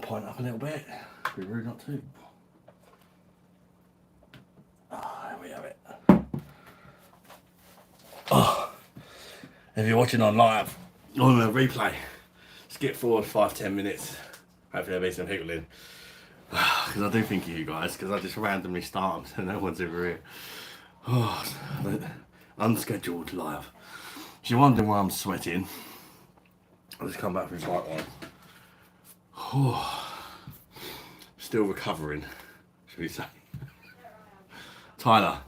point up a little bit. Be rude not to. There we have it. Oh, if you're watching on live, on the replay, skip forward 5-10 minutes. Hopefully there'll be some people in. Because I do think of you guys, because I just randomly start them so no one's ever here. Oh, unscheduled live. If you're wondering why I'm sweating, I'll just come back from bike ride. Oh, still recovering, should we say. Tyler.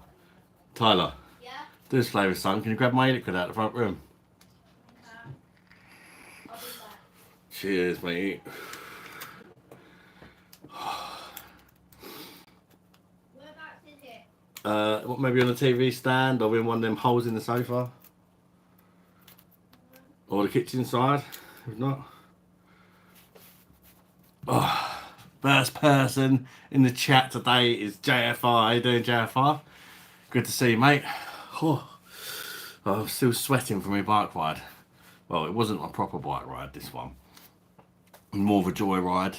Yeah? Do us a favour, son. Can you grab my liquid out of the front room? Okay. I'll do that. Cheers, mate. Whereabouts is it? What, maybe on the TV stand or in one of them holes in the sofa? Or the kitchen side, if not. Oh, first person in the chat today is JFR. How you doing, JFR? Good to see you, mate. Oh, I'm still sweating from my bike ride. Well, it wasn't a proper bike ride, this one. More of a joy ride.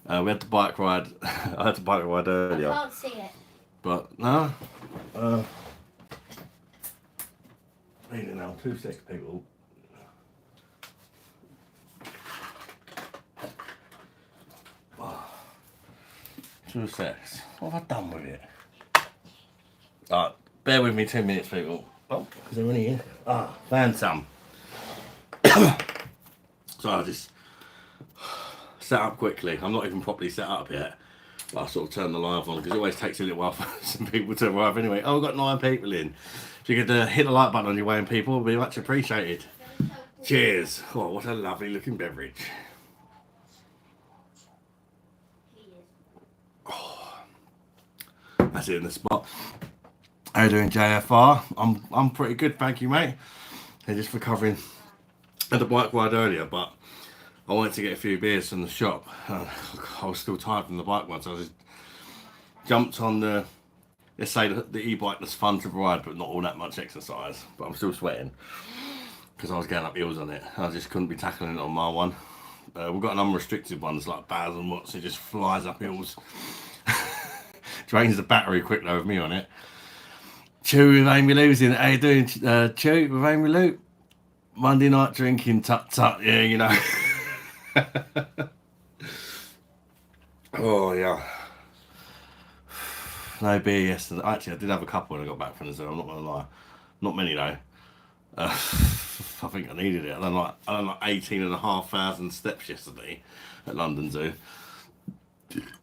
We had the bike ride. I had the bike ride earlier. I can't see it. But no. Need it now. 2 seconds, people. Oh. 2 seconds. What have I done with it? Alright, bear with me 2 minutes, people. Oh, because they're only here. Found some. So I just set up quickly. I'm not even properly set up yet. But I sort of turn the live on because it always takes a little while for some people to arrive anyway. Oh, we've got 9 people in. If you could hit the like button on your way in, people, it would be much appreciated. Cheers. Oh, what a lovely looking beverage. Oh, that's it in the spot. How you doing, JFR? I'm pretty good, thank you, mate. They're just recovering. I had a bike ride earlier, but I wanted to get a few beers from the shop. I was still tired from the bike ride, so I just jumped on the, let's say, the e-bike that's fun to ride, but not all that much exercise. But I'm still sweating because I was going up hills on it. I just couldn't be tackling it on my one. We've got an unrestricted one that's like Baz and Watts. It just flies up hills. Drains the battery quick though with me on it. Chew with Amy losing. How you doing, Chew with Amy Lou? Monday night drinking, tut. Yeah, you know. Oh yeah. No beer yesterday. Actually, I did have a couple when I got back from the zoo. I'm not gonna lie. Not many though. I think I needed it. I done like 18,500 steps yesterday at London Zoo.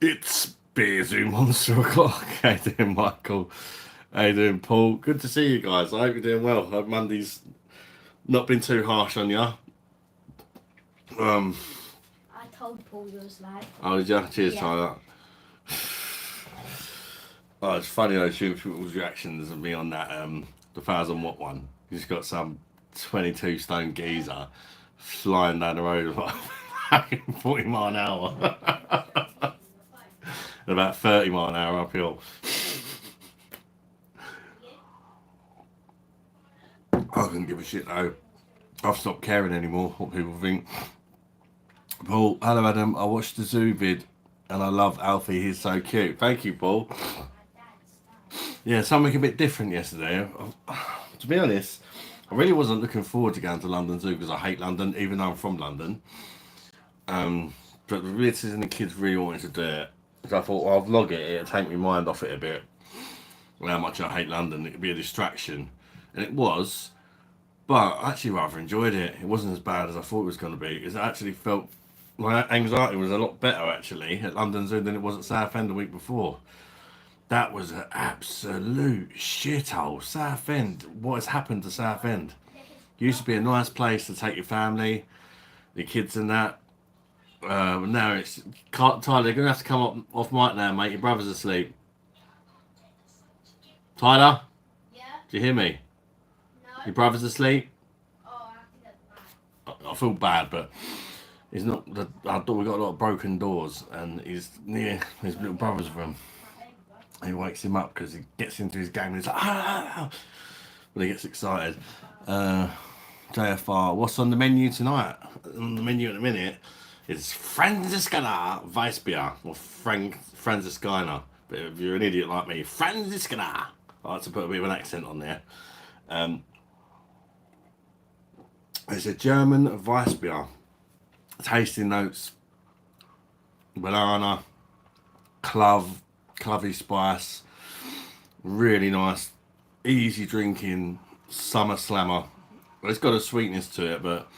It's beer zoo monster o'clock. How you doing, Michael? How you doing, Paul? Good to see you guys. I hope you're doing well. I hope Monday's not been too harsh on you. I told Paul you was live. Oh, did you? Cheers, yeah. Tyler. Oh, it's funny though, seeing people's reactions of me on that the 1,000 watt one. He's got some 22 stone geezer flying down the road like 40 mile an hour. And about 30 mile an hour uphill. I couldn't give a shit though. I've stopped caring anymore what people think. Paul, hello Adam, I watched the zoo vid and I love Alfie, he's so cute. Thank you, Paul. Yeah, something a bit different yesterday. To be honest, I really wasn't looking forward to going to London Zoo because I hate London, even though I'm from London. But the visitors and the kids really wanted to do it. So I thought, well, I'll vlog it, it'll take my mind off it a bit. How much I hate London, it'd be a distraction. And it was, but I actually rather enjoyed it. It wasn't as bad as I thought it was going to be. It actually felt, my anxiety was a lot better actually at London Zoo than it was at Southend the week before. That was an absolute shithole. Southend, what has happened to Southend? Used to be a nice place to take your family, your kids and that. Now it's, Tyler, you're going to have to come up off mic now, mate. Your brother's asleep. Tyler? Yeah? Do you hear me? No. Your brother's asleep? Oh, I have to get back. I feel bad, but he's not. Our door, we've got a lot of broken doors, and he's near his little brother's room. He wakes him up because he gets into his game and he's like, ah! When he gets excited. JFR, what's on the menu tonight? On the menu at the minute It's Franziskaner Weissbier, or Franziskaner. But if you're an idiot like me, Franziskaner. I like to put a bit of an accent on there. It's a German Weissbier. Tasting notes: banana, clovey spice. Really nice, easy drinking summer slammer. It's got a sweetness to it, but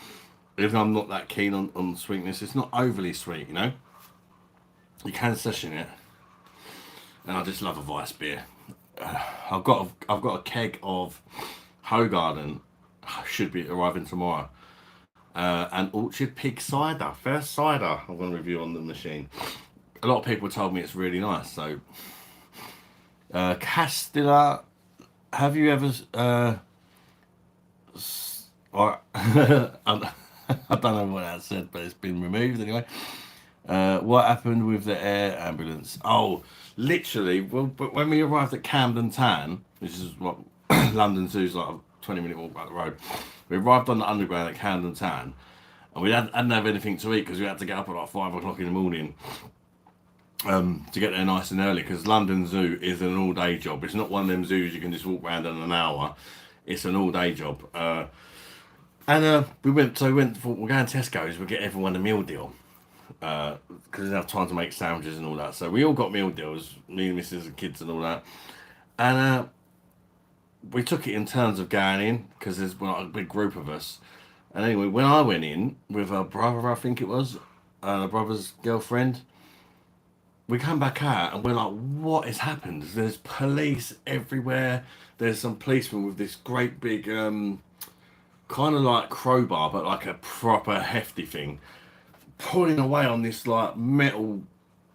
even though I'm not that keen on sweetness, it's not overly sweet, you know. You can session it, and I just love a Weiss beer. I've got a keg of Hogarden, should be arriving tomorrow, and Orchard Pig cider, first cider I'm going to review on the machine. A lot of people told me it's really nice. So Castilla, have you ever or I don't know what that said, but it's been removed anyway. What happened with the air ambulance? Oh, literally, well, but when we arrived at Camden Town, which is what London Zoo's like a 20-minute walk up the road, we arrived on the underground at Camden Town, and we hadn't have anything to eat because we had to get up at like 5 o'clock in the morning to get there nice and early, because London Zoo is an all-day job. It's not one of them zoos you can just walk around in an hour. It's an all-day job. We went for, we're going to Tesco's, we'll get everyone a meal deal. Because we didn't have time to make sandwiches and all that. So we all got meal deals, me and Mrs. and kids and all that. And we took it in terms of going in, because there's like a big group of us. And anyway, when I went in with her brother, I think it was, her brother's girlfriend, we come back out and we're like, what has happened? There's police everywhere. There's some policemen with this great big, kind of like crowbar, but like a proper hefty thing, pulling away on this like metal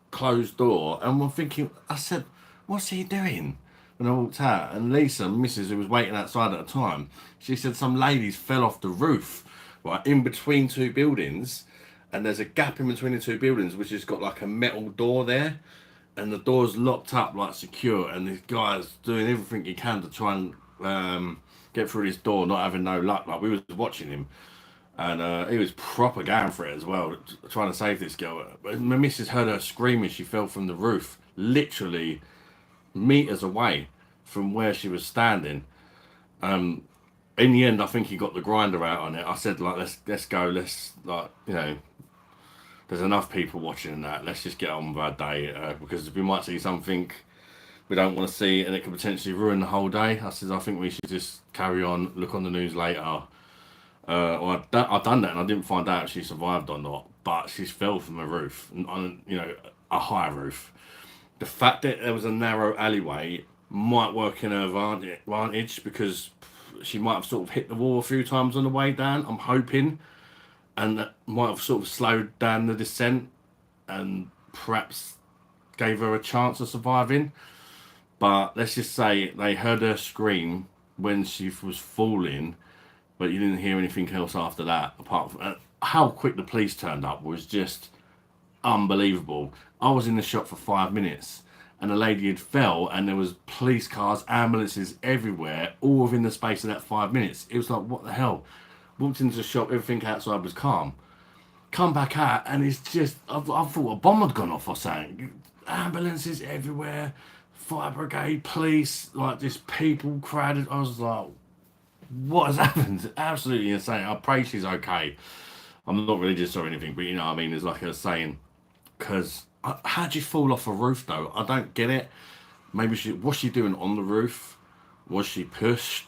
closed door. And we're thinking, I said, what's he doing? When I walked out, and Lisa, Mrs., who was waiting outside at the time, she said some ladies fell off the roof, right, in between two buildings. And there's a gap in between the two buildings which has got like a metal door there, and the door's locked up like secure, and this guy's doing everything he can to try and get through this door, not having no luck. Like, we was watching him, and he was proper going for it as well, trying to save this girl. But my missus heard her screaming. She fell from the roof, literally meters away from where she was standing. In the end, I think he got the grinder out on it. I said, like, let's go, let's, like, you know, there's enough people watching that. Let's just get on with our day, because we might see something we don't want to see, and it could potentially ruin the whole day. I said, I think we should just carry on, look on the news later. Well, I've done that, and I didn't find out if she survived or not. But she fell from a roof, on, you know, a high roof. The fact that there was a narrow alleyway might work in her advantage, because she might have sort of hit the wall a few times on the way down, I'm hoping, and that might have sort of slowed down the descent and perhaps gave her a chance of surviving. But let's just say they heard her scream when she was falling, but you didn't hear anything else after that. Apart from how quick the police turned up was just unbelievable. I was in the shop for 5 minutes, and the lady had fell, and there was police cars, ambulances everywhere, all within the space of that 5 minutes. It was like, what the hell? Walked into the shop, everything outside was calm. Come back out, and it's just, I thought a bomb had gone off or something. Ambulances everywhere, fire brigade, police, like just people crowded. I was like, what has happened? Absolutely insane. I pray she's okay. I'm not religious or anything, but you know what I mean? There's like a saying, because how'd you fall off a roof though? I don't get it. Maybe what's she doing on the roof? Was she pushed?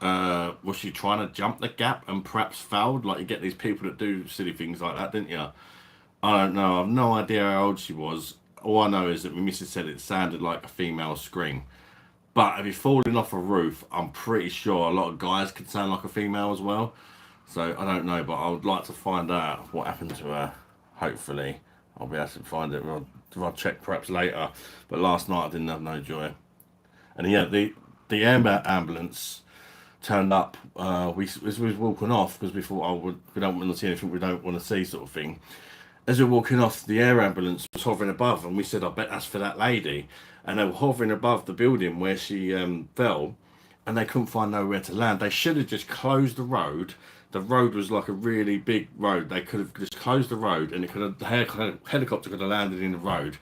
Was she trying to jump the gap and perhaps failed? Like, you get these people that do silly things like that, didn't you? I don't know. I've no idea how old she was. All I know is that my missus said it sounded like a female scream. But if you're falling off a roof, I'm pretty sure a lot of guys could sound like a female as well. So I don't know, but I would like to find out what happened to her. Hopefully, I'll be able to find it. I'll check perhaps later. But last night I didn't have no joy. And yeah, the ambulance turned up. We was walking off because we thought, oh, we don't want to see anything we don't want to see, sort of thing. As we were walking off, the air ambulance was hovering above, and we said, I bet that's for that lady. And they were hovering above the building where she fell, and they couldn't find nowhere to land. They should have just closed the road. The road was like a really big road. They could have just closed the road, and it could have, the helicopter could have landed in the road.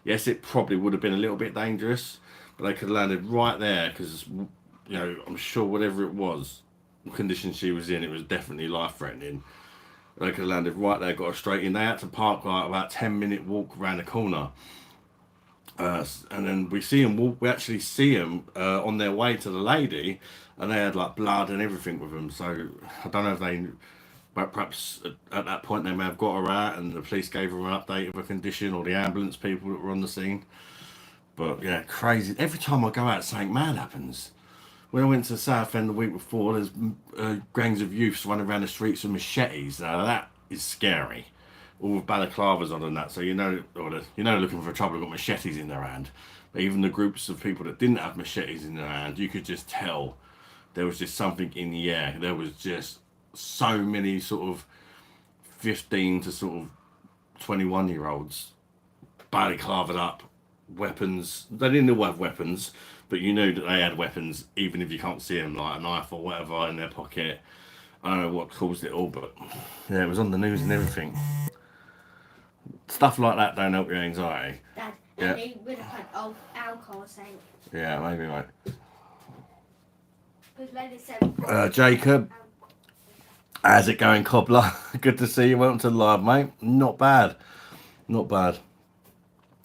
Yes, it probably would have been a little bit dangerous, but they could have landed right there because, I'm sure whatever it was, the condition she was in, it was definitely life-threatening. They could have landed right there, got her straight in. They had to park like about 10-minute walk around the corner. And then we see them walk. We actually see them on their way to the lady, and they had like blood and everything with them. So I don't know if they, but perhaps at that point they may have got her out, and the police gave her an update of her condition, or the ambulance people that were on the scene. But yeah, crazy. Every time I go out, something mad happens. When I went to Southend the week before, there's gangs of youths running around the streets with machetes. Now that is scary. All with balaclavas on and that, so looking for trouble, got machetes in their hand. But even the groups of people that didn't have machetes in their hand, you could just tell there was just something in the air. There was just so many sort of 15 to sort of 21-year-olds balaclavaed up, weapons. They didn't all have weapons, but you knew that they had weapons, even if you can't see them, like a knife or whatever in their pocket. I don't know what caused it all, but yeah, it was on the news and everything. Stuff like that don't help your anxiety. Dad, and they would have had alcohol or something. Yeah, maybe, mate. Because like they said, Jacob, how's it going, Cobbler? Good to see you. Welcome to the live, mate. Not bad. Not bad.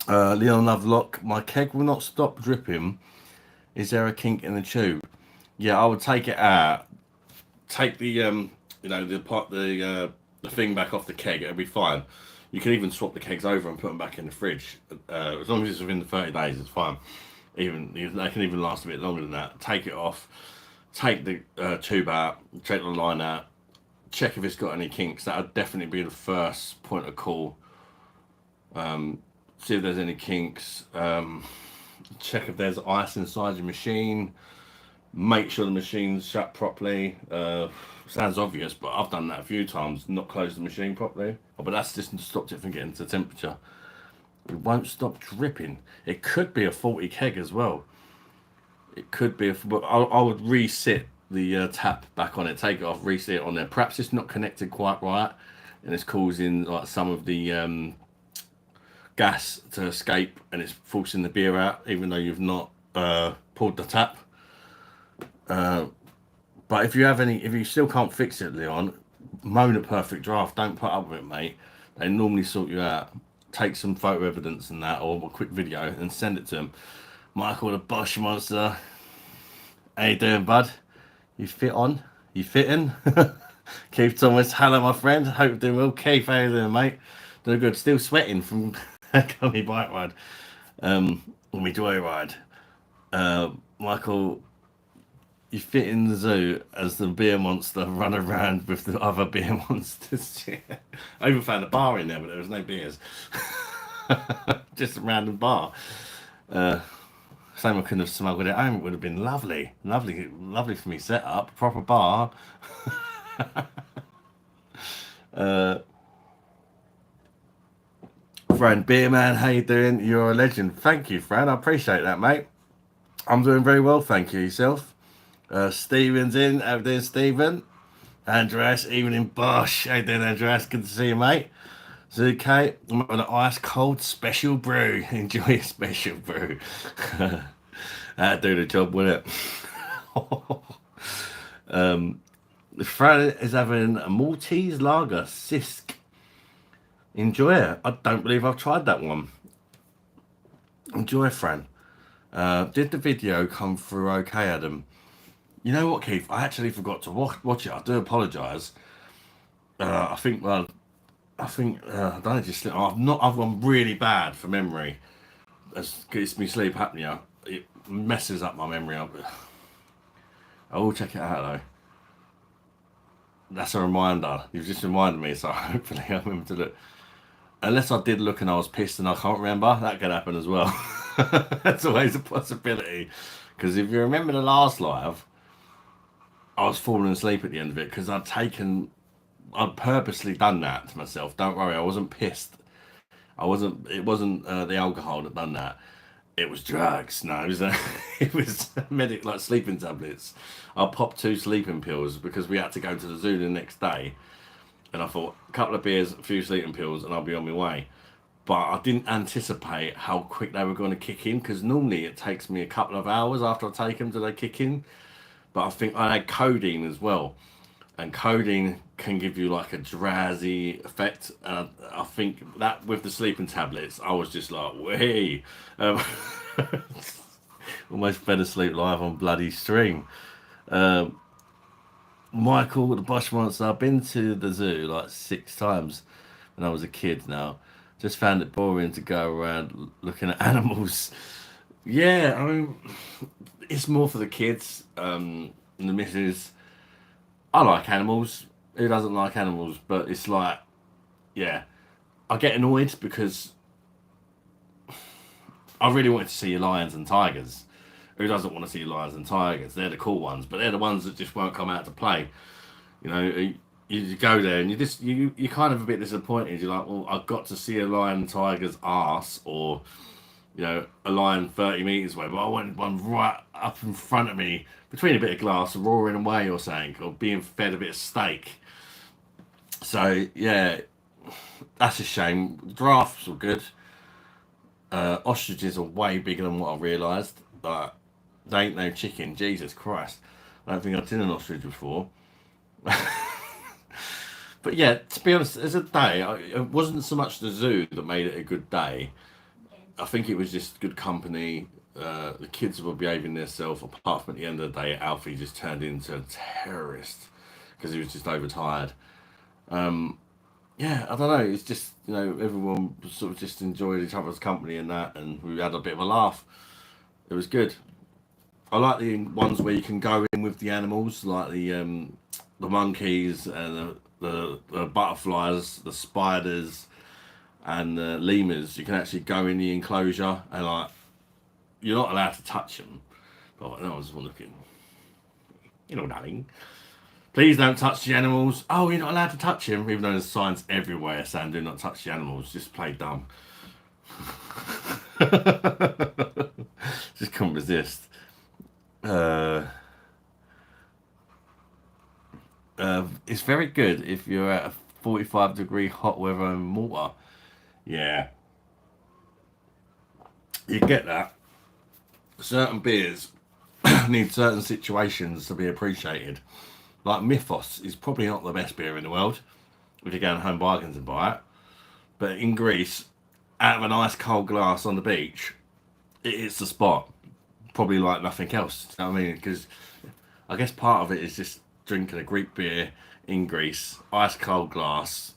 Leon Lovelock, my keg will not stop dripping. Is there a kink in the tube? Yeah, I would take it out. Take the the thing back off the keg. It'll be fine. You can even swap the kegs over and put them back in the fridge. As long as it's within the 30 days, it's fine. They can even last a bit longer than that. Take it off. Take the tube out. Check the line out. Check if it's got any kinks. That would definitely be the first point of call. See if there's any kinks. Check if there's ice inside your machine. Make sure the machine's shut properly. Sounds obvious, but I've done that a few times, not closed the machine properly. Oh, but that's just stopped it from getting to temperature. It won't stop dripping. It could be a faulty keg as well. It could be, but I would reset the tap back on it, take it off, reset it on there. Perhaps it's not connected quite right, and it's causing like some of the gas to escape, and it's forcing the beer out, even though you've not pulled the tap. But if you still can't fix it, Leon, moan at Perfect Draft. Don't put up with it, mate. They normally sort you out. Take some photo evidence and that, or a quick video, and send it to them. Michael, the BOSH monster. How you doing, bud? You fit on? You fitting? Keith Thomas, hello, my friend. Hope you're doing well. Keith, how you doing, mate? Doing good. Still sweating from my bike ride. On my joy ride. Michael, you fit in the zoo as the beer monster, run around with the other beer monsters. I even found a bar in there, but there was no beers. Just a random bar. Same, I couldn't have smuggled it home. It would have been lovely. Lovely for me set up. Proper bar. Fran Beerman, how you doing? You're a legend. Thank you, Fran. I appreciate that, mate. I'm doing very well, thank you. Yourself? Stephen's in. How you doing, Stephen? Andreas, even in BOSH. How you doing, Andreas? Good to see you, mate. Zuke, I'm having an ice cold special brew. Enjoy a special brew. That'd do the job, wouldn't it? Fran is having a Maltese lager, Sisk. Enjoy it. I don't believe I've tried that one. Enjoy, Fran. Did the video come through okay, Adam? You know what, Keith? I actually forgot to watch it. I do apologise. I think I don't know, just I've gone really bad for memory. It's me sleep apnea. It messes up my memory. I will check it out though. That's a reminder. You've just reminded me, so hopefully I remember to look. Unless I did look and I was pissed and I can't remember, that could happen as well. That's always a possibility. Because if you remember the last live, I was falling asleep at the end of it because I'd purposely done that to myself. Don't worry, I wasn't pissed. It wasn't the alcohol that done that. It was drugs. No, it was it was medic like sleeping tablets. I popped 2 sleeping pills because we had to go to the zoo the next day, and I thought a couple of beers, a few sleeping pills, and I'll be on my way. But I didn't anticipate how quick they were going to kick in, because normally it takes me a couple of hours after I take them to they kick in. But I think I had codeine as well, and codeine can give you like a drowsy effect. I think that with the sleeping tablets, I was just like, way, almost fell asleep live on bloody string. Michael, the BOSH monster. I've been to the zoo like 6 times when I was a kid now. Just found it boring to go around looking at animals. Yeah, I mean, it's more for the kids. And the missus, I like animals. Who doesn't like animals? But it's like, yeah, I get annoyed because I really wanted to see lions and tigers. Who doesn't want to see lions and tigers? They're the cool ones, but they're the ones that just won't come out to play. You know, you go there and you're kind of a bit disappointed. You're like, well, I've got to see a lion and tiger's ass, or you know, a lion 30 meters away, but I want one right up in front of me between a bit of glass, roaring away or something, or being fed a bit of steak. So yeah, that's a shame. Giraffes were good. Ostriches are way bigger than what I realised, but they ain't no chicken. Jesus Christ, I don't think I've seen an ostrich before. But yeah, to be honest, as a day, it wasn't so much the zoo that made it a good day. I think it was just good company. The kids were behaving themselves. Apart from at the end of the day, Alfie just turned into a terrorist because he was just overtired. Yeah, I don't know. It's just, you know, everyone sort of just enjoyed each other's company and that, and we had a bit of a laugh. It was good. I like the ones where you can go in with the animals, like the monkeys and the butterflies, the spiders, and the lemurs. You can actually go in the enclosure and like you're not allowed to touch them. But I was looking, you know, darling. Please don't touch the animals. Oh, you're not allowed to touch him, even though there's signs everywhere saying do not touch the animals. Just play dumb. Just couldn't resist. It's very good if you're at a 45-degree hot weather in Malta. Yeah, you get that. Certain beers need certain situations to be appreciated. Like Mythos is probably not the best beer in the world if you're going home bargains and buy it. But in Greece, out of an ice cold glass on the beach, it's the spot. Probably like nothing else. You know what I mean? Because I guess part of it is just drinking a Greek beer in Greece, ice cold glass.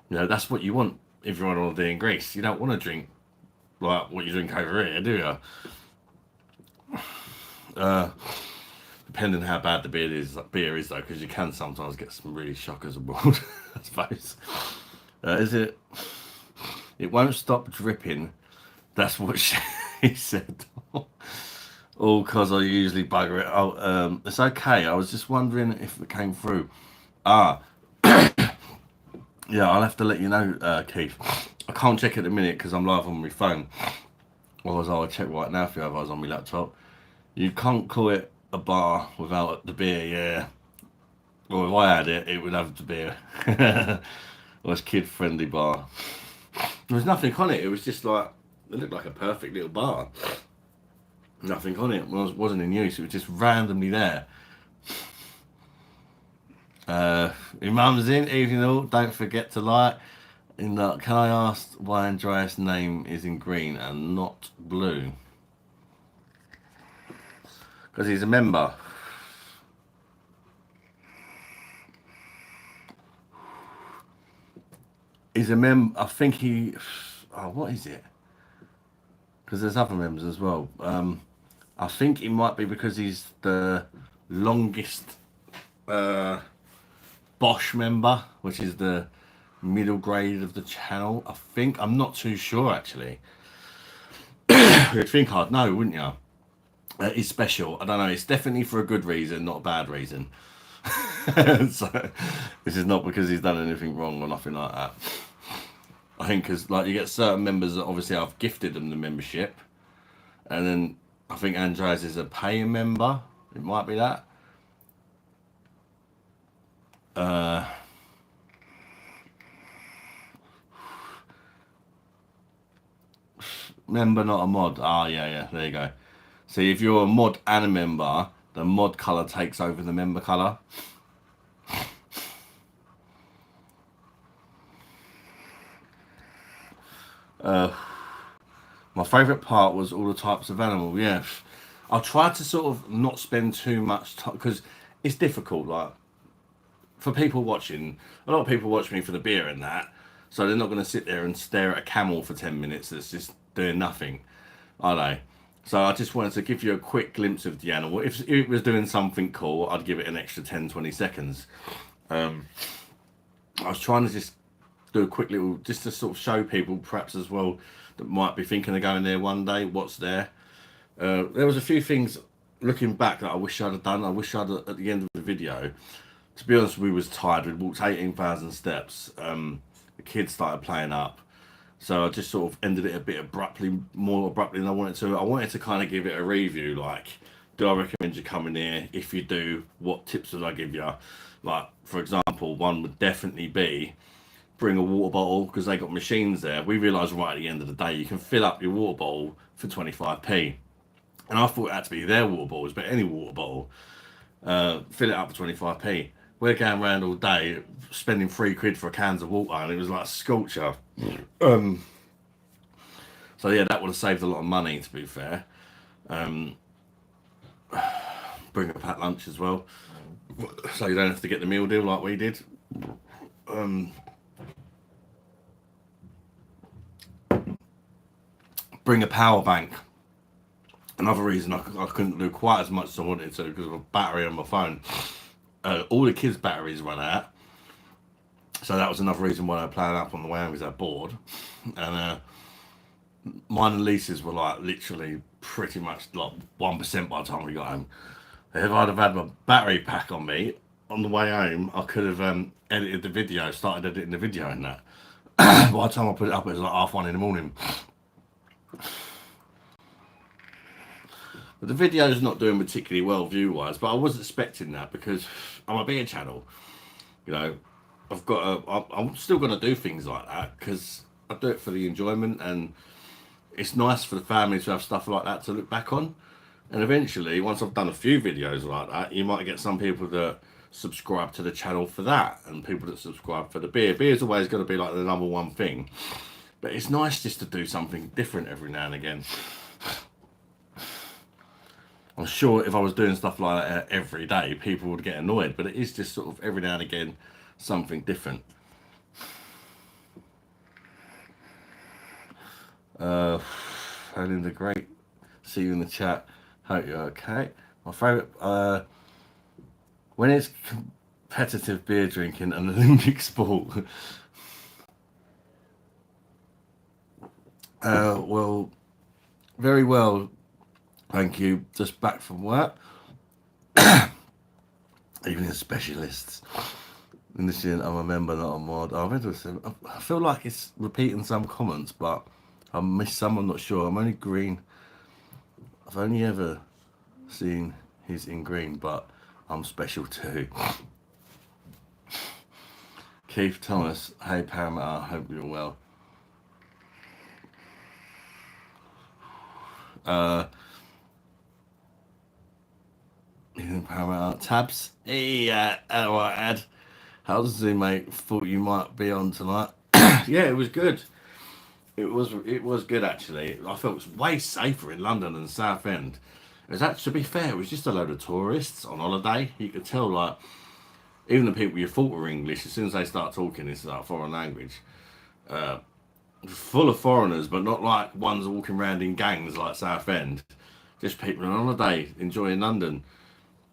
You know, that's what you want if you're on holiday in Greece. You don't want to drink like what you drink over here, do you? Depending on how bad the beer is though, because you can sometimes get some really shockers abroad, I suppose. Is it? It won't stop dripping. That's what she said. All because I usually bugger it. Oh, it's okay. I was just wondering if it came through. Ah, yeah. I'll have to let you know, Keith. I can't check at the minute because I'm live on my phone. Otherwise, I'll check right now if you have eyes on my laptop. You can't call it a bar without the beer, yeah. Well, if I had it, it would have the beer. Well, it's kid-friendly bar. There was nothing on it. It was just like, it looked like a perfect little bar. Nothing on it. Wasn't in use. It was just randomly there. Your mum's in, evening all. Don't forget to like. Can I ask why Andreas' name is in green and not blue? Because he's a member. He's a member. I think he. Oh, what is it? Because there's other members as well. I think it might be because he's the longest BOSH member, which is the middle grade of the channel. I think. I'm not too sure actually. You'd think I'd know, wouldn't you? It's special. I don't know. It's definitely for a good reason, not a bad reason. So this is not because he's done anything wrong or nothing like that. I think because like you get certain members that obviously I've gifted them the membership, And then I think Andreas is a paying member. It might be that. Member, not a mod. Ah, yeah, there you go. See, if you're a mod and a member, the mod colour takes over the member colour. My favourite part was all the types of animal. Yeah, I tried to sort of not spend too much time because it's difficult. Like for people watching, a lot of people watch me for the beer and that, so they're not going to sit there and stare at a camel for 10 minutes that's just doing nothing, are they? So I just wanted to give you a quick glimpse of the animal. If it was doing something cool, I'd give it an extra 10-20 seconds. I was trying to just do a quick little, just to sort of show people perhaps as well that might be thinking of going there one day, what's there. There was a few things looking back that I wish I'd have done. I wish I'd at the end of the video. To be honest, we was tired. We'd walked 18,000 steps. The kids started playing up. So I just sort of ended it a bit abruptly, more abruptly than I wanted to. I wanted to kind of give it a review, like, do I recommend you coming here? If you do, what tips would I give you? Like, for example, one would definitely be bring a water bottle because they got machines there. We realised right at the end of the day you can fill up your water bottle for 25p. And I thought it had to be their water bottles, but any water bottle, fill it up for 25p. We're going around all day spending £3 for cans of water, and it was like a sculpture. So yeah, that would have saved a lot of money, to be fair. Bring a packed lunch as well, so you don't have to get the meal deal like we did. Bring a power bank. Another reason I couldn't do quite as much as I wanted to because of a battery on my phone. All the kids' batteries run out, so that was another reason why I planned up on the way home, because they're bored. And mine and Lisa's were like literally pretty much like 1% by the time we got home. If I'd have had my battery pack on me on the way home, I could have edited the video, started editing the video and that. By the time I put it up, it was like 1:30 in the morning. But the video's not doing particularly well view-wise, but I was expecting that because I'm a beer channel. You know, I'm still going to do things like that because I do it for the enjoyment, and it's nice for the family to have stuff like that to look back on. And eventually, once I've done a few videos like that, you might get some people that subscribe to the channel for that, and people that subscribe for the beer. Beer's always going to be like the number one thing, but it's nice just to do something different every now and again. I'm sure if I was doing stuff like that every day, people would get annoyed, but it is just sort of every now and again something different. Linda, great. See you in the chat. Hope you're okay. My favourite, when it's competitive beer drinking an Olympic sport. Well, very well. Thank you. Just back from work. Even as specialists. In this year, I'm a member, not a mod. I feel like it's repeating some comments, but I missed some. I'm not sure. I'm only green. I've only ever seen he's in green, but I'm special too. Keith Thomas, hey Paramount, I hope you're well. Paramount tabs. Hey, alright, Ad. How's it, mate? Thought you might be on tonight. Yeah, it was good. It was good actually. I felt it was way safer in London than Southend. It was actually, to be fair, it was just a load of tourists on holiday. You could tell, like, even the people you thought were English, as soon as they start talking, it's like foreign language. Full of foreigners, but not like ones walking around in gangs like Southend. Just people on holiday, enjoying London.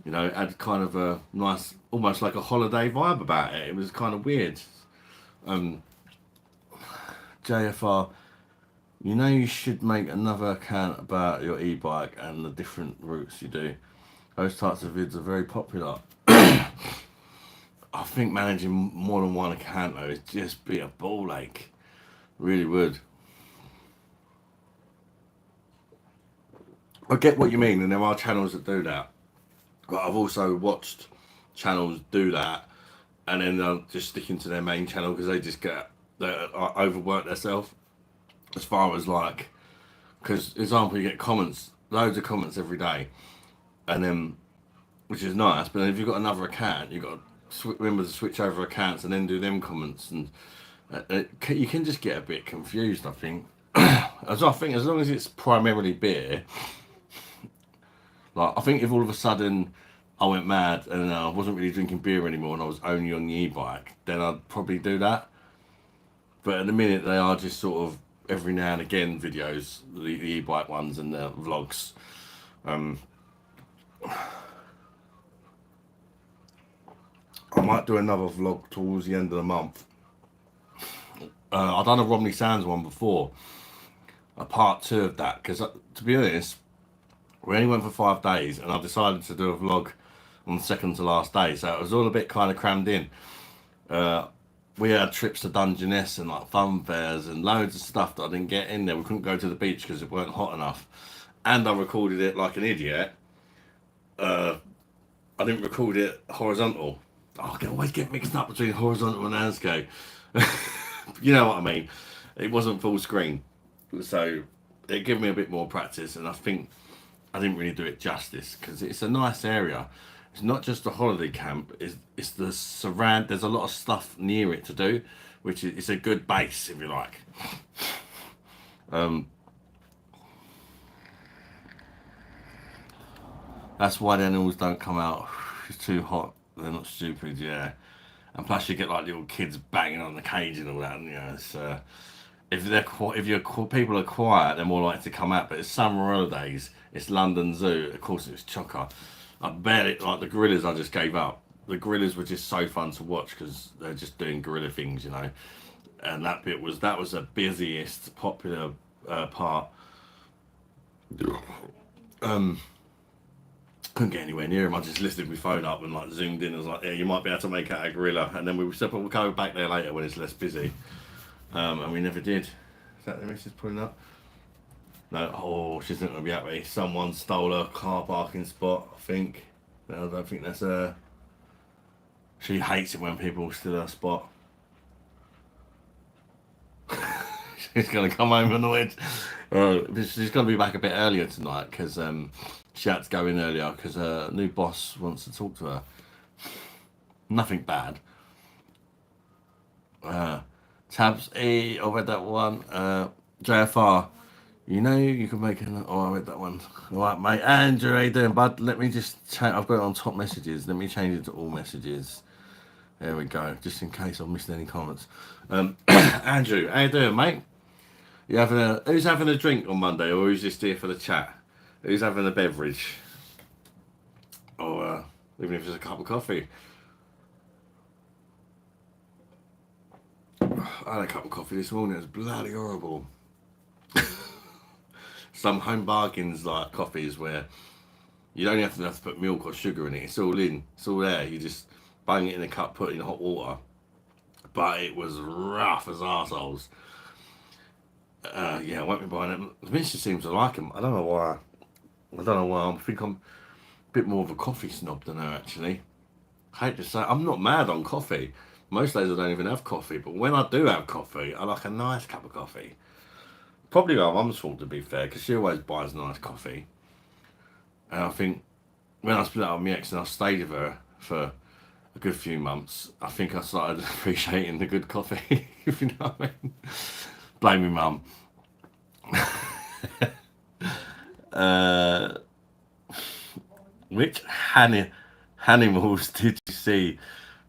You know, it had kind of a nice, almost like a holiday vibe about it. It was kind of weird. JFR, you know you should make another account about your e-bike and the different routes you do. Those types of vids are very popular. I think managing more than one account though is just be a ball ache. Really would. I get what you mean, and there are channels that do that. But I've also watched channels do that, and then they're just sticking to their main channel because they just get they overwork themselves. As far as like, because example, you get comments, loads of comments every day, and then which is nice. But then if you've got another account, you've got to remember to switch over accounts and then do them comments, and you can just get a bit confused. I think. I think as long as it's primarily beer, like I think if all of a sudden I went mad and I wasn't really drinking beer anymore and I was only on the e-bike, then I'd probably do that. But at the minute they are just sort of every now and again videos, the e-bike ones and the vlogs. I might do another vlog towards the end of the month. I've done a Romney Sands one before, a part 2 of that, because to be honest, we only went for 5 days and I decided to do a vlog on the second to last day, so it was all a bit kind of crammed in. We had trips to Dungeness and like fun fairs and loads of stuff that I didn't get in there. We couldn't go to the beach because it weren't hot enough, and I recorded it like an idiot. I didn't record it horizontal. Oh, I always get mixed up between horizontal and landscape. You know what I mean? It wasn't full screen, so it gave me a bit more practice, and I think I didn't really do it justice because it's a nice area. It's not just a holiday camp. It's the surround. There's a lot of stuff near it to do, which is it's a good base if you like. That's why the animals don't come out. It's too hot. They're not stupid, yeah. And plus, you get like little kids banging on the cage and all that. And, you know, it's, if your people are quiet, they're more likely to come out. But it's summer holidays. It's London Zoo. Of course, it's chocker. I barely like the gorillas. I just gave up. The gorillas were just so fun to watch because they're just doing gorilla things, you know. And that was the busiest, popular part. Couldn't get anywhere near him. I just lifted my phone up and like zoomed in. I was like, yeah, you might be able to make out a gorilla. And then we said, we'll go back there later when it's less busy. And we never did. Is that the missus pulling up? No, oh, she's not going to be happy. Someone stole her car parking spot, I think. No, I don't think that's her. She hates it when people steal her spot. She's going to come home annoyed. She's going to be back a bit earlier tonight because she had to go in earlier because her new boss wants to talk to her. Nothing bad. Tabs E, I read that one. JFR, you know you can make an. Oh, I read that one. All right, mate. Andrew, how you doing, bud? Let me just change. I've got it on top messages. Let me change it to all messages. There we go. Just in case I've missed any comments. Andrew, how you doing, mate? Who's having a drink on Monday, or who's just here for the chat? Who's having a beverage? Or even if it's a cup of coffee. I had a cup of coffee this morning. It was bloody horrible. Some home bargains like coffees where you don't have to put milk or sugar in it. It's all in. It's all there. You just bang it in a cup, put it in hot water. But it was rough as arseholes. Yeah, I won't be buying them. The missus seems to like them. I don't know why. I think I'm a bit more of a coffee snob than her, actually. I hate to say, I'm not mad on coffee. Most days I don't even have coffee, but when I do have coffee, I like a nice cup of coffee. Probably my mum's fault, to be fair, because she always buys nice coffee. And I think when I split up with my ex and I stayed with her for a good few months, I think I started appreciating the good coffee, if you know what I mean. Blame me, mum. Which animals did you see?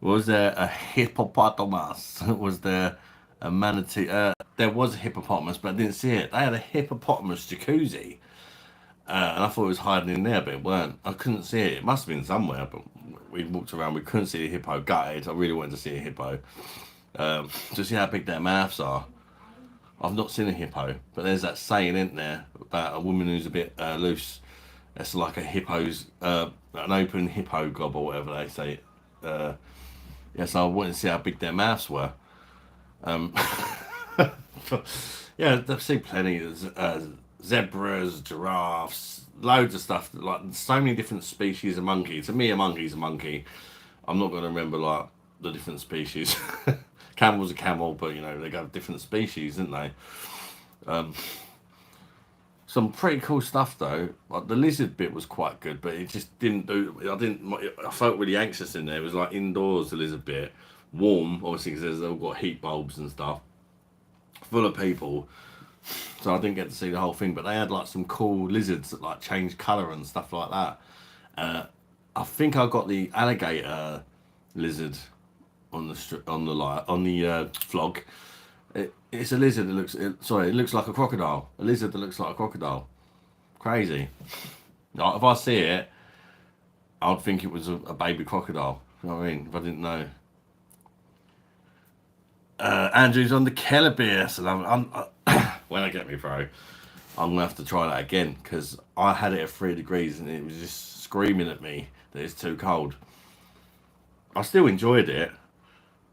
Was there a hippopotamus? Was there a manatee? There was a hippopotamus, but I didn't see it. They had a hippopotamus jacuzzi. And I thought it was hiding in there, but it weren't. I couldn't see it. It must have been somewhere, but we walked around. We couldn't see the hippo. Gutted. I really wanted to see a hippo. To see how big their mouths are. I've not seen a hippo, but there's that saying, isn't there, about a woman who's a bit loose. It's like a hippo's, an open hippo gob or whatever they say. Yeah, so I wanted to see how big their mouths were. Yeah, I've seen plenty of zebras, giraffes, loads of stuff. Like so many different species of monkey. To me, a monkey's a monkey. I'm not going to remember like the different species. Camel's a camel, but you know they got different species, didn't they? Some pretty cool stuff though. Like the lizard bit was quite good, but it just didn't do. I felt really anxious in there. It was like indoors, the lizard bit, warm, obviously because they've all got heat bulbs and stuff, full of people. So I didn't get to see the whole thing. But they had like some cool lizards that like changed colour and stuff like that. I think I got the alligator lizard on the vlog. It's a lizard that it looks like a crocodile. A lizard that looks like a crocodile. Crazy. Like, if I see it, I'd think it was a baby crocodile. You know what I mean? If I didn't know. Andrew's on the Keller beer. So when I get me pro, I'm going to have to try that again. Because I had it at 3 degrees and it was just screaming at me that it's too cold. I still enjoyed it.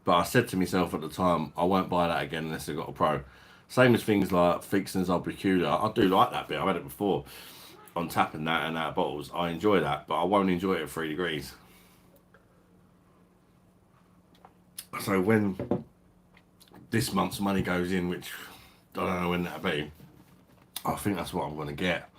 But I said to myself at the time, I won't buy that again unless I've got a pro. Same as things like Fixins Arbicula. I do like that bit. I've had it before on tap and that and out of bottles. I enjoy that, but I won't enjoy it at 3 degrees. So when this month's money goes in, which I don't know when that'll be, I think that's what I'm going to get.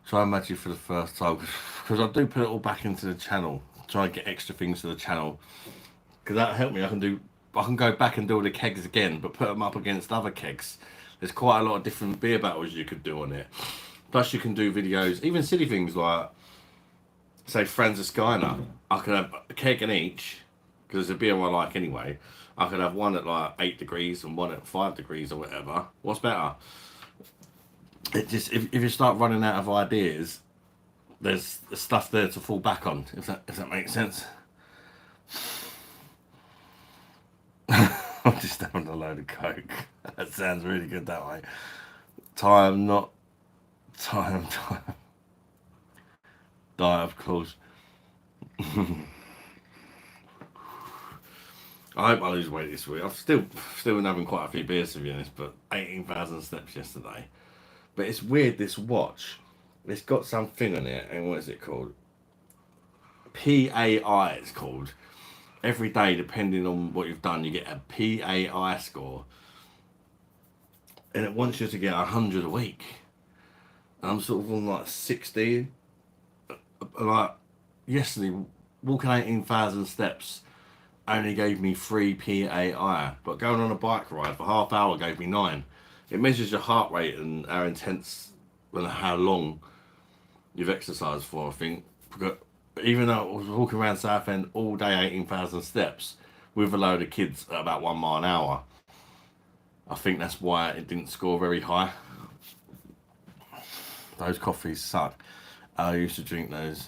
Try and magic for the first time. Because I do put it all back into the channel. Try and get extra things to the channel, because that'll help me. I can go back and do all the kegs again, but put them up against other kegs. There's quite a lot of different beer battles you could do on it. Plus you can do videos, even silly things like, say, Franziskaner. I could have a keg in each, because it's a beer I like anyway. I could have one at like 8 degrees and one at 5 degrees or whatever. What's better? It just, if you start running out of ideas, there's stuff there to fall back on, if that makes sense. I'm just having a load of Coke. That sounds really good that way. Time. Diet, of course. I hope I lose weight this week. I've still been having quite a few beers, to be honest, but 18,000 steps yesterday. But it's weird, this watch. It's got something on it, and what is it called? PAI it's called. Every day, depending on what you've done, you get a PAI score. And it wants you to get 100 a week. And I'm sort of on like 60. Like, yesterday, walking 18,000 steps only gave me 3 PAI. But going on a bike ride for half hour gave me 9. It measures your heart rate and how intense and how long you've exercised for, I think. Even though I was walking around Southend all day, 18,000 steps with a load of kids at about 1 mile an hour, I think that's why it didn't score very high. Those coffees suck. I used to drink those.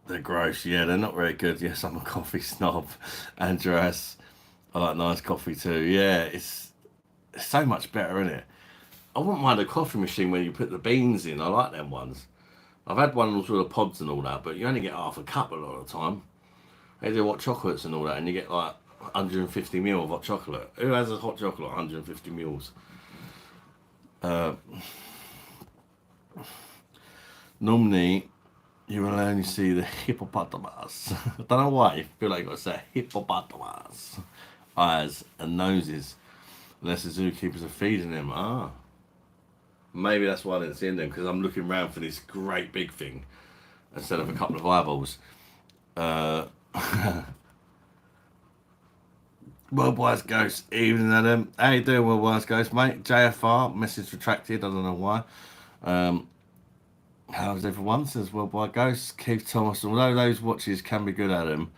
They're gross. Yeah, they're not very good. Yes, I'm a coffee snob. Andreas, I like nice coffee too. Yeah, it's so much better, isn't it? I wouldn't mind a coffee machine when you put the beans in. I like them ones. I've had one with the pods and all that, but you only get half a cup a lot of the time. They do hot chocolates and all that, and you get like 150 ml of hot chocolate. Who has a hot chocolate 150 mils? Normally, you will only see the hippopotamus. I don't know why. I feel like you've got to say hippopotamus. Eyes and noses. Unless the zookeepers are feeding them. Ah. Maybe that's why I didn't see them, because I'm looking around for this great big thing instead of a couple of eyeballs. Worldwide Ghost, evening Adam. How you doing, Worldwide Ghost, mate? JFR, message retracted, I don't know why. How's everyone? Says Worldwide Ghost. Keith Thomas, although those watches can be good, Adam,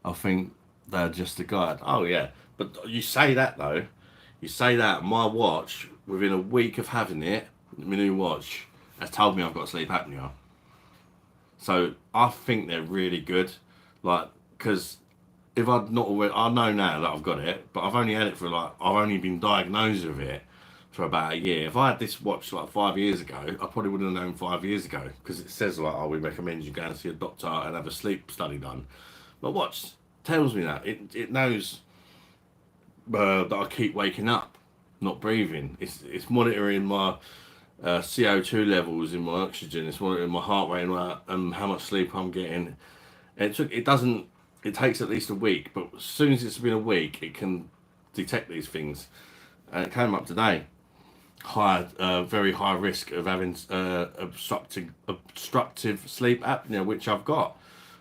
I think they're just a guide. Oh, yeah. But you say that, though. You say that, my watch, within a week of having it, my new watch, has told me I've got sleep apnea. So I think they're really good. Like, because if I'd not already, I know now that I've got it, but I've only had it for like, I've only been diagnosed with it for about a year. If I had this watch like 5 years ago, I probably wouldn't have known 5 years ago, because it says like, oh, we recommend you go and see a doctor and have a sleep study done. My watch tells me that. It knows that I keep waking up. not breathing. It's monitoring my CO2 levels in my oxygen. It's monitoring my heart rate and how much sleep I'm getting. It doesn't. It takes at least a week, but as soon as it's been a week, it can detect these things. And it came up today. Very high risk of having obstructive sleep apnea, which I've got.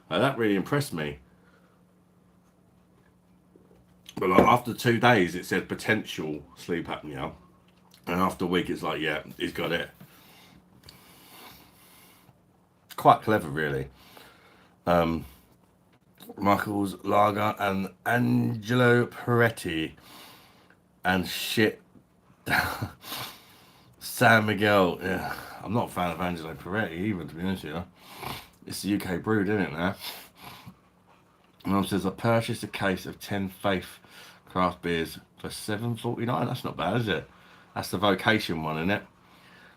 That really impressed me. But like, after 2 days, it said potential sleep apnea, and after a week, it's like, yeah, he's got it. Quite clever, really. Michael's Lager and Angelo Peretti and shit. San Miguel. Yeah, I'm not a fan of Angelo Peretti even, to be honest with you. It's the UK brewed, isn't it now? And says I purchased a case of 10 Faith craft beers for $7.49. That's not bad, is it? That's the Vocation one, isn't it?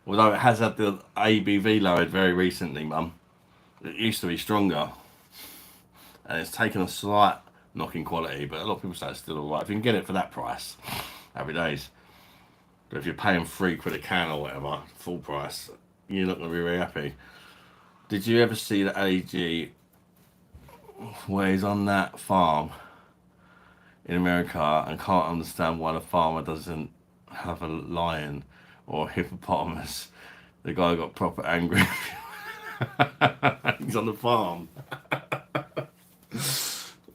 Although it has had the ABV lowered very recently, Mum. It used to be stronger. And it's taken a slight knock in quality, but a lot of people say it's still alright. If you can get it for that price, happy days. But if you're paying £3 a can or whatever, full price, you're not going to be very happy. Did you ever see the AG where he's on that farm in America and can't understand why the farmer doesn't have a lion or a hippopotamus? The guy got proper angry. He's on the farm.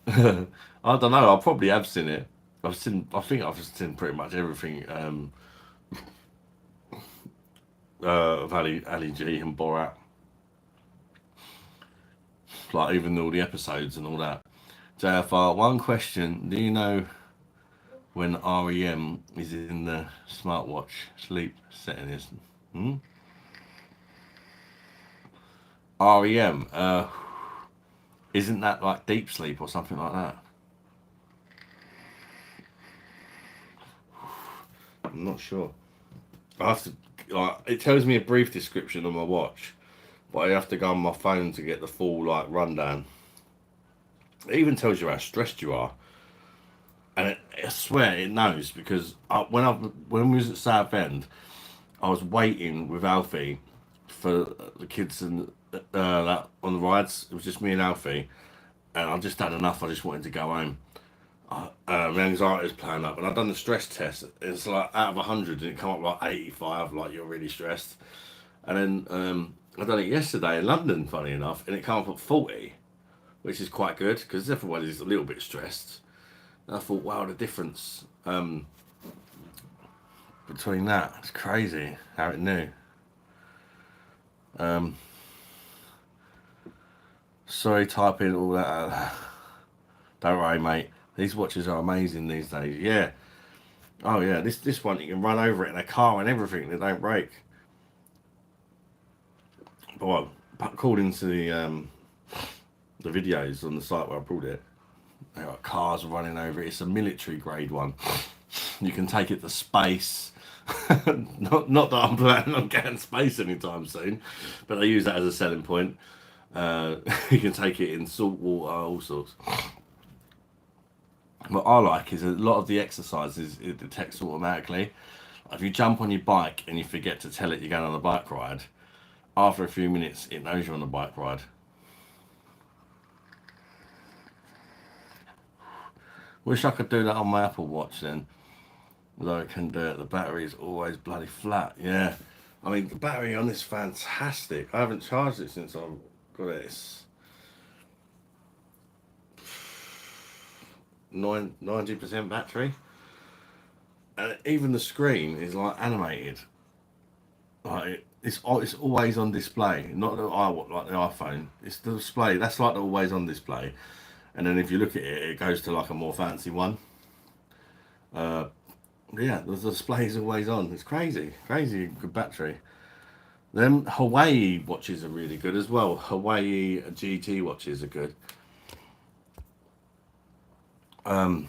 I don't know. I probably have seen it. I think I've seen pretty much everything of Ali G and Borat. Like even all the episodes and all that. JFR, one question. Do you know when REM is in the smartwatch sleep setting is? REM, isn't that like deep sleep or something like that? I'm not sure. I have to. It tells me a brief description on my watch, but I have to go on my phone to get the full rundown. It even tells you how stressed you are, and I swear it knows because when we was at Southend, I was waiting with Alfie for the kids and that on the rides. It was just me and Alfie, and I just had enough. I just wanted to go home. My anxiety was playing up, and I'd done the stress test. It's like out of 100, and it come up like 85, like you're really stressed. And then I done it yesterday in London, funny enough, and it came up at 40, which is quite good because everyone is a little bit stressed. And I thought, wow, the difference between that, it's crazy how it knew. Sorry, type in all that. Don't worry, mate. These watches are amazing these days. Yeah. Oh yeah, this one you can run over it in a car and everything. They don't break. But according to the videos on the site where I brought it, they got cars running over it. It's a military grade one. You can take it to space. not that I'm planning on getting space anytime soon, but they use that as a selling point. You can take it in salt water, all sorts. What I like is a lot of the exercises it detects automatically. If you jump on your bike and you forget to tell it you're going on a bike ride, after a few minutes it knows you're on a bike ride. Wish I could do that on my Apple Watch then. Although it can do it, the battery is always bloody flat. Yeah, I mean the battery on this is fantastic. I haven't charged it since I've got it. It's 90% battery, and even the screen is like animated. Like it's always on display. Not the iPhone. It's the display. That's like the always on display. And then if you look at it, it goes to like a more fancy one. Yeah, the display is always on. It's crazy good battery. Them Hawaii watches are really good as well. Hawaii GT watches are good. I'm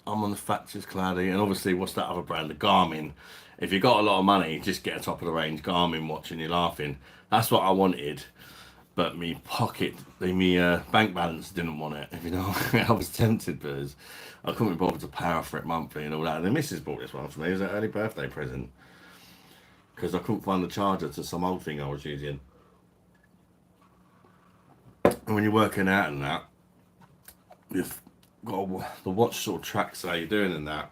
on the Thatcher's Cloudy, and obviously, what's that other brand? The Garmin. If you've got a lot of money, just get a top of the range Garmin watch and you're laughing. That's what I wanted. but me pocket, me bank balance didn't want it. If you know, I was tempted because I couldn't be bothered to power for it monthly and all that. And the missus bought this one for me. It was an early birthday present because I couldn't find the charger to some old thing I was using. And when you're working out and that, you've got the watch sort of tracks how you're doing and that.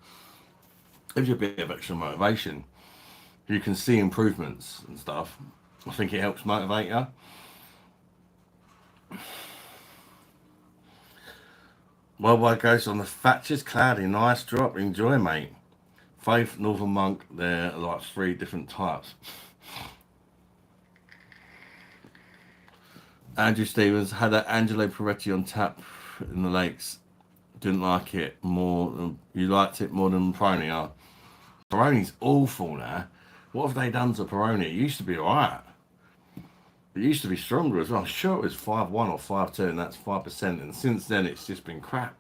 Gives you a bit of extra motivation. You can see improvements and stuff. I think it helps motivate you. Worldwide goes on the Thatcher's cloudy, nice drop. Enjoy, mate. Faith, Northern Monk, they're like 3 different types. Andrew Stevens had an Angelo Peretti on tap in the Lakes. Didn't like it more. You liked it more than Peroni. Peroni's awful now. What have they done to Peroni? It used to be alright. It used to be stronger as well. I'm sure it was 5.1 or 5.2, and that's 5%. And since then, it's just been crap.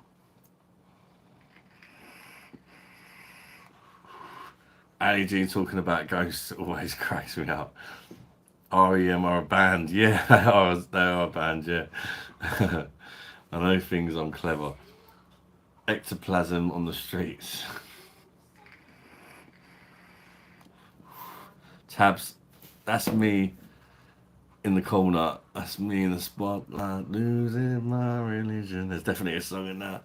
Ali G talking about ghosts always cracks me up. REM are a band. Yeah, they are a band, yeah. I know things, I'm clever. Ectoplasm on the streets. Tabs, that's me in the corner. That's me in the spotlight, losing my religion. There's definitely a song in that.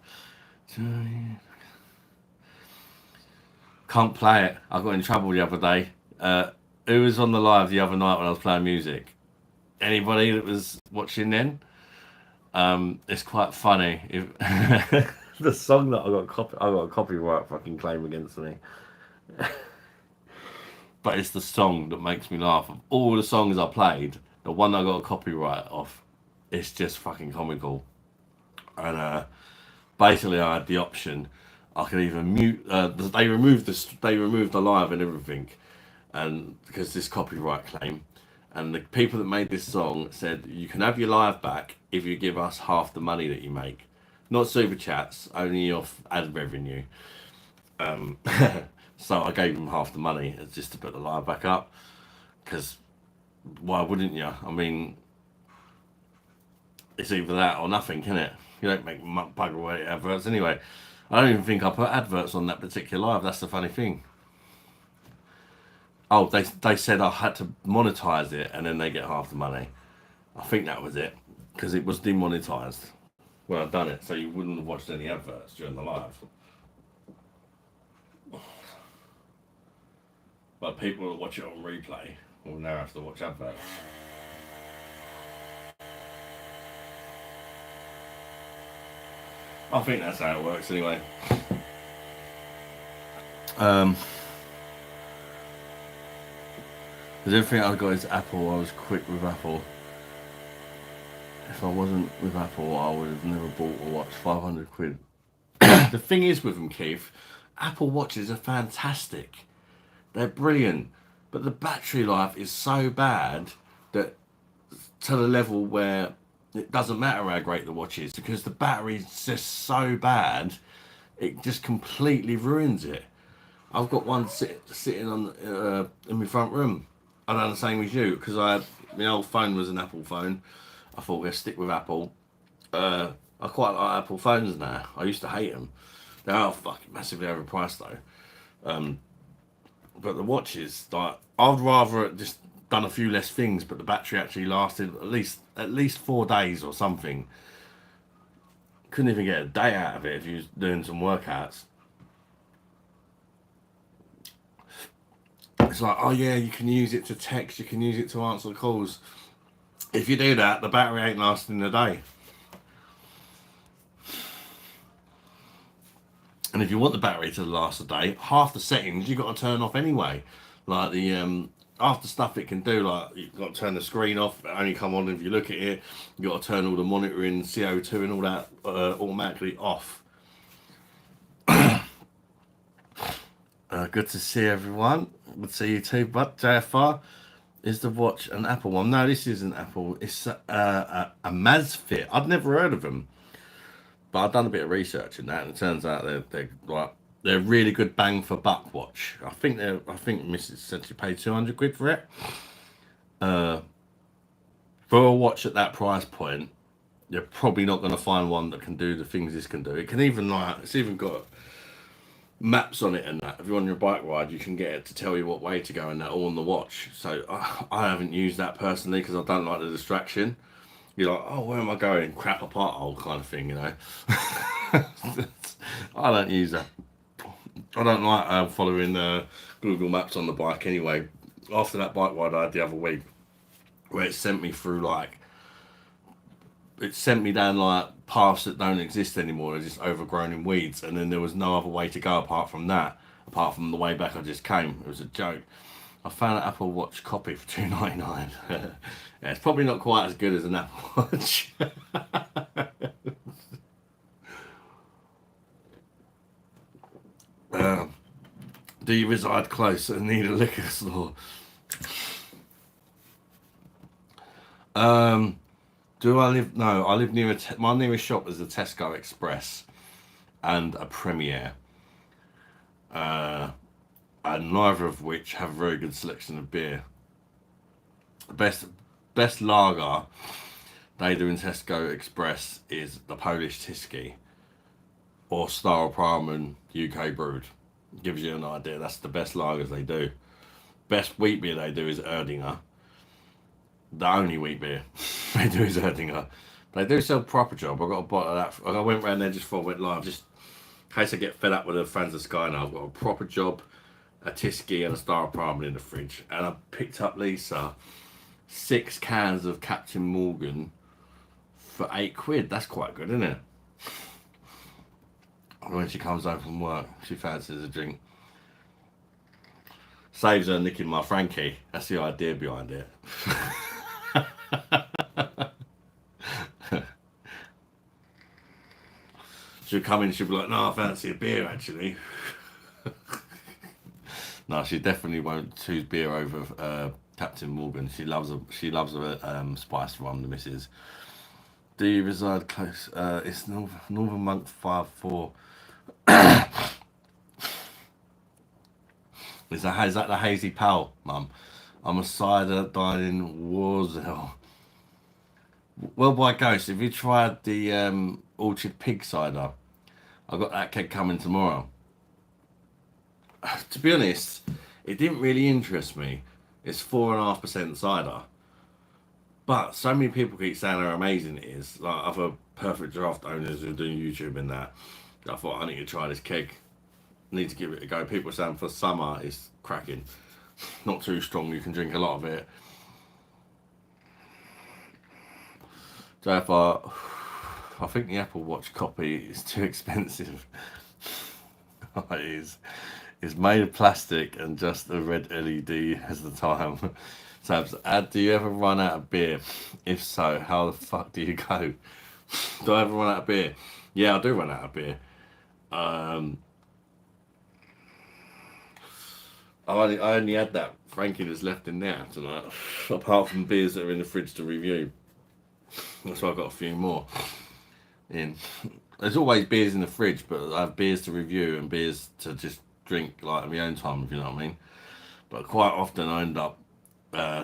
Can't play it. I got in trouble the other day. Who was on the live the other night when I was playing music? Anybody that was watching then? It's quite funny. If the song that I got a copyright fucking claim against me. But it's the song that makes me laugh. Of all the songs I played, the one I got a copyright off, it's just fucking comical. And basically, I had the option. I could either mute. They removed the live and everything, and because this copyright claim. And the people that made this song said you can have your live back if you give us half the money that you make, not super chats, only off ad revenue. So I gave them half the money just to put the live back up, because why wouldn't you? I mean, it's either that or nothing, can it? You don't make bugger away adverts anyway. I don't even think I put adverts on that particular live. That's the funny thing. Oh, they said I had to monetize it and then they get half the money. I think that was it, because it was demonetized when I'd done it, so you wouldn't have watched any adverts during the live. But people that watch it on replay will now have to watch adverts. I think that's how it works anyway. Because everything I got is Apple. I was quick with Apple. If I wasn't with Apple, I would have never bought a watch. 500 quid. The thing is with them, Keith, Apple watches are fantastic. They're brilliant. But the battery life is so bad that to the level where it doesn't matter how great the watch is, because the battery's just so bad, it just completely ruins it. I've got one sitting on in my front room. I done the same as you, because my old phone was an Apple phone. I thought we'd stick with Apple. I quite like Apple phones now. I used to hate them. They are fucking massively overpriced though. But the watches, like, I'd rather just done a few less things, but the battery actually lasted at least 4 days or something. Couldn't even get a day out of it if you was doing some workouts. It's like, oh yeah, you can use it to text, you can use it to answer calls. If you do that, the battery ain't lasting a day. And if you want the battery to last a day, half the settings you've got to turn off anyway. Like the after stuff it can do, like you've got to turn the screen off, it only come on if you look at it. You've got to turn all the monitoring, CO2 and all that automatically off. Good to see everyone. Good to see you too. But JFR, is the watch an Apple one? No, this isn't Apple. It's a Mazfit. I'd never heard of them, but I've done a bit of research in that, and it turns out they're really good bang for buck watch. I think Mrs. said she paid 200 quid for it. For a watch at that price point, you're probably not going to find one that can do the things this can do. It can even it's even got maps on it and that. If you're on your bike ride, you can get it to tell you what way to go and that all on the watch. So I haven't used that personally because I don't like the distraction. You're like, oh, where am I going? Crap apart hole kind of thing, you know. I don't use that. I don't like following Google Maps on the bike anyway. After that bike ride I had the other week, where it sent me through it sent me down like paths that don't exist anymore. They're just overgrown in weeds, and then there was no other way to go apart from that. Apart from the way back I just came, it was a joke. I found an Apple Watch copy for $2.99. Yeah, it's probably not quite as good as an Apple Watch. Do you reside close and need a liquor store? Do I live? No, I live near my nearest shop is a Tesco Express and a Premier, and neither of which have a very good selection of beer. The best lager they do in Tesco Express is the Polish Tyskie or Staropramen UK brewed. Gives you an idea. That's the best lagers they do. Best wheat beer they do is Erdinger. The only wheat beer they do is Erdinger. They do sell Proper Job. I got a bottle of that. I went round there just before I went live, just in case I get fed up with the fans of Sky now. I've got a Proper Job, a Tyskie, and a Staropramen in the fridge. And I picked up Lisa 6 cans of Captain Morgan for £8. That's quite good, isn't it? When she comes home from work, she fancies a drink. Saves her nicking my Frankie. That's the idea behind it. She'll come in, she'll be like, no, I fancy a beer actually. No, she definitely won't choose beer over Captain Morgan. She loves a spiced one, the missus. Do you reside close? It's Northern Monk 54. Is that the Hazy Pal, Mum? I'm a cider dining Warzell. Well, by ghost, have you tried the Orchard Pig cider? I got that keg coming tomorrow. To be honest, it didn't really interest me. It's 4.5% cider. But so many people keep saying how amazing it is. Like other Perfect Draft owners who are doing YouTube and that. I thought I need to try this keg. Need to give it a go. People are saying for summer it's cracking. Not too strong, you can drink a lot of it. So I think the Apple Watch copy is too expensive. It is. It's made of plastic and just a red LED has the time. Sabs, do you ever run out of beer? If so, how the fuck do you go? Do I ever run out of beer? Yeah, I do run out of beer. I only had that Frankie that's left in there tonight, apart from beers that are in the fridge to review. That's why I've got a few more in. There's always beers in the fridge, but I have beers to review and beers to just drink like at my own time, if you know what I mean. But quite often I end up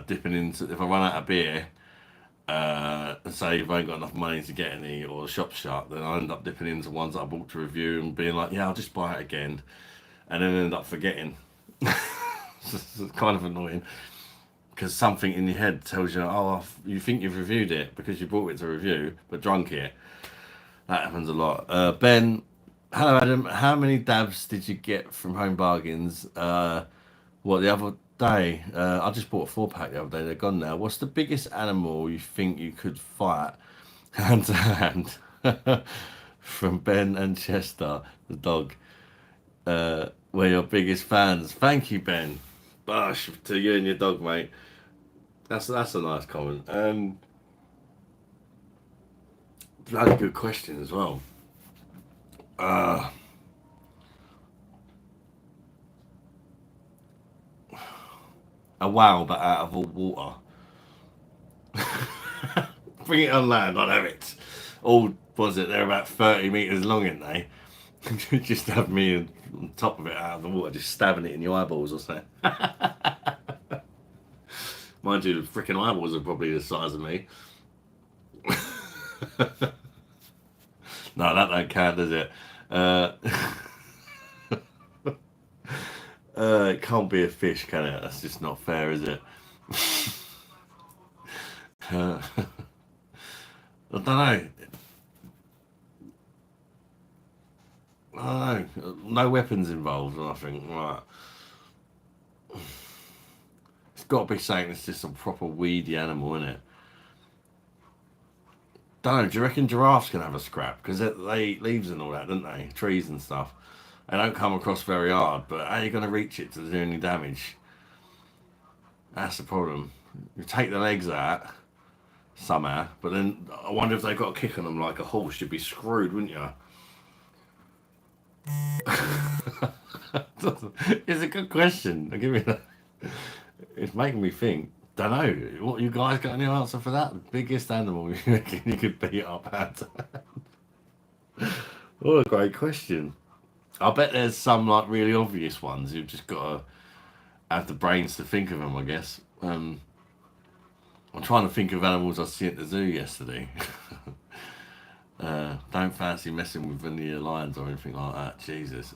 dipping into, if I run out of beer, say if I ain't got enough money to get any or the shop's shut, then I end up dipping into ones that I bought to review and being like, yeah, I'll just buy it again, and then end up forgetting. It's kind of annoying because something in your head tells you, oh, you think you've reviewed it because you bought it to review but drunk it. That happens a lot. Ben, hello Adam, how many dabs did you get from Home Bargains the other day? I just bought a 4-pack the other day. They're gone now. What's the biggest animal you think you could fight hand to hand? From Ben and Chester the dog. We're your biggest fans. Thank you, Ben. Bosh to you and your dog, mate. That's a nice comment. Bloody good question as well. A whale, but out of all water. Bring it on land, I'll have it. All, was it? They're about 30 metres long, aren't they? Just have me on top of it out of the water, just stabbing it in your eyeballs or something. Mind you, the freaking eyeballs are probably the size of me. No, that don't count, does it? It can't be a fish, can it? That's just not fair, is it? I don't know. I don't know. No weapons involved, and I think, right. It's got to be saying it's just a proper weedy animal, isn't it? Don't know. Do you reckon giraffes can have a scrap? Because they eat leaves and all that, don't they? Trees and stuff. They don't come across very hard, but how are you going to reach it to do any damage? That's the problem. You take the legs out somehow, but then I wonder if they've got a kick on them like a horse. You'd be screwed, wouldn't you? It's a good question. I'll give you that. It's making me think. Don't know. What, you guys got any answer for that? Biggest animal you reckon you could beat up at? What a great question. I bet there's some like really obvious ones. You've just got to have the brains to think of them, I guess. I'm trying to think of animals I see at the zoo yesterday. Don't fancy messing with any lions or anything like that. Jesus.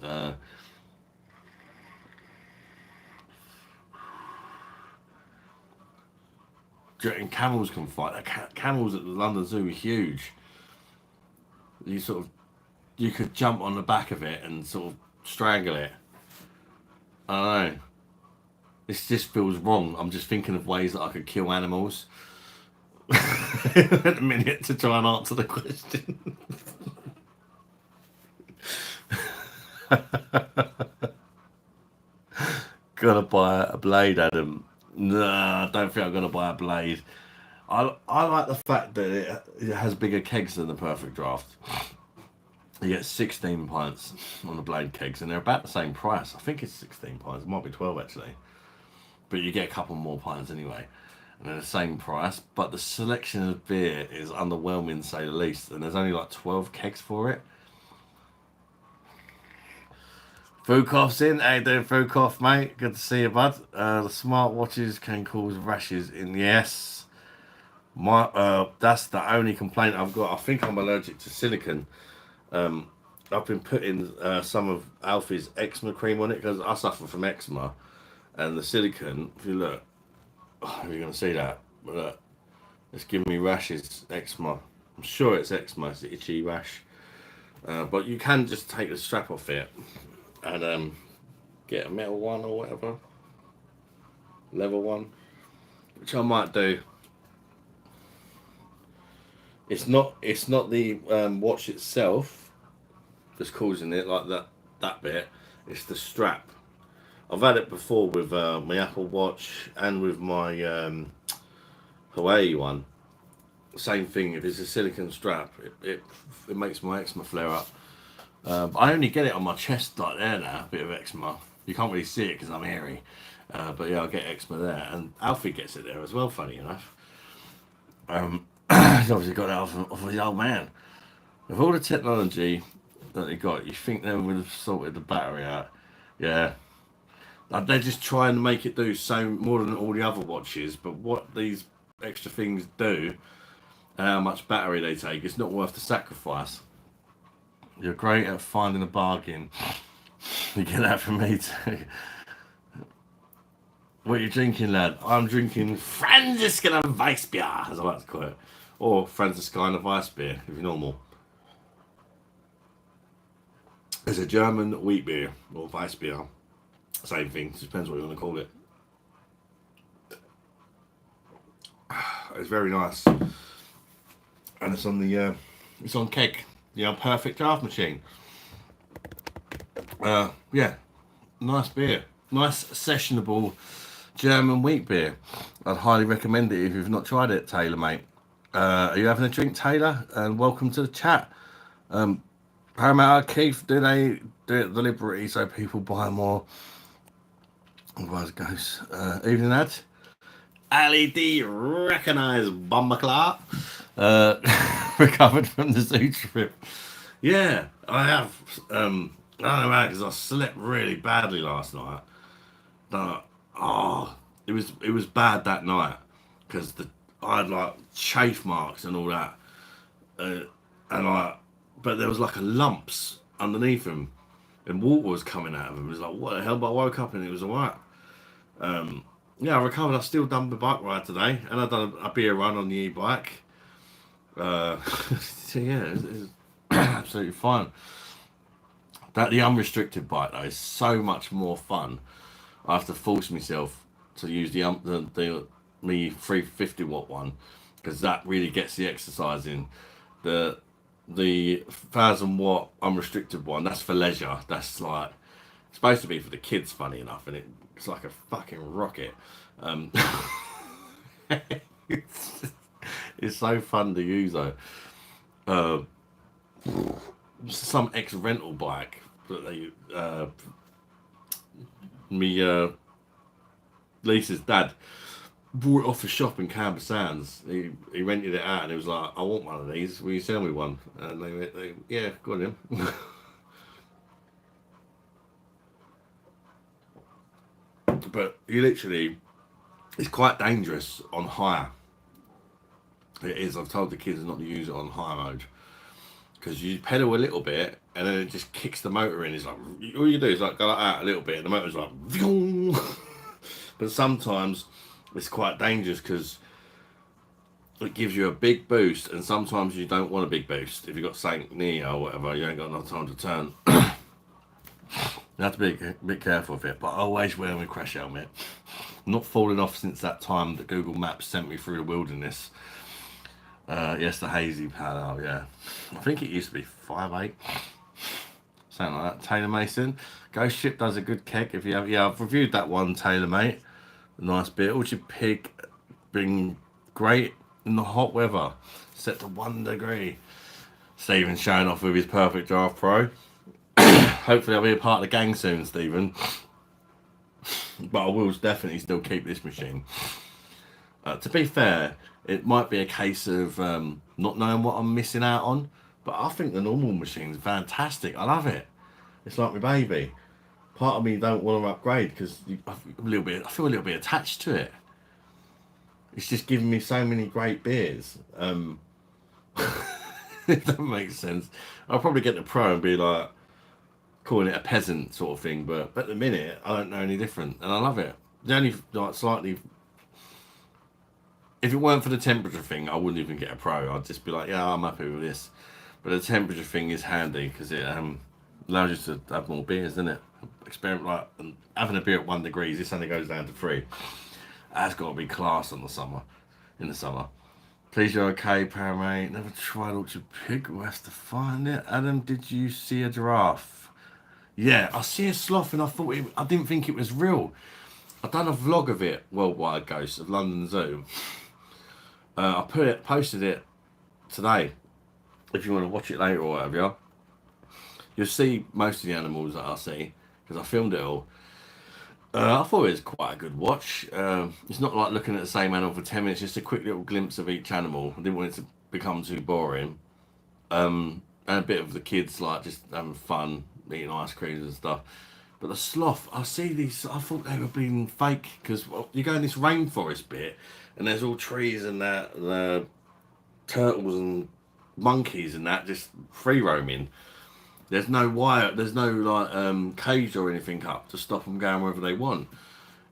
Do you reckon camels can fight? Camels at the London Zoo are huge. You sort of, you could jump on the back of it and sort of strangle it. I don't know. This just feels wrong. I'm just thinking of ways that I could kill animals. A minute to try and answer the question. Gotta buy a blade, Adam. Nah, I don't think I'm gonna buy a blade. I like the fact that it has bigger kegs than the Perfect Draft. You get 16 pints on the blade kegs, and they're about the same price. I think it's 16 pints. It might be 12 actually, but you get a couple more pints anyway, and they're the same price. But the selection of beer is underwhelming, to say the least, and there's only like 12 kegs for it. Fukoff's in. How you doing, Fukoff, mate? Good to see you, bud. The smartwatches can cause rashes in. Yes. That's the only complaint I've got. I think I'm allergic to silicone. I've been putting some of Alfie's eczema cream on it because I suffer from eczema, and the silicone. If you look, you're gonna see that. But look, it's giving me rashes, eczema. I'm sure it's eczema. It's an itchy rash. But you can just take the strap off it and get a metal one or whatever, level one, which I might do. It's not the watch itself that's causing it, like that bit. It's the strap. I've had it before with my Apple Watch and with my Hawaii one. Same thing. If it's a silicone strap, it makes my eczema flare up. I only get it on my chest like there now, a bit of eczema. You can't really see it because I'm hairy. But yeah, I get eczema there. And Alfie gets it there as well, funny enough. He's obviously got it off of the old man. With all the technology that they got, you think they would have sorted the battery out. Yeah. They're just trying to make it do so more than all the other watches, but what these extra things do and how much battery they take, it's not worth the sacrifice. You're great at finding a bargain. You get that from me too. What are you drinking, lad? I'm drinking Franziskaner Weissbier, as I like to call it. Or Franziskaner Weissbier, if you're normal. It's a German wheat beer, or Weissbier. Same thing, just depends what you want to call it. It's very nice. And it's on the, it's on keg. Perfect draft machine. Yeah, nice beer. Nice sessionable German wheat beer. I'd highly recommend it if you've not tried it, Taylor, mate. Are you having a drink, Taylor? And welcome to the chat. Paramount Keith, do they do it deliberately so people buy more? Otherwise it goes. Evening, lad. Ali D recognise Bomber Clark. Recovered from the zoo trip. Yeah, I have. I don't know how, because I slept really badly last night. it was bad that night because I had like chafe marks and all that, and like, but there was like a lumps underneath them, and water was coming out of them. It was like, what the hell? But I woke up and it was alright. Yeah, I recovered. I still done the bike ride today, and I done a beer run on the e-bike. So yeah, it's absolutely fine. That the unrestricted bike though is so much more fun. I have to force myself to use the me 350 watt one because that really gets the exercise in. The 1,000 watt unrestricted one, that's for leisure. That's like supposed to be for the kids, funny enough, and it's like a fucking rocket. Um, it's, it's so fun to use though. Uh, some ex rental bike that they me Lisa's dad brought it off the shop in Canberra Sands. He rented it out and he was like, I want one of these. Will you sell me one? And they yeah, go on then. But you literally, it's quite dangerous on hire. It is. I've told the kids not to use it on high mode because you pedal a little bit and then it just kicks the motor in. It's like all you do is like go like that a little bit and the motor's like but sometimes it's quite dangerous because it gives you a big boost and sometimes you don't want a big boost. If you've got something near you or whatever, you ain't got enough time to turn. You have to be a bit careful of it, but I always wear my crash helmet. Not falling off since that time that Google Maps sent me through the wilderness. Yes, the hazy parallel, yeah. I think it used to be 5'8", something like that. Taylor Mason, Ghost Ship does a good keg. If you have, yeah, I've reviewed that one, Taylor mate. A nice bit. Orchard Pig, been great in the hot weather. Set to 1 degree. Stephen showing off with his Perfect Draft Pro. Hopefully I'll be a part of the gang soon, Stephen. But I will definitely still keep this machine. To be fair, it might be a case of not knowing what I'm missing out on, but I think the normal machine's fantastic. I love it. It's like my baby. Part of me don't want to upgrade because I feel a little bit attached to it. It's just giving me so many great beers. If that makes sense. I'll probably get the Pro and be like calling it a peasant sort of thing, but at the minute I don't know any different, and I love it. The only like slightly, if it weren't for the temperature thing, I wouldn't even get a Pro. I'd just be like, yeah, I'm happy with this. But the temperature thing is handy because it allows you to have more beers, doesn't it? Experiment like and having a beer at 1 degree. This only goes down to 3. That's got to be class in the summer. Please, you're okay, Paramate. Never tried Orchard Pig. We'll have to find it. Adam, did you see a giraffe? Yeah, I see a sloth and I didn't think it was real. I've done a vlog of it, Worldwide Ghosts of London Zoo. I posted it today. If you want to watch it later or whatever, you'll see most of the animals that I see because I filmed it all. I thought it was quite a good watch. It's not like looking at the same animal for 10 minutes, just a quick little glimpse of each animal. I didn't want it to become too boring. And a bit of the kids like just having fun, eating ice creams and stuff. But the sloth, I see these, I thought they were being fake because you go in this rainforest bit and there's all trees and that, the turtles and monkeys and that just free roaming. There's no wire, there's no like cage or anything up to stop them going wherever they want.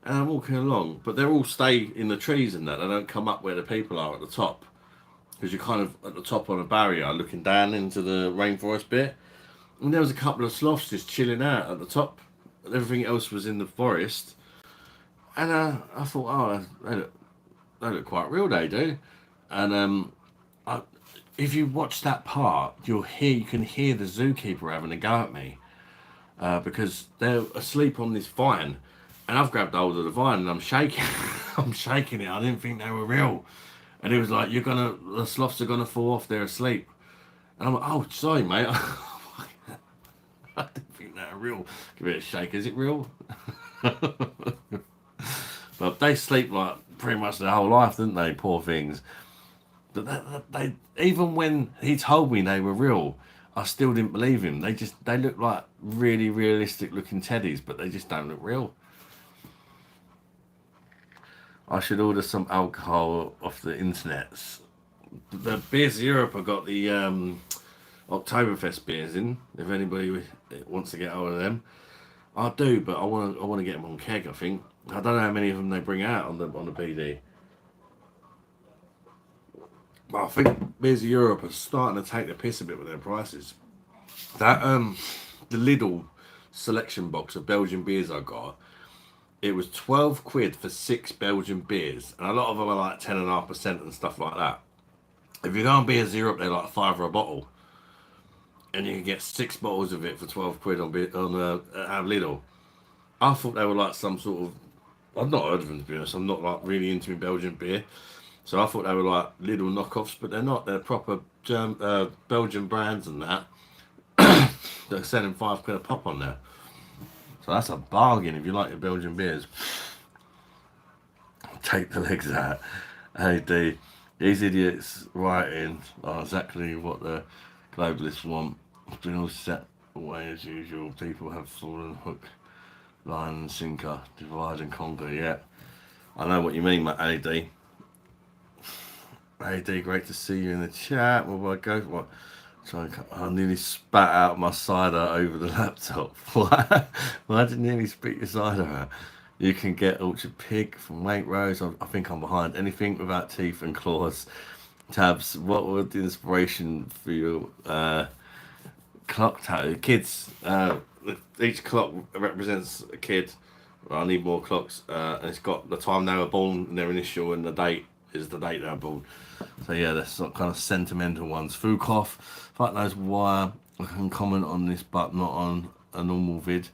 And I'm walking along, but they all stay in the trees and that. They don't come up where the people are at the top. Because you're kind of at the top on a barrier looking down into the rainforest bit. And there was a couple of sloths just chilling out at the top. Everything else was in the forest. And I thought, oh, they look quite real, they do. And if you watch that part, you can hear the zookeeper having a go at me. Because they're asleep on this vine. And I've grabbed hold of the vine and I'm shaking. I'm shaking it. I didn't think they were real. And he was like, the sloths are gonna fall off, they're asleep. And I'm like, oh, sorry, mate. I didn't think they were real. Give it a shake, is it real? But they sleep like pretty much their whole life, didn't they, poor things? But they even when he told me they were real, I still didn't believe him. They look like really realistic looking teddies, but they just don't look real. I should order some alcohol off the internets. The Beers Europe have got the Oktoberfest beers in. If anybody wants to get hold of them, I do. But I want to get them on keg. I think I don't know how many of them they bring out on the BD. But I think Beers Europe are starting to take the piss a bit with their prices. That the Lidl selection box of Belgian beers I got, it was 12 quid for 6 Belgian beers, and a lot of them are like 10.5% and stuff like that. If you go on Beers Europe, they're like £5 a bottle, and you can get 6 bottles of it for 12 quid on Lidl. I thought they were like some sort of. I've not heard of them, to be honest. I'm not like really into Belgian beer, so I thought they were like Lidl knockoffs, but they're not. They're proper Belgian brands and that. They're selling £5 a pop on there. So that's a bargain if you like your Belgian beers. Take the legs out. Hey, these idiots writing are exactly what the globalists want. It's been all set away as usual. People have fallen hook, line and sinker, divide and conquer. Yeah, I know what you mean, mate. AD. AD, great to see you in the chat. Well, I go? What? I nearly spat out my cider over the laptop. Why did you nearly spit your cider out? You can get Orchard Pig from Waitrose. I think I'm behind. Anything without teeth and claws. Tabs, what was the inspiration for your clock tab? Kids, each clock represents a kid. Well, I need more clocks. And it's got the time they were born, their initial, and the date is the date they were born. So yeah, there's some kind of sentimental ones. Fukoff, fuck knows why I can comment on this but not on a normal vid.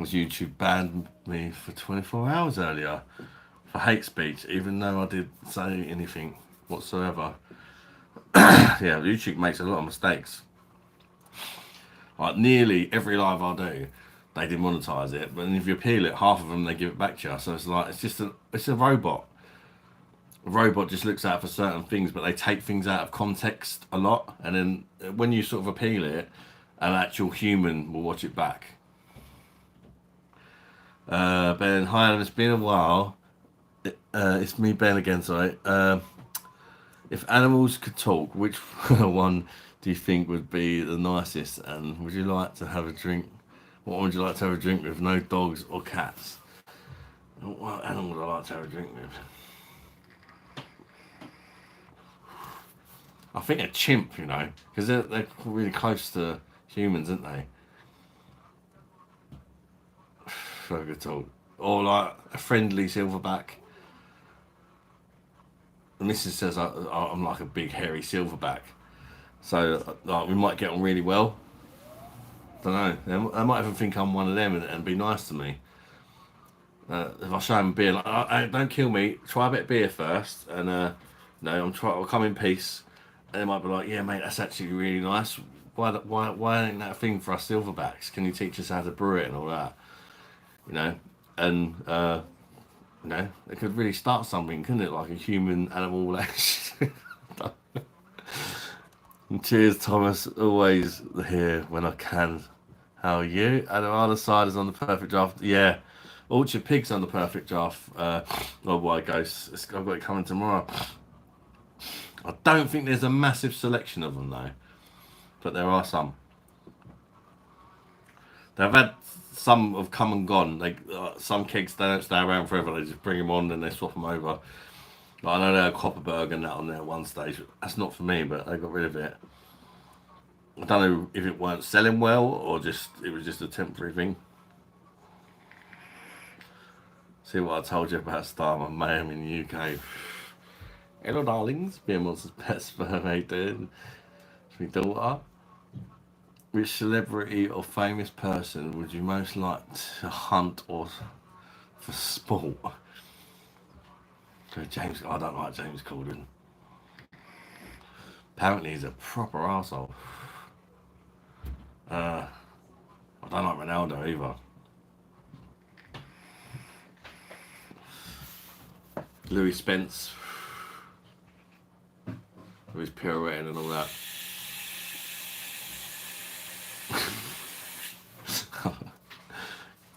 As YouTube banned me for 24 hours earlier for hate speech, even though I didn't say anything whatsoever. Yeah, YouTube makes a lot of mistakes. Like nearly every live I do, they demonetize it, but if you appeal it, half of them they give it back to you. So it's like it's a robot. A robot just looks out for certain things, but they take things out of context a lot, and then when you sort of appeal it, an actual human will watch it back. Ben, hi, Alan, it's been a while. It's me, Ben, again, sorry. If animals could talk, which one do you think would be the nicest? And would you like to have a drink? What would you like to have a drink with? No dogs or cats? What animal would I like to have a drink with? I think a chimp, you know, because they're really close to humans, aren't they? For a good talk. Or like a friendly silverback. The missus says I'm like a big hairy silverback, so like we might get on really well. Don't know. They might even think I'm one of them and be nice to me. If I show them beer, like, don't kill me. Try a bit of beer first, and no, I'll come in peace. And they might be like, yeah, mate, that's actually really nice. Why ain't that a thing for us silverbacks? Can you teach us how to brew it and all that? You know, and you know, it could really start something, couldn't it? Like a human animal relationship. Cheers, Thomas. Always here when I can. How are you? And the other side is on the perfect draft. Yeah. Orchard Pig's on the perfect draft. Oh boy, guys. I've got it coming tomorrow. I don't think there's a massive selection of them though. But there are some. They've had some have come and gone. Some kegs they don't stay around forever. They just bring them on and they swap them over. Like, I know they had Copperberg and that on there at one stage. That's not for me, but they got rid of it. I don't know if it weren't selling well or just it was just a temporary thing. See what I told you about Starman Mayhem in the UK. Hello, darlings. Being Monster's best sperm, dude. It's my daughter. Which celebrity or famous person would you most like to hunt or for sport? So James, I don't like James Corden. Apparently he's a proper arsehole. I don't like Ronaldo either. Louis Spence. With his pirouetting and all that.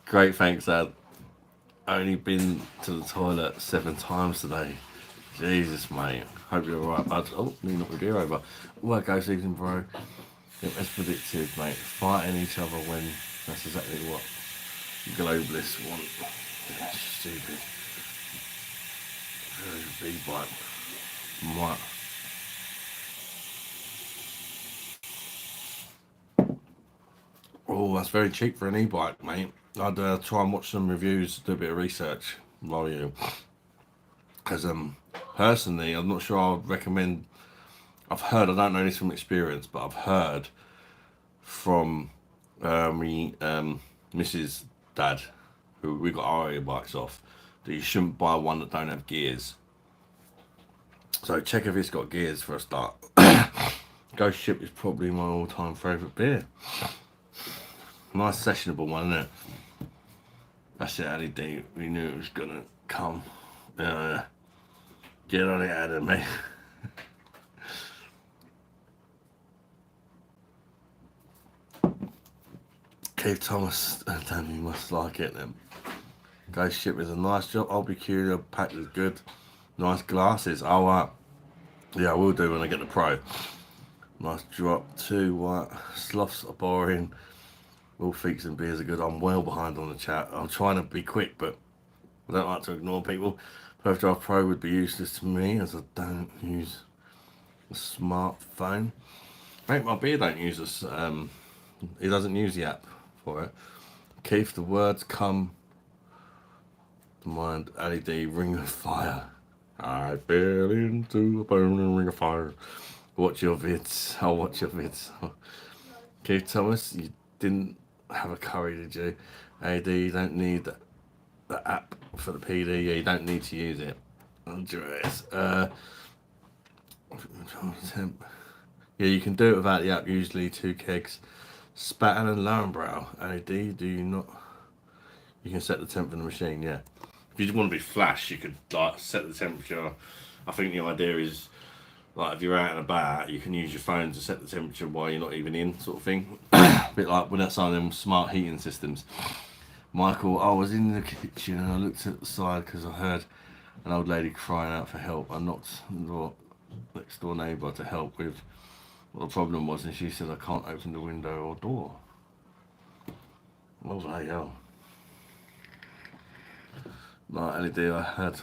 Great, thanks, Ad. only been to the toilet 7 times today. Jesus, mate. Hope you're alright, bud. Oh, me not with beer over. Well, go season, bro. Yeah, as predicted, mate. Fighting each other when that's exactly what globalists want. Yeah, stupid. E-bike. Right. Oh, that's very cheap for an e-bike, mate. I'd try and watch some reviews, do a bit of research while you. Because personally, I'm not sure I'd recommend. I've heard, I don't know this from experience, but I've heard from Mrs. Dad, who we got our e-bikes off, that you shouldn't buy one that don't have gears. So check if it's got gears for a start. Ghost Ship is probably my all-time favourite beer. Nice sessionable one, isn't it? That's it, Ali D. We knew it was gonna come. Get on it, Adam, mate. Keith Thomas, damn, you must like it then. Ghost Ship is a nice job. I'll be curious. Packed is good. Nice glasses. Oh, yeah, I will do when I get the Pro. Nice drop. 2 white. Sloths are boring. All Feeks and beers are good. I'm well behind on the chat. I'm trying to be quick, but I don't like to ignore people. Perth Drive Pro would be useless to me as I don't use a smartphone. Mate, my beer don't use this. He doesn't use the app for it. Keith, the words come to mind. LED, Ring of Fire. I fell into a burning ring of fire. Watch your vids. I'll watch your vids. Keith Thomas, you didn't have a curry, did you? AD, you don't need the app for the PD. Yeah, you don't need to use it. Andreas, yeah, you can do it without the app. Usually 2 kegs. Spatten and Laurenbrow. AD, do you not? You can set the temp in the machine. Yeah. If you want to be flash, you could like set the temperature. I think the idea is like if you're out and about, you can use your phone to set the temperature while you're not even in, sort of thing. A bit like when that's on them smart heating systems. Michael, I was in the kitchen and I looked at the side because I heard an old lady crying out for help. I knocked the next door neighbour to help with what the problem was, and she said I can't open the window or door. What the hell? Like LED, I had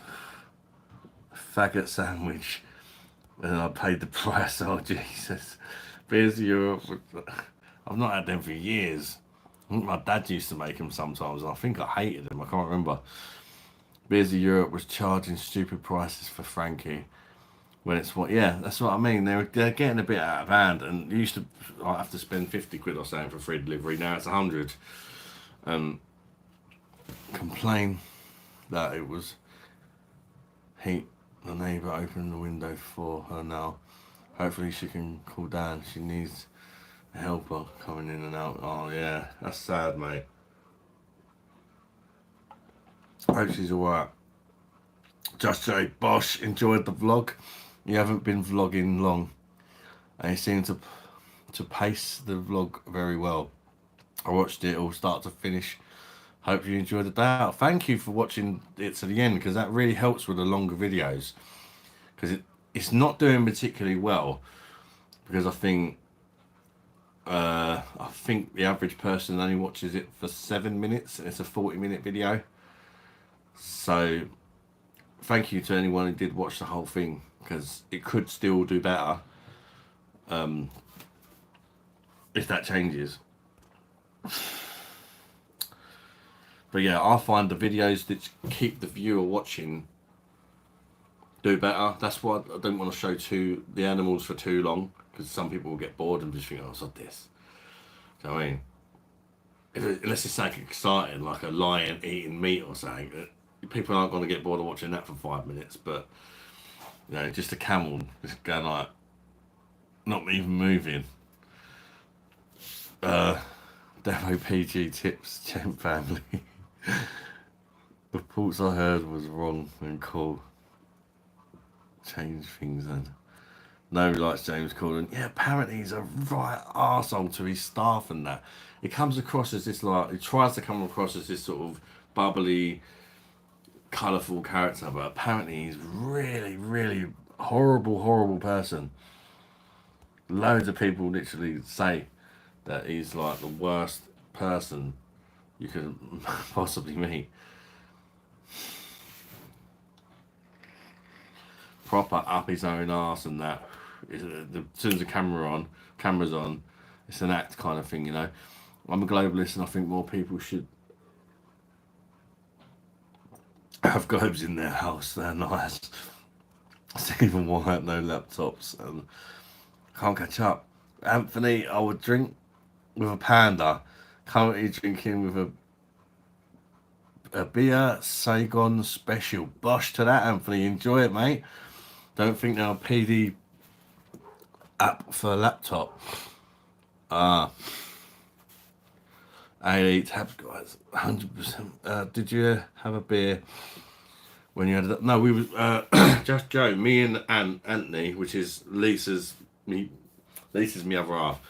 a faggot sandwich and I paid the price. Oh Jesus. Beers Europe. I've not had them for years. I think my dad used to make them sometimes and I think I hated them. I can't remember. Beers of Europe was charging stupid prices for Frankie. When it's what, yeah, that's what I mean. They're getting a bit out of hand, and you used to have to spend 50 quid or something for free delivery. Now it's 100. Complain that it was heat. The neighbour opened the window for her now. Hopefully she can cool down. She needs a helper coming in and out. Oh yeah, that's sad, mate. Hope she's alright. Just Jay Bosh, enjoyed the vlog. You haven't been vlogging long, and you seem to pace the vlog very well. I watched it all start to finish. Hope you enjoyed the day out. Thank you for watching it to the end, because that really helps with the longer videos. Because it's not doing particularly well, because I think the average person only watches it for 7 minutes, and it's a 40-minute video. So thank you to anyone who did watch the whole thing, because it could still do better if that changes. But yeah, I find the videos that keep the viewer watching do better. That's why I don't want to show the animals for too long, because some people will get bored and just think, oh, it's not this. Do you know what I mean? Unless it's something exciting, like a lion eating meat or something, people aren't going to get bored of watching that for 5 minutes. But you know, just a camel just going like, not even moving. Devo PG tips, Champ family. The reports I heard was wrong and cool. Change things then. Nobody likes James Corden. Yeah, apparently he's a right arsehole to his staff and that. He comes across as this, like, he tries to come across as this sort of bubbly, colourful character, but apparently he's really, really horrible person. Loads of people literally say that he's like the worst person you could possibly meet. Proper up his own arse and that. As soon as the camera's on, it's an act kind of thing, you know. I'm a globalist and I think more people should have globes in their house. They're nice. Stephen White, no laptops, and can't catch up. Anthony, I would drink with a panda. Currently drinking with a beer Saigon special. Bosh to that, Anthony. Enjoy it, mate. Don't think they're a PD app for a laptop. I ate tabs, guys. 100%. Did you have a beer when you had it? No, we was just Joe, me and Anthony, which is Lisa's me other half.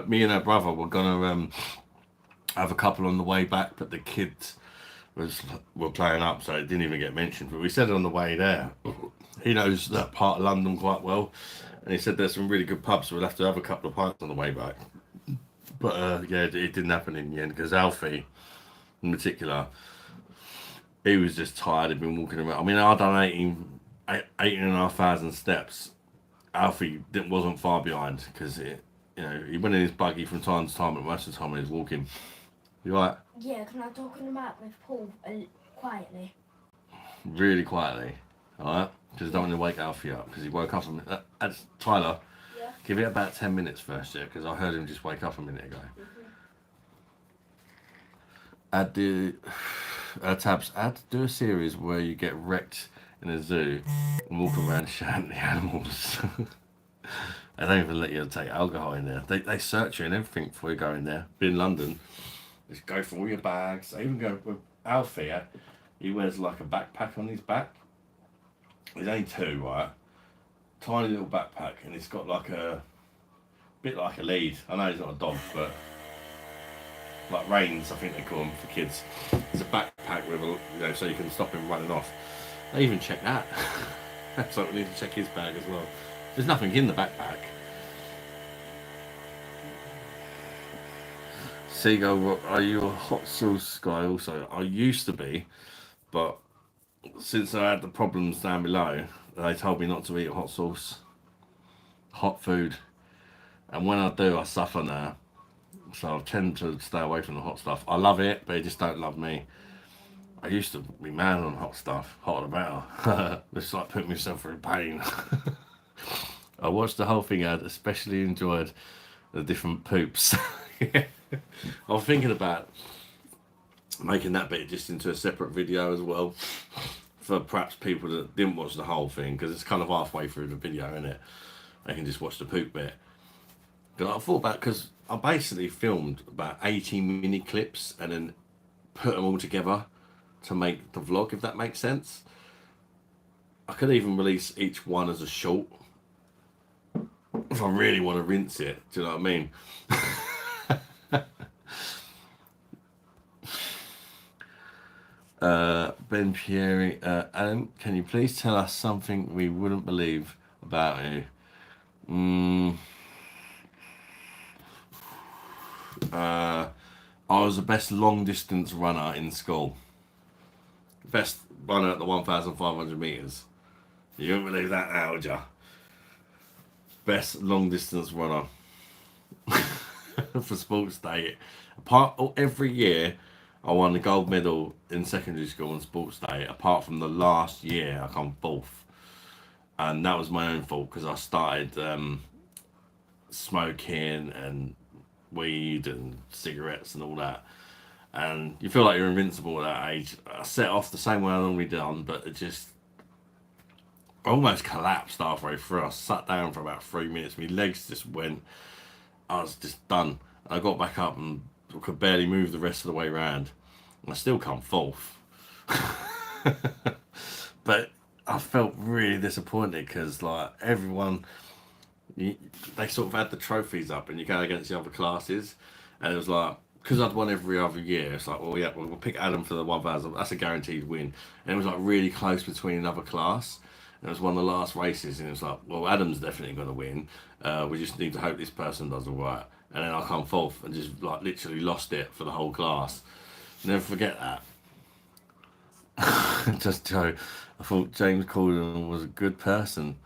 Me and her brother were gonna have a couple on the way back, but the kids were playing up, so it didn't even get mentioned. But we said it on the way there. He knows that part of London quite well, and he said there's some really good pubs, so we'll have to have a couple of pints on the way back. But yeah, it didn't happen in the end because Alfie, in particular, he was just tired. He'd been walking around. I mean, I'd done 18,500 steps. Alfie wasn't far behind because he went in his buggy from time to time, but most of the time he was walking. You right? Yeah, can I talk on about with Paul quietly? Really quietly, alright? Because I don't want to wake Alfie up because he woke up a minute. Tyler, yeah. Give it about 10 minutes first, yeah, because I heard him just wake up a minute ago. Add the tabs. Do a series where you get wrecked in a zoo and walk around shouting at the animals. They don't even let you take alcohol in there. They search you and everything before you go in there. Be in London, just go for all your bags. They even go with Alfie. He wears like a backpack on his back. He's only 2, right? Tiny little backpack, and it's got like a bit like a lead. I know he's not a dog, but like reins, I think they call them for kids. It's a backpack with so you can stop him running off. They even check that. So we need to check his bag as well. There's nothing in the backpack. Seagull, are you a hot sauce guy also? I used to be, but since I had the problems down below, they told me not to eat hot sauce, hot food. And when I do, I suffer now. So I tend to stay away from the hot stuff. I love it, but it just don't love me. I used to be mad on hot stuff, hotter the better. It's like putting myself through pain. I watched the whole thing. I especially enjoyed the different poops. I was thinking about making that bit just into a separate video as well for perhaps people that didn't watch the whole thing, because it's kind of halfway through the video, isn't it? They can just watch the poop bit. But I thought about, because I basically filmed about 80 mini clips and then put them all together to make the vlog, if that makes sense. I could even release each one as a short if I really want to rinse it. Do you know what I mean? Ben Pieri, Adam, can you please tell us something we wouldn't believe about you? I was the best long distance runner in school. Best runner at the 1,500 metres. You wouldn't believe that now, would you? Best long distance runner for sports day. Every year I won the gold medal in secondary school on sports day, apart from the last year I come 4th. And that was my own fault because I started smoking and weed and cigarettes and all that. And you feel like you're invincible at that age. I set off the same way I normally done, but it just almost collapsed halfway through. I sat down for about 3 minutes. My legs just went. I was just done. I got back up and could barely move the rest of the way round. And I still come 4th. But I felt really disappointed because like everyone, they sort of had the trophies up and you go against the other classes. And it was like because I'd won every other year, it's like, well, yeah, we'll pick Adam for the 1,000. That's a guaranteed win. And it was like really close between another class. And it was one of the last races, and it was like, well, Adam's definitely going to win. We just need to hope this person does all right. And then I come fourth and just like literally lost it for the whole class. Never forget that. Just Joe. I thought James Corden was a good person.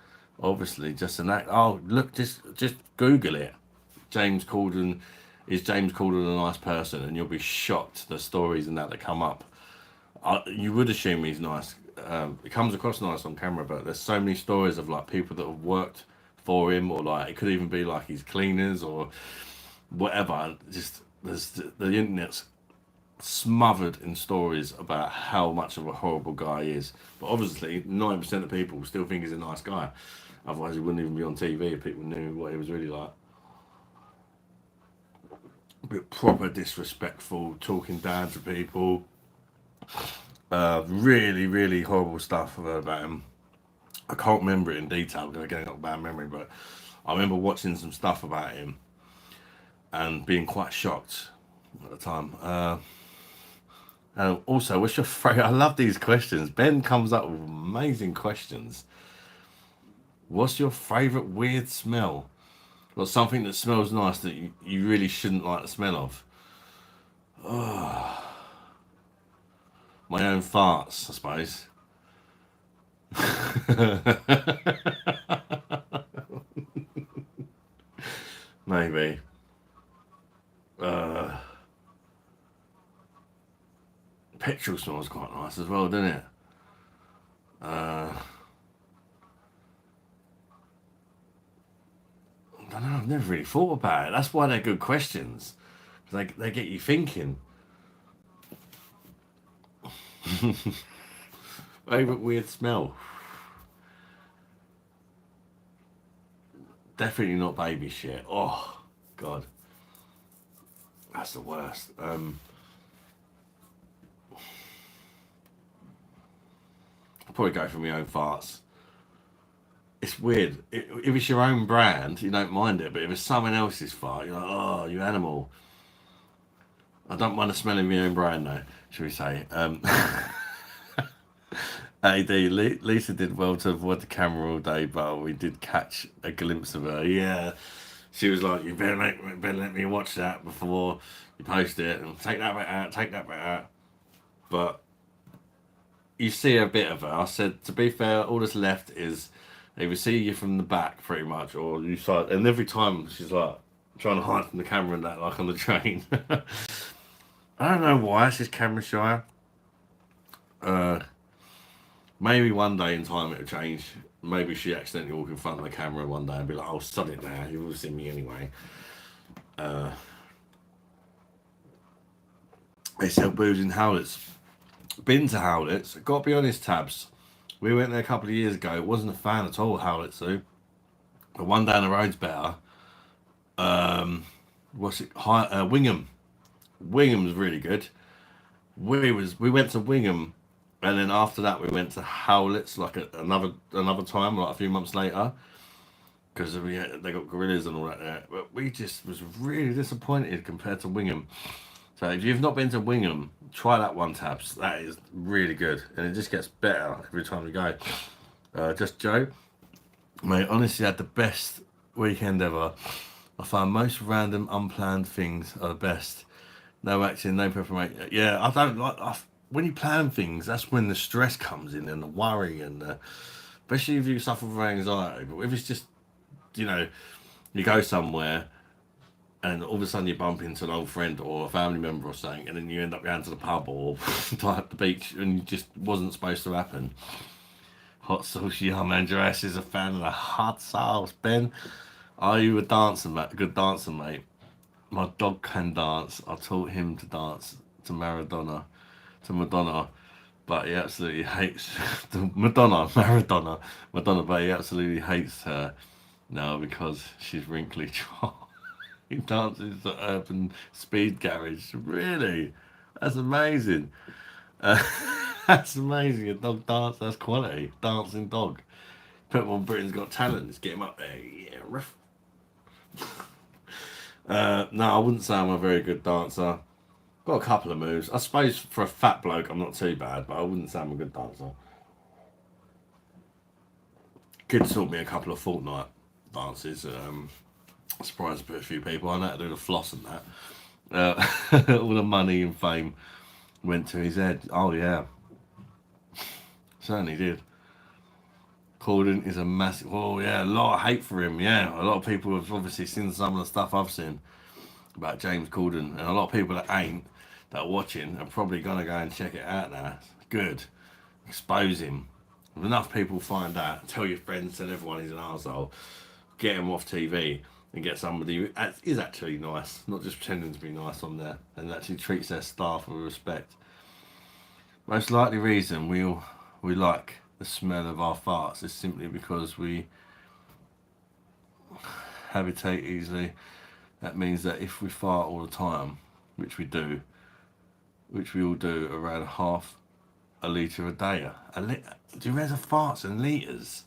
Obviously, just an act. Oh, look, just Google it. James Corden is James Corden a nice person, and you'll be shocked the stories and that come up. You would assume he's nice. It comes across nice on camera, but there's so many stories of like people that have worked for him, or like it could even be like his cleaners or whatever. Just the internet's smothered in stories about how much of a horrible guy he is. But obviously, 90% of people still think he's a nice guy. Otherwise, he wouldn't even be on TV if people knew what he was really like. A bit proper disrespectful, talking down to people. Really, really horrible stuff I've heard about him. I can't remember it in detail because I'm getting a bad memory, but I remember watching some stuff about him and being quite shocked at the time. And also, what's your favorite? I love these questions. Ben comes up with amazing questions. What's your favorite weird smell? Or something that smells nice that you really shouldn't like the smell of? Oh, my own farts, I suppose. Maybe. Uh, Petrol smells quite nice as well, doesn't it? Uh, I don't know. I've never really thought about it. That's why they're good questions. They get you thinking. Favorite weird smell? Definitely not baby shit. Oh, God. That's the worst. I'll probably go for my own farts. It's weird. If it's your own brand, you don't mind it. But if it's someone else's fart, you're like, oh, you animal. I don't mind the smell of my own brand, though, should we say. AD, Lisa did well to avoid the camera all day, but we did catch a glimpse of her. Yeah, she was like, "You better let me watch that before you post it, and take that bit out, take that bit out." But you see a bit of her. I said, to be fair, all that's left is they will see you from the back, pretty much, or you side. And every time she's like trying to hide from the camera and that, like on the train. I don't know why she's camera shy. Uh, Maybe one day in time it'll change. Maybe she accidentally walk in front of the camera one day and be like, "Oh, sod it now. You will see me anyway." Uh, they sell booze in Howlett's. Been to Howlett's. Got to be honest, Tabs. We went there a couple of years ago. Wasn't a fan at all of Howlett's, though. The one down the road's better. What's it? Wingham. Wingham's really good. We went to Wingham, and then after that we went to Howlett's like another time, like a few months later, because they got gorillas and all that there. But we just was really disappointed compared to Wingham. So if you've not been to Wingham, try that one, Tabs. That is really good, and it just gets better every time you go. Just Joe, mate. Honestly, had the best weekend ever. I find most random, unplanned things are the best. No acting, no preparation. Yeah, I don't like. When you plan things, that's when the stress comes in and the worry especially if you suffer from anxiety. But if it's just, you know, you go somewhere and all of a sudden you bump into an old friend or a family member or something, and then you end up going to the pub or to the beach, and it just wasn't supposed to happen. Hot sauce, yum. Andreas is a fan of the hot sauce. Ben, are you a dancer, mate? A good dancer, mate? My dog can dance. I taught him to dance to Madonna, but he absolutely hates Madonna, but he absolutely hates her now because she's wrinkly. He dances to urban speed garage. Really? That's amazing. Uh, that's amazing. A dog dance, that's quality. Dancing dog. Put him on Britain's Got Talent. Let's get him up there. Yeah, rough. No, I wouldn't say I'm a very good dancer. Got a couple of moves. I suppose for a fat bloke, I'm not too bad, but I wouldn't say I'm a good dancer. Kid taught me a couple of fortnight dances. I surprised a few people. I know how to do the floss and that. All the money and fame went to his head. Oh yeah, certainly did. Corden is a massive. Oh yeah, a lot of hate for him. Yeah, a lot of people have obviously seen some of the stuff I've seen about James Corden, and a lot of people that ain't that are watching are probably gonna go and check it out now. Good, expose him. If enough people find out, tell your friends, tell everyone he's an arsehole, get him off TV and get somebody who is actually nice, not just pretending to be nice on there, and actually treats their staff with respect. Most likely reason we like the smell of our farts is simply because we habitate easily. That means that if we fart all the time, which we do, which we all do around half a litre a day. Do you measure farts in litres?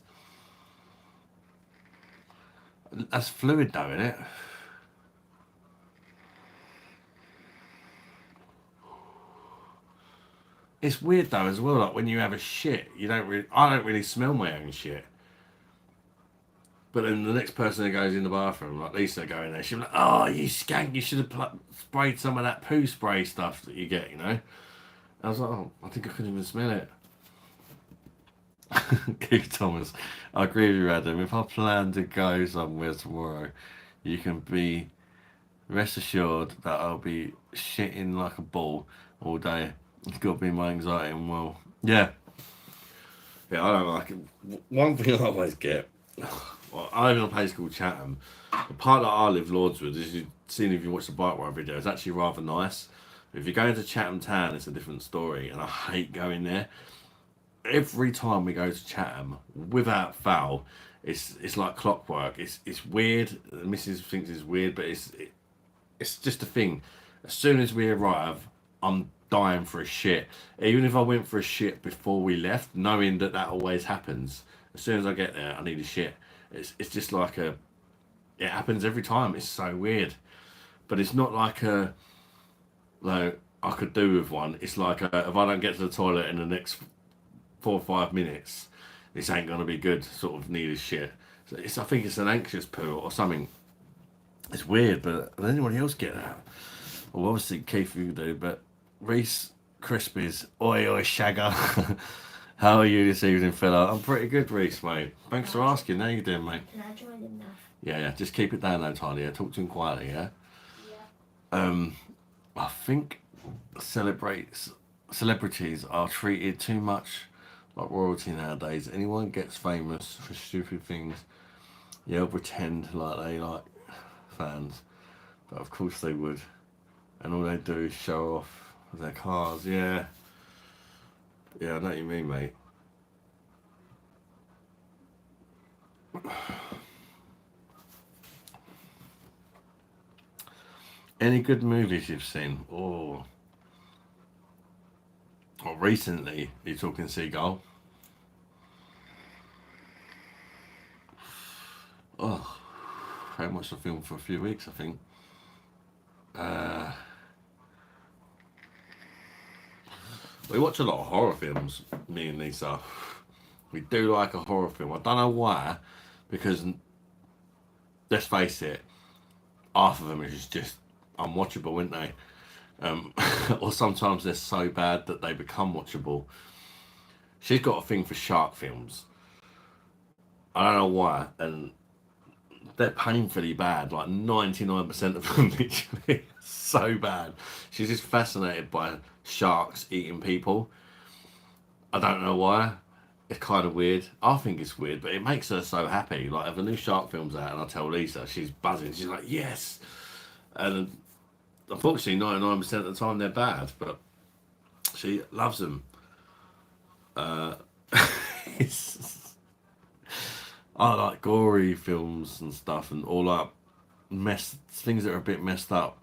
That's fluid though, isn't it? It's weird though as well, like when you have a shit, I don't really smell my own shit. But then the next person that goes in the bathroom, like Lisa going there, she'll be like, oh, you skank, you should have sprayed some of that poo spray stuff that you get, you know? I was like, oh, I think I couldn't even smell it. Keith Thomas, I agree with you, Adam. If I plan to go somewhere tomorrow, you can be rest assured that I'll be shitting like a ball all day. It's got to be my anxiety and well, yeah, I don't like it. One thing I always get, well, I live in a place called Chatham. The part that I live, Lordswood, as you've seen if you watch the bike ride video, it's actually rather nice. If you go into Chatham Town, it's a different story, and I hate going there. Every time we go to Chatham, without fail, it's like clockwork. It's weird. The missus thinks it's weird, but it's just a thing. As soon as we arrive, I'm dying for a shit. Even if I went for a shit before we left, knowing that that always happens. As soon as I get there, I need a shit. It's just like it happens every time. It's so weird, but it's not like I could do with one. It's like if I don't get to the toilet in the next 4 or 5 minutes, this ain't gonna be good. Sort of need a shit. So I think it's an anxious poo or something. It's weird, but does anybody else get that? Well, obviously Keith you do, but Reese Crispies, oi oi shagger. How are you this evening, fella? I'm pretty good, Reese, mate. Thanks for asking. How you doing, mate? Can I join him now? Yeah. Just keep it down though, Tiny. Yeah? Talk to him quietly, yeah? Yeah. I think celebrities are treated too much like royalty nowadays. Anyone gets famous for stupid things, yeah, pretend like they like fans, but of course they would, and all they do is show off their cars. Yeah, I know what you mean, mate. Any good movies you've seen? Or recently? Are you talking Seagull? Oh, I haven't watched the film for a few weeks, I think. Uh, we watch a lot of horror films, me and Lisa. We do like a horror film. I don't know why, because let's face it, half of them is just unwatchable, aren't they? Or sometimes they're so bad that they become watchable. She's got a thing for shark films. I don't know why, and they're painfully bad. Like 99% of them, literally, so bad. She's just fascinated by sharks eating people. I don't know why. It's kind of weird. I think it's weird, but it makes her so happy. Like if a new shark film's out, and I tell Lisa, she's buzzing. She's like, yes. And unfortunately, 99% of the time they're bad, but she loves them. It's, I like gory films and stuff, and all like things that are a bit messed up.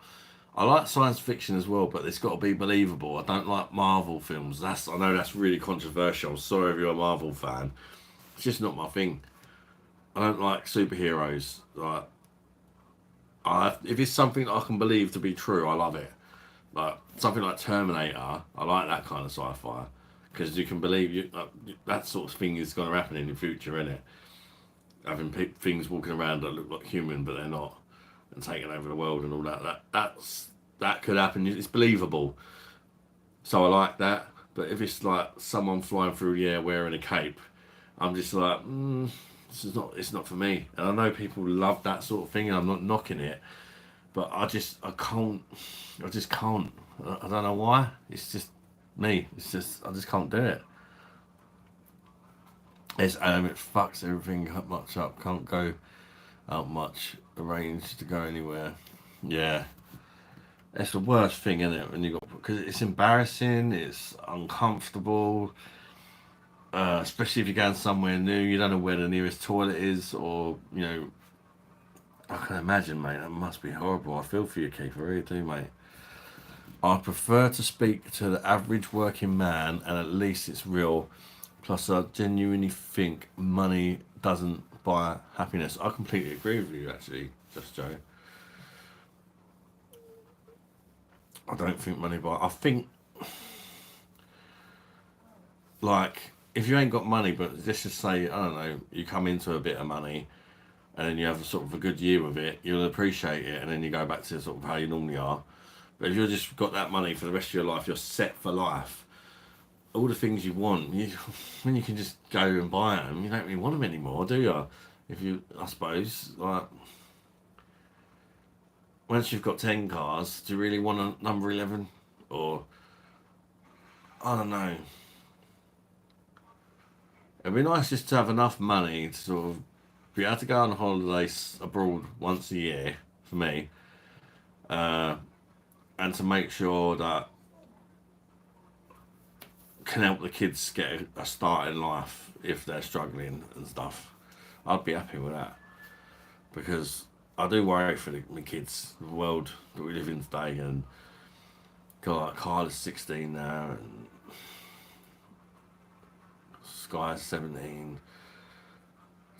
I like science fiction as well, but it's got to be believable. I don't like Marvel films. I know that's really controversial. I'm sorry if you're a Marvel fan. It's just not my thing. I don't like superheroes. Like If it's something that I can believe to be true, I love it. Like something like Terminator, I like that kind of sci-fi because you can believe that sort of thing is going to happen in the future, isn't it? Having things walking around that look like human but they're not, and taking over the world and all that. That could happen. It's believable, so I like that. But if it's like someone flying through the air wearing a cape, I'm just like, this is not. It's not for me. And I know people love that sort of thing, and I'm not knocking it. But I can't. I just can't. I don't know why. It's just me. It's just I just can't do it. It fucks everything much up. Can't go out much. Arrange to go anywhere. Yeah, it's the worst thing, isn't it? When you got because it's embarrassing. It's uncomfortable. Especially if you're going somewhere new, you don't know where the nearest toilet is, or I can imagine, mate. That must be horrible. I feel for you, Keith. I really do, mate. I prefer to speak to the average working man, and at least it's real. Plus, I genuinely think money doesn't buy happiness. I completely agree with you, actually, Just Joe. I don't think money buy. I think, like, if you ain't got money, but let's just say, I don't know, you come into a bit of money, and then you have a sort of a good year with it, you'll appreciate it, and then you go back to sort of how you normally are. But if you've just got that money for the rest of your life, you're set for life. All the things you want, when you can just go and buy them, you don't really want them anymore, do you? If you, I suppose, like once you've got 10 cars, do you really want a number 11? Or I don't know. It'd be nice just to have enough money to sort of be able to go on holidays abroad once a year for me, uh, and to make sure that can help the kids get a start in life if they're struggling and stuff. I'd be happy with that because I do worry for the kids, the world that we live in today. And God, like Kyle is 16 now, and Sky's 17,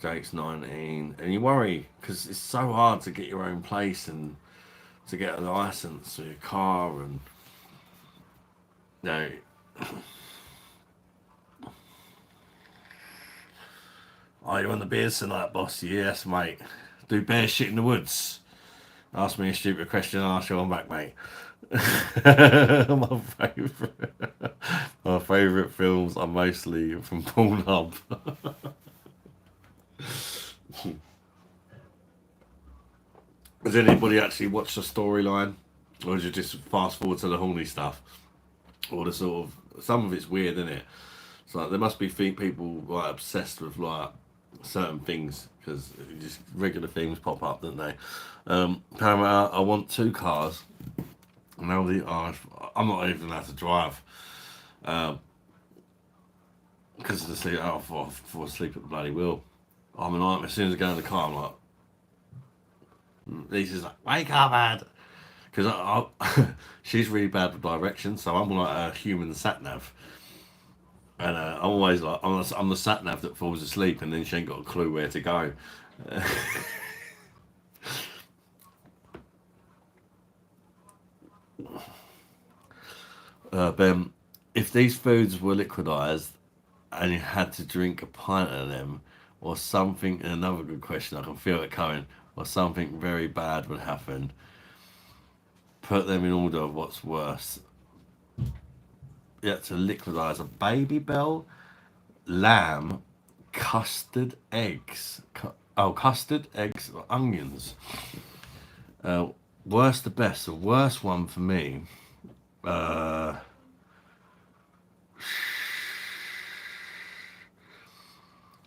Jake's 19, and you worry because it's so hard to get your own place and to get a license for your car, and you know. Oh, you want the beers tonight, boss? Yes, mate. Do bear shit in the woods. Ask me a stupid question and I'll show one back, mate. my favourite my favourite films are mostly from Pornhub. Has anybody actually watched the storyline? Or did you just fast forward to the horny stuff? Or the sort of some of it's weird, isn't it? It's like there must be people like obsessed with like certain things because just regular things pop up, don't they? Apparently, I want 2 cars. Now I'm not even allowed to drive because of the sleep. I fall asleep at the bloody wheel. I'm a nightmare. As soon as I go in the car, I'm like, Lisa's like, wake up, Ad. Because she's really bad with directions, so I'm like a human sat nav. And I'm always like, I'm the sat nav that falls asleep and then she ain't got a clue where to go. Ben, if these foods were liquidized and you had to drink a pint of them, or something, and another good question, I can feel it coming, or something very bad would happen, put them in order of what's worse. You had to liquidize a baby bell, lamb, custard eggs. Custard eggs, or onions. Uh, Worst to best. The worst one for me. Uh,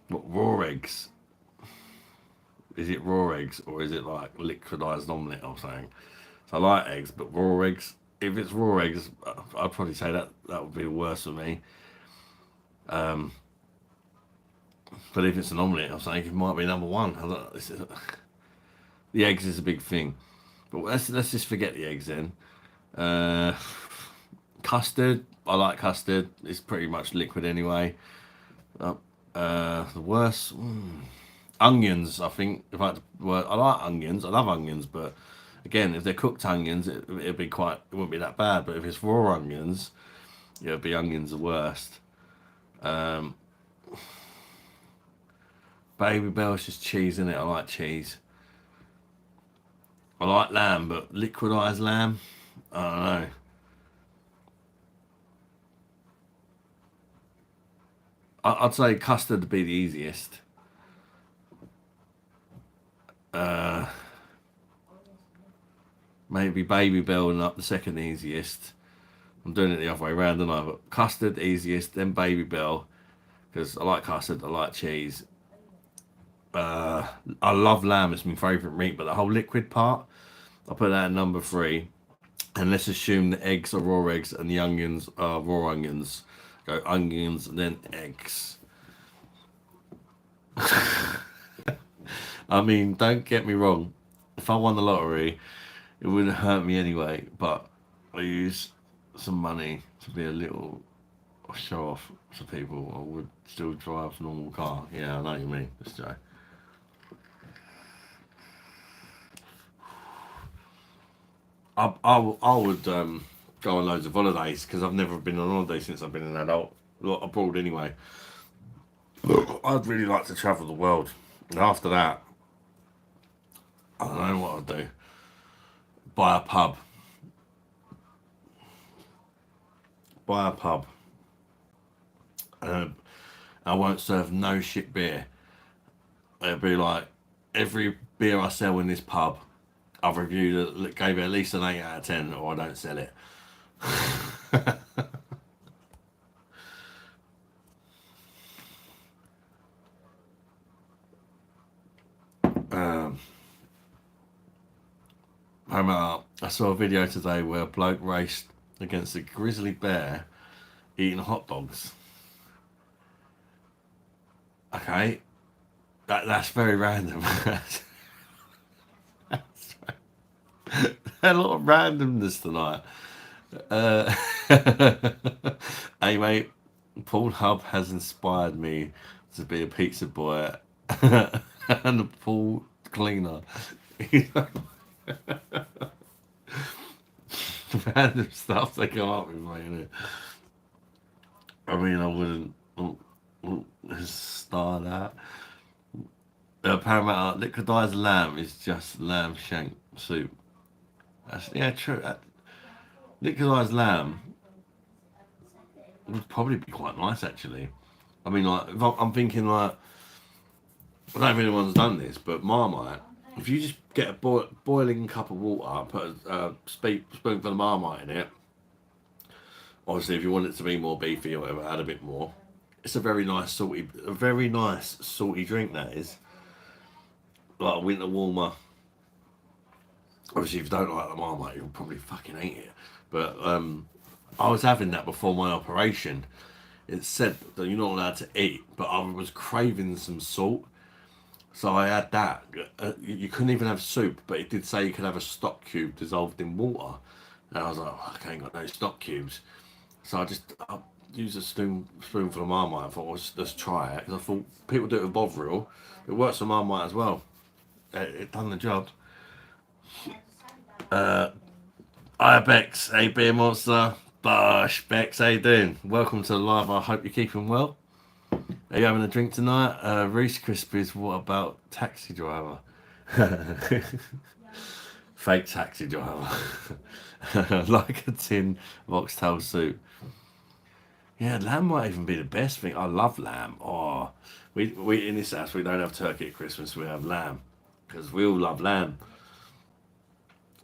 Raw eggs? Is it raw eggs or is it like liquidized omelette or something? So I like eggs, but raw eggs. If it's raw eggs, I'd probably say that would be the worst for me. Um, but if it's an omelette, I'm saying it might be number one. The eggs is a big thing, but let's just forget the eggs then. Uh, Custard, I like custard. It's pretty much liquid anyway. The worst. Onions, I think. If I had to, well, I like onions. I love onions, but again, if they're cooked onions, it'd be quite. It wouldn't be that bad. But if it's raw onions, it'd be onions the worst. Um, Baby Bell's just cheese in it. I like cheese. I like lamb, but liquidized lamb, I don't know. I'd say custard would be the easiest. Uh, Maybe Baby Bell and up the second easiest. I'm doing it the other way around, don't I? But custard easiest, then Baby Bell because I like custard. I like cheese. I love lamb. It's my favourite meat, but the whole liquid part, I put that at number three. And let's assume the eggs are raw eggs and the onions are raw onions. Go onions and then eggs. I mean, don't get me wrong. If I won the lottery, it wouldn't hurt me anyway. But I use some money to be a little show off to people. I would still drive a normal car. Yeah, I know what you mean. Just joke. I would go on loads of holidays because I've never been on holiday since I've been an adult. Well, abroad anyway. I'd really like to travel the world. And after that, I don't know what I'd do. Buy a pub. Buy a pub. Um, I won't serve no shit beer. It'd be like every beer I sell in this pub, I've reviewed it, gave it at least an 8 out of 10, or I don't sell it. um, I saw a video today where a bloke raced against a grizzly bear eating hot dogs. Okay, that's very random. A lot of randomness tonight. Uh, hey mate, Pornhub has inspired me to be a pizza boy and a pool cleaner. Random stuff they come up with, mate. Innit? I mean, I wouldn't start that. Paramount liquidized lamb is just lamb shank soup. That's, yeah, true. Liquidized lamb would probably be quite nice, actually. I mean, like, if I'm thinking, like, I don't know if anyone's done this, but Marmite, if you just get a boiling cup of water, put a spoonful of Marmite in it, obviously, if you want it to be more beefy or whatever, add a bit more. It's a very nice salty drink, that is. Like a winter warmer. Obviously, if you don't like the Marmite, you'll probably fucking hate it. But I was having that before my operation. It said that you're not allowed to eat, but I was craving some salt. So I had that. You couldn't even have soup, but it did say you could have a stock cube dissolved in water. And I was like, oh, I ain't got no stock cubes. So I used a spoonful of Marmite. I thought, well, let's try it. Because I thought, people do it with Bovril. It works with Marmite as well. It done the job. Hi Bex, hey Beer Monster. Bosh, Bex, how you doing? Welcome to the live. I hope you're keeping well. Are you having a drink tonight? Reese Krispies, what about taxi driver? Fake taxi driver. Like a tin of oxtail soup. Yeah, lamb might even be the best thing. I love lamb. Oh, we in this house we don't have turkey at Christmas. We have lamb because we all love lamb.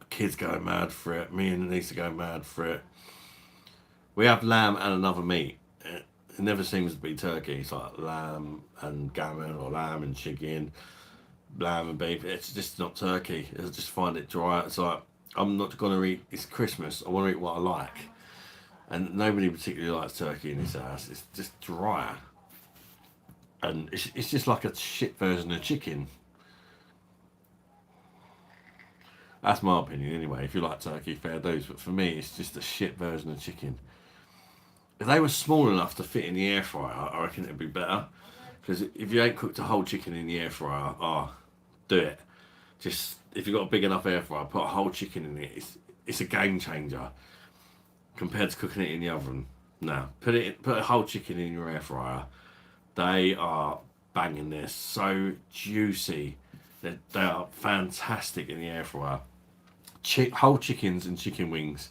Kids go mad for it. Me and Anissa go mad for it. We have lamb and another meat. It never seems to be turkey. It's like lamb and gammon or lamb and chicken, lamb and beef. It's just not turkey. I just find it dry. It's like I'm not gonna eat. It's Christmas. I want to eat what I like, and nobody particularly likes turkey in this house. It's just dry, and it's just like a shit version of chicken. That's my opinion anyway. If you like turkey, fair dues. But for me, it's just a shit version of chicken. If they were small enough to fit in the air fryer, I reckon it'd be better. Because if you ain't cooked a whole chicken in the air fryer, do it. Just if you've got a big enough air fryer, put a whole chicken in it. It's a game changer compared to cooking it in the oven. No, put a whole chicken in your air fryer. They are banging. They're so juicy. They are fantastic in the air fryer. Whole chickens and chicken wings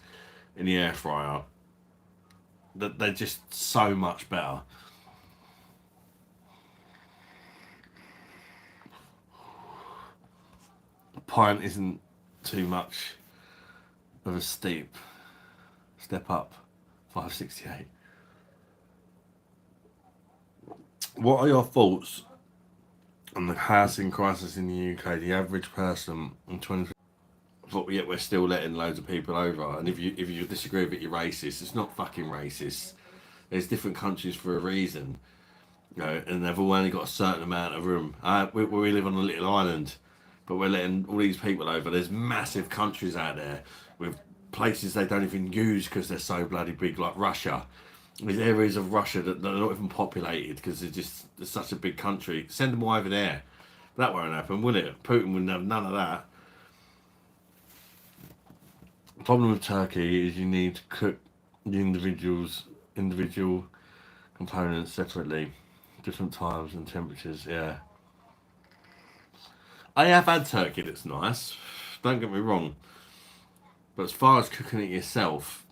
in the air fryer. They're just so much better. A pint isn't too much of a step up. 568. What are your thoughts on the housing crisis in the UK? The average person in 20, but yet we're still letting loads of people over. And if you disagree with it, you're racist. It's not fucking racist. There's different countries for a reason, you know, and they've all only got a certain amount of room. We live on a little island, but we're letting all these people over. There's massive countries out there with places they don't even use because they're so bloody big, like Russia. There's areas of Russia that are not even populated because it's such a big country. Send them all over there. That won't happen, will it? Putin wouldn't have none of that. The problem with Turkey is you need to cook the individual components separately, different times and temperatures. Yeah, I have had turkey that's nice. Don't get me wrong, but as far as cooking it yourself,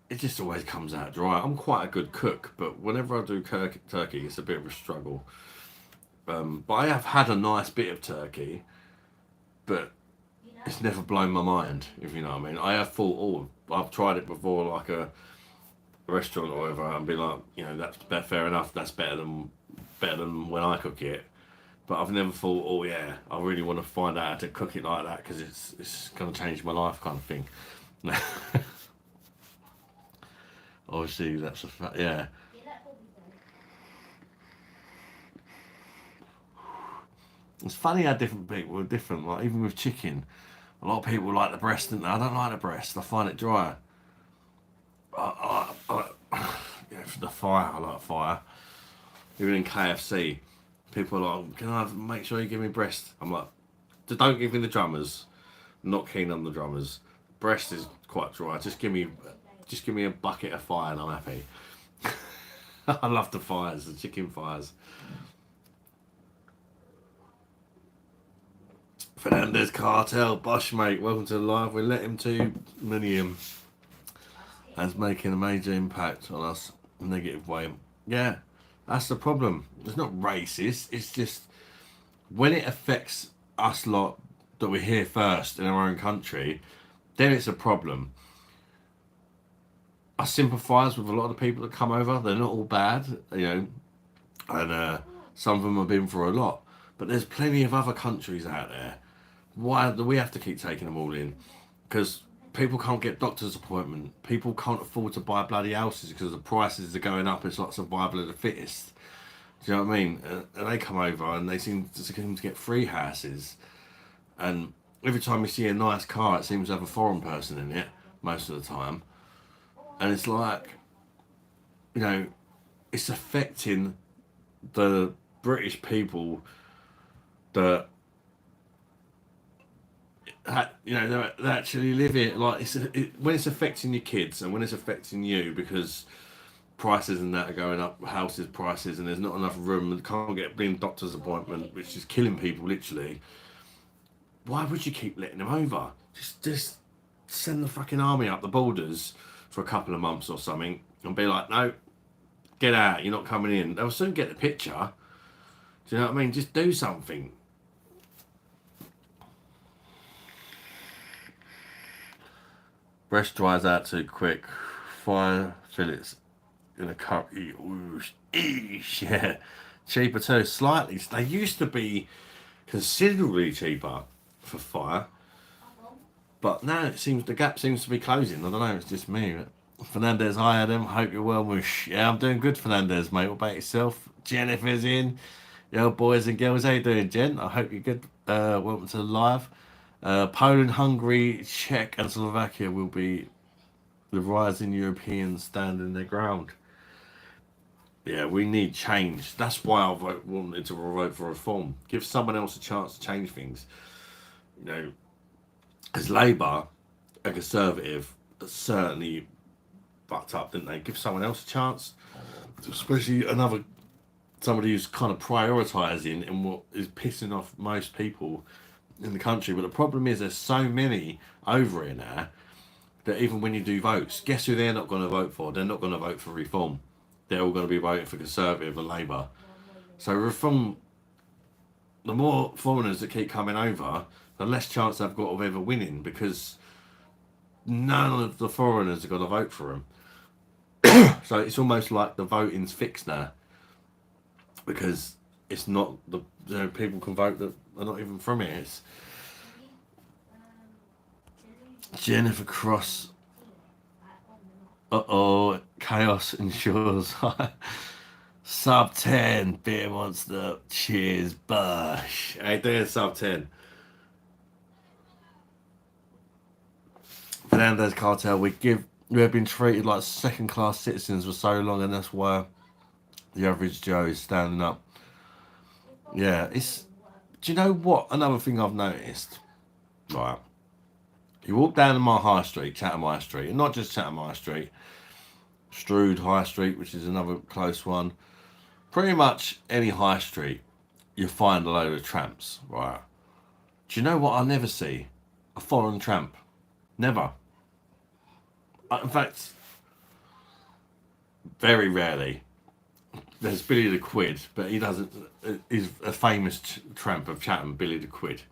it just always comes out dry. I'm quite a good cook, but whenever I do turkey, it's a bit of a struggle. But I have had a nice bit of turkey, but it's never blown my mind, if you know what I mean. I have thought, I've tried it before, like a restaurant or whatever, and be like, you know, that's fair enough. That's better than when I cook it. But I've never thought, oh yeah, I really want to find out how to cook it like that because it's going to change my life, kind of thing. Obviously, that's a fact. Yeah. It's funny how different people are different. Like even with chicken, a lot of people like the breast, and I don't like the breast. I find it dry. Yeah, for the fire, I like fire. Even in KFC, people are like, "Can I make sure you give me breast?" I'm like, "Don't give me the drummers. I'm not keen on the drummers. Breast is quite dry. Just give me a bucket of fire, and I'm happy." I love the fires, the chicken fires. Fernandez Cartel, Bosh mate, welcome to the live. We let him 2 million. That's making a major impact on us in a negative way. Yeah, that's the problem. It's not racist, it's just when it affects us lot that we're here first in our own country, then it's a problem. I sympathise with a lot of the people that come over. They're not all bad, you know, and some of them have been through a lot. But there's plenty of other countries out there. Why do we have to keep taking them all in? Because people can't get doctor's appointment. People can't afford to buy bloody houses because the prices are going up. It's like survival of the fittest. Do you know what I mean? And they come over and they seem to get free houses. And every time you see a nice car, it seems to have a foreign person in it most of the time. And it's like, you know, it's affecting the British people that, you know, they actually live it. Like when it's affecting your kids and when it's affecting you because prices and that are going up, houses prices, and there's not enough room, and can't get a blooming doctor's appointment, which is killing people literally. Why would you keep letting them over? Just send the fucking army up the borders for a couple of months or something and be like, no, get out, you're not coming in. They'll soon get the picture. Do you know what I mean? Just do something. Breast dries out too quick. Fire fillets in a curry. Yeah. Cheaper too, slightly. They used to be considerably cheaper for fire. But now it seems the gap seems to be closing. I don't know, it's just me. Fernandez, hi Adam. Hope you're well, Mush. Yeah, I'm doing good, Fernandez, mate. What about yourself? Jennifer's in. Yo, boys and girls, how you doing, Jen? I hope you're good. Welcome to the live. Poland, Hungary, Czech, and Slovakia will be the rising Europeans standing their ground. Yeah, we need change. That's why I wanted to vote for reform. Give someone else a chance to change things. You know, as Labour, a Conservative, certainly fucked up, didn't they? Give someone else a chance, especially somebody who's kind of prioritising in what is pissing off most people in the country. But the problem is there's so many over here now that even when you do votes, guess who they're not going to vote for? They're not going to vote for reform. They're all going to be voting for Conservative and Labour. So reform, the more foreigners that keep coming over, the less chance they've got of ever winning, because none of the foreigners are going to vote for them. So it's almost like the voting's fixed now, because it's not people can vote that are not even from here. It's Jennifer Cross. Chaos ensures. Sub 10, beer monster. Cheers, BOSH. Hey, there's sub 10. Fernandez cartel. We have been treated like second-class citizens for so long, and that's why the average Joe is standing up. Yeah, it's. Do you know what? Another thing I've noticed. Right. You walk down my high street, Chatham High Street, and not just Chatham High Street, Strood High Street, which is another close one. Pretty much any high street, you find a load of tramps, right? Do you know what I never see? A foreign tramp. Never. In fact, very rarely. There's Billy the Quid, but he doesn't. He's a famous tramp of Chatham, Billy the Quid.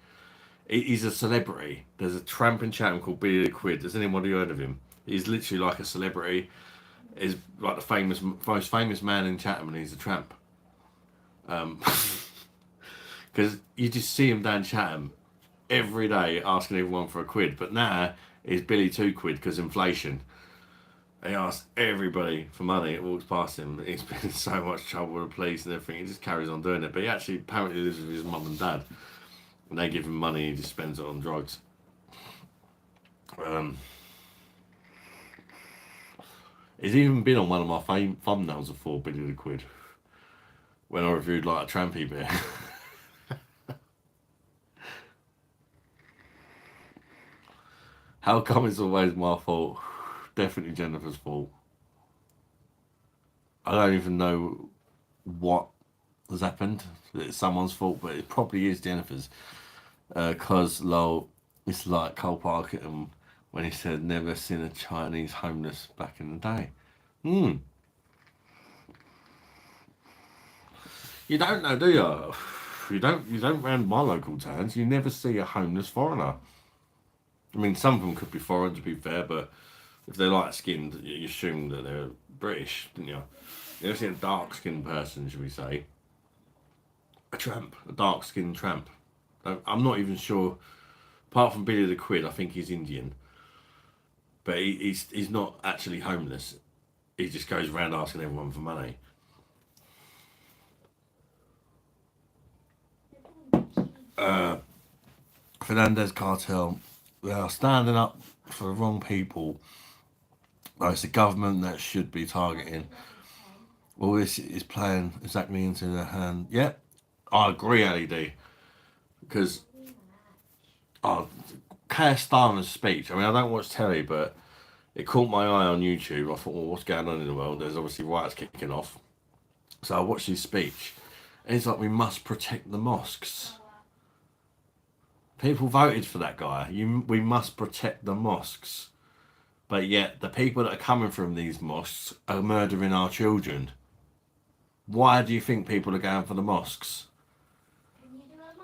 He's a celebrity. There's a tramp in Chatham called Billy the Quid. Has anybody heard of him? He's literally like a celebrity. He's like the most famous man in Chatham, and he's a tramp. Because you just see him down Chatham every day asking everyone for a quid. But now he's Billy 2 quid because inflation. He asks everybody for money. It walks past him. He's been in so much trouble with the police and everything. He just carries on doing it. But he actually apparently lives with his mum and dad. And they give him money, he just spends it on drugs. He's even been on one of my thumbnails before, Billy the Quid, when I reviewed like a trampy beer. How come it's always my fault? Definitely Jennifer's fault. I don't even know what has happened. It's someone's fault, but it probably is Jennifer's. Cause lol, it's like Cole Parker when he said never seen a Chinese homeless back in the day. You don't know, do you? You don't round my local towns. You never see a homeless foreigner. I mean, some of them could be foreign, to be fair, but if they're light skinned, you assume that they're British, didn't you? You never see a dark skinned person, should we say? A tramp, a dark skinned tramp. I'm not even sure. Apart from Billy the Quid, I think he's Indian, but he's not actually homeless. He just goes around asking everyone for money. Fernandez cartel, they are standing up for the wrong people. It's the government that should be targeting. All this is playing exactly into their hand. Yeah, I agree, LED, because Keir Starmer's speech. I mean, I don't watch telly, but it caught my eye on YouTube. I thought, well, what's going on in the world? There's obviously riots kicking off. So I watched his speech, and it's like, we must protect the mosques. People voted for that guy. We must protect the mosques. But yet, the people that are coming from these mosques are murdering our children. Why do you think people are going for the mosques?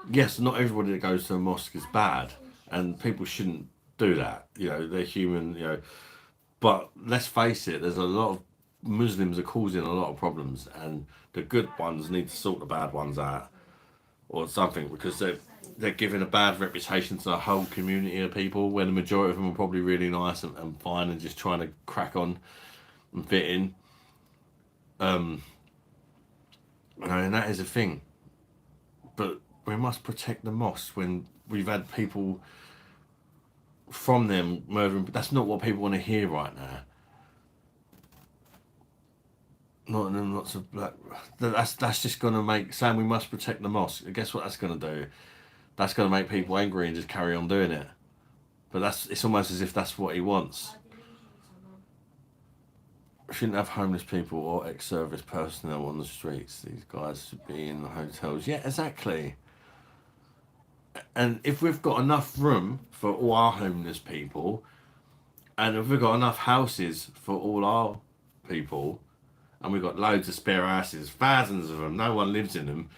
Yes, not everybody that goes to a mosque is bad, and people shouldn't do that. You know, they're human, you know. But let's face it, there's a lot of Muslims are causing a lot of problems, and the good ones need to sort the bad ones out or something, because they're giving a bad reputation to the whole community of people, when the majority of them are probably really nice and fine and just trying to crack on and fit in. And that is a thing. But we must protect the mosques when we've had people from them murdering. But that's not what people want to hear right now. not in them lots of black. That's just going to make saying we must protect the mosque. Guess what that's going to do? That's going to make people angry and just carry on doing it. But it's almost as if that's what he wants. We shouldn't have homeless people or ex-service personnel on the streets. These guys should be in the hotels. Yeah, exactly. And if we've got enough room for all our homeless people, and if we've got enough houses for all our people, and we've got loads of spare houses, thousands of them, no one lives in them,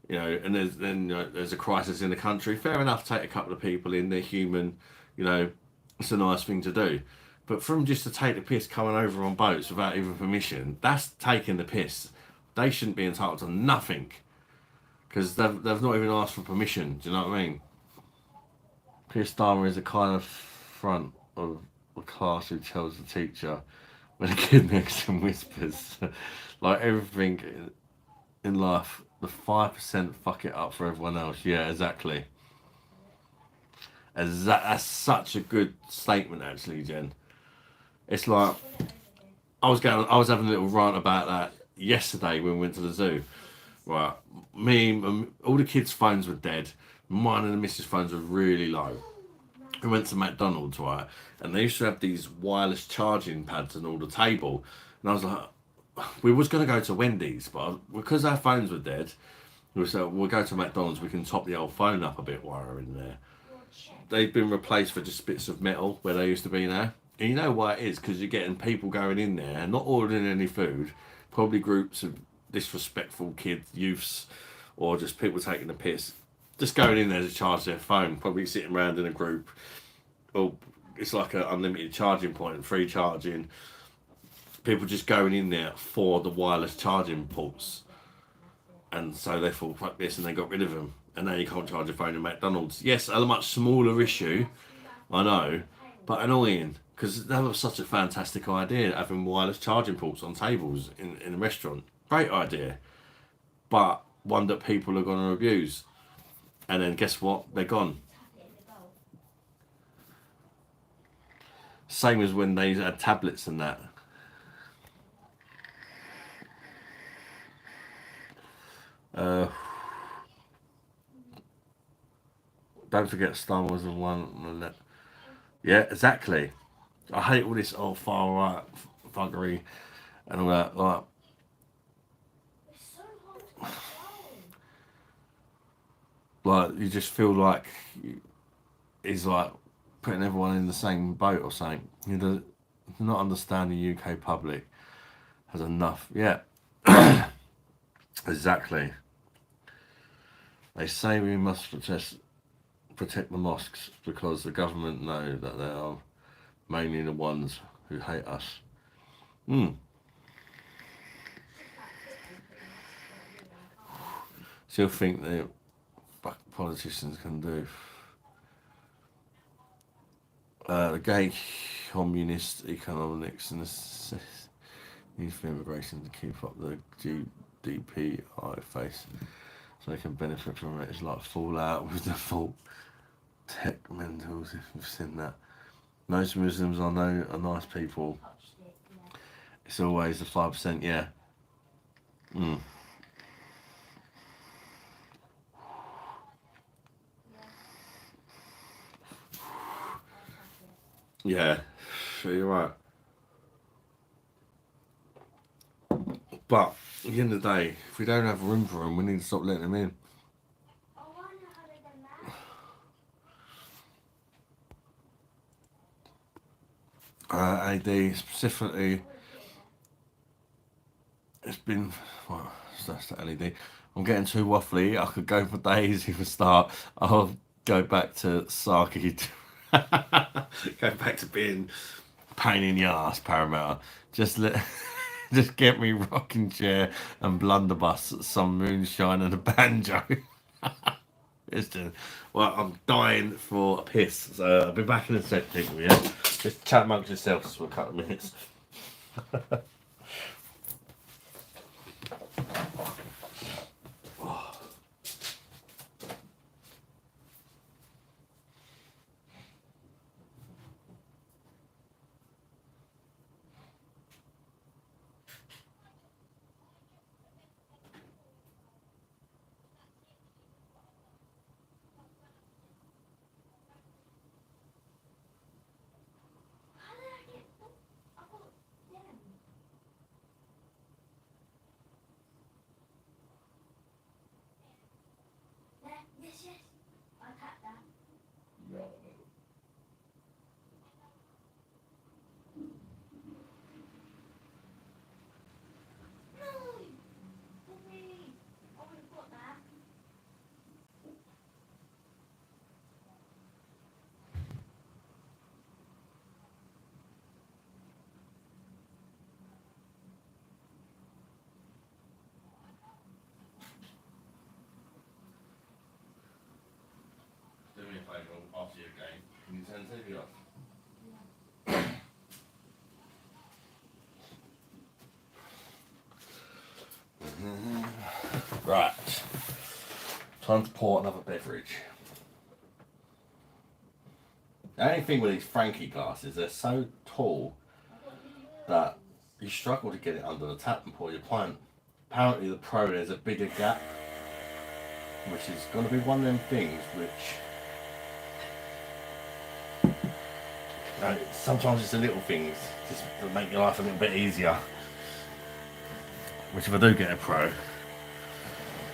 and there's a crisis in the country. Fair enough, take a couple of people in. They're human, it's a nice thing to do. But from just to take the piss coming over on boats without even permission, that's taking the piss. They shouldn't be entitled to nothing because they've not even asked for permission. Do you know what I mean? Piss Dharma is a kind of front of the class who tells the teacher when a kid next to him whispers. Like everything in life, the 5% fuck it up for everyone else. Yeah, exactly. That's such a good statement, actually, Jen. It's like I was having a little rant about that yesterday when we went to the zoo. Right, all the kids' phones were dead. Mine and the missus' phones were really low. We went to McDonald's, right, and they used to have these wireless charging pads on all the table. And I was like, we was going to go to Wendy's, but because our phones were dead, we said we'll go to McDonald's. We can top the old phone up a bit while we're in there. They've been replaced for just bits of metal where they used to be now. And you know why it is? Because you're getting people going in there, not ordering any food, probably groups of disrespectful kids, youths, or just people taking the piss, just going in there to charge their phone, probably sitting around in a group. Or it's like an unlimited charging point, free charging. People just going in there for the wireless charging ports. And so they thought, fuck this, and they got rid of them. And now you can't charge your phone in McDonald's. Yes, a much smaller issue, I know, but annoying. Because that was such a fantastic idea, having wireless charging ports on tables in a restaurant. Great idea. But one that people are going to abuse. And then guess what? They're gone. Same as when they had tablets and that. Don't forget Star Wars and one. Yeah, exactly. I hate all this far right thuggery and all that. Like you just feel like he's like putting everyone in the same boat or something. You do not understand the UK public has enough. Yeah, exactly. They say we must protect the mosques because the government know that they are mainly the ones who hate us. Still think that politicians can do. The gay communist economics and the need for immigration to keep up the GDP I face so they can benefit from it. It's like fallout with the full tech mentals, if you've seen that. Most Muslims I know are nice people. It's always the 5%, yeah. Yeah, sure, you're right. But at the end of the day, if we don't have room for them, we need to stop letting them in. AD specifically, it's been that's the LED. I'm getting too waffly. I could go for days if I start. I'll go back to Saki. Go back to being pain in the ass, Paramount. Just just get me rocking chair and blunderbuss, some moonshine and a banjo. Well, I'm dying for a piss, so I'll be back in a sec, people. Yeah, just chat amongst yourselves for a couple of minutes. later on after your game. Can you turn the TV off? Right. Time to pour another beverage. The only thing with these Frankie glasses, they're so tall that you struggle to get it under the tap and pour your pint. Apparently the Pro, there's a bigger gap, which is going to be one of them things which sometimes it's the little things just that make your life a little bit easier. Which if I do get a Pro,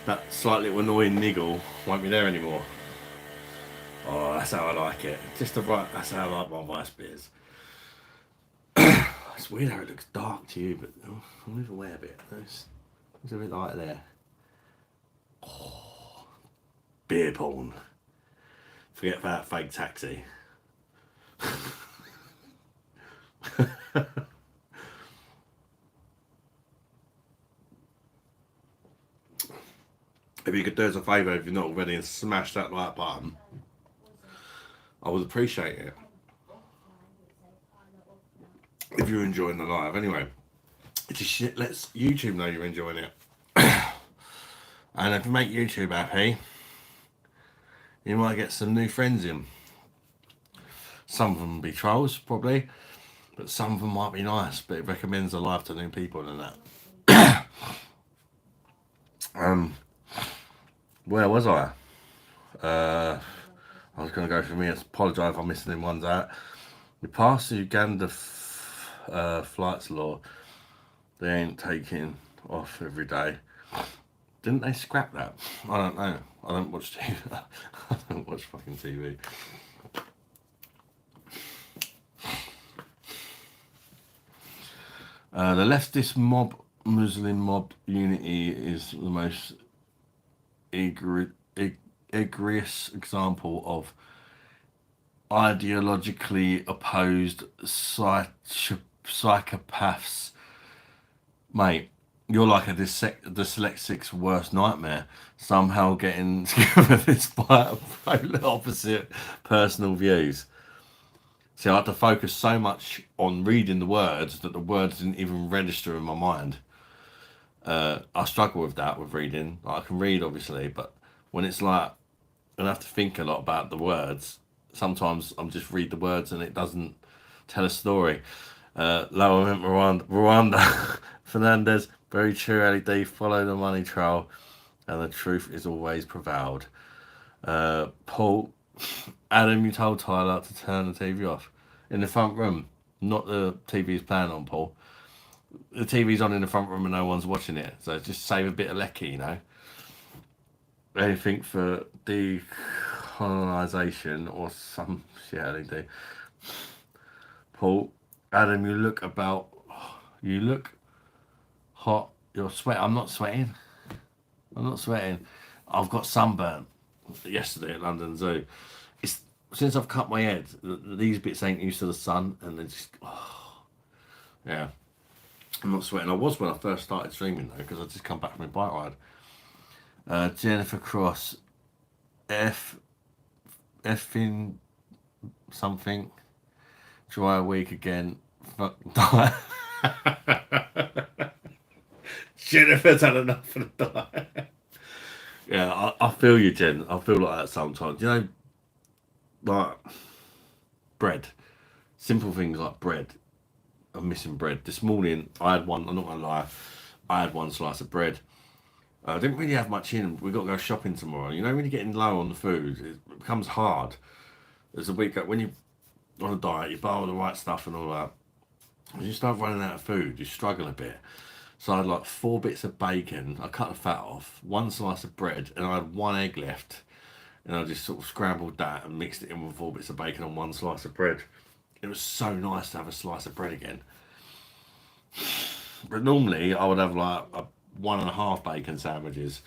that slightly annoying niggle won't be there anymore. Oh, that's how I like it. Just the right, that's how I like my vice beers. It's weird how it looks dark to you, but I'll move away a bit. It's a bit light there. Oh, beer porn. Forget about fake taxi. If you could do us a favour, if you're not already, and smash that like button, I would appreciate it. If you're enjoying the live, anyway, it just lets YouTube know you're enjoying it. And if you make YouTube happy, you might get some new friends in. Some of them will be trolls, probably, but some of them might be nice. But it recommends the live to new people and that. Where was I? I was going to go for me. I apologise if I'm missing them ones out. We passed the Uganda flights law. They ain't taking off every day. Didn't they scrap that? I don't know. I don't watch TV. I don't watch fucking TV. The leftist mob, Muslim mob unity is the most egregious example of ideologically opposed psychopaths. Mate, you're like a dyslexic's worst nightmare, somehow getting together despite opposite personal views. See, I had to focus so much on reading the words that the words didn't even register in my mind. I struggle with that with reading. Like, I can read obviously, but when it's like I have to think a lot about the words, sometimes I'm just read the words and it doesn't tell a story. Lower Rwanda, Fernandez, very true LED, follow the money trail and the truth is always prevailed. Paul, Adam, you told Tyler to turn the TV off in the front room, not the TV's playing on, Paul. The TV's on in the front room and no one's watching it, so just save a bit of lecky, you know. Anything for decolonisation or some shit they do. Paul, Adam, you look hot. You're sweating. I'm not sweating. I've got sunburn yesterday at London Zoo. It's since I've cut my head, these bits ain't used to the sun, and they're just yeah. I'm not sweating. I was when I first started streaming though, because I just come back from my bike ride. Jennifer Cross, effing something. Dry a week again. Fuck die. Jennifer's had enough of the diet. Yeah, I feel you, Jen. I feel like that sometimes. You know, like bread. Simple things like bread. I'm missing bread. This morning, I had one, I'm not going to lie, I had one slice of bread. I didn't really have much in. We've got to go shopping tomorrow. You know, when you're getting low on the food, it becomes hard. As the week, when you're on a diet, you buy all the right stuff and all that. When you start running out of food, you struggle a bit. So I had like 4 bits of bacon, I cut the fat off, 1 slice of bread, and I had 1 egg left. And I just sort of scrambled that and mixed it in with 4 bits of bacon and 1 slice of bread. It was so nice to have a slice of bread again. But normally I would have like 1.5 bacon sandwiches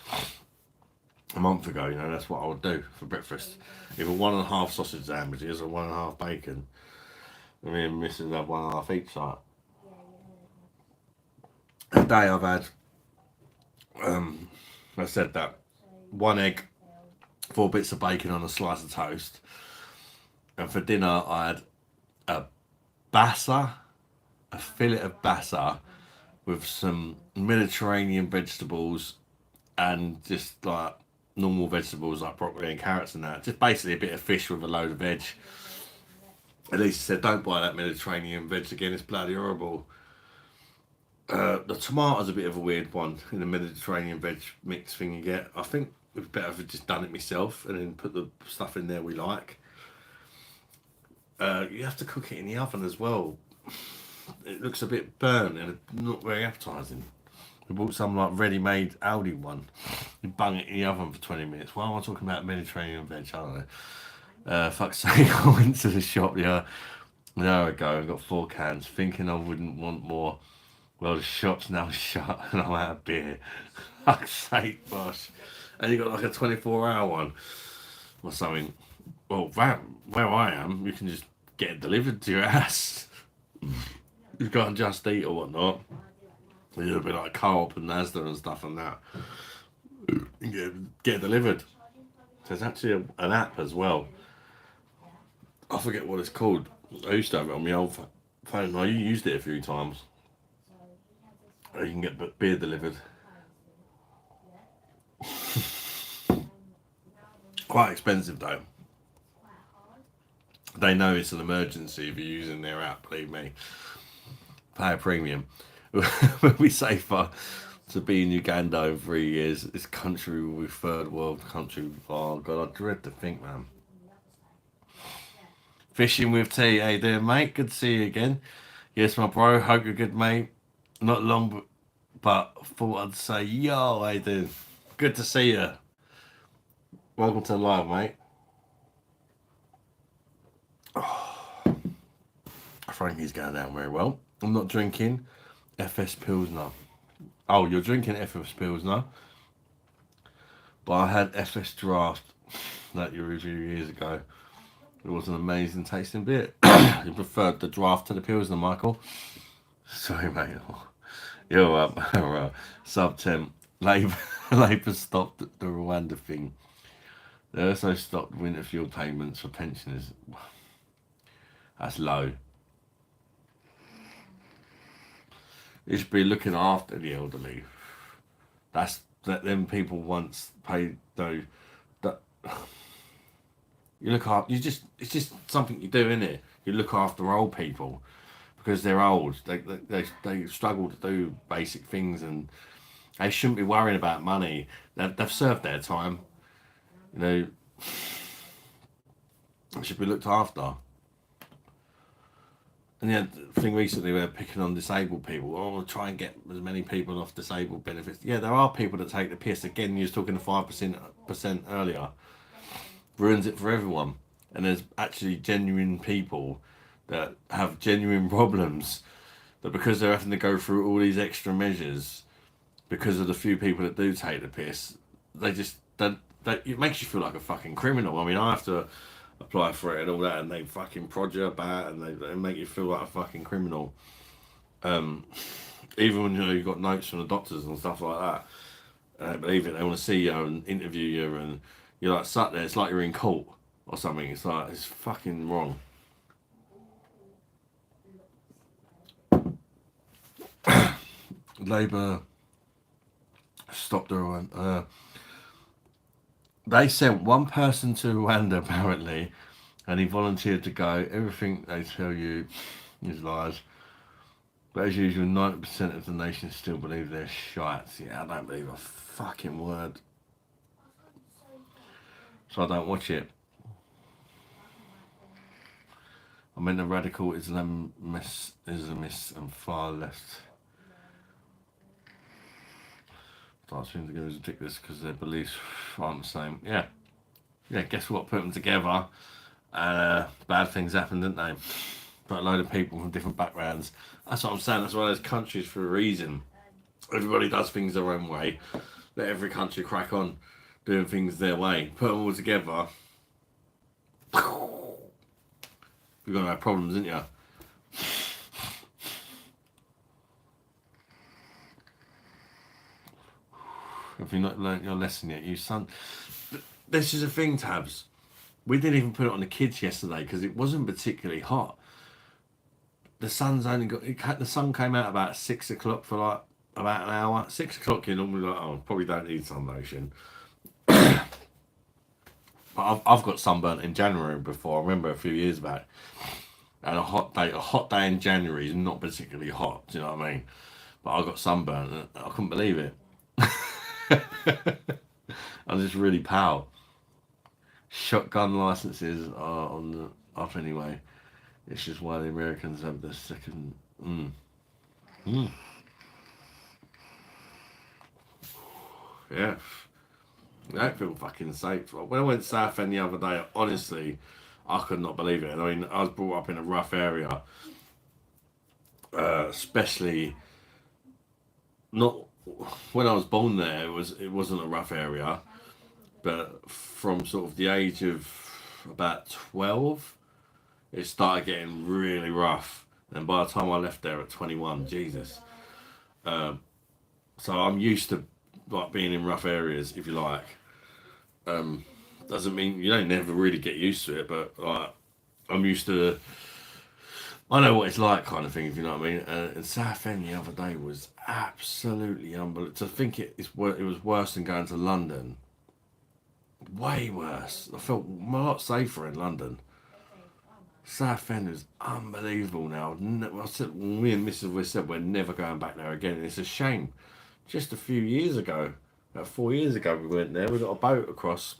a month ago. You know, that's what I would do for breakfast. Either 1.5 sausage sandwiches or 1.5 bacon. I mean, missing have 1.5 each side. Today I've had, I said that 1 egg, 4 bits of bacon on a slice of toast, And for dinner, I had a bassa, a fillet of bassa with some Mediterranean vegetables and just like normal vegetables like broccoli and carrots and that. Just basically a bit of fish with a load of veg. At least he said, don't buy that Mediterranean veg again, it's bloody horrible. The tomato's a bit of a weird one in the Mediterranean veg mix thing you get. I think it's better if I'd just done it myself and then put the stuff in there we like. You have to cook it in the oven as well. It looks a bit burnt and not very appetising. We bought some like ready-made Aldi one. You bung it in the oven for 20 minutes. Why am I talking about Mediterranean veg? I don't know. Fuck's sake, I went to the shop an hour ago and got 4 cans, thinking I wouldn't want more. Well, the shop's now shut and I'm out of beer. Fuck's sake, bosh. And you got like a 24-hour one or something. Well, where I am, you can just get it delivered to your house. You can't just eat or whatnot. A little bit like Co-op and Asda and stuff and that. Get it delivered. There's actually an app as well. I forget what it's called. I used to have it on my old phone. I used it a few times. You can get beer delivered. Quite expensive though. They know it's an emergency if you're using their app, believe me. Pay a premium. We'll be safer to be in Uganda in 3 years. This country will be third world country. Oh God, I dread to think, man. Fishing with T, how you doing, mate? Good to see you again. Yes, my bro. Hope you're good, mate. Not long, but thought I'd say, yo, how you doing? Good to see you. Welcome to the live, mate. Oh, Frankie's going down very well. I'm not drinking FS Pilsner. Oh, you're drinking FS Pilsner? But I had FS Draft that you reviewed years ago. It was an amazing tasting beer. You preferred the draft to the Pilsner, Michael? Sorry, mate. You're up. Right. Sub 10. Labour stopped the Rwanda thing. They also stopped winter fuel payments for pensioners. That's low. It should be looking after the elderly. That's that them people once paid though. That you look after. It's just something you do, innit? You look after old people because they're old. They struggle to do basic things and they shouldn't be worrying about money. They've served their time. You know, they should be looked after. And the thing recently, we're picking on disabled people. Oh, we'll try and get as many people off disabled benefits. Yeah, there are people that take the piss. Again, you was talking to 5% earlier. Ruins it for everyone. And there's actually genuine people that have genuine problems that because they're having to go through all these extra measures, because of the few people that do take the piss, they just it makes you feel like a fucking criminal. I mean, I have to apply for it and all that, and they fucking prod you about and they make you feel like a fucking criminal. Even when you've got notes from the doctors and stuff like that, and they believe it, they want to see you and interview you, and you're like sat there. It's like you're in court or something. It's like it's fucking wrong. Labour stopped Rwanda. They sent one person to Rwanda apparently, and he volunteered to go. Everything they tell you is lies. But as usual, 90% of the nation still believe they're shite. Yeah, I don't believe a fucking word. So I don't watch it. I mean, the radical Islamists and far left starts to go as ridiculous because their beliefs aren't the same. Yeah, guess what? Put them together and bad things happen, didn't they? Put a load of people from different backgrounds. That's what I'm saying. That's why there's countries for a reason. Everybody does things their own way. Let every country crack on doing things their way. Put them all together. You're going to have problems, isn't you? If you've not learnt your lesson yet, you son. This is a thing, Tabs. We didn't even put it on the kids yesterday because it wasn't particularly hot. The sun's only the sun came out about 6 o'clock for like about an hour. 6 o'clock, you're normally like, oh, probably don't need sun lotion. But I've got sunburnt in January before. I remember a few years back. And a hot day in January is not particularly hot. Do you know what I mean? But I got sunburnt and I couldn't believe it. I'm just really pale. Shotgun licenses are on the up anyway. It's just why the Americans have the second. Yeah. I don't feel fucking safe. When I went South End the other day, honestly, I could not believe it. I mean, I was brought up in a rough area, especially not when I was born there. It wasn't a rough area, but from sort of the age of about 12, it started getting really rough. And by the time I left there at 21, Jesus. So I'm used to like being in rough areas, if you like. Doesn't mean you don't never really get used to it, but like I'm used to. I know what it's like, kind of thing, if you know what I mean. And Southend the other day was absolutely unbelievable. To think it was worse than going to London. Way worse. I felt a lot safer in London. Southend is unbelievable now. Me and Mrs. We said we're never going back there again, and it's a shame. Just a few years ago, about 4 years ago, we went there. We got a boat across,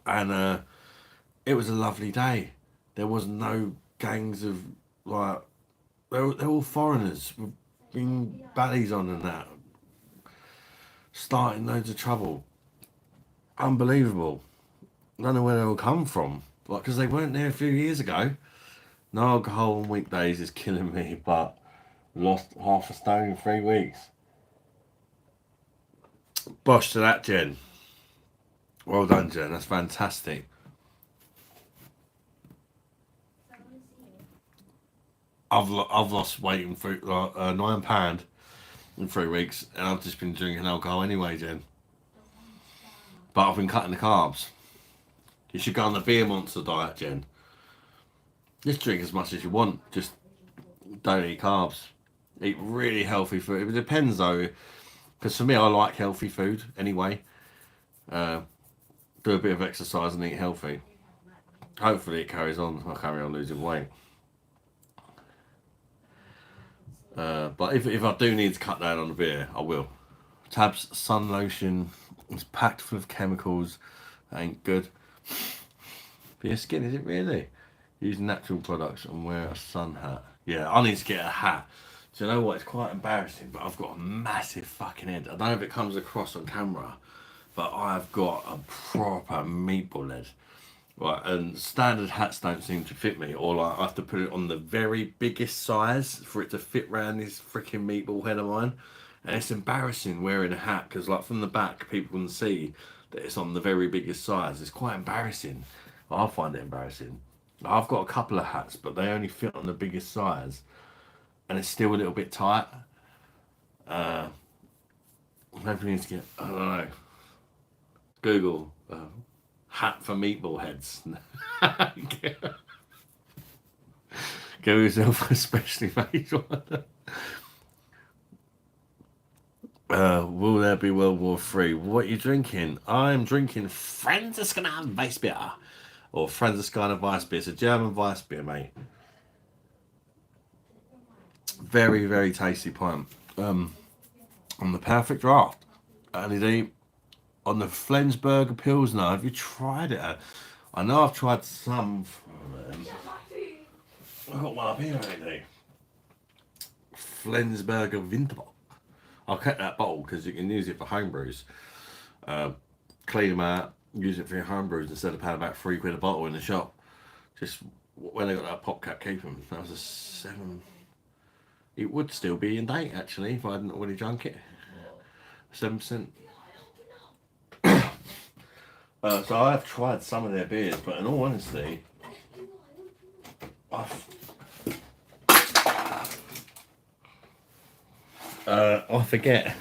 and it was a lovely day. There was no gangs of like they're all foreigners with bring baddies on and that, starting loads of trouble. Unbelievable. I don't know where they all come from. Like, because they weren't there a few years ago. No alcohol on weekdays is killing me, but lost half a stone in 3 weeks. Bosh to that, Jen. Well done, Jen. That's fantastic. I've lost weight in like £9 in 3 weeks, and I've just been drinking alcohol anyway, Jen. But I've been cutting the carbs. You should go on the beer monster diet, Jen. Just drink as much as you want. Just don't eat carbs. Eat really healthy food. It depends though, because for me, I like healthy food anyway. Do a bit of exercise and eat healthy. Hopefully, it carries on. I'll carry on losing weight. But if I do need to cut down on the beer, I will. Tabs sun lotion is packed full of chemicals. That ain't good for your skin, is it really? Use natural products and wear a sun hat. Yeah, I need to get a hat. Do you know what? It's quite embarrassing, but I've got a massive fucking head. I don't know if it comes across on camera, but I've got a proper meatball head. Right, and standard hats don't seem to fit me, or like I have to put it on the very biggest size for it to fit round this freaking meatball head of mine. And it's embarrassing wearing a hat because, like, from the back, people can see that it's on the very biggest size. It's quite embarrassing. I find it embarrassing. I've got a couple of hats, but they only fit on the biggest size, and it's still a little bit tight. Maybe need to get, I don't know, Google hat for meatball heads. Get yourself a specially made one. Will there be World War III? What are you drinking? I'm drinking Franziskaner Weissbier. Or Franziskaner Weissbier. It's a German Weissbier, mate. Very, very tasty pint. On the perfect draft. And indeed, on the Flensburger Pilsner. Have you tried it? I know I've tried some from them. I've got one up here, Andy. Flensburger Winterbock. I'll cut that bottle because you can use it for home brews. Clean them out, use it for your home brews instead of paying about £3 a bottle in the shop. Just when they got that pop cap, keep them. That was a 7. It would still be in date actually if I hadn't already drunk it. 7%. So I've tried some of their beers, but in all honesty, I forget.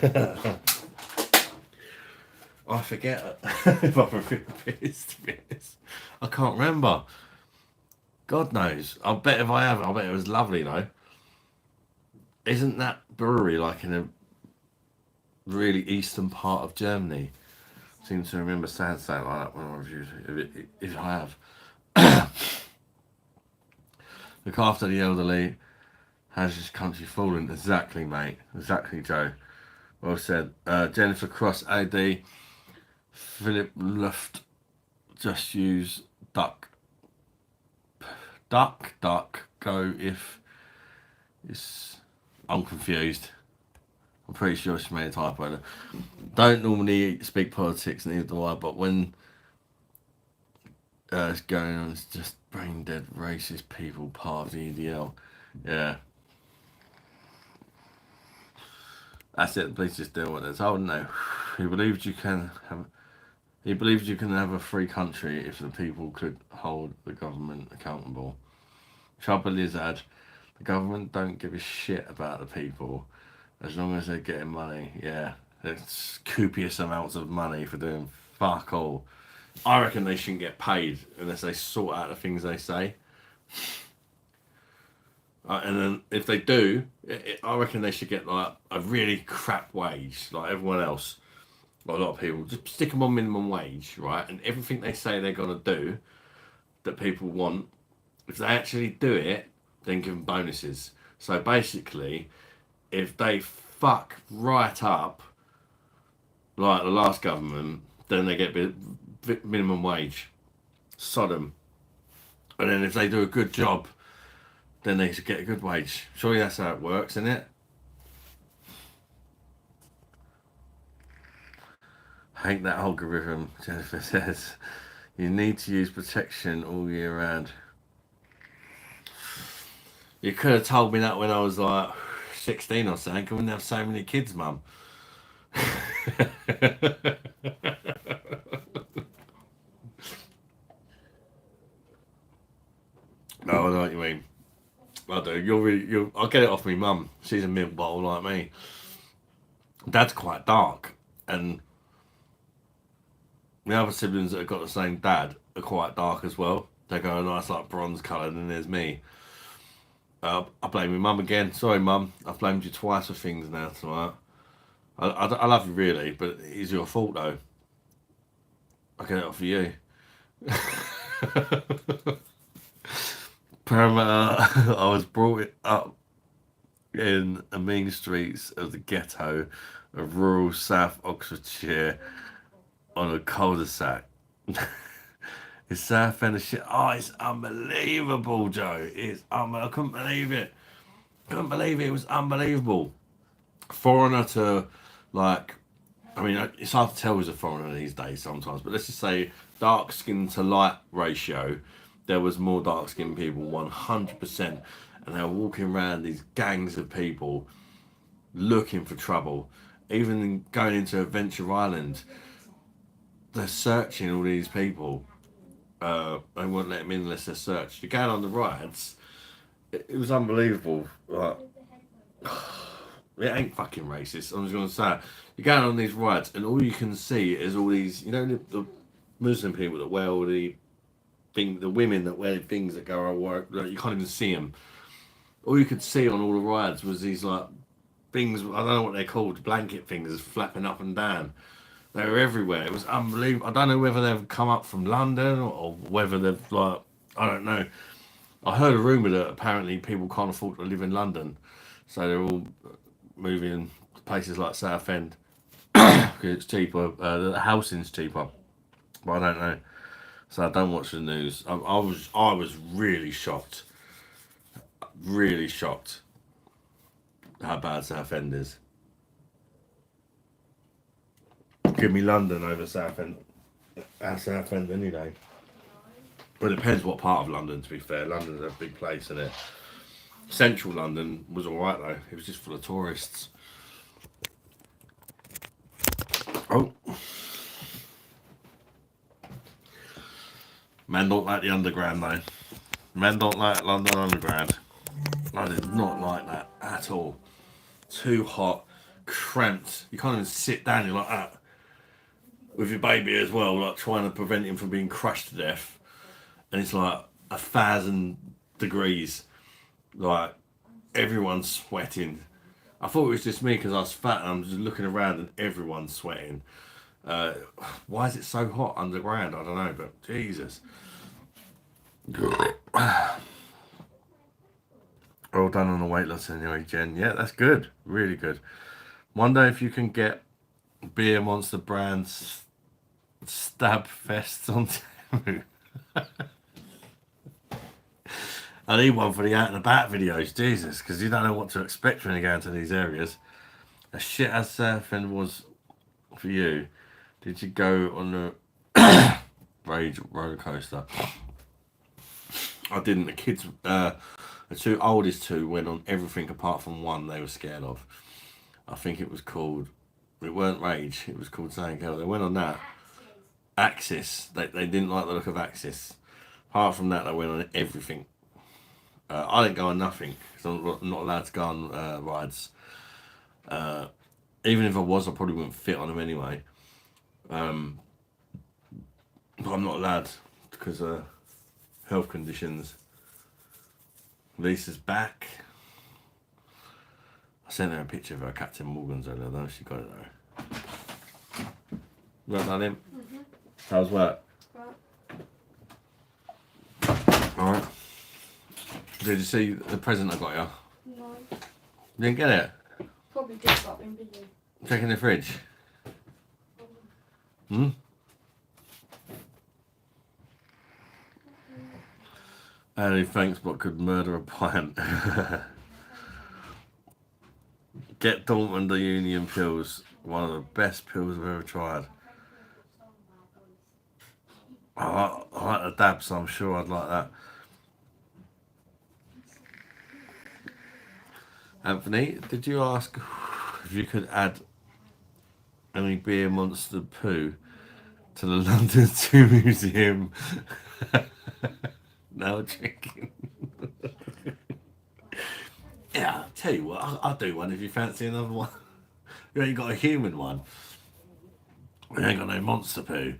I forget if I've reviewed beers, to be honest. I can't remember. God knows. I bet if I have, I bet it was lovely though. Isn't that brewery like in a really eastern part of Germany? I seem to remember saying something like that when I reviewed. If I have, look after the elderly. Has this country fallen? Exactly, mate. Exactly, Joe. Well said. Jennifer Cross, AD. Philip Luft. Just use duck. Duck. Go if it's. I'm confused. I'm pretty sure she made a typo there. Don't normally speak politics, neither do I, but when it's going on, it's just brain dead racist people part of the EDL. Yeah. That's it, please just deal with it. Oh no. He believes you can have a free country if the people could hold the government accountable. Trouble is that the government don't give a shit about the people as long as they're getting money. Yeah. It's copious amounts of money for doing fuck all. I reckon they shouldn't get paid unless they sort out the things they say. And then if they do, I reckon they should get like a really crap wage, like everyone else. Like a lot of people just stick them on minimum wage, right? And everything they say they're gonna do that people want, if they actually do it, then give them bonuses. So basically, if they fuck right up, like the last government, then they get minimum wage. Sodom. And then if they do a good job, then they should get a good wage. Surely that's how it works, isn't it? Hate that algorithm, Jennifer says. You need to use protection all year round. You could have told me that when I was like 16 or something. I wouldn't have so many kids, Mum. No, I know what you mean. I do. I'll get it off me mum. She's a milk bottle like me. Dad's quite dark, and the other siblings that have got the same dad are quite dark as well. They go a nice like bronze colour, and then there's me. I blame my mum again. Sorry, mum. I've blamed you twice for things now tonight. I love you really, but it's your fault though. I get it off of you. Parameter. I was brought up in the mean streets of the ghetto of rural South Oxfordshire on a cul-de-sac. It's South End of shit. Oh, it's unbelievable, Joe. I couldn't believe it. Couldn't believe it. It was unbelievable. Foreigner to, like, I mean, it's hard to tell who's a foreigner these days sometimes, but let's just say dark skin to light ratio. There was more dark skinned people, 100%. And they were walking around these gangs of people looking for trouble. Even going into Adventure Island, they're searching all these people. They won't let them in unless they're searched. You're going on the rides. It was unbelievable. Like, it ain't fucking racist. I'm just gonna say it. You're going on these rides, and all you can see is all these, the Muslim people that wear all the women that wear things that go around work. Like, you can't even see them. All you could see on all the rides was these like things. I don't know what they're called, blanket things flapping up and down. They were everywhere. It was unbelievable. I don't know whether they've come up from London or whether they've like, I don't know. I heard a rumour that apparently people can't afford to live in London, so they're all moving to places like Southend because it's cheaper. The housing's cheaper, but I don't know. So I don't watch the news. I was really shocked how bad Southend is. Give me London over Southend any day. But it depends what part of London, to be fair. London's a big place, isn't it? Central London was alright though. It was just full of tourists. Oh. Men don't like the underground though. Men don't like London Underground. I did not like that at all. Too hot, cramped. You can't even sit down. You're like that with your baby as well, like trying to prevent him from being crushed to death. and it's like 1,000 degrees, like everyone's sweating. I thought it was just me because I was fat and I'm just looking around and everyone's sweating. Why is it so hot underground? I don't know, but Jesus. All done on the weight loss anyway, Jen. Yeah, that's good. Really good. Wonder if you can get Beer Monster brands stab fests on Temu. I need one for the out and about videos, Jesus, because you don't know what to expect when you go into these areas. As shit as surfing was for you, did you go on the Rage roller coaster? I didn't. The kids, the two oldest two, went on everything apart from one they were scared of. I think it was called. It weren't Rage. It was called something else. They went on that. Axis. They didn't like the look of Axis. Apart from that, they went on everything. I didn't go on nothing because I'm not allowed to go on rides. Even if I was, I probably wouldn't fit on them anyway. But I'm not allowed because health conditions. Lisa's back. I sent her a picture of her Captain Morgan's earlier. I don't know if she got it though. Well done, him. Mm-hmm. How's work? Right. Alright. Did you see the present I got you? No. You didn't get it? Probably just got been busy. Check in the fridge. Hmm? Only thanks what could murder a pint. Get Dortmund the Union pills. One of the best pills I've ever tried. I like the dab, so I'm sure I'd like that. Anthony, did you ask if you could add any Beer Monster poo to the London Zoo Museum? No drinking. Yeah, I'll tell you what, I'll do one if you fancy another one. You ain't got a human one. You ain't got no monster poo.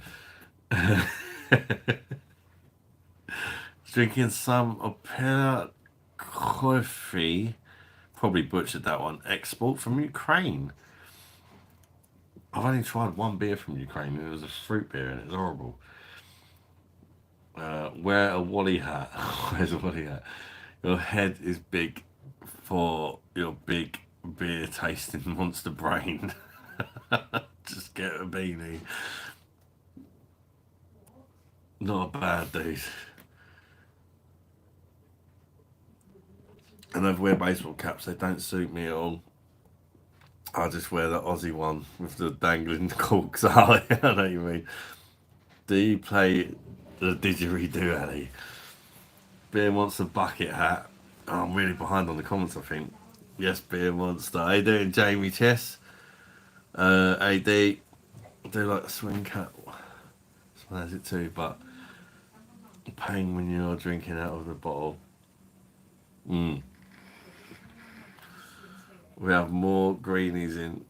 Drinking some Opera coffee. Probably butchered that one. Export from Ukraine. I've only tried one beer from Ukraine and it was a fruit beer and it was horrible. Wear a Wally hat. Where's a Wally hat? Your head is big for your big beer tasting monster brain. Just get a beanie. Not a bad dude. And I wear baseball caps, they don't suit me at all. I just wear the Aussie one with the dangling corks. Oh, I know what you mean. Do you play the didgeridoo, Ali? Beer Monster bucket hat. Oh, I'm really behind on the comments, I think. Yes, Beer Monster. How you doing, Jamie Chess? AD. I do like a swing cat. Smells it too, but pain when you're drinking out of the bottle. Mm. We have more greenies in.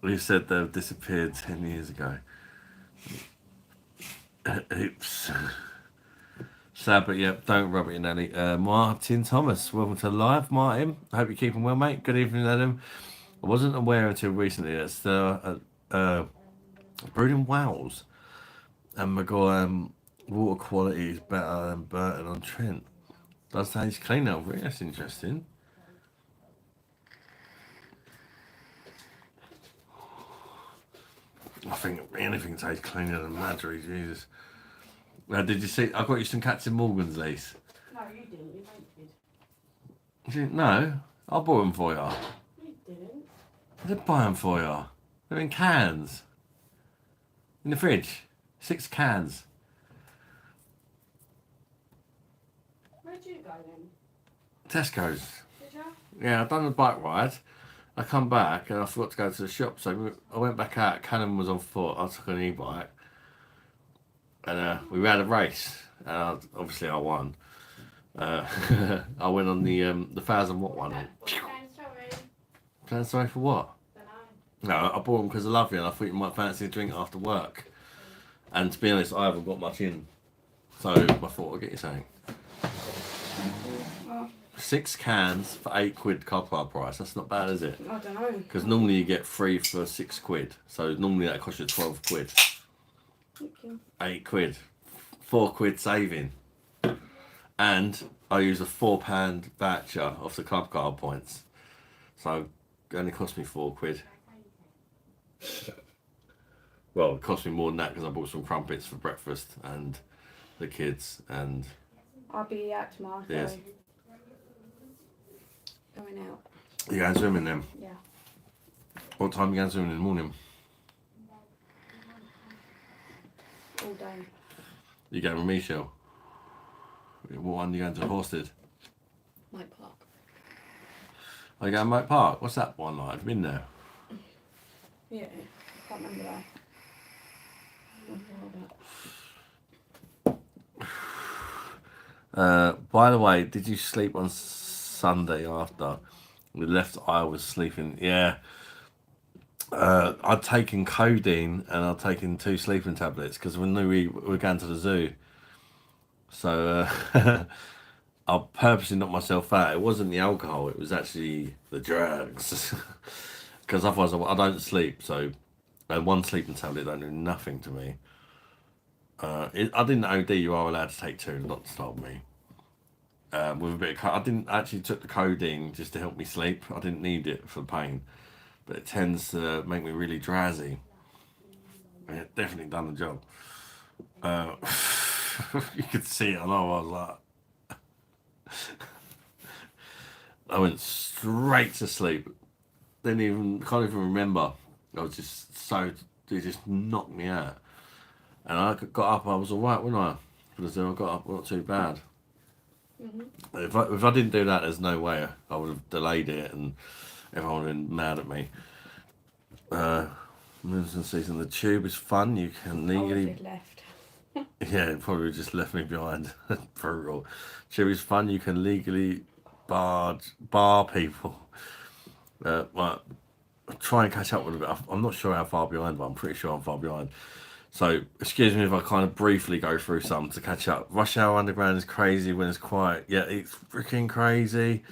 We said they've disappeared 10 years ago. Oops. Sad, but yep, don't rub it in, Annie. Martin Thomas, welcome to live, Martin. I hope you're keeping well, mate. Good evening, Adam. I wasn't aware until recently that brewed in Wales and McGowan water quality is better than Burton on Trent. Does taste clean now? Really? That's interesting. I think anything tastes cleaner than Madry, Jesus. Did you see? I got you some Captain Morgan's these. No, you didn't. You did. You didn't? No, I bought them for you. You didn't. I did buy them for you. They're in cans. In the fridge. 6 cans. Where'd you go then? Tesco's. Did you? Yeah, I've done the bike ride. I come back and I forgot to go to the shop, so I went back out. Cannon was on foot. I took an e-bike, and we ran a race. And obviously, I won. I went on the 1,000-watt one. Sorry for what? No, I bought them because I love you, and I thought you might fancy a drink after work. And to be honest, I haven't got much in. So I thought I'll get you something. Oh, 6 cans for £8 club card price. That's not bad, is it? I don't know. Because normally you get 3 for £6. So normally that costs you £12. Thank you. £8. £4 saving. And I use a £4 voucher off the club card points. So it only cost me £4. Well, it cost me more than that because I bought some crumpets for breakfast and the kids and I'll be out tomorrow. Yes. So going out. you going swimming then. Yeah. What time you going swimming in the morning? All day. You going with me, Shell? What one you going to Horsted? Mike Park. Are you going to Moat Park? What's that one like? Have you been there? Yeah. Can't remember that. By the way, did you sleep on Sunday after we left? I was sleeping. Yeah. I'd taken codeine and I'd taken 2 sleeping tablets because we knew we were going to the zoo. So I purposely knocked myself out. It wasn't the alcohol; it was actually the drugs. Because otherwise, I don't sleep. So, one sleeping tablet don't do nothing to me. I didn't OD. You are allowed to take 2. The doctor told me. With a bit of I didn't actually took the codeine just to help me sleep. I didn't need it for the pain, but it tends to make me really drowsy. And it definitely done the job. You could see it. I know. I was like, I went straight to sleep. Can't even remember. I was just so it just knocked me out. And I got up. I was alright, wasn't I? Because I got up, not too bad. Mm-hmm. If I didn't do that, there's no way I would have delayed it, and everyone would have been mad at me. Season, the tube is fun. You can legally. Left. Yeah, it probably just left me behind. Brutal. Tube is fun. You can legally bar people. Well, try and catch up with a bit. I'm not sure how far behind, but I'm pretty sure I'm far behind. So, excuse me if I kind of briefly go through some to catch up. Rush Hour Underground is crazy when it's quiet. Yeah, it's freaking crazy.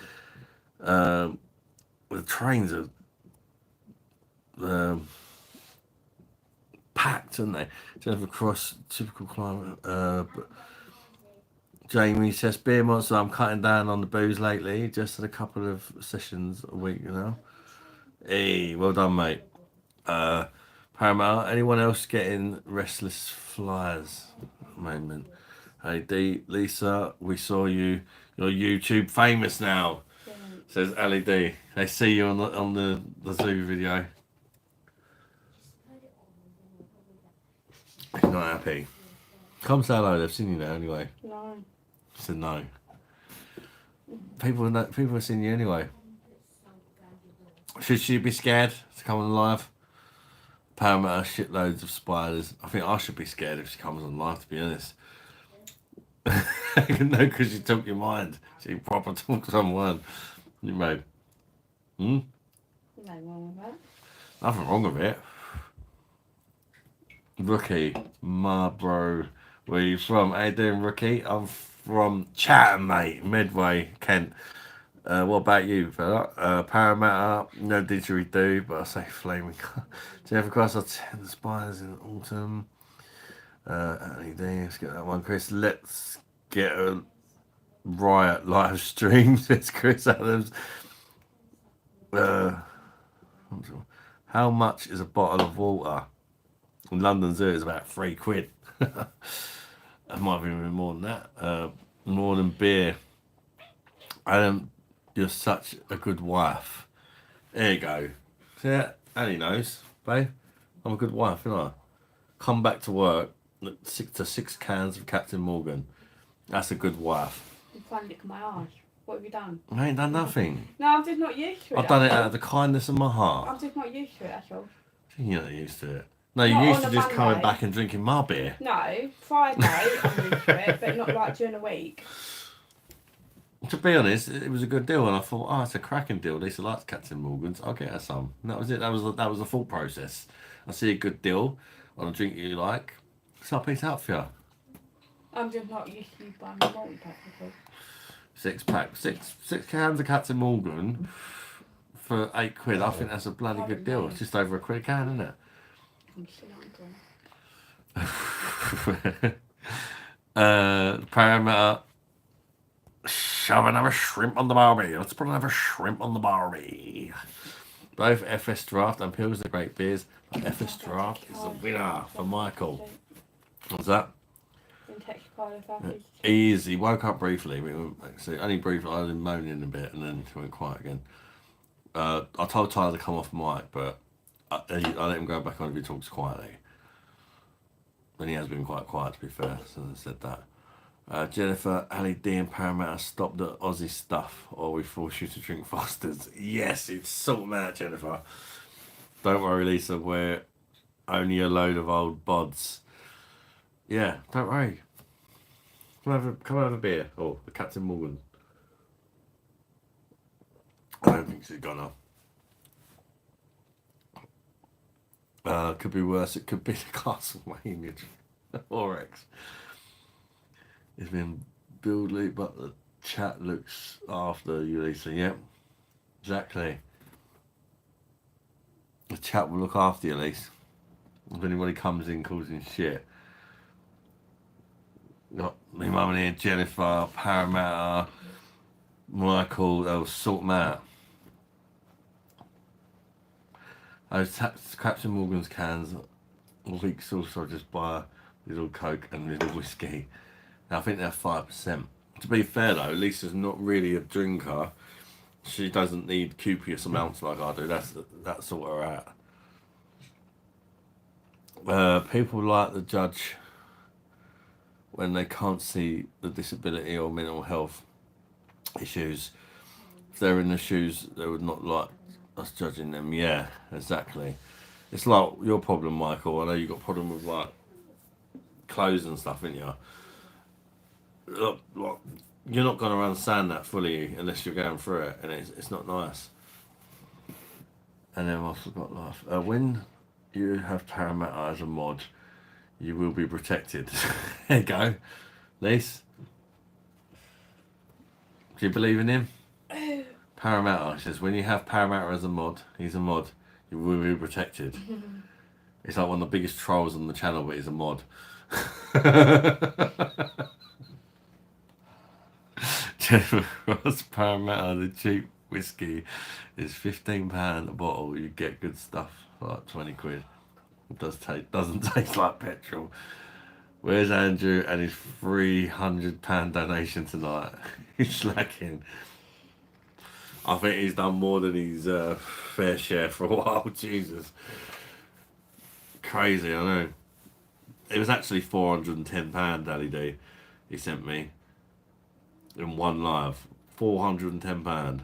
The trains are packed, aren't they? Jennifer Cross, typical climate. But Jamie says, Beer Monster, I'm cutting down on the booze lately. Just had a couple of sessions a week, you know. Hey, well done, mate. Paramount, anyone else getting restless flyers at the moment? Hey D, Lisa, we saw you. You're YouTube famous now. Brilliant. Says Ali D. They see you on the zoo video. You're not happy. Come say hello. They've seen you now anyway. No. I said no. People have seen you anyway. Should she be scared to come on live? Paramount has shitloads of spiders. I think I should be scared if she comes on live, to be honest. No, because she took your mind. She proper took someone. You made. No wrong with that. Nothing wrong with it. Rookie, my bro. Where you from? How you doing, Rookie? I'm from Chatham, mate. Medway, Kent. What about you, fella? Parramatta, no didgeridoo, but I say flaming. Jennifer Cross, I'll tend the spiders in autumn. Let's get that one, Chris. Let's get a riot live stream, says Chris Adams. How much is a bottle of water? In London Zoo, it's about £3. That might be even more than that. More than beer. Adam, you're such a good wife. There you go. See that? Annie knows, babe. I'm a good wife, aren't I? Come back to work, 6 cans of Captain Morgan. That's a good wife. You finally lick my arse. What have you done? I ain't done nothing. No, I'm just not used to it. I've done it that's out of the kindness of my all. heart. I'm just not used to it, that's all. You're not used to it. No, you're Not used on to a just coming Monday. back and drinking my beer. No, Friday I'm used to it, but not like during the week. To be honest, it was a good deal, and I thought, oh, it's a cracking deal. Lisa likes Captain Morgan's. I'll get her some. And that was it. That was the thought process. I see a good deal on a drink you like. So I picked it up for you. I'm just not used to you buying a multi-pack before. 6 pack, six cans of Captain Morgan for £8. I think that's a bloody good deal. It's just over £1 a can, isn't it? I'm still not going. Parameter. Shove another shrimp on the barbie. Let's put another shrimp on the barbie. Both FS Draft and Pilsner Great Beers. But FS Draft is the winner for Michael. What's that? Text your card if I could. Easy. Woke up briefly. Only briefly. I was moaning a bit and then she went quiet again. I told Tyler to come off mic, but I let him go back on if he talks quietly. And he has been quite quiet, to be fair, so I said that. Jennifer, Ali D and Parramatta, stop the Aussie stuff or we force you to drink Fosters. Yes, it's sort out, Jennifer. Don't worry, Lisa, we're only a load of old bods. Yeah, don't worry. Come have a beer. Oh, the Captain Morgan. I don't think she's gone off. Could be worse. It could be the Castlevania Oryx. It's been Buildly, but the chat looks after you, Lisa. Yep, exactly. The chat will look after you, Lisa. If anybody comes in causing shit. Got my mum in here, Jennifer, Parramatta, Michael, they'll sort them out. Those Captain Morgan's cans, a week sauce, I just buy a little Coke and a little whiskey. I think they're 5%. To be fair though, Lisa's not really a drinker. She doesn't need copious amounts like I do. That's what we're at. People like the judge when they can't see the disability or mental health issues. If they're in the shoes, they would not like us judging them. Yeah, exactly. It's like your problem, Michael. I know you've got a problem with like clothes and stuff, ain't you? Look, you're not going to understand that fully unless you're going through it, and it's not nice. And then I forgot laugh. When you have Parramatta as a mod, you will be protected. There you go, Lise. Do you believe in him? Parramatta says when you have Parramatta as a mod, he's a mod. You will be protected. It's like one of the biggest trolls on the channel, but he's a mod. Jennifer Ross, Parramatta, the cheap whiskey is £15 a bottle. You get good stuff for like 20 quid. It doesn't taste like petrol. Where's Andrew and his £300 donation tonight? He's slacking. I think he's done more than his fair share for a while. Jesus. Crazy, I know. It was actually £410, Daddy D. He sent me. In one live. £410.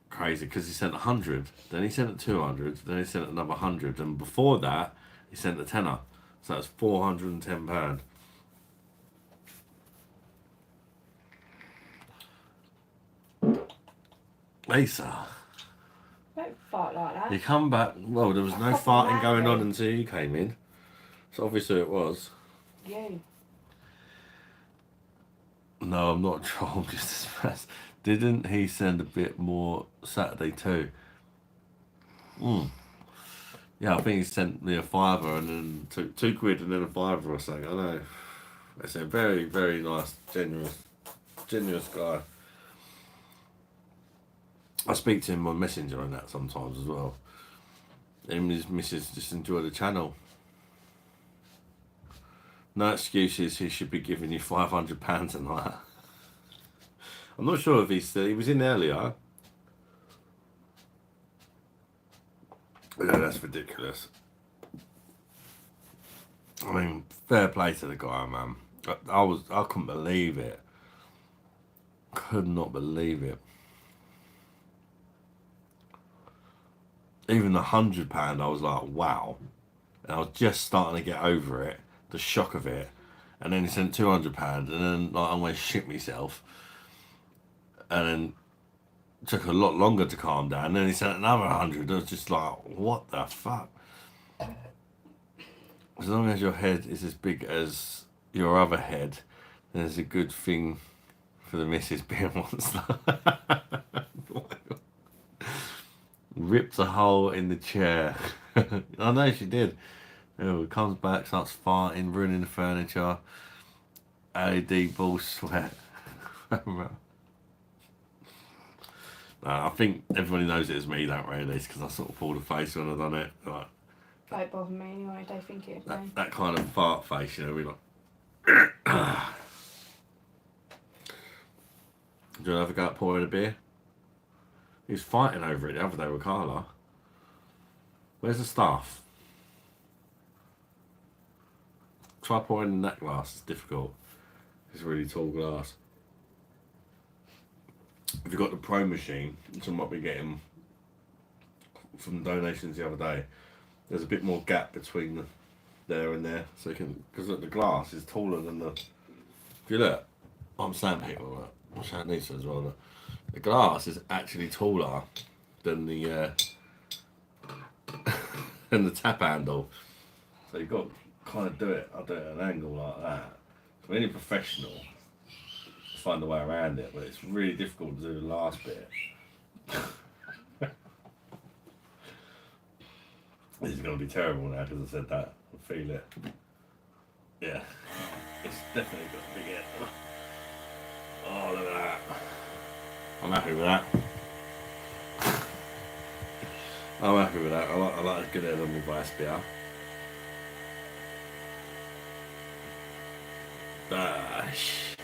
Crazy, because he sent 100. Then he sent 200. Then he sent another 100. And before that, he sent a tenner. So that's £410. Lisa. Don't fart like that. You come back. Well, there was no farting going on until you came in. So obviously it was. You. No, I'm not a troll. I'm just as fast. Didn't he send a bit more Saturday too? Yeah, I think he sent me a £5 and then two quid and then a £5 or something. I know. It's a very, very nice, generous guy. I speak to him on Messenger and that sometimes as well. Him and his missus just enjoy the channel. No excuses, he should be giving you £500 tonight. I'm not sure if he was in earlier. Yeah, that's ridiculous. I mean, fair play to the guy, man. I couldn't believe it. Could not believe it. Even the £100, I was like, wow. And I was just starting to get over it, the shock of it. And then he sent £200, and then like, I almost shit myself. And then it took a lot longer to calm down. And then he sent another 100. I was just like, what the fuck? as long as your head is as big as your other head, then it's a good thing for the missus being a monster. Rips a hole in the chair. I know she did. Oh, comes back, starts farting, ruining the furniture. LED ball sweat. I think everybody knows it as me, don't really, because I sort of pulled a face when I've done it. Like, Don't bother me anyway. They think it's me. that kind of fart face, you know. We like. Do you ever go out pouring a beer? He was fighting over it the other day with Carla. Where's the staff? Try pouring in that glass. It's difficult. It's a really tall glass. If you've got the Pro machine, which I might be getting from donations the other day, there's a bit more gap between there and there, so you can, because the glass is taller than the. If you look, I'm saying people, I'm showing Lisa as well. Look, the glass is actually taller than the than the tap handle, so you've got to kind of do it. I do it at an angle like that. For any professional, find a way around it, but it's really difficult to do the last bit. This is going to be terrible now because I said that. I feel it. Yeah, it's definitely got to be it. Oh, look at that. I'm happy with that. I'm happy with that. I like a good head on my vice beer. Bosh.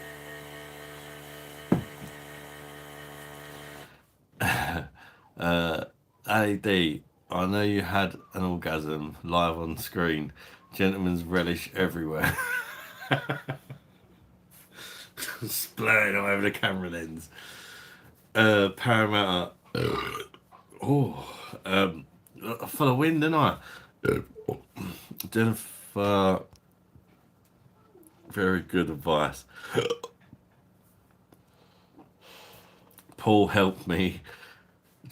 LED, I know you had an orgasm live on screen. Gentlemen's relish everywhere. Splurring all over the camera lens. Paramount. For the win, didn't I? Jennifer, very good advice. Paul helped me.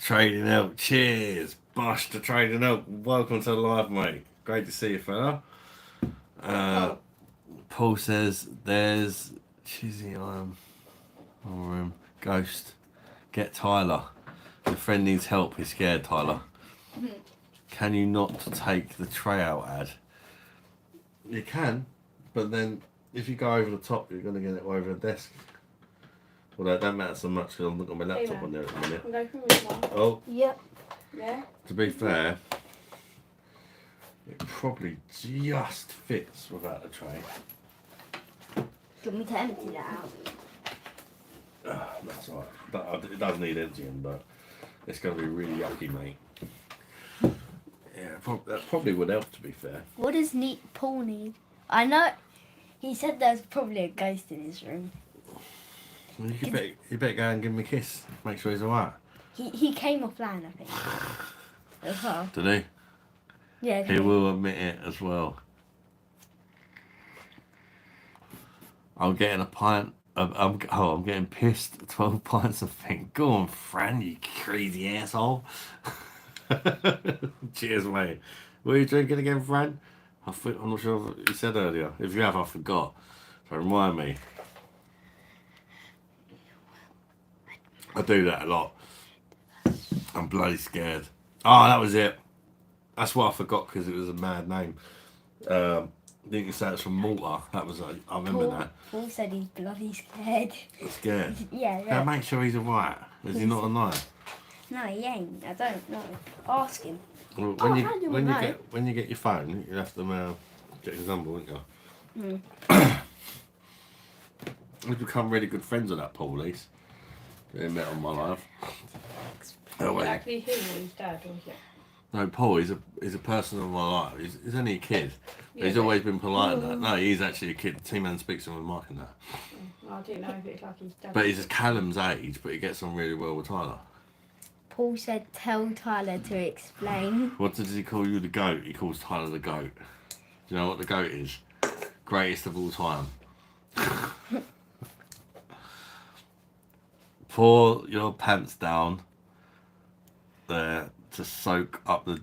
Trading out. Cheers. BOSH to trading out. Welcome to the live, mate. Great to see you, fella. Paul says there's cheesy room. Ghost. Get Tyler. Your friend needs help. He's scared, Tyler. Can you not take the tray out ad? You can, but then if you go over the top, you're going to get it over the desk. Well, that don't matter so much because I'm not got my laptop on there at the minute. Can go through this one. Oh, Yep. Yeah. to be fair, it probably just fits without the tray. Do you want me to empty that out? That's all right. It does need emptying, but it's going to be really yucky, mate. Yeah, that probably would help, to be fair. What does Paul need? I know. He said there's probably a ghost in his room. Well, you better go and give him a kiss. Make sure he's alright. He came offline, I think. As well. Did he? Yeah. He will admit it as well. I'm getting a pint. I'm getting pissed. 12 pints of thing. Go on, Fran, you crazy asshole. Cheers, mate. What are you drinking again, Fran? I'm not sure if you said earlier. If you have, I forgot. So remind me. I do that a lot. I'm bloody scared. Oh, that was it. That's what I forgot because it was a mad name. Didn't you say it's from Malta? That was I remember that. Paul said he's bloody scared. Scared. Yeah. Now make sure he's alright. Is he not alive? No, he ain't. I don't know. Ask him. Well, when you get your phone, you have to get his number, won't you? We've become really good friends with that Paul Lees. He met on my life. Oh, wait. Actually, he or his dad, or is it? No, Paul, he's a person of my life. He's only a kid. Yeah, He's but- always been polite and that. No, he's actually a kid. The team man speaks to him with Mike and that. I didn't know if it's like his dad. But he's Callum's age, but he gets on really well with Tyler. Paul said tell Tyler to explain. What does he call you, the goat? He calls Tyler the goat. Do you know what the goat is? Greatest of all time. Pour your pants down there to soak up the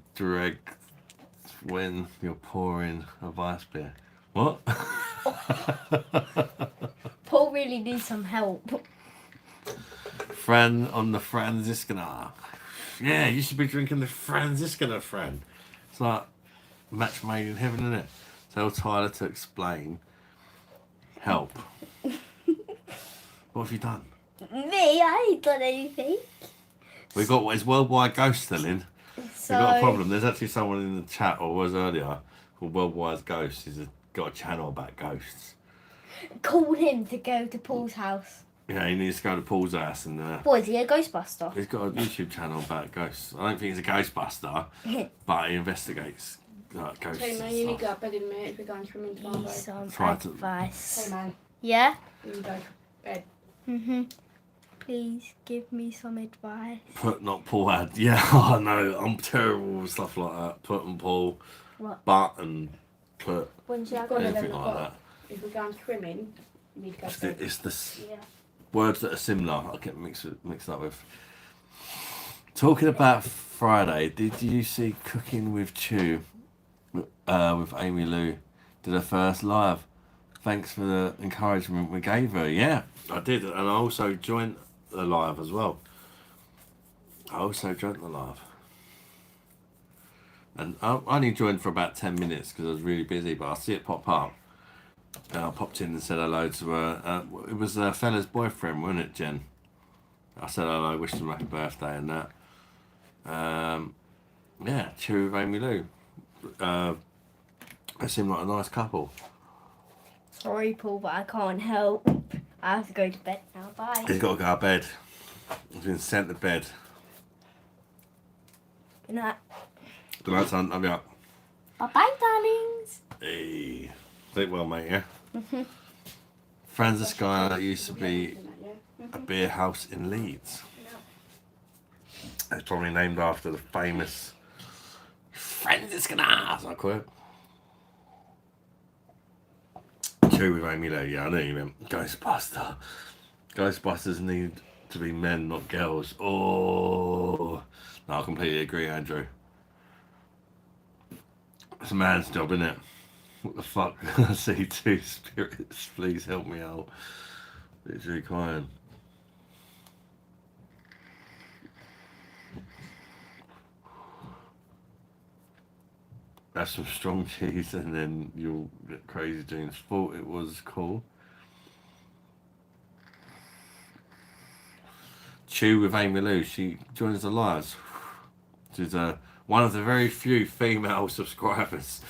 when you're pouring a vice beer. What? Paul really needs some help. Fran on the Franziskaner. Yeah, you should be drinking the Franziskaner, Fran. It's like match made in heaven, isn't it? Tell Tyler to explain. Help. What have you done? Me? I ain't done anything. We've got what is Worldwide Ghost still in. So, We've got a problem. There's actually someone in the chat, or was earlier, called Worldwide Ghost. He's got a channel about ghosts. call him to go to Paul's house. Yeah, he needs to go to Paul's house and Boy, is he a Ghostbuster? he's got a YouTube channel about ghosts. I don't think he's a Ghostbuster, but he investigates ghosts. Hey man, and you need to stuff. go to bed in a minute if we're going swimming tomorrow. Need some Try to- advice. Hey man, Yeah? you need to go to bed. Please give me some advice. Put not Paul ad. Yeah, I know. I'm terrible with stuff like that. Put and Paul. What? But and put When should I You've go got to to anything then like got- that. If we're going swimming, you need to go It's to the, bed. it's the s- Yeah. words that are similar. I get mixed up with. Talking about Friday, did you see Cooking with Chew with Amy Lou? Did her first live. Thanks for the encouragement we gave her. Yeah, I did, and I also joined the live as well. And I only joined for about 10 minutes because I was really busy, but I see it pop up. And I popped in and said hello to her. It was a fella's boyfriend, wasn't it, Jen? I said hello, wished him happy birthday and that. Yeah, cheer with Amy Lou. They seem like a nice couple. Sorry, Paul, but I can't help. I have to go to bed now. Bye. He's got to go to bed. He's been sent to bed. Good night. Good night, son. I'll be up. Bye-bye, darlings. Hey. Sleep well, mate, yeah? Franziskaner used to be a beer house in Leeds. It's probably named after the famous Franziskaner, as I call it. True with Amy Lou, yeah, I know you meant Ghostbuster. Ghostbusters need to be men, not girls. Oh, no, I completely agree, Andrew. It's a man's job, isn't it? What the fuck? I see two spirits. Please help me out. Literally crying. That's some strong cheese, and then you'll get crazy dreams. Thought it was cool. Chew with Amy Lou. She joins the lives. She's one of the very few female subscribers.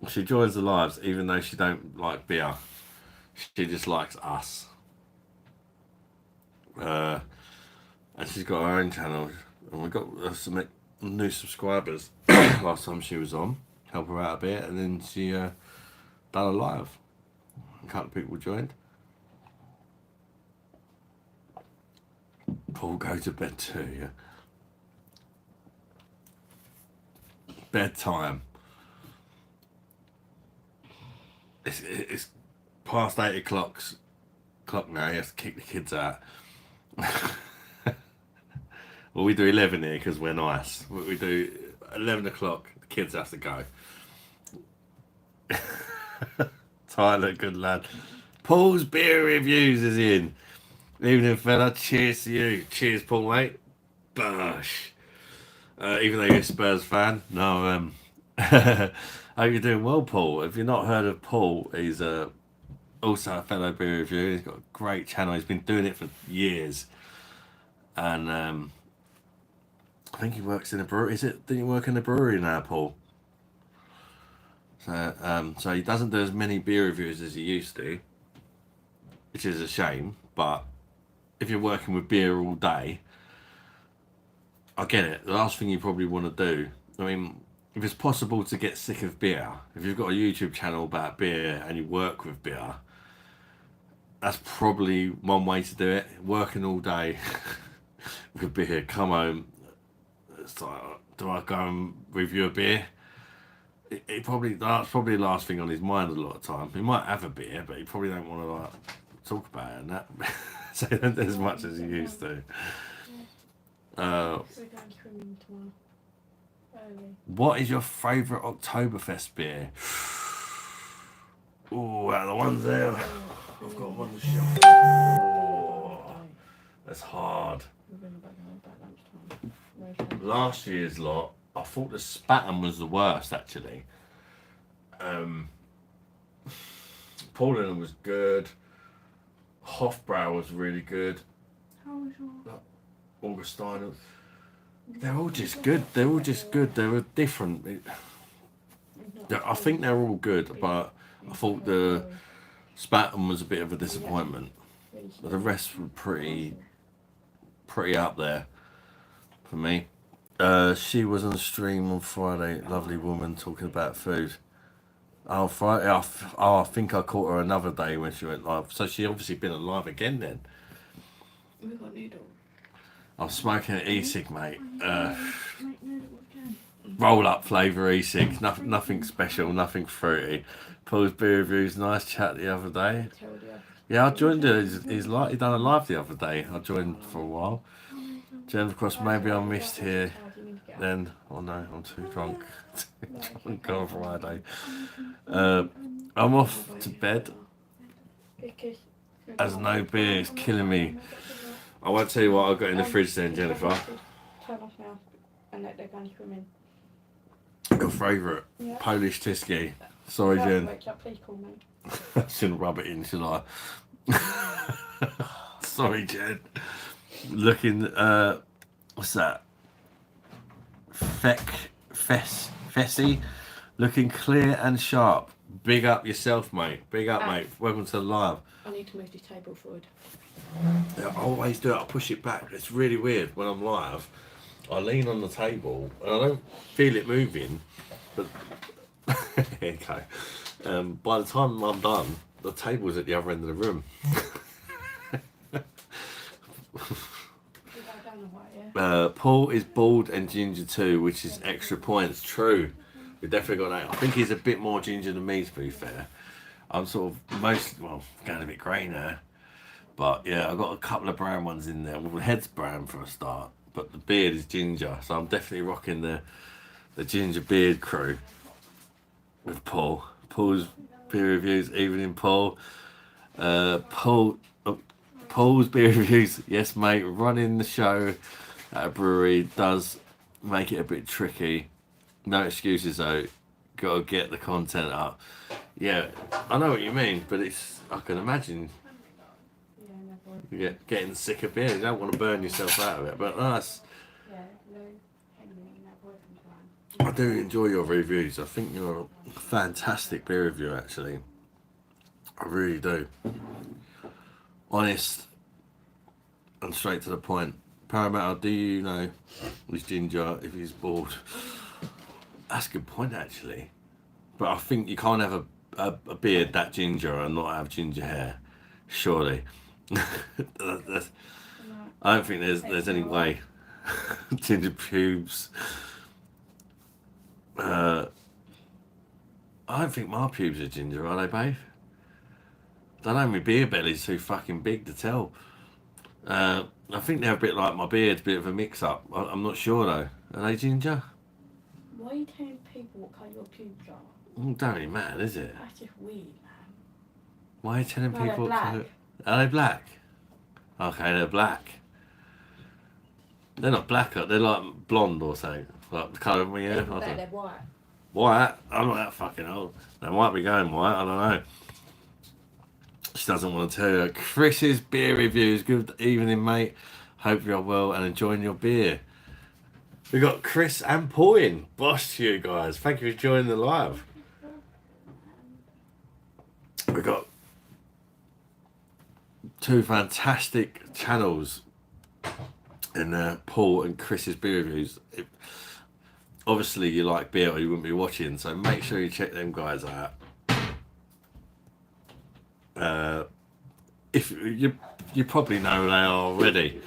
She joins the lives even though she don't like beer. She just likes us. And she's got her own channel. And we got some new subscribers last time she was on. Help her out a bit. And then she done a live. A couple of people joined. Paul, go to bed too, yeah? Bedtime. It's past 8 o'clock now. He has to kick the kids out. Well, we do 11 here because we're nice. We do 11 o'clock. The kids have to go. Tyler, good lad. Paul's beer reviews is in. Evening, fella. Cheers to you. Cheers, Paul, mate. BOSH. Even though you're a Spurs fan, no. Hope you're doing well, Paul. If you've not heard of Paul, he's also a fellow beer reviewer. He's got a great channel. He's been doing it for years, and I think he works in a brewery. Did he work in a brewery now, Paul? So he doesn't do as many beer reviews as he used to, which is a shame. But if you're working with beer all day, I get it. The last thing you probably want to do, I mean, if it's possible to get sick of beer, if you've got a YouTube channel about beer and you work with beer, that's probably one way to do it. Working all day with beer, come home, it's like, do I go and review a beer? That's probably the last thing on his mind a lot of time. He might have a beer, but he probably don't want to like talk about it and that. So he don't do as much as he used to. We're going swimming tomorrow. early. What is your favourite Oktoberfest beer? Oh, out of the ones there. I've got one on the shelf. Oh, that's hard. We're going back home about lunchtime. Last year's lot, I thought the Spaten was the worst actually. Paulin was good. Hofbrau was really good. How was your... Augustine. They're all just good. They're all just good. They were different. I think they're all good, but I thought the Spaten was a bit of a disappointment. But the rest were pretty up there for me. She was on the stream on Friday. Lovely woman talking about food. Oh, Friday. I think I caught her another day when she went live. So she obviously been alive again then. We got noodles. I'm smoking an e-cig, mate. Make noodles again. Roll up flavour e-cigs. Nothing special, nothing fruity. Paul's beer reviews. Nice chat the other day. Yeah, I joined his live. He done a live the other day. I joined for a while. Jennifer Cross, maybe I missed here. Then, oh no, I'm too drunk. Drunk on Friday. I'm off to bed. As no beer is killing me. I won't tell you what I've got in the fridge then, Jennifer. Turn off now and let their guns come in. Your favourite Yeah. Polish Tyskie. Sorry, Jen. Wake up, please call me. I shouldn't rub it in, should I? Sorry, Jen. Looking, what's that? Fessy. Looking clear and sharp. Big up yourself, mate. Big up, mate. Welcome to the live. I need to move this table forward. Yeah, I always do it. I push it back. It's really weird when I'm live. I lean on the table and I don't feel it moving. But here you go. By the time I'm done, the table's at the other end of the room. Paul is bald and ginger too, which is extra points. True. We definitely got that. I think he's a bit more ginger than me, to be fair. I'm sort of going a bit grey now. But yeah, I've got a couple of brown ones in there. Well, the head's brown for a start, but the beard is ginger. So I'm definitely rocking the ginger beard crew with Paul. Paul's beer reviews, evening Paul. Paul's beer reviews, yes mate, running the show at a brewery does make it a bit tricky. No excuses though, gotta get the content up. Yeah, I know what you mean, but I can imagine getting sick of beer. You don't want to burn yourself out of it, but that's... I do enjoy your reviews. I think you're a fantastic beer reviewer, actually. I really do. Honest and straight to the point. Paramount, do you know this ginger if he's bald? That's a good point, actually. But I think you can't have a beard that ginger and not have ginger hair. Surely. I don't think there's any way. Ginger pubes. I don't think my pubes are ginger, are they, babe? I don't know, my beer belly's too fucking big to tell. I think they're a bit like my beard, a bit of a mix-up. I'm not sure, though. Are they ginger? Why are you telling people what colour your pubes are? Don't really matter, is it? That's just weird, man. Why are you telling No, people... they're black. Are they black? Okay, they're black. They're not black, they're like blonde or something. Like the colour of my hair. They're white. White? I'm not that fucking old. They might be going white, I don't know. She doesn't want to tell you. Chris's beer reviews. Good evening, mate. Hope you're well and enjoying your beer. We got Chris and Paul in. Bosh to you guys. Thank you for joining the live. We got two fantastic channels in Paul and Chris's beer reviews. Obviously, you like beer or you wouldn't be watching, so make sure you check them guys out. If you probably know who they are already,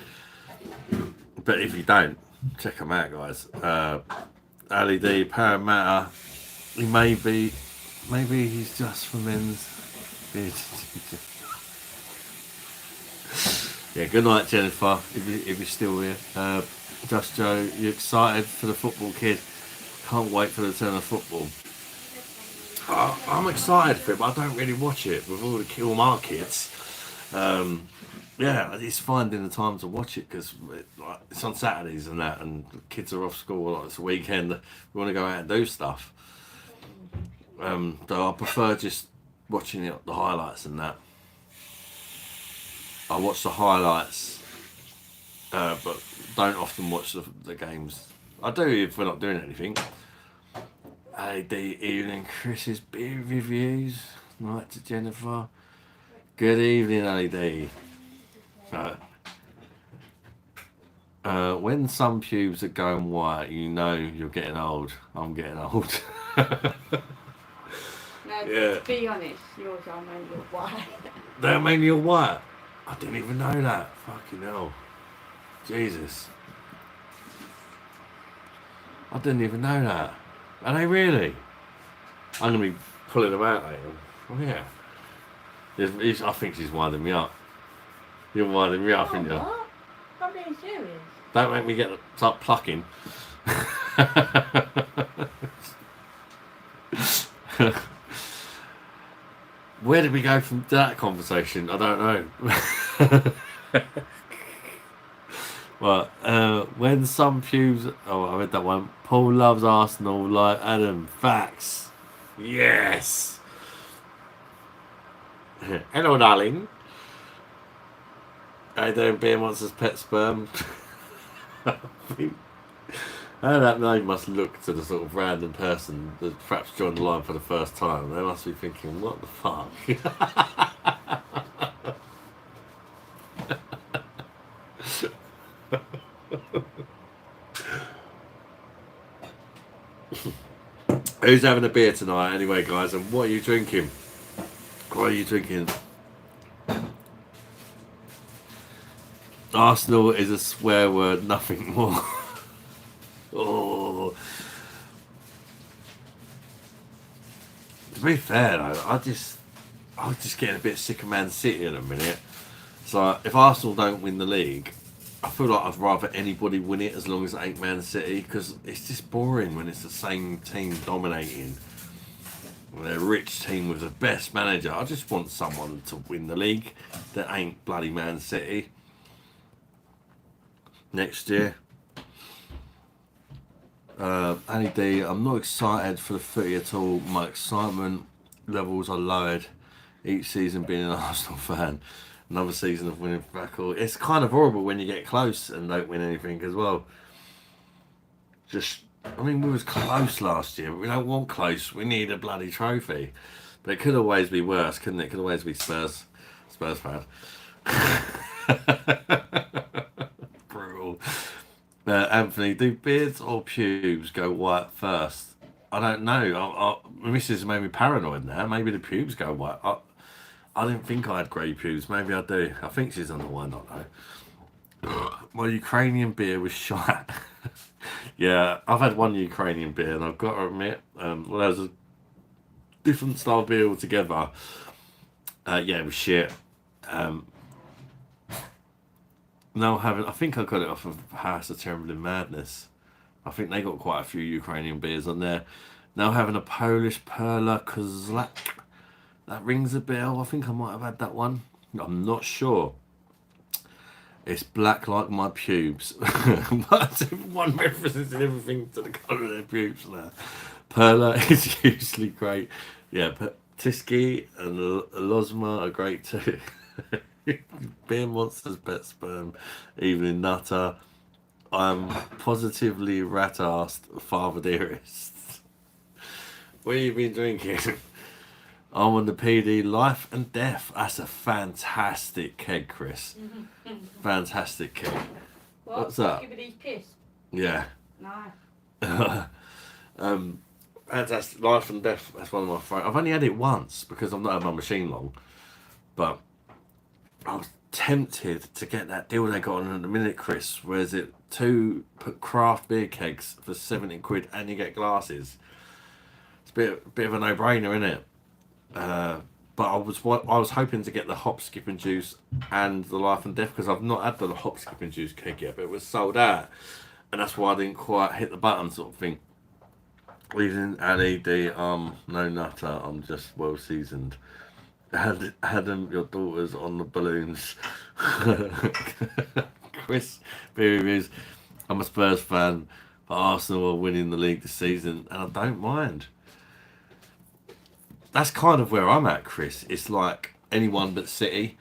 but if you don't, check them out, guys. Ali D, Parramatta. Maybe he's just for men's beer. Yeah, good night, Jennifer, if you're still here. Just Joe, you excited for the football kid? Can't wait for the turn of football. I'm excited for it, but I don't really watch it with all the Kill My kids. Yeah, it's finding the time to watch it because it's on Saturdays and that, and the kids are off school. Like it's a weekend, we want to go out and do stuff. So I prefer just watching the highlights and that. I watch the highlights, but don't often watch the games. I do if we're not doing anything. AD evening, Chris's beer reviews. Night to Jennifer. Good evening, AD. When some pubes are going white, you know you're getting old. I'm getting old. No, Yeah. to be honest, yours are mainly white. They're mainly all white. I didn't even know that. Fucking hell. Jesus. I didn't even know that. Are they really? I'm going to be pulling them out later. Oh, yeah. I think she's winding me up. You're winding me up, aren't you? What? I'm being serious. Don't make me start plucking. Where did we go from that conversation? I don't know. Well, when some pubes... Oh, I read that one. Paul loves Arsenal like Adam. Facts. Yes. Hello, darling. I don't beer monsters pet sperm. How that name must look to the sort of random person that perhaps joined the line for the first time. They must be thinking, what the fuck? Who's having a beer tonight anyway, guys, and what are you drinking? What are you drinking? Arsenal is a swear word, nothing more. Oh. To be fair though, I'm just getting a bit sick of Man City in a minute. So if Arsenal don't win the league, I feel like I'd rather anybody win it as long as it ain't Man City, because it's just boring when it's the same team dominating. They're a rich team with the best manager. I just want someone to win the league that ain't bloody Man City. Next year. Annie D, I'm not excited for the footy at all. My excitement levels are lowered each season being an Arsenal fan. Another season of winning record. It's kind of horrible when you get close and don't win anything as well. I mean, we was close last year, but we don't want close. We need a bloody trophy. But it could always be worse, couldn't it? It could always be Spurs fan. Brutal. Anthony, do beards or pubes go white first? I don't know. My missus made me paranoid now. Maybe the pubes go white. I didn't think I had grey pubes. Maybe I do. I think she's on the one, I know. My Ukrainian beer was shite. Yeah, I've had one Ukrainian beer, and I've got to admit, well, there's a different style beer altogether. Yeah, it was shit. Now I think I got it off of House of Trembling Madness. I think they got quite a few Ukrainian beers on there. Now having a Polish Perla Kozlak. That rings a bell. I think I might have had that one. I'm not sure. It's black like my pubes. But one references everything to the colour of their pubes now. Perla is usually great. Yeah, Tiski and Losma are great too. Beer Monsters, Pet Sperm, Evening Nutter. I'm positively rat-arsed, Father Dearest. What have you been drinking? I'm on the PD Life and Death. That's a fantastic keg, Chris. Fantastic keg. What's that? Give it these piss. Yeah. No. Fantastic. Life and Death. That's one of my favourites. I've only had it once because I've not had my machine long. But I was tempted to get that deal they got on at the minute, Chris. Where is it? 2 craft beer kegs for 70 quid and you get glasses. It's a bit of a no-brainer, isn't it? But I was hoping to get the hop skipping juice and the Life and Death because I've not had the hop skipping juice keg yet, but it was sold out, and that's why I didn't quite hit the button, sort of thing. Even LED, no nutter, I'm just well seasoned. Adam, your daughter's on the balloons. Chris, beer reviews. I'm a Spurs fan, but Arsenal are winning the league this season, and I don't mind. That's kind of where I'm at, Chris. It's like anyone but City.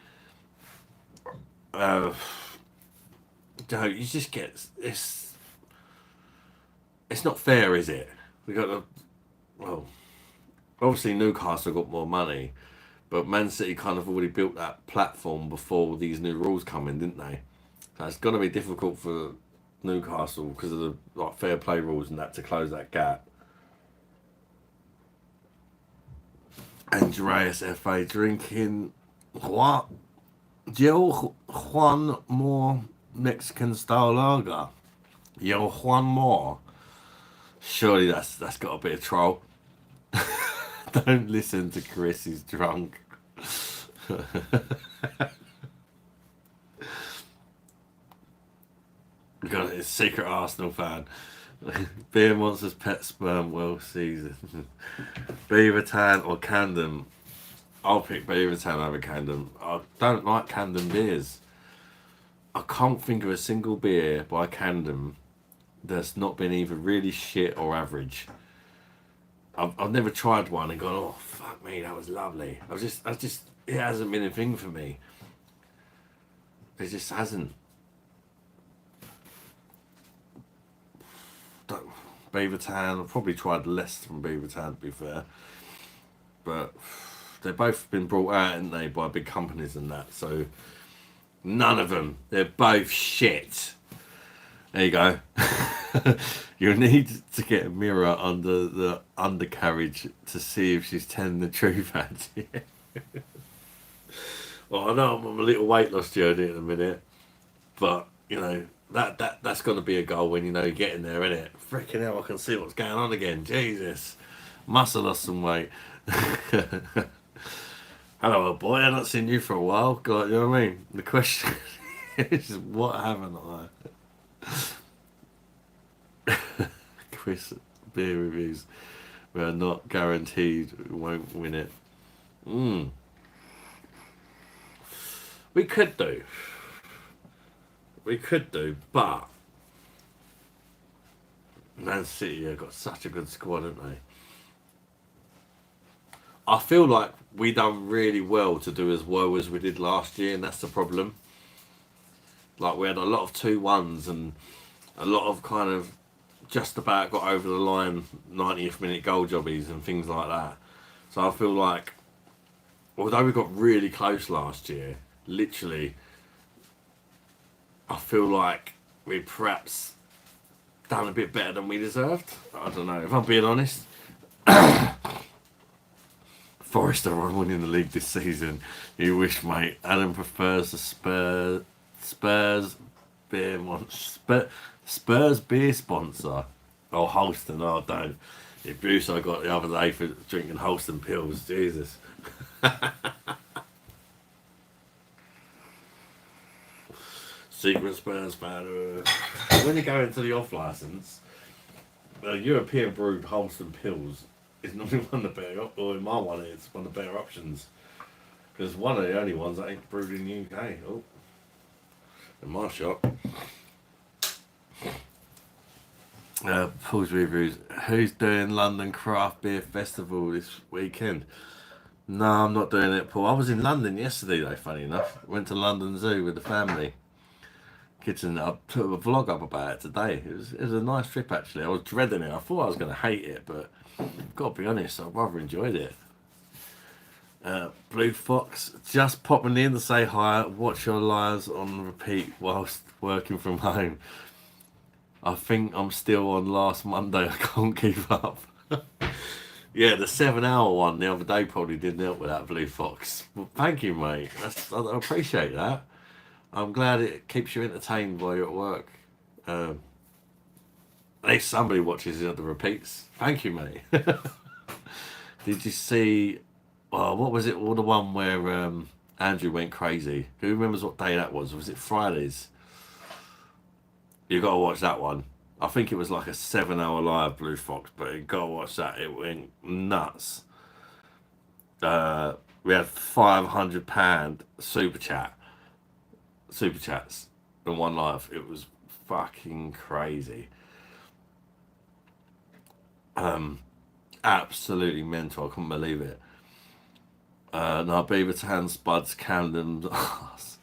Uh, you just get it's not fair, is it? We got to, well, obviously Newcastle got more money, but Man City kind of already built that platform before these new rules come in, didn't they? So it's going to be difficult for Newcastle because of the like fair play rules and that to close that gap. Andreas FA drinking what? Jill Juan Moore Mexican style lager. Yo Juan Moore. Surely that's got a bit of troll. Don't listen to Chris, he's drunk. Got a secret Arsenal fan. Beer Monsters Pet Sperm well seasoned. Beaver Tan or Camden? I'll pick Beaver Tan over Camden. I don't like Camden beers. I can't think of a single beer by Camden that's not been either really shit or average. I've never tried one and gone, oh fuck me, that was lovely. It hasn't been a thing for me. It just hasn't. Beaver Tan, I've probably tried less from Beaver Tan to be fair. But they've both been brought out, haven't they, by big companies and that, so none of them. They're both shit. There you go. You need to get a mirror under the undercarriage to see if she's telling the truth, Andy. Well, I know I'm on a little weight loss journey in a minute, but you know that's going to be a goal when you're getting there, isn't it? Freaking hell, I can see what's going on again. Jesus, muscle lost some weight. Hello, boy. I've not seen you for a while. God, you know what I mean? The question is, what haven't I? Chris, beer reviews. We are not guaranteed we won't win it. We could do. But Man City have got such a good squad, haven't they? I feel like we done really well to do as well as we did last year, and that's the problem. Like we had a lot of 2-1s and a lot of kind of just about got over the line 90th minute goal jobbies and things like that. So I feel like, although we got really close last year, literally, I feel like we perhaps done a bit better than we deserved. I don't know, if I'm being honest. Forest are winning the league this season. You wish, mate. Adam prefers the Spurs beer Spurs beer sponsor. Oh, Holston. Oh, don't. The abuse I got the other day for drinking Holston pills. Jesus. Secret Spurs fan. When you go into the off license, European brewed Holston pills is normally one of the better, or in my one, it's one of the better options. Because one of the only ones that ain't brewed in the UK. Oh, in my shop. Paul's reviews. Who's doing London Craft Beer Festival this weekend? No, I'm not doing it, Paul. I was in London yesterday, though, funny enough. Went to London Zoo with the family. Kitchen. I put a vlog up about it today. It was a nice trip, actually. I was dreading it. I thought I was going to hate it, but got to be honest, I rather enjoyed it. Blue Fox, just popping in to say hi. Watch your lives on repeat whilst working from home. I think I'm still on last Monday. I can't keep up. Yeah, the 7-hour one the other day probably didn't help with that, Blue Fox. Well, thank you, mate. I appreciate that. I'm glad it keeps you entertained while you're at work. At least somebody watches the repeats. Thank you, mate. Did you see? What was it? Well, the one where Andrew went crazy. Who remembers what day that was? Was it Fridays? You've got to watch that one. I think it was like a 7-hour live, Blue Fox, but you gotta watch that. It went nuts. We had £500 super chats in one live. It was fucking crazy. Absolutely mental. I couldn't believe it. No, Beavertown, Spuds, Camden's ass.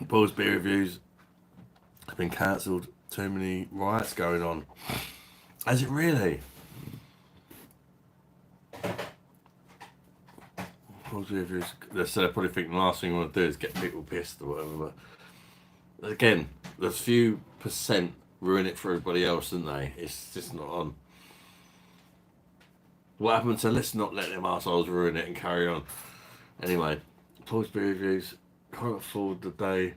Paul's beer reviews have been cancelled. Too many riots going on. Has it really? Paul's beer reviews. They're probably thinking the last thing you want to do is get people pissed or whatever. But again, there's few percent ruin it for everybody else, didn't they? It's just not on. What happened to let's not let them arseholes ruin it and carry on. Anyway, Paul's beer reviews. Can't afford the day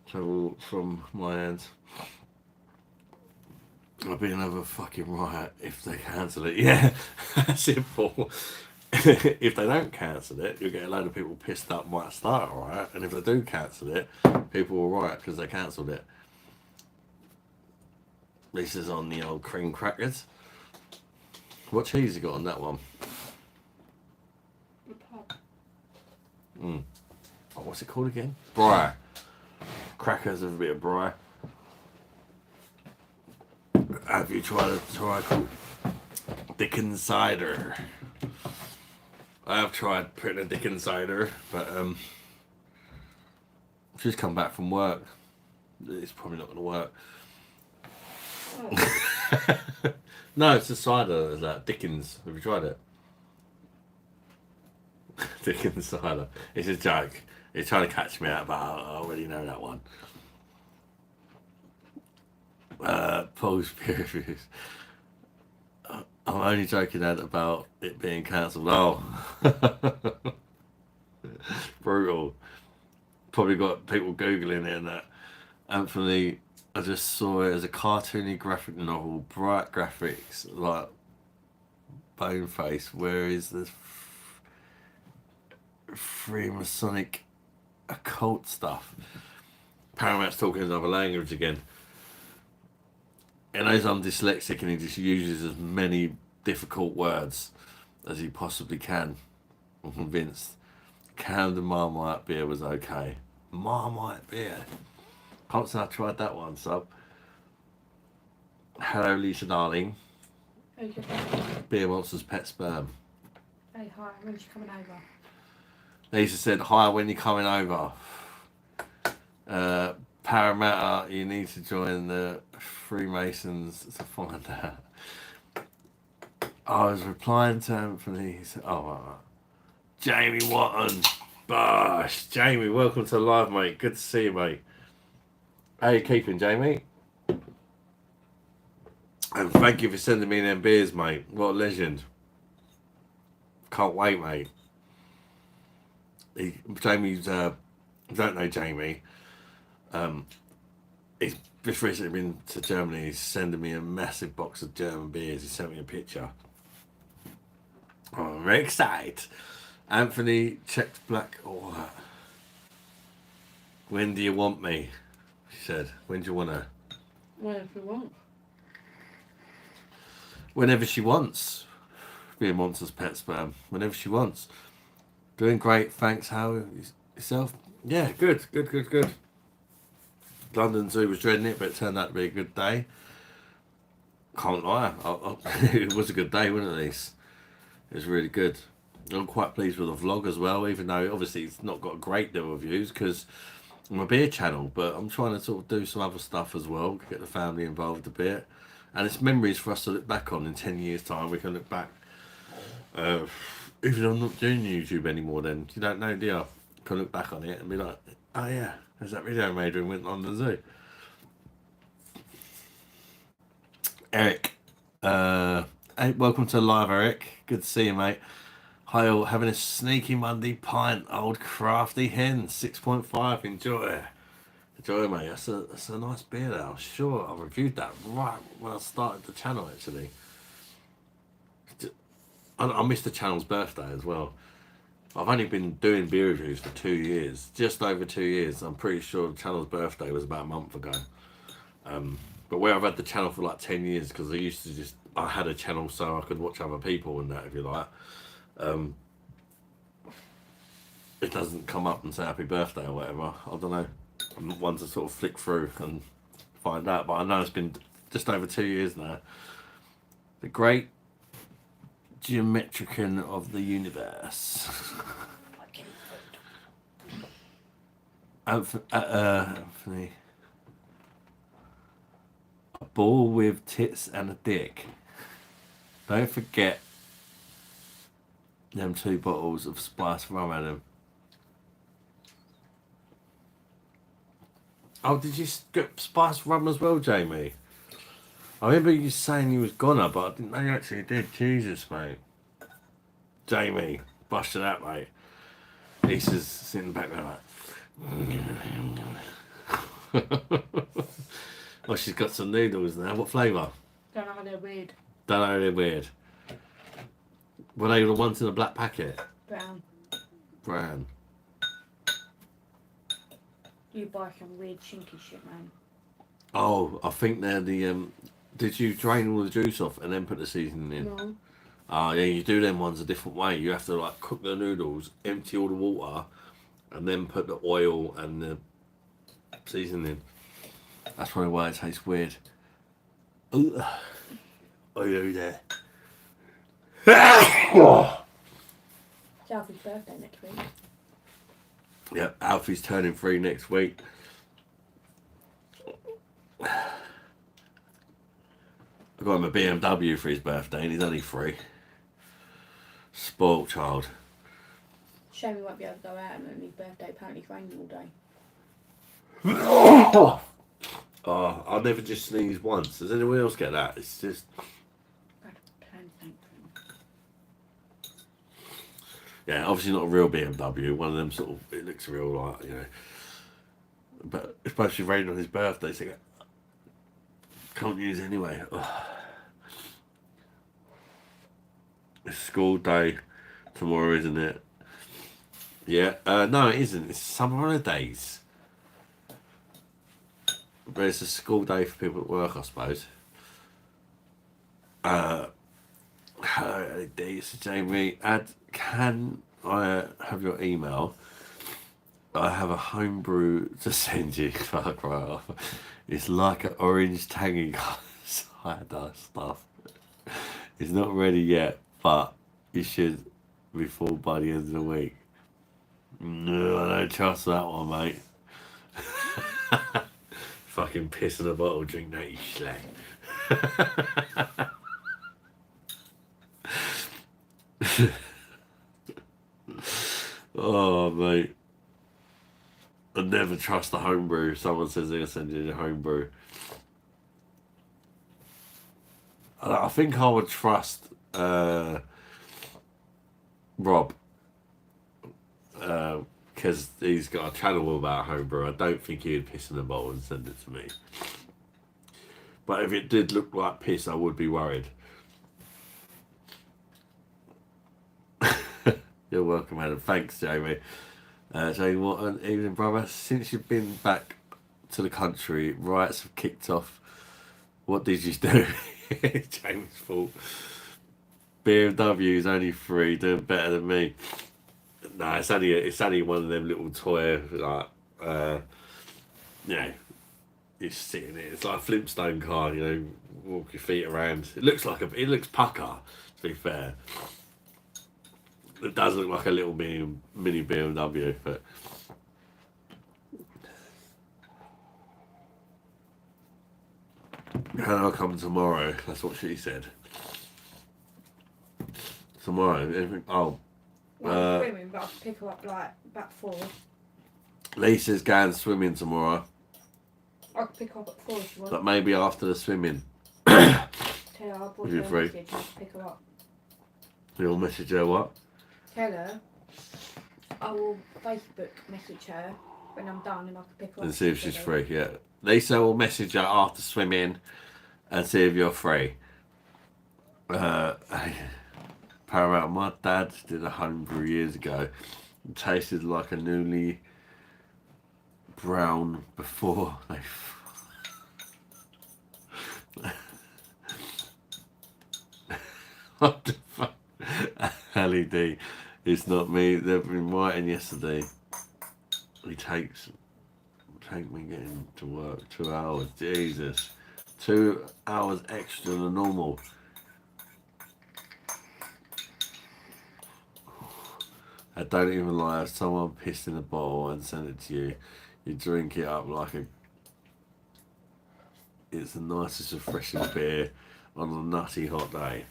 travel from my end. There'll be another fucking riot if they cancel it. Yeah, that's it, Paul. If they don't cancel it, you'll get a load of people pissed up, might start a riot. And if they do cancel it, people will riot because they cancelled it. This is on the old cream crackers. What cheese you got on that one? Oh, what's it called again? Brie. Crackers with a bit of brie. Have you tried a called Dickens cider? I have tried putting a Dickens cider, but just come back from work. It's probably not going to work. Oh. No, it's a cider. It's like Dickens. Have you tried it? Dickens cider. It's a joke. It's trying to catch me out, but I already know that one. Paul's peer reviews. I'm only joking about it being cancelled. Oh. Brutal. Probably got people Googling it and that. Anthony, I just saw it as a cartoony graphic novel, bright graphics, like Boneface. Where is this Freemasonic occult stuff? Paramount's talking another language again. And as I'm dyslexic and he just uses as many difficult words as he possibly can, I'm convinced Camden Marmite beer was okay. Marmite beer. Can't say I tried that one, so. Hello, Lisa darling. Beer Monsters Pet Sperm. Hey, hi, when's you coming over? Lisa said, hi, when you coming over? Parramatta, you need to join the Freemasons to find out. I was replying to Anthony. He said, oh, right. Jamie Watton. Bosh. Jamie, welcome to the live, mate. Good to see you, mate. How you keeping, Jamie? And thank you for sending me them beers, mate. What a legend. Can't wait, mate. Jamie's, don't know Jamie. He's just recently been to Germany. He's sending me a massive box of German beers. He sent me a picture. Oh, I'm very excited. Anthony checked black. All that. When do you want me? She said. When do you want her? Whenever you want. Whenever she wants. Being Monsters Pet Sperm. Whenever she wants. Doing great. Thanks. How yourself? Yeah, good. London Zoo was dreading it, but it turned out to be a good day. Can't lie. It was a good day, wasn't it, Lise? It was really good. I'm quite pleased with the vlog as well, even though obviously it's not got a great deal of views because I'm a beer channel, but I'm trying to sort of do some other stuff as well, get the family involved a bit. And it's memories for us to look back on in 10 years' time. We can look back. Even though I'm not doing YouTube anymore, then you don't know, do you? Can look back on it and be like, oh yeah, there's that video I made when we went on the zoo. Eric, hey, welcome to live, Eric. Good to see you, mate. Hi, all. Having a sneaky Monday pint, old crafty hen, 6.5. Enjoy, mate. That's a nice beer. There. I'm sure I reviewed that right when I started the channel. Actually, I missed the channel's birthday as well. I've only been doing beer reviews for 2 years, just over 2 years. I'm pretty sure the channel's birthday was about a month ago. But where I've had the channel for like 10 years, because I had a channel so I could watch other people and that, if you like. It doesn't come up and say happy birthday or whatever. I don't know. I'm not one to sort of flick through and find out, but I know it's been just over 2 years now. The great geometrician of the universe. Anthony. A ball with tits and a dick. Don't forget them 2 bottles of spiced rum, Adam. Oh, did you get spiced rum as well, Jamie? I remember you saying you was gonna, but I didn't know you actually did. Jesus, mate. Jamie, busted out, mate. Lisa's sitting back there like... Oh, she's got some noodles now. What flavour? Don't know how they're weird. Don't know, they're weird. Were they the ones in a black packet? Brown. Brown. You buy some weird chinky shit, man. Oh, I think they're the... Did you drain all the juice off and then put the seasoning in? No. Oh, yeah, you do them ones a different way. You have to, like, cook the noodles, empty all the water, and then put the oil and the seasoning. That's probably why it tastes weird. Ooh. Oh, you there. It's Alfie's birthday next week. Yep, Alfie's turning 3 next week. I got him a BMW for his birthday and he's only 3. Spoiled child. Shame we won't be able to go out on his birthday. Apparently it's raining all day. Oh, I'll never just sneeze once. Does anyone else get that? It's just... Yeah, obviously not a real BMW. One of them sort of... It looks real, like, you know. But it's supposed to be raining on his birthday, so can't use it anyway. Ugh. It's school day tomorrow, isn't it? Yeah. No, it isn't. It's summer holidays. But it's a school day for people at work, I suppose. It's Jamie. Can I have your email? I have a homebrew to send you. Fuck right off. It's like an orange tangy cider stuff. It's not ready yet, but you should be full by the end of the week. No, I don't trust that one, mate. Fucking piss in a bottle, drink that, you slag. Oh, mate. I never trust the homebrew. If someone says they're going to send you a homebrew. I think I would trust Rob. Because he's got a channel about homebrew. I don't think he'd piss in a bottle and send it to me. But if it did look like piss, I would be worried. You're welcome, Adam. Thanks, Jamie. Jamie, what an evening, brother. Since you've been back to the country, riots have kicked off. What did you do? Jamie's fault. BMW is only 3, doing better than me. No, it's only one of them little toy, like, you know, you're sitting in it. It's like a Flintstone car, you know, walk your feet around. It looks pucker, to be fair. It does look like a little mini BMW, but can I come tomorrow? That's what she said. Tomorrow? Oh. Swimming, but I'll pick her up like about 4. Lisa's going swimming tomorrow. I could pick her up at 4 if you want. But maybe after the swimming. Tell her I'll brought You're her a free. message and pick her up. You'll message her what? Tell her I will Facebook message her when I'm done and I can pick her up. And see if she's free, yeah. Lisa will message her after swimming and see if you're free. Paramount. My dad did a homebrew years ago. It tasted like a newly brown before they. What the fuck? LED. It's not me. They've been writing yesterday. He take me getting to work 2 hours. Jesus. 2 hours extra than normal. I don't even lie. If someone pissed in a bottle and sent it to you, you drink it up like it's the nicest refreshing beer on a nutty hot day.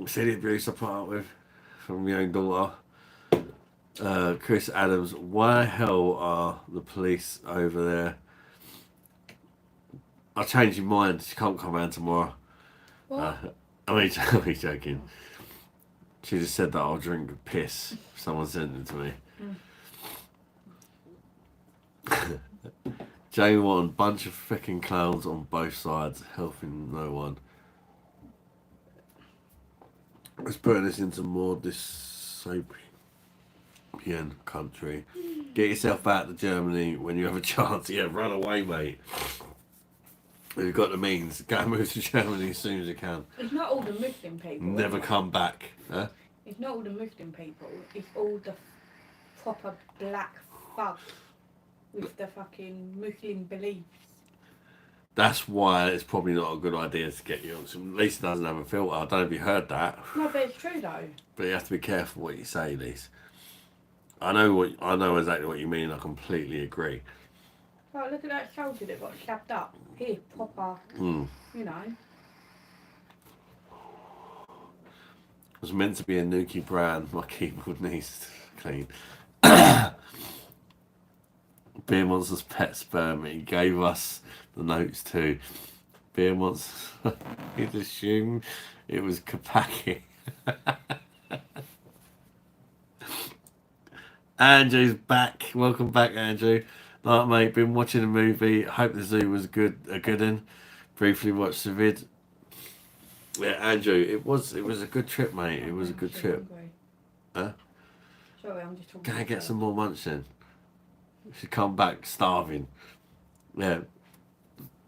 See the abuse I put up with from my own daughter. Chris Adams, why the hell are the police over there? I changed your mind. She can't come around tomorrow. What? I'm joking. She just said that I'll drink piss. Someone sent it to me. Jane Watton, bunch of freaking clowns on both sides, helping no one. Let's put this into more dystopian country. Get yourself out to Germany when you have a chance. Yeah, run away, mate. If you've got the means, go and move to Germany as soon as you can. It's not all the Muslim people. Never come back. Huh? It's not all the Muslim people. It's all the proper black thugs with the fucking Muslim beliefs. That's why it's probably not a good idea to get you on. So Lisa doesn't have a filter. I don't know if you heard that. No, but it's true though. But you have to be careful what you say, Lisa. I know exactly what you mean. I completely agree. Like, look at that soldier that got stabbed up. Here, proper. Mm. You know. It was meant to be a Nuki brand. My keyboard needs clean. Beer Monster's pet sperm. He gave us the notes too. Beer Monster. He'd assumed it was Kapaki. Andrew's back. Welcome back, Andrew. Like, mate, been watching a movie. Hope the zoo was a good one. Briefly watched the vid. Yeah, Andrew, it was a good trip, mate. It was a good trip. Hungry. Huh? Sorry, I'm just talking. Can I get some more munch then? Should come back starving. Yeah.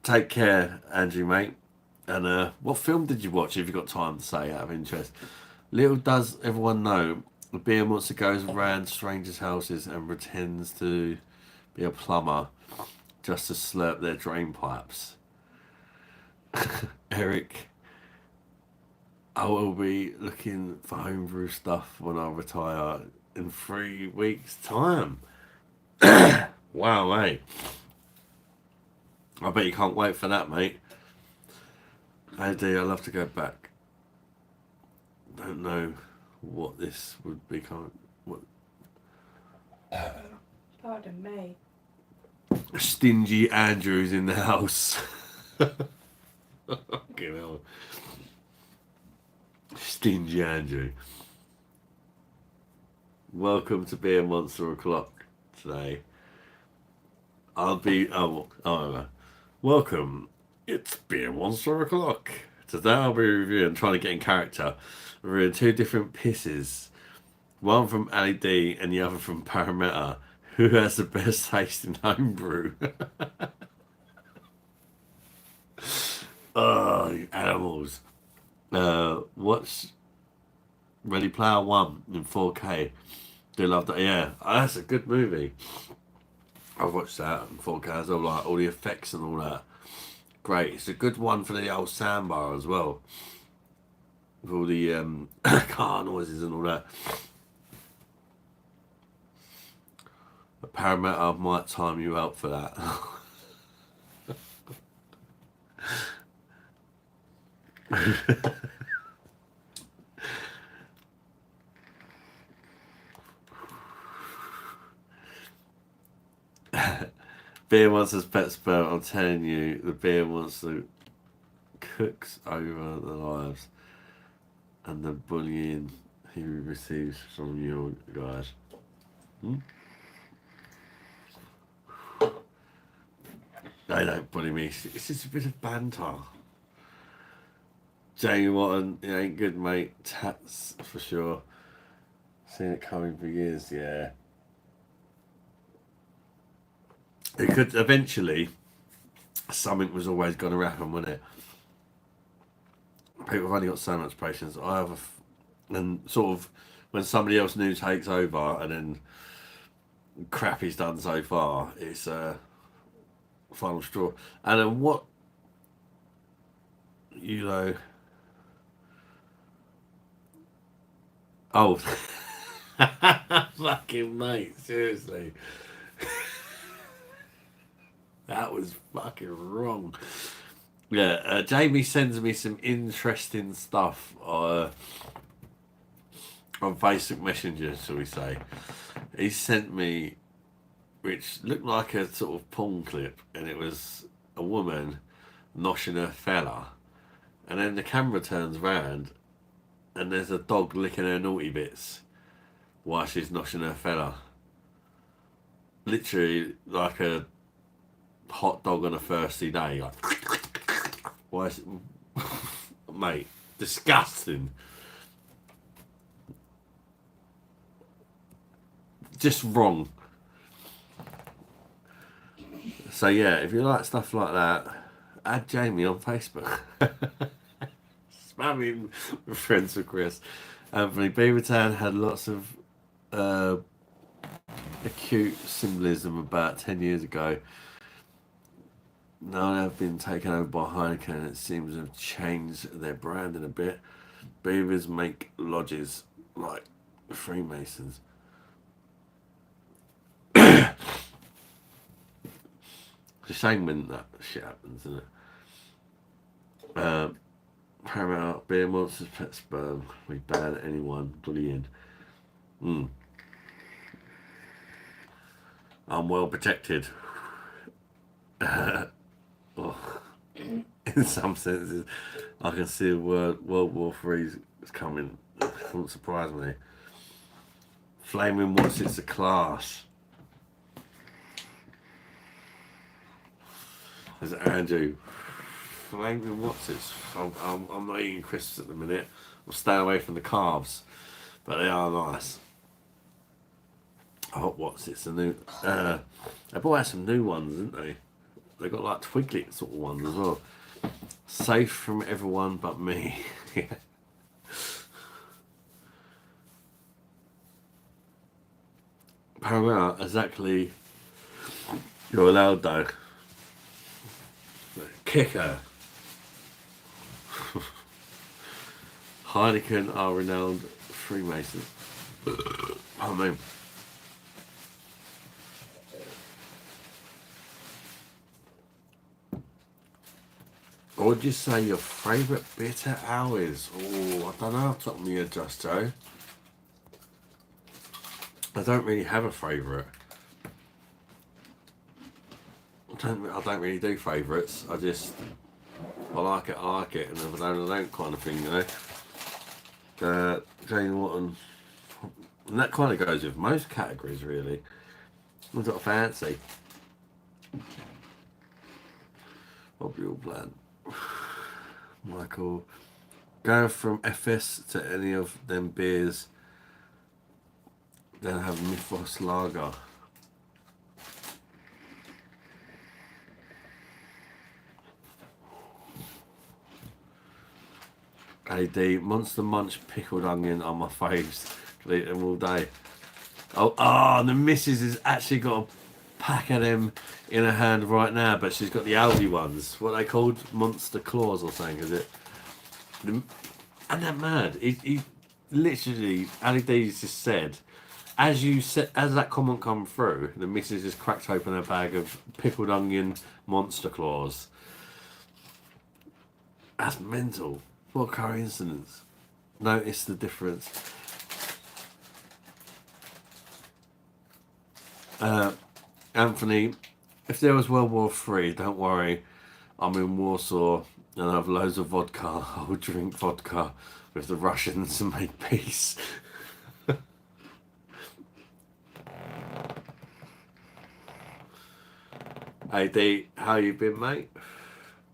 Take care, Andrew, mate. And what film did you watch, if you've got time to say, out of interest? Little does everyone know, the beer monster goes around strangers' houses and pretends to be a plumber just to slurp their drain pipes. Eric, I will be looking for homebrew stuff when I retire in 3 weeks' time. Wow, mate. I bet you can't wait for that, mate. I do. I'd love to go back. Don't know what this would become. What? Pardon me. Stingy Andrews in the house. Fucking hell. Stingy Andrew. Welcome to Beer Monster O'Clock today. I'll be. Welcome. It's Beer Monster O'Clock. Today I'll be reviewing, trying to get in character, reviewing 2 different pisses. One from LED and the other from Parramatta. Who has the best taste in homebrew? Oh, you animals. Watch Ready Player One in 4K. Do love that. Yeah, that's a good movie. I've watched that in 4K as well, like all the effects and all that. Great. It's a good one for the old soundbar as well. With all the car noises and all that. The Parramatta might time you out for that. Beer Monster's pet sperm, I'm telling you, the Beer Monster cooks over the lives and the bullying he receives from you guys. They don't bully me, it's just a bit of banter. Jamie Watton, it ain't good, mate. Tats for sure. Seen it coming for years, yeah. It could eventually, something was always going to happen, wouldn't it? People have only got so much patience. And sort of when somebody else new takes over and then crap is done so far, it's final straw. And then what, you know, oh, fucking mate, seriously. That was fucking wrong. Yeah, Jamie sends me some interesting stuff on Facebook Messenger, shall we say. He sent me, which looked like a sort of porn clip, and it was a woman noshing her fella. And then the camera turns round, and there's a dog licking her naughty bits while she's noshing her fella. Literally like a hot dog on a thirsty day. Like, why is it... Mate, disgusting. Just wrong. So yeah, if you like stuff like that, add Jamie on Facebook. Spamming with friends with Chris. Anthony Beavertown had lots of acute symbolism about 10 years ago. Now they've been taken over by Heineken and it seems to have changed their branding a bit. Beavers make lodges like Freemasons. It's a shame when that shit happens, isn't it? Paramount, beer monsters, pet sperm. We ban anyone bullying. I'm well protected. Oh, in some senses, I can see World War III is coming. It wouldn't surprise me. Flaming what's it's a class. There's Andrew. Flaming what's it's. I'm not eating crisps at the minute. I'm staying away from the carbs, but they are nice. Hot what's it's a new. They brought out some new ones, didn't they? They got like Twiglet sort of ones as well. Safe from everyone but me. Paramount, exactly. You're allowed though. Kicker. Heineken are renowned Freemasons. I mean, what would you say your favourite bitter ale is? Oh, I don't know off the top of my head, Just Joe. I don't really have a favourite. I don't really do favourites. I like it, and if I don't kind of thing, you know. Jane Watton, and that kind of goes with most categories, really. I've got a fancy. Bobby All Plan. Michael, going from FS to any of them beers, then have Mythos Lager. AD, Monster Munch pickled onion are my faves. Could eat them all day. Oh, the missus has actually got a pack of them in her hand right now, but she's got the Aldi ones. What are they called? Monster Claws or something, is it? And that mad. He literally, Ali D's just said, as that comment come through, the missus just cracked open a bag of pickled onion Monster Claws. That's mental. What coincidence. Notice the difference. Anthony, if there was World War III, don't worry. I'm in Warsaw and I have loads of vodka. I will drink vodka with the Russians and make peace. Hey D, how you been, mate?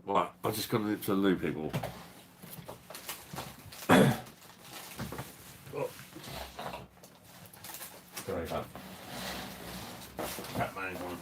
Right, I've just got into the loo, people. Sorry, fam. Batman in my room.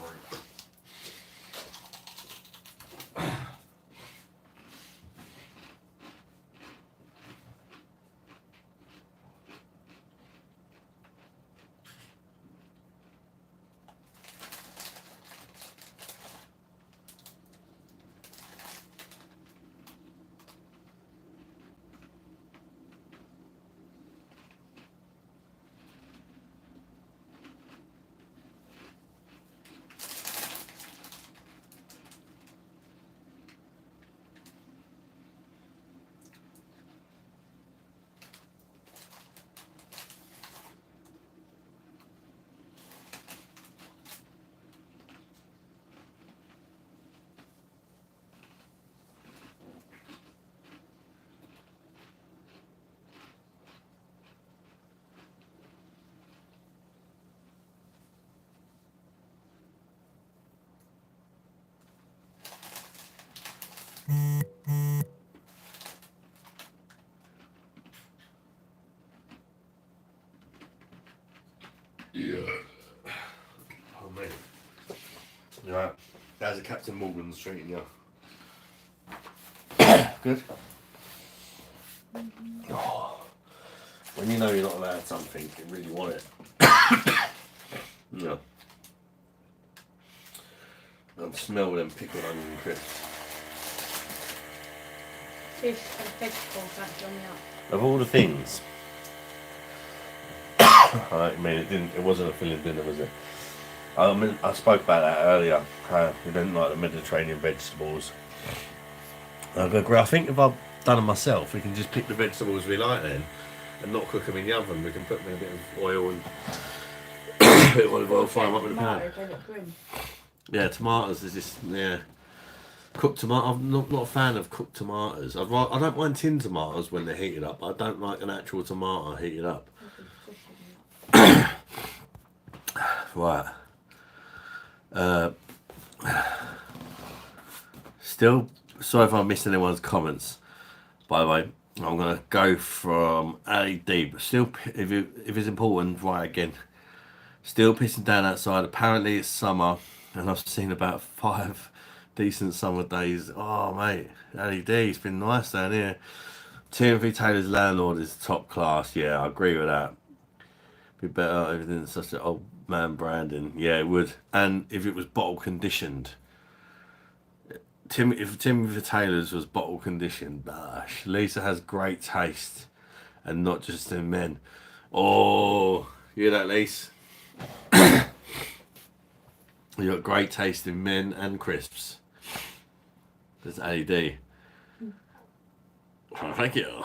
Yeah. Oh man. Right. There's a Captain Morgan's treating you. Good. Oh. When you know you're not allowed something, you really want it. Yeah. And smell them pickled onion crisps. Fish and vegetables, that's on the up. Of all the things, I mean, it wasn't a filling dinner, was it? I mean, I spoke about that earlier. How we didn't like the Mediterranean vegetables. I agree. I think if I've done them myself, we can just pick the vegetables we like then, and not cook them in the oven. We can put them in a bit of oil and a bit of olive oil, fry them up in a pan. They look grim. Yeah, tomatoes is just cooked tomato. I'm not a fan of cooked tomatoes. I don't mind tin tomatoes when they're heated up. I don't like an actual tomato heated up. Right. Still, sorry if I missed anyone's comments. By the way, I'm gonna go from LED, but still, if it's important, right again. Still pissing down outside. Apparently it's summer, and I've seen about 5 decent summer days. Oh mate, LED, it's been nice down here. Timothy Taylor's landlord is top class. Yeah, I agree with that. Be better everything's such an old man branding. Yeah, it would. And if it was bottle conditioned. If Timothy Taylor's was bottle conditioned, BOSH. Lisa has great taste, and not just in men. Oh, you hear that, Lisa? You got great taste in men and crisps. There's LED. Oh, thank you.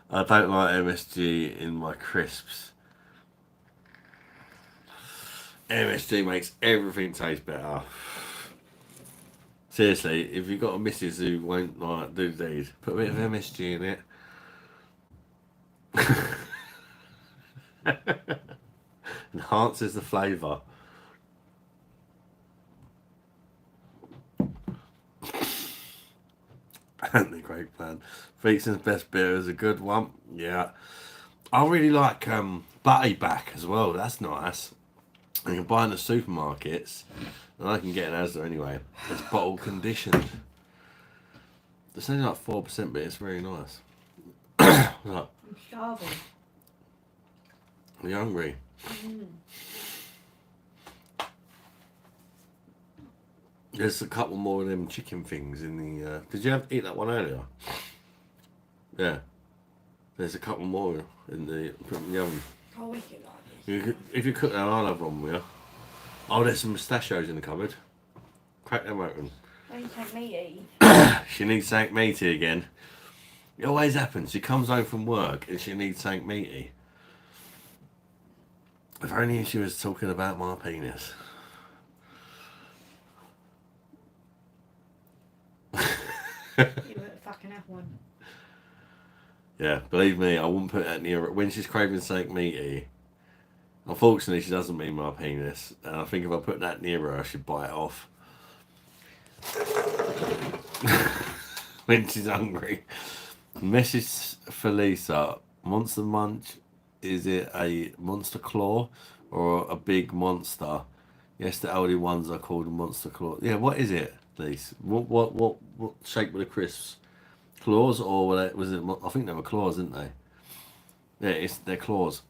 I don't like MSG in my crisps. MSG makes everything taste better. Seriously, if you've got a missus who won't like do these, put a bit of MSG in it. Enhances the flavour. Anthony Craig plan. Featson's best beer is a good one. Yeah. I really like Butty Back as well. That's nice. You can buy in the supermarkets, and I can get an Asda anyway. It's bottle conditioned. It's only like 4%, but it's very nice. Like, I'm starving. are you hungry? There's a couple more of them chicken things in the. Did you eat that one earlier? Yeah. There's a couple more in the oven. I'll eat it like this. If you cook that, I'll have one with you. Oh, there's some pistachios in the cupboard. Crack them open. Don't you take meaty? She needs something meaty again. It always happens. She comes home from work and she needs something meaty. If only she was talking about my penis. You won't fucking have one. Yeah, believe me, I wouldn't put that near her. When she's craving something meaty, unfortunately she doesn't mean my penis. And I think if I put that near her, I should bite it off. When she's hungry. Message for Lisa. Monster Munch Is it a monster claw or a big monster? Yes, the Aldi ones are called a monster claw. Yeah, what is it, please? What shape were the crisps? Claws or were they, was it? I think they were claws, didn't they? Yeah, they're claws.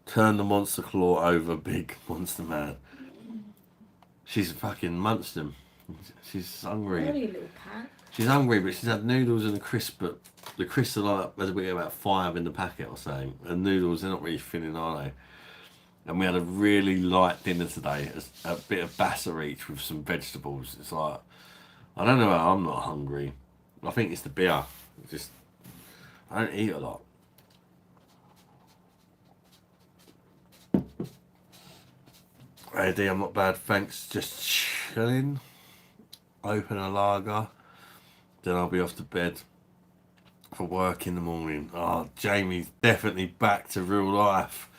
Turn the monster claw over, big monster man. She's fucking munched them. She's hungry. Only a little pack. She's hungry, but she's had noodles and a crisp. But the crisps are like there's about 5 in the packet or something, and noodles they're not really filling, are they? And we had a really light dinner today, a bit of bassar each with some vegetables. It's like I don't know how I'm not hungry. I think it's the beer. Just I don't eat a lot. Hey D, I'm not bad, thanks. Just chilling. Open a lager. Then I'll be off to bed for work in the morning. Oh, Jamie's definitely back to real life.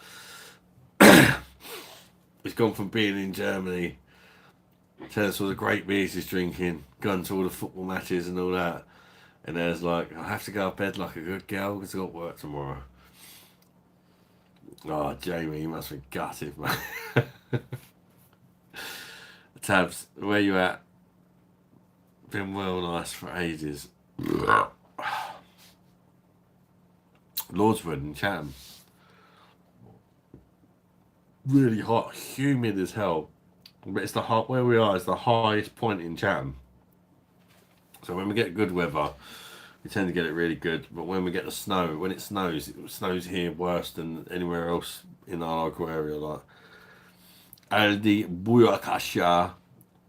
He's gone from being in Germany, telling us all the great beers he's drinking, gone to all the football matches and all that. And there's like, I have to go to bed like a good girl because I've got work tomorrow. Oh, Jamie, you must be gutted, mate. Tabs, where you at? Been well nice for ages. Lordswood and Chatham. Really hot, humid as hell. But it's the hot where we are is the highest point in Chatham. So when we get good weather, we tend to get it really good. But when we get the snow, when it snows here worse than anywhere else in our local area. Like Aldi Buyakasha,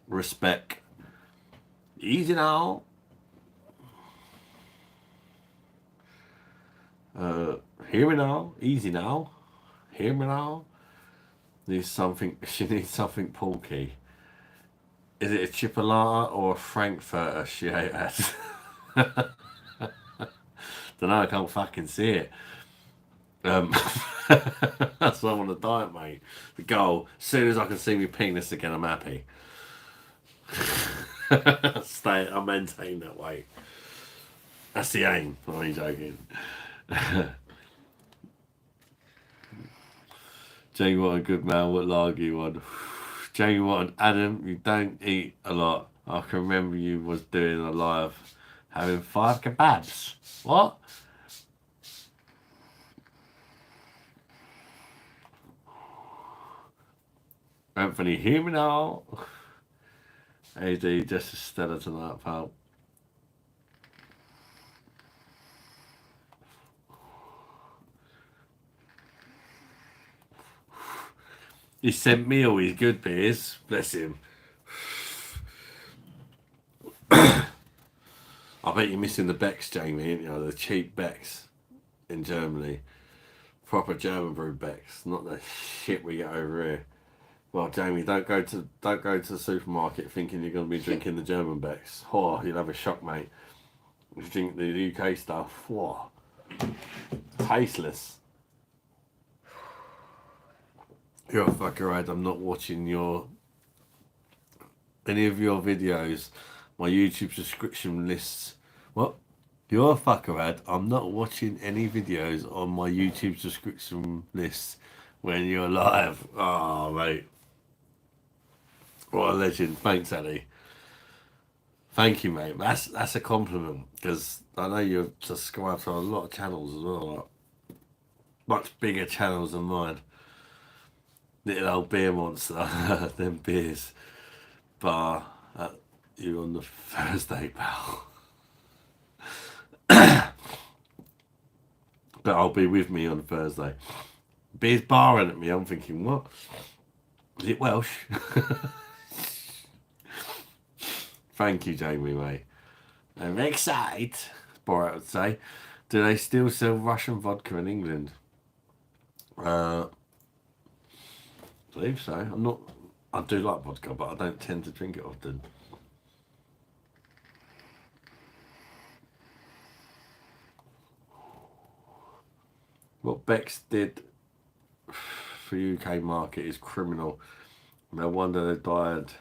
respect. Easy now. Hear me now. Easy now. Hear me now. Needs something. She needs something porky. Is it a chipolata or a frankfurter she ate at? Don't know. I can't fucking see it. That's why I'm on a diet, mate. The goal. As soon as I can see me penis again, I'm happy. I maintain that weight. That's the aim. I'm only joking. Jamie, what a good man. What lager you want? Jamie, what an Adam. You don't eat a lot. I can remember you was doing a live having 5 kebabs. What? Anthony, hear me now. AD, just a stellar tonight, pal. He sent me all his good beers. Bless him. I bet you're missing the Becks, Jamie, ain't you? The cheap Becks in Germany. Proper German brewed Becks, not the shit we get over here. Well, Jamie, don't go to the supermarket thinking you're going to be drinking the German Becks. Oh, you'll have a shock, mate. If you drink the UK stuff, whoa, tasteless. You're a fucker, Ed. I'm not watching any of your videos. My YouTube subscription lists. What? You're a fucker, Ed. I'm not watching any videos on my YouTube subscription list when you're live. Oh, mate. What a legend. Thanks, Eddie. Thank you, mate. That's a compliment because I know you're subscribed to a lot of channels as well. Like, much bigger channels than mine. Little old beer monster, them beers. Bar at you on the Thursday, pal. But I'll be with me on Thursday. Beer's barring at me. I'm thinking, what? Is it Welsh? Thank you, Jamie, mate. I'm excited. Borat would say. Do they still sell Russian vodka in England? I believe so. I'm not. I do like vodka, but I don't tend to drink it often. What Bex did for UK market is criminal. No wonder they died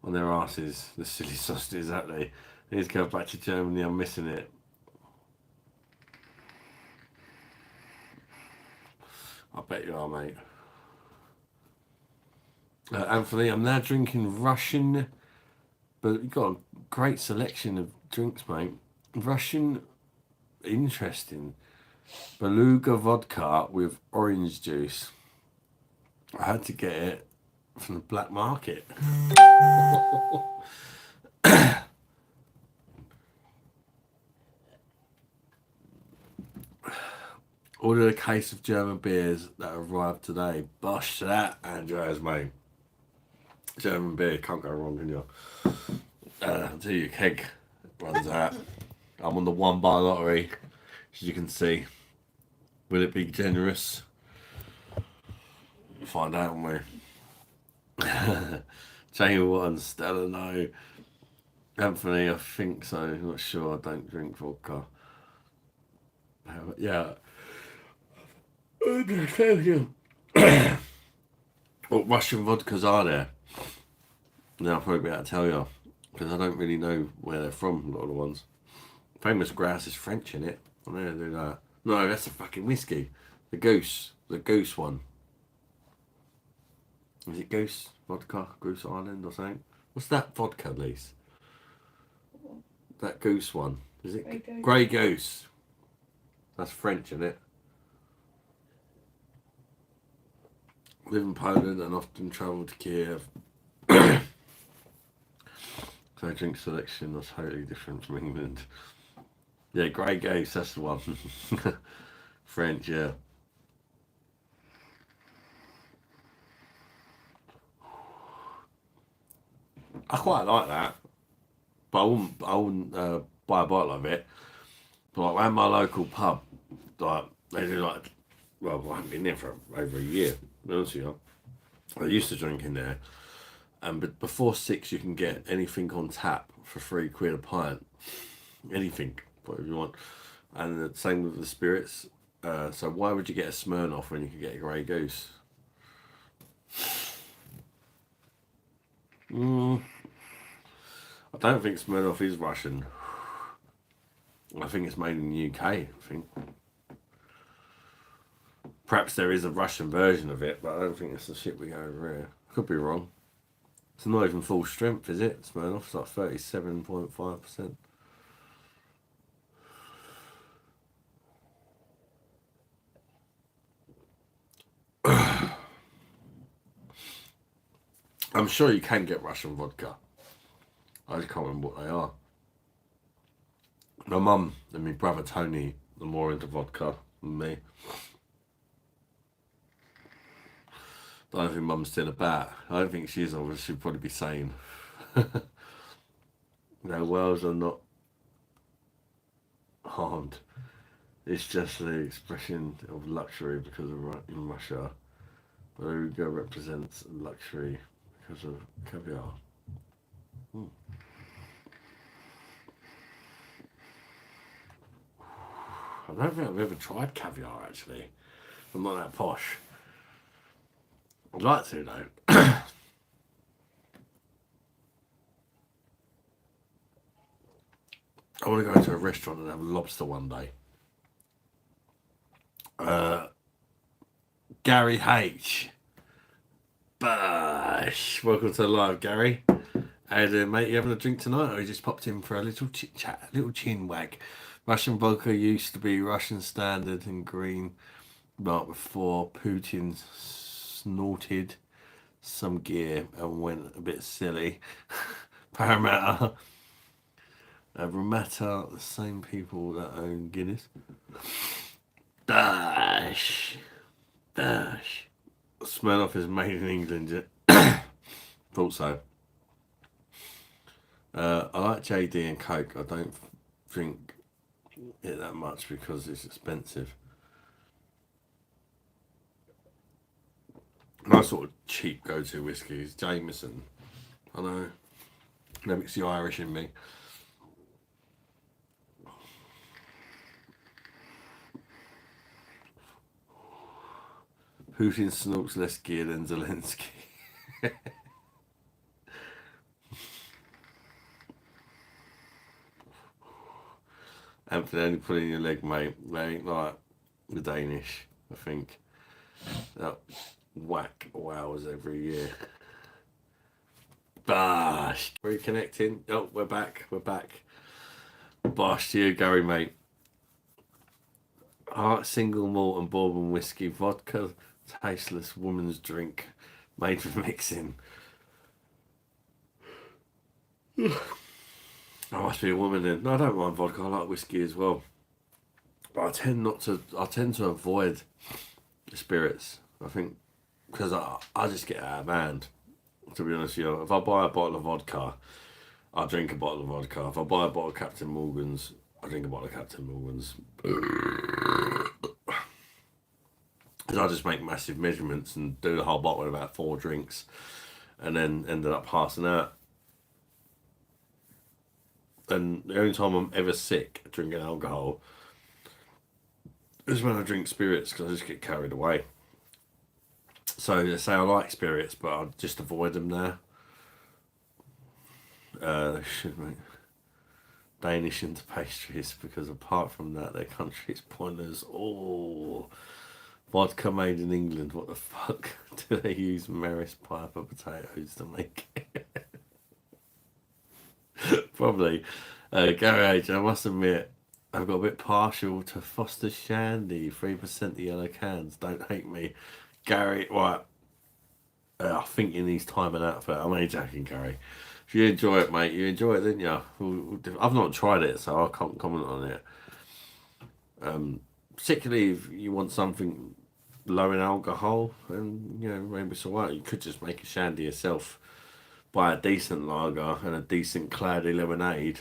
on their asses. The silly sausages, exactly. They need to go back to Germany. I'm missing it. I bet you are, mate. Anthony, I'm now drinking Russian, but you've got a great selection of drinks, mate. Russian, interesting. Beluga vodka with orange juice. I had to get it from the black market. Ordered a case of German beers that arrived today. BOSH that, Andreas, mate. German beer, can't go wrong, can you? Until your keg runs out. I'm on the one bar lottery, as you can see. Will it be generous? Find out, won't we? Jamie Watton, Stella, no. Anthony, I think so. Not sure. I don't drink vodka. Yeah. What Russian vodkas are there? Now I'll probably be able to tell you. Because I don't really know where they're from, a lot of the ones. Famous Grouse is French in it. I know they do that. No, that's a fucking whiskey. The Goose. The Goose one. Is it Goose? Vodka? Goose Island or something? What's that vodka, Lise? That Goose one. Is it? Grey Goose. Grey Goose. That's French, isn't it? Live in Poland and often travel to Kiev. So drink selection was totally different from England. Yeah, Grey Goose, that's the one. French, yeah. I quite like that, but I wouldn't buy a bottle of it. But like around my local pub, like they do like, well, I haven't been there for over a year. To be honest with you, I used to drink in there, and before 6 you can get anything on tap for £3 a pint, anything, whatever you want, and the same with the spirits. So why would you get a Smirnoff when you could get a Grey Goose? I don't think Smirnoff is Russian. I think it's made in the UK, I think. Perhaps there is a Russian version of it, but I don't think it's the shit we go over here. Could be wrong. It's not even full strength, is it? Smirnoff's like 37.5%. I'm sure you can get Russian vodka. I just can't remember what they are. My mum and my brother Tony are more into vodka than me. I don't think mum's still about. I don't think she is, or she'd probably be saying. No, whales are not harmed. It's just the expression of luxury because of in Russia. Beluga represents luxury because of caviar. I don't think I've ever tried caviar actually. I'm not that posh. I'd like to though. I want to go to a restaurant and have lobster one day. Gary H. Bosh. Welcome to the live, Gary. How you doing, mate? You having a drink tonight, or you just popped in for a little chit chat, a little chin wag? Russian vodka used to be Russian standard and green, but before Putin snorted some gear and went a bit silly. Parramatta. Ramata, the same people that own Guinness. Dash. Smirnoff is made in England. Thought so. I like JD and Coke. I don't drink it that much because it's expensive. My sort of cheap go-to whiskey is Jameson. I know. That makes the Irish in me. Putin snorts less gear than Zelensky. Anthony, only put in your leg, mate. They ain't like the Danish, I think. Whack hours every year. BOSH. Reconnecting. Oh, we're back. We're back. BOSH to you, Gary, mate. Heart single malt and bourbon whiskey, vodka, tasteless woman's drink, made for mixing. I must be a woman then. No, I don't mind vodka. I like whiskey as well, but I tend to avoid spirits. I think because I just get out of hand. To be honest with you, if I buy a bottle of vodka, I drink a bottle of vodka. If I buy a bottle of Captain Morgan's, I drink a bottle of Captain Morgan's. Because I just make massive measurements and do the whole bottle in about 4 drinks, and then ended up passing out. And the only time I'm ever sick drinking alcohol is when I drink spirits, because I just get carried away. So they say I like spirits, but I just avoid them now. They should make Danish into pastries, because apart from that, their country's pointers. Oh, vodka made in England. What the fuck? Do they use Maris Piper potatoes to make it? Probably. Gary H, I must admit, I've got a bit partial to Foster's Shandy. 3% the yellow cans. Don't hate me. Gary, right. I think you need timing out for that. I'm only joking, Gary. If you enjoy it, mate, you enjoy it, didn't you? I've not tried it, so I can't comment on it. Particularly if you want something low in alcohol, and maybe it's alright. You could just make a shandy yourself. Buy a decent lager and a decent cloudy lemonade,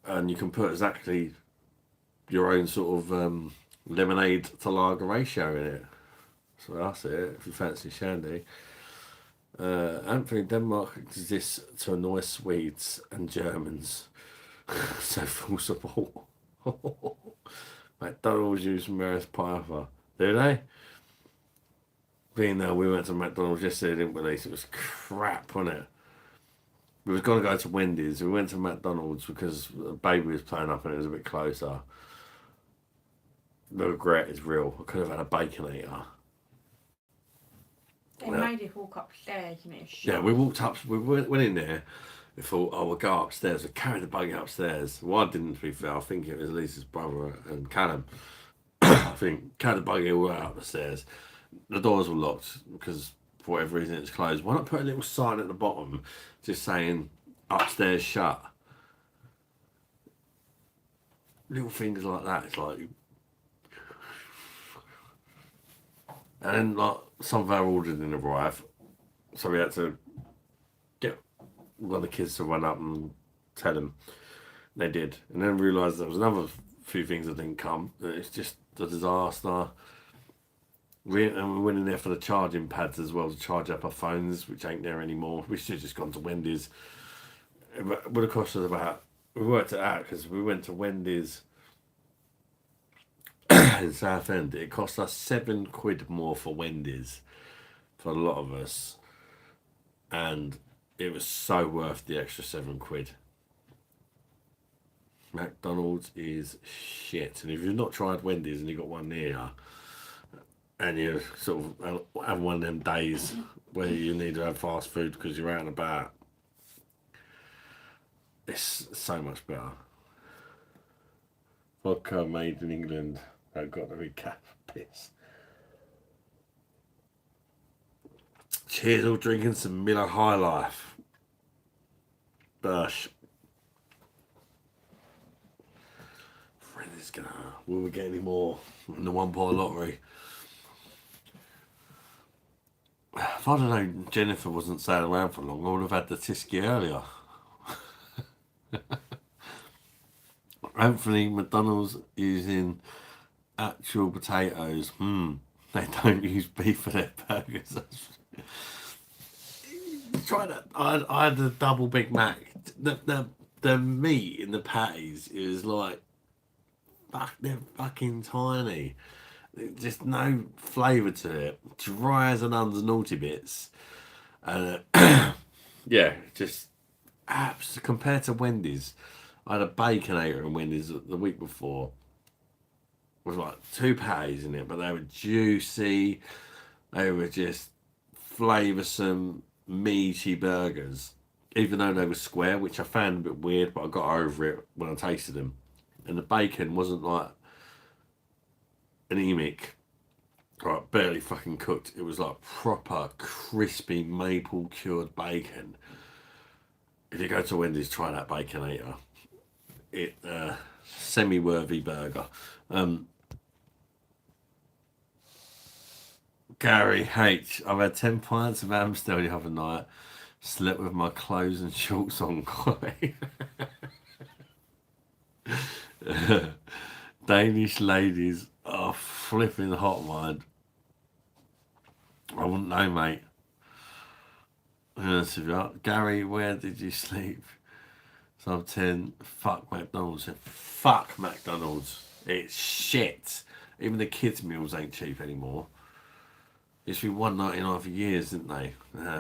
and you can put exactly your own sort of lemonade to lager ratio in it. So that's it, if you fancy shandy. Anthony, Denmark exists to annoy Swedes and Germans. So full support. McDonald's use Maris Piper. Do they? Being there, we went to McDonald's yesterday, didn't we? It was crap, wasn't it? We was going to go to Wendy's. We went to McDonald's because the baby was playing up and it was a bit closer. The regret is real. I could have had a Baconator. They made us walk upstairs and it was shut. Yeah, we walked up, we went in there. We thought, oh, we'll go upstairs. We carried the buggy upstairs. Well, I didn't, to be fair. I think it was Lisa's brother and Callum. I think carried the buggy all the way up the stairs. The doors were locked because for whatever reason it's closed. Why not put a little sign at the bottom just saying upstairs shut? Little things like that. It's like, and then like some of our orders didn't arrive, so we had to get one of the kids to run up and tell them. They did, and then realised there was another few things that didn't come. It's just a disaster. We went in there for the charging pads as well to charge up our phones, which ain't there anymore. We should have just gone to Wendy's. It would have cost us about. We worked it out because we went to Wendy's in Southend. It cost us £7 more for Wendy's for a lot of us, and it was so worth the extra £7. McDonald's is shit, and if you've not tried Wendy's and you've got one near you, and you sort of have one of them days where you need to have fast food because you're out and about, it's so much better. Vodka made in England. I've got to be cat piss. Cheers, all drinking some Miller High Life. BOSH. Friend is gonna. Will we get any more in the one pot lottery? If I'd have known Jennifer wasn't staying around for long, I would have had the Tisky earlier. Anthony, McDonald's using actual potatoes. They don't use beef for their burgers. Try that. I had a double Big Mac. The meat in the patties is like, they're fucking tiny. Just no flavour to it. Dry as an onions naughty bits. Yeah, just apps compared to Wendy's. I had a Baconator in Wendy's the week before. with like 2 patties in it, but they were juicy. They were just flavoursome, meaty burgers, even though they were square, which I found a bit weird, but I got over it when I tasted them. And the bacon wasn't like anemic, like barely fucking cooked. It was like proper crispy maple cured bacon. If you go to Wendy's, try that Baconator. It semi-worthy burger. Gary H. I've had 10 pints of Amstel the other night. Slept with my clothes and shorts on. Danish ladies are flipping hot, mind. I wouldn't know, mate. Gary, where did you sleep? Sub 10. Fuck McDonald's. Fuck McDonald's. It's shit. Even the kids' meals ain't cheap anymore. It's been $1.99 for years, didn't they?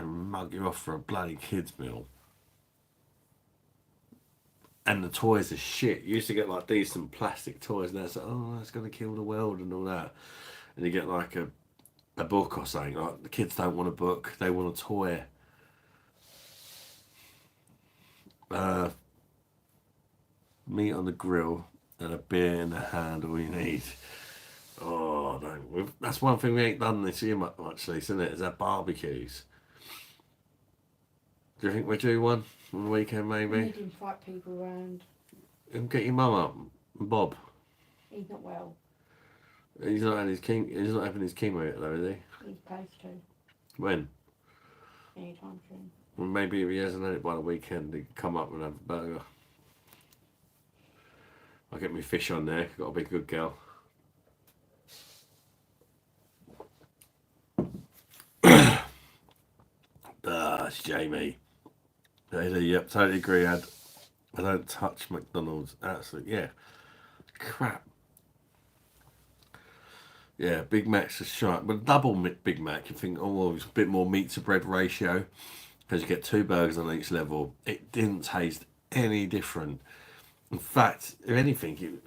Mug you off for a bloody kids' meal. And the toys are shit. You used to get like decent plastic toys, and that's like, oh, that's gonna kill the world and all that. And you get like a book or something. Like the kids don't want a book; they want a toy. Meat on the grill and a beer in the hand, all you need. Oh, no. That's one thing we ain't done this year much, isn't it? Is that barbecues. Do you think we'll do one on the weekend, We maybe? need to invite people around. And get your mum up, and Bob. He's not well. He's not having his chemo yet, though, is he? He's supposed to. When? Anytime soon. Well, maybe if he hasn't had it by the weekend, he can come up and have a burger. I'll get my fish on there. Got to be a good girl. It's Jamie. Yep, totally agree. I don't touch McDonald's. Absolutely, yeah. Crap. Yeah, Big Mac's a shite. But double Big Mac, you think, oh, well, it's a bit more meat to bread ratio because you get 2 burgers on each level. It didn't taste any different. In fact, if anything,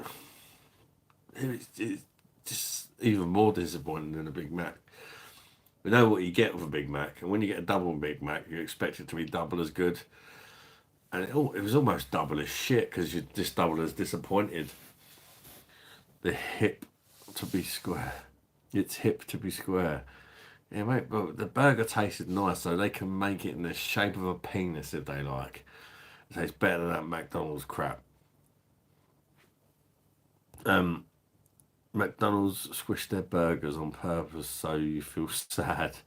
it's just even more disappointing than a Big Mac. We know what you get with a Big Mac, and when you get a double Big Mac, you expect it to be double as good. And it was almost double as shit because you're just double as disappointed. The hip to be square. It's hip to be square. Yeah, mate, but the burger tasted nice, so they can make it in the shape of a penis if they like. It tastes better than that McDonald's crap. McDonald's squish their burgers on purpose so you feel sad.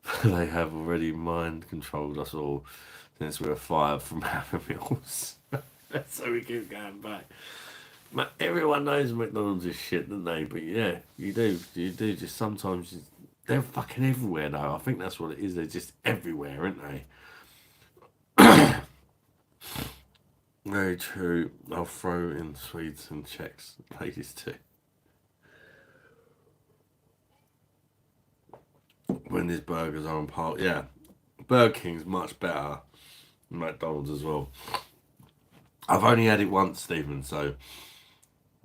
But they have already mind controlled us all since we were fired from Happy Meals. So we keep going back. Everyone knows McDonald's is shit, don't they? But yeah, you do. Just sometimes they're fucking everywhere, though. I think that's what it is. They're just everywhere, aren't they? Very true. I'll throw in Swedes and Czechs, ladies too. When these burgers are on par, yeah, Burger King's much better than McDonald's as well. I've only had it once, Stephen, so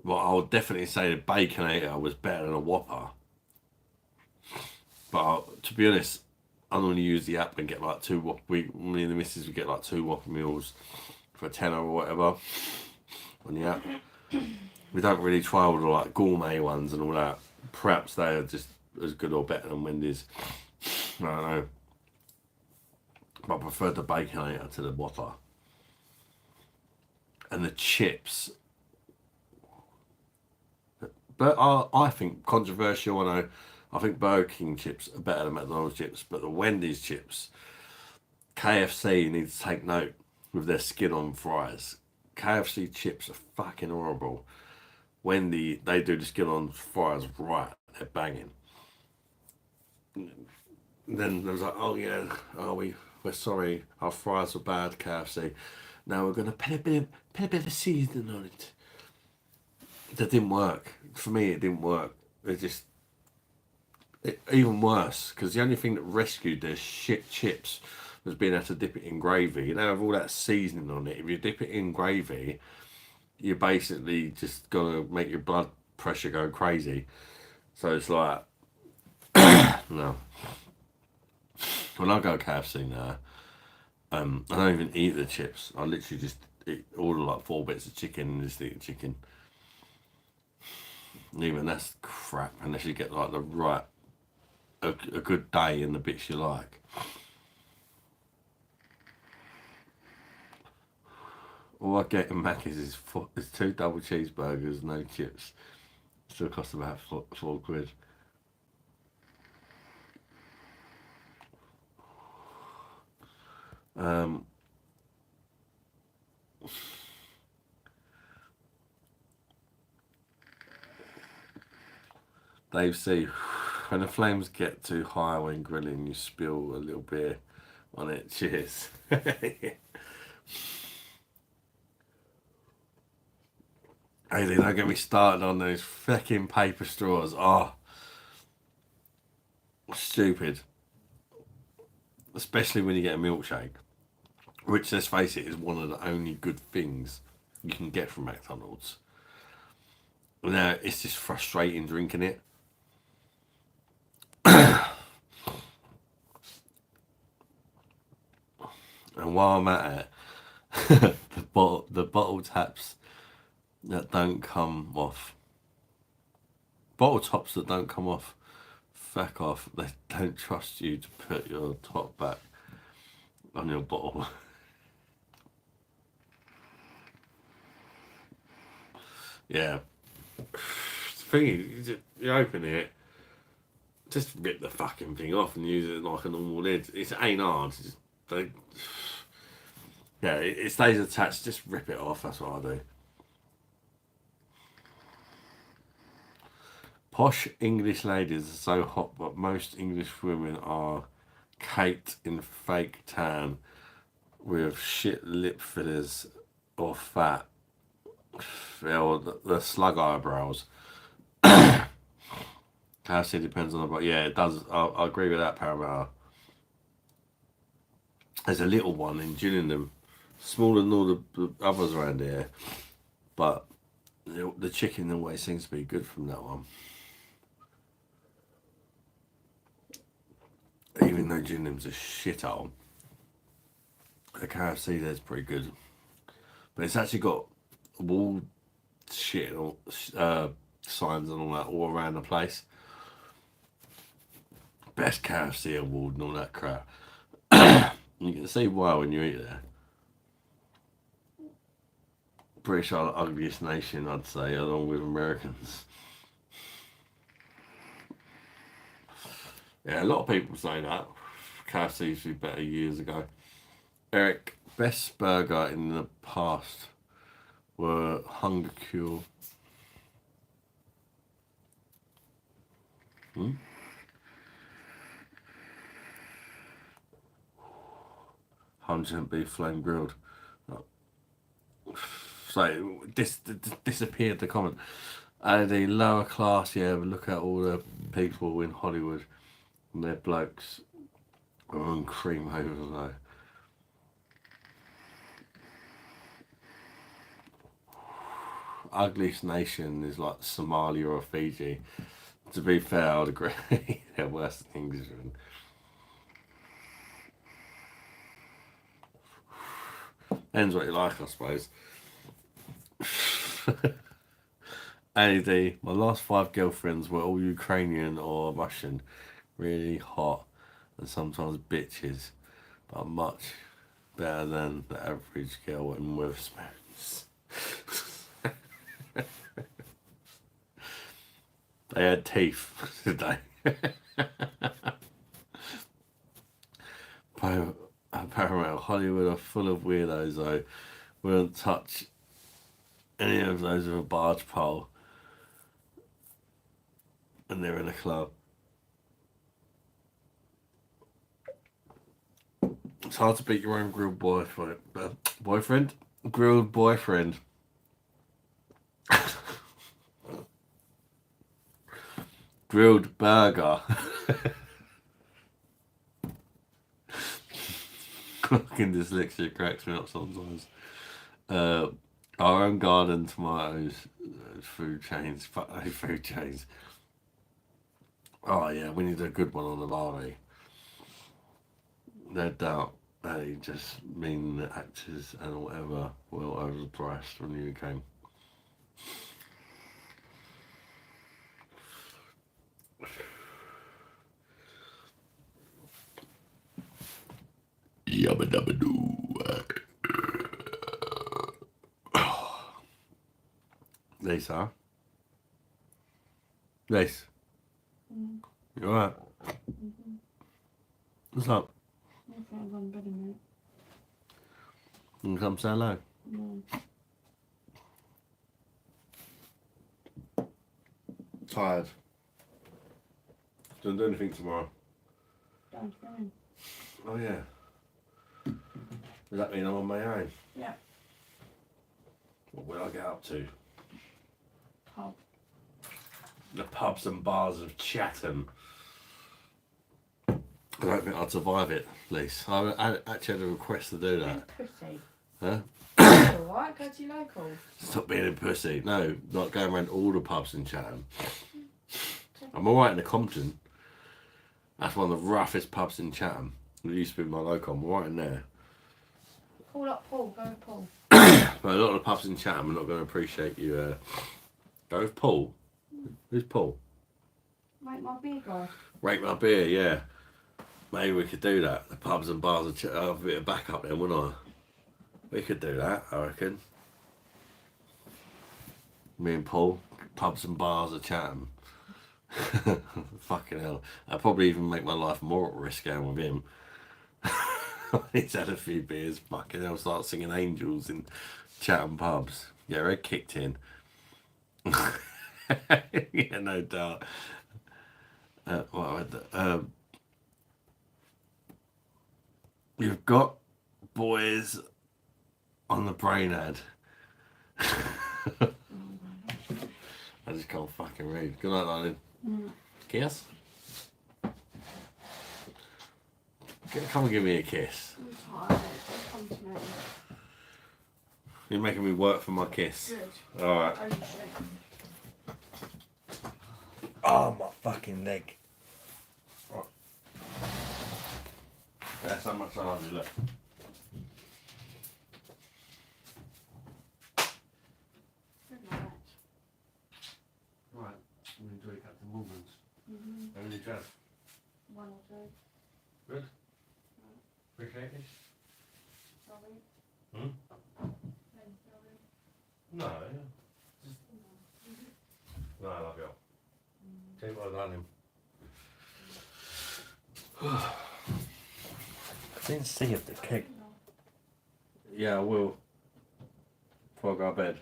well, I'll definitely say the Baconator was better than a Whopper. But to be honest, I normally use the app and get like 2 Whopper. Me and the missus would get like 2 Whopper meals for £10 or whatever on the app. We don't really try all the like gourmet ones and all that. Perhaps they are just as good or better than Wendy's. I don't know. But I prefer the Baconator to the Whopper. And the chips. But I think, controversial, I know, I think Burger King chips are better than McDonald's chips, but the Wendy's chips, KFC needs to take note with their skin on fries. KFC chips are fucking horrible. Wendy, they do the skin on fries right, they're banging. Then there was like, oh yeah, we're sorry, our fries were bad, KFC. Now we're gonna put a bit of seasoning on it. That didn't work. For me, it didn't work. Even worse, because the only thing that rescued their shit chips was being able to dip it in gravy. You know, with all that seasoning on it, if you dip it in gravy, you're basically just gonna make your blood pressure go crazy. So it's like, no. When I go KFC now, I don't even eat the chips. I literally just order like 4 bits of chicken and just eat the chicken. And even that's crap unless you get like the right, a good day and the bits you like. All I get in Macca's is 2 double cheeseburgers, no chips. Still costs about £4. Dave C. When the flames get too high when grilling, you spill a little beer on it. Cheers. Hey, don't get me started on those fucking paper straws. Oh, stupid. Especially when you get a milkshake, which, let's face it, is one of the only good things you can get from McDonald's. Now, it's just frustrating drinking it. And while I'm at it, the bottle taps that don't come off, bottle tops that don't come off, fuck off. They don't trust you to put your top back on your bottle. Yeah. The thing is, you open it, just rip the fucking thing off and use it like a normal lid. It ain't hard. Just yeah, it stays attached. Just rip it off. That's what I do. Posh English ladies are so hot, but most English women are caked in fake tan with shit lip fillers or fat. Or the slug eyebrows. KFC depends on the, but yeah, it does. I agree with that, Paramount. There's a little one in Gillingham, smaller than all the others around here, but the chicken always seems to be good from that one. Even though Gillingham's a shithole, the KFC there's pretty good. But it's actually got wall shit or signs and all that all around the place. Best KFC award and all that crap. You can see why when you eat there. British are the ugliest nation, I'd say, along with Americans. Yeah, a lot of people say that. KFC used to be better years ago. Eric, best burger in the past were Hunger Cure. 100% beef flame grilled. So this disappeared the comment. The lower class, yeah, but look at all the people in Hollywood and their blokes are on cream over though. Ugliest nation is like Somalia or Fiji. To be fair, I'd agree. They're worse than Englishmen. Depends what you like, I suppose. AD, my last 5 girlfriends were all Ukrainian or Russian. Really hot and sometimes bitches, but much better than the average girl in Witherspoons. They had teeth, did they? Paramount Hollywood are full of weirdos though. Wouldn't touch any of those with a barge pole. And they're in a club. It's hard to beat your own grilled boyfriend. Grilled boyfriend. Grilled burger. Fucking dyslexia cracks me up sometimes. Our own garden, tomatoes, food chains, fuck those food chains. Oh yeah, we need a good one on the Barbie. No doubt they just mean the actors and whatever well overpriced when you came. Yabba dabba doo. Lisa? Liz? Mm. You alright? Mm-hmm. What's up? I thought I was on bed a minute. You can come say hello. No. Tired. Don't do anything tomorrow. Don't go in. Oh yeah. Does that mean I'm on my own? Yeah. What will I get up to? Pub. The pubs and bars of Chatham. I don't think I'd survive it, Lise. I actually had a request to do that. Pussy. Huh? Alright, go to your local. Stop being a pussy. No, not going around all the pubs in Chatham. I'm alright in the Compton. That's one of the roughest pubs in Chatham. It used to be my local. I'm alright in there. Call up Paul, go with Paul. But a lot of the pubs in Chatham are not going to appreciate you. Go with Paul. Who's Paul? Make my beer guy. Rate my beer, yeah. Maybe we could do that. The pubs and bars of Chatham. I'll have a bit of backup then, wouldn't I? We could do that, I reckon. Me and Paul, pubs and bars of Chatham. Fucking hell. I'd probably even make my life more at risk going with him. He's had a few beers, fucking hell, start singing angels in Chatham pubs. Yeah, Red kicked in. Yeah, no doubt. You've got boys on the brain ad. I just can't fucking read. Good night, darling. Kiss? Come and give me a kiss. I'm tired. Come to me. You're making me work for my kiss. Good. Alright. Oh, you should. Oh, my fucking leg. Right. That's how much I love you, look. Good night. Right, I'm going to enjoy Captain Morgan's. Mm-hmm. How many do you have? One or two. Good? Appreciate it? Sorry. Hmm? Then sorry. No, no, I love you. Tell you what I love him. I didn't see if the cake. Yeah, I will. Before I go to bed.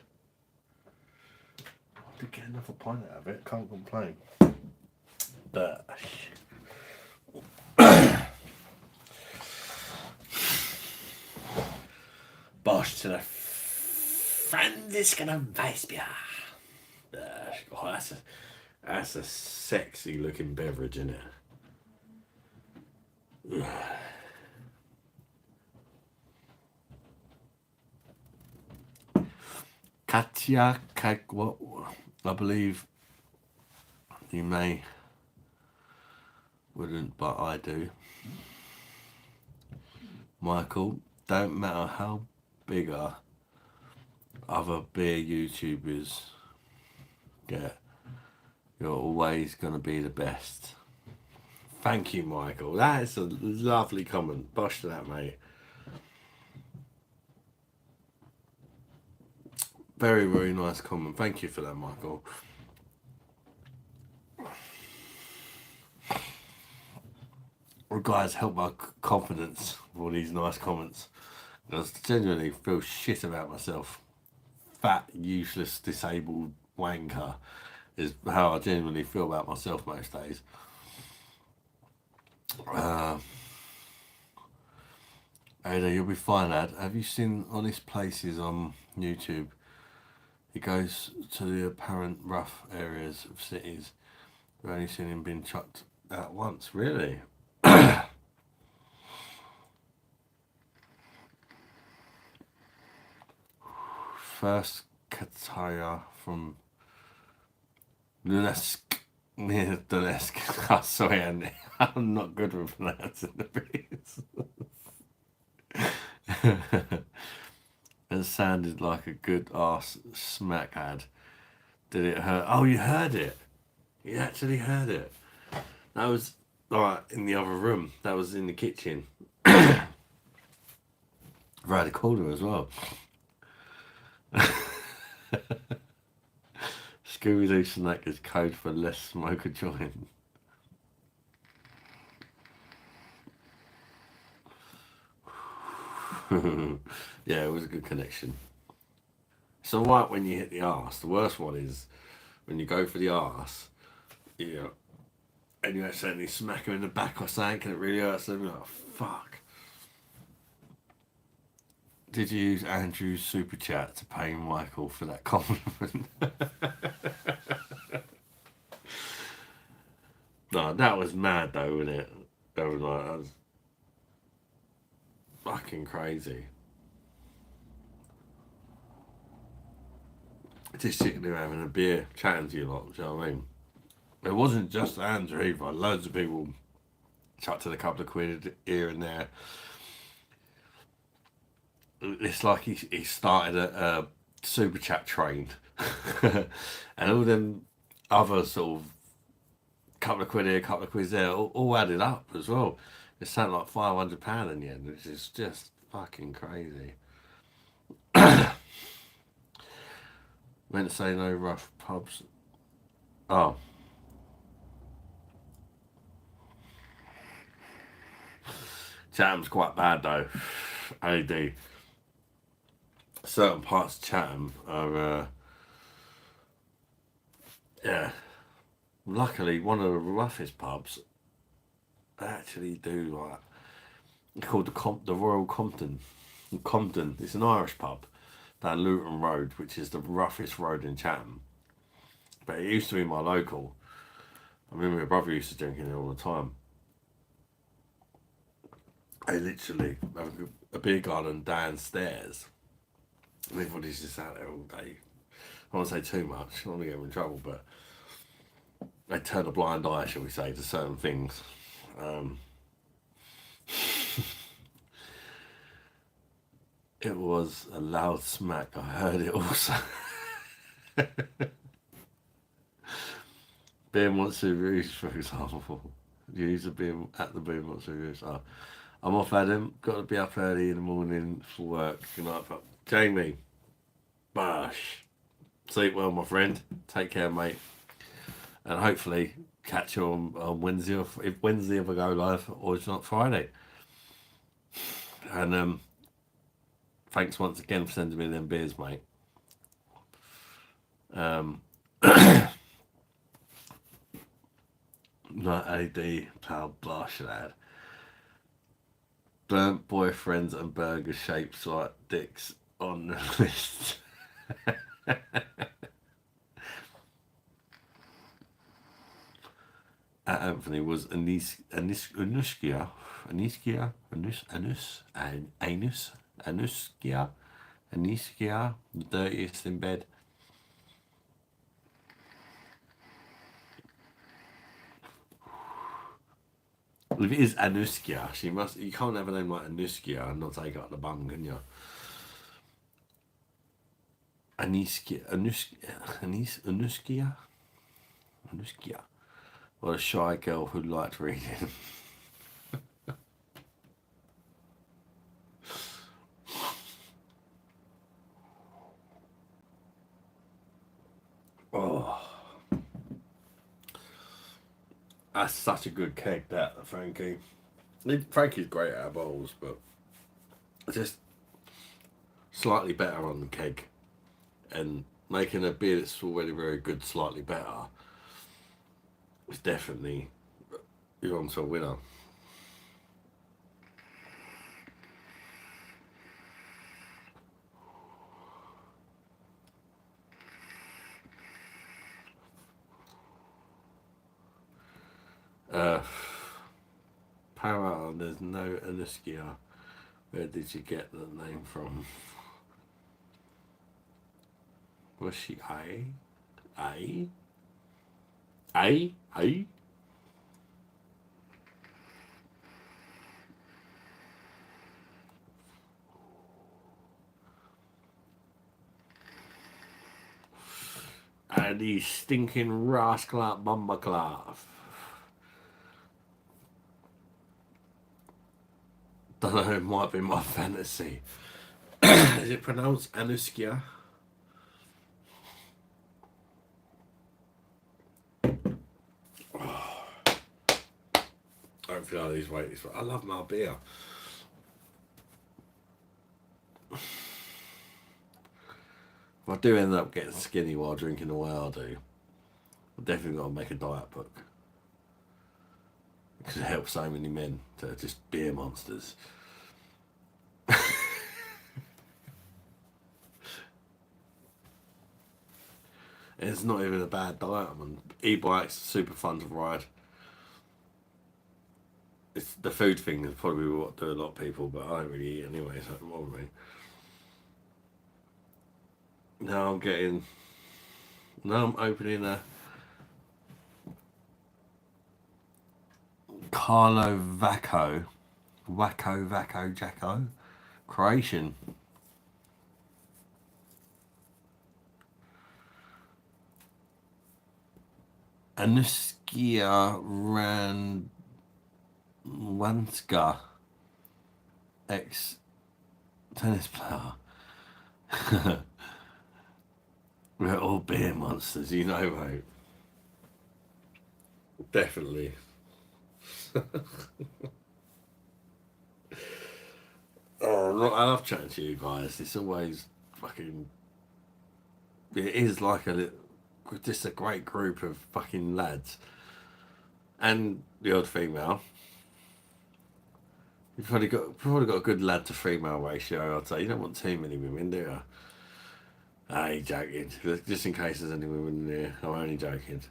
I did get another pint out of it, can't complain. But. Bosh to the Franziskaner Weissbier. Oh, that's a sexy looking beverage, isn't it? Katya what? I believe you wouldn't, but I do. Michael, don't matter how bigger other beer YouTubers get, you're always going to be the best. Thank you, Michael. That is a lovely comment. Bosh to that, mate. Very, very nice comment. Thank you for that, Michael. Well, guys, help my confidence with all these nice comments. I genuinely feel shit about myself. Fat, useless, disabled wanker is how I genuinely feel about myself most days. Ada, you'll be fine, lad. Have you seen Honest Places on YouTube? He goes to the apparent rough areas of cities. We've only seen him being chucked out once. Really? first Kataya from Lunesk near Donetsk. Oh, sorry, Andy. I'm not good with pronouncing the bits. It sounded like a good ass smack ad. Did it hurt? Oh, you heard it. You actually heard it. That was in the other room. That was in the kitchen. Right the corner as well. Scooby-Doo snack is code for less smoke a joint. Yeah, it was a good connection. It's alright when you hit the arse. The worst one is when you go for the arse, and you accidentally smack her in the back or something and it really hurts them. You're like, fuck. Did you use Andrew's super chat to pay Michael for that compliment? No, that was mad though, wasn't it? That was fucking crazy. Just sitting there having a beer, chatting to you lot, do you know what I mean? It wasn't just Andrew either. Loads of people chucked in a couple of quid here and there. It's like he started a super chat train. And all them other sort of couple of quid here, couple of quid there, all added up as well. It sounded like £500 in the end, which is just fucking crazy. Meant to say no rough pubs. Oh. Chatham's quite bad though. AD. Certain parts of Chatham are, yeah. Luckily, one of the roughest pubs actually do like. It's called the Royal Compton. Compton. It's an Irish pub down Luton Road, which is the roughest road in Chatham. But it used to be my local. I remember my brother used to drink in it all the time. They literally have a beer garden downstairs. And everybody's just out there all day. I don't want to say too much, I don't want to get them in trouble, but they turn a blind eye, shall we say, to certain things. It was a loud smack, I heard it also. Beer Monster Rouge, for example. Use a beer at the Beer Monster Rouge. Oh, I'm off, Adam. Got to be up early in the morning for work. Good night, Jamie. BOSH. Sleep well, my friend. Take care, mate. And hopefully catch you on Wednesday, if Wednesday ever go live, or it's not Friday. And thanks once again for sending me them beers, mate. Not AD, pal, BOSH, lad. Burnt boyfriends and burger shapes like dicks on the list. Anthony was Anuskia, the dirtiest in bed. If it is Anuskia, she must. You can't have a name like Anuskia and not take out the bung, can you? Anuskia. What a shy girl who liked reading. Oh, that's such a good keg, that Frankie. Frankie's great at bowls, but just slightly better on the keg, and making a beer that's already very good slightly better. It's definitely, you're on to a winner. Power, there's no Anuskia. Where did you get the name from? Was she A? A? A? A? And the stinking rascal at Bumbleclaw. Don't know, it might be my fantasy. Is it pronounced Anuskia? Hopefully I lose weight. I love my beer. If I do end up getting skinny while drinking the way I do, I've definitely got to make a diet book. Because it helps so many men that are just beer monsters. It's not even a bad diet. I mean, e-bikes super fun to ride. It's the food thing is probably what do a lot of people, but I don't really eat anyway, so it doesn't bother me. Now I'm opening a Carlo Wacko Jacko Croatian. Anuskia Randwanska, ex tennis player. We're all beer monsters, you know, mate. Definitely. Oh, I love chatting to you guys. It's always fucking. It is like just a great group of fucking lads, and the odd female. You've probably got a good lad to female ratio. I'd say you don't want too many women, do you? Hey, joking. Just in case there's any women there, I'm only joking.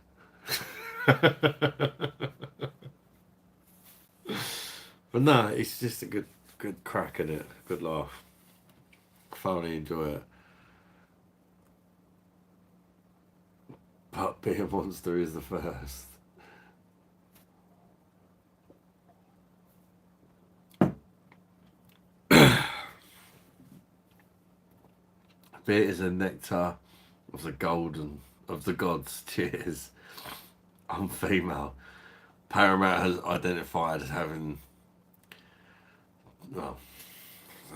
But no, it's just a good crack in it, good laugh. Thoroughly enjoy it. But being a monster is the first. Beer is a nectar of the gods. Cheers. I'm female. Paramount has identified as having. Well,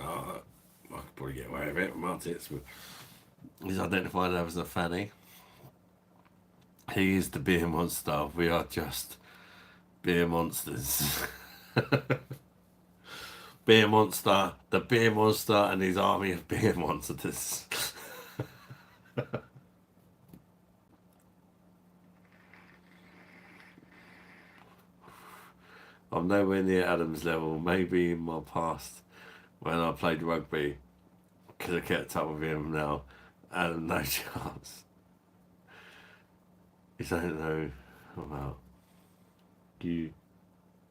I could probably get away with it with my tits, but he's identified as a fanny. He is the beer monster. We are just beer monsters. Beer monster, the beer monster, and his army of beer monsters. I'm nowhere near Adam's level. Maybe in my past when I played rugby, could have kept up with him now. Adam, no chance. You don't know about. You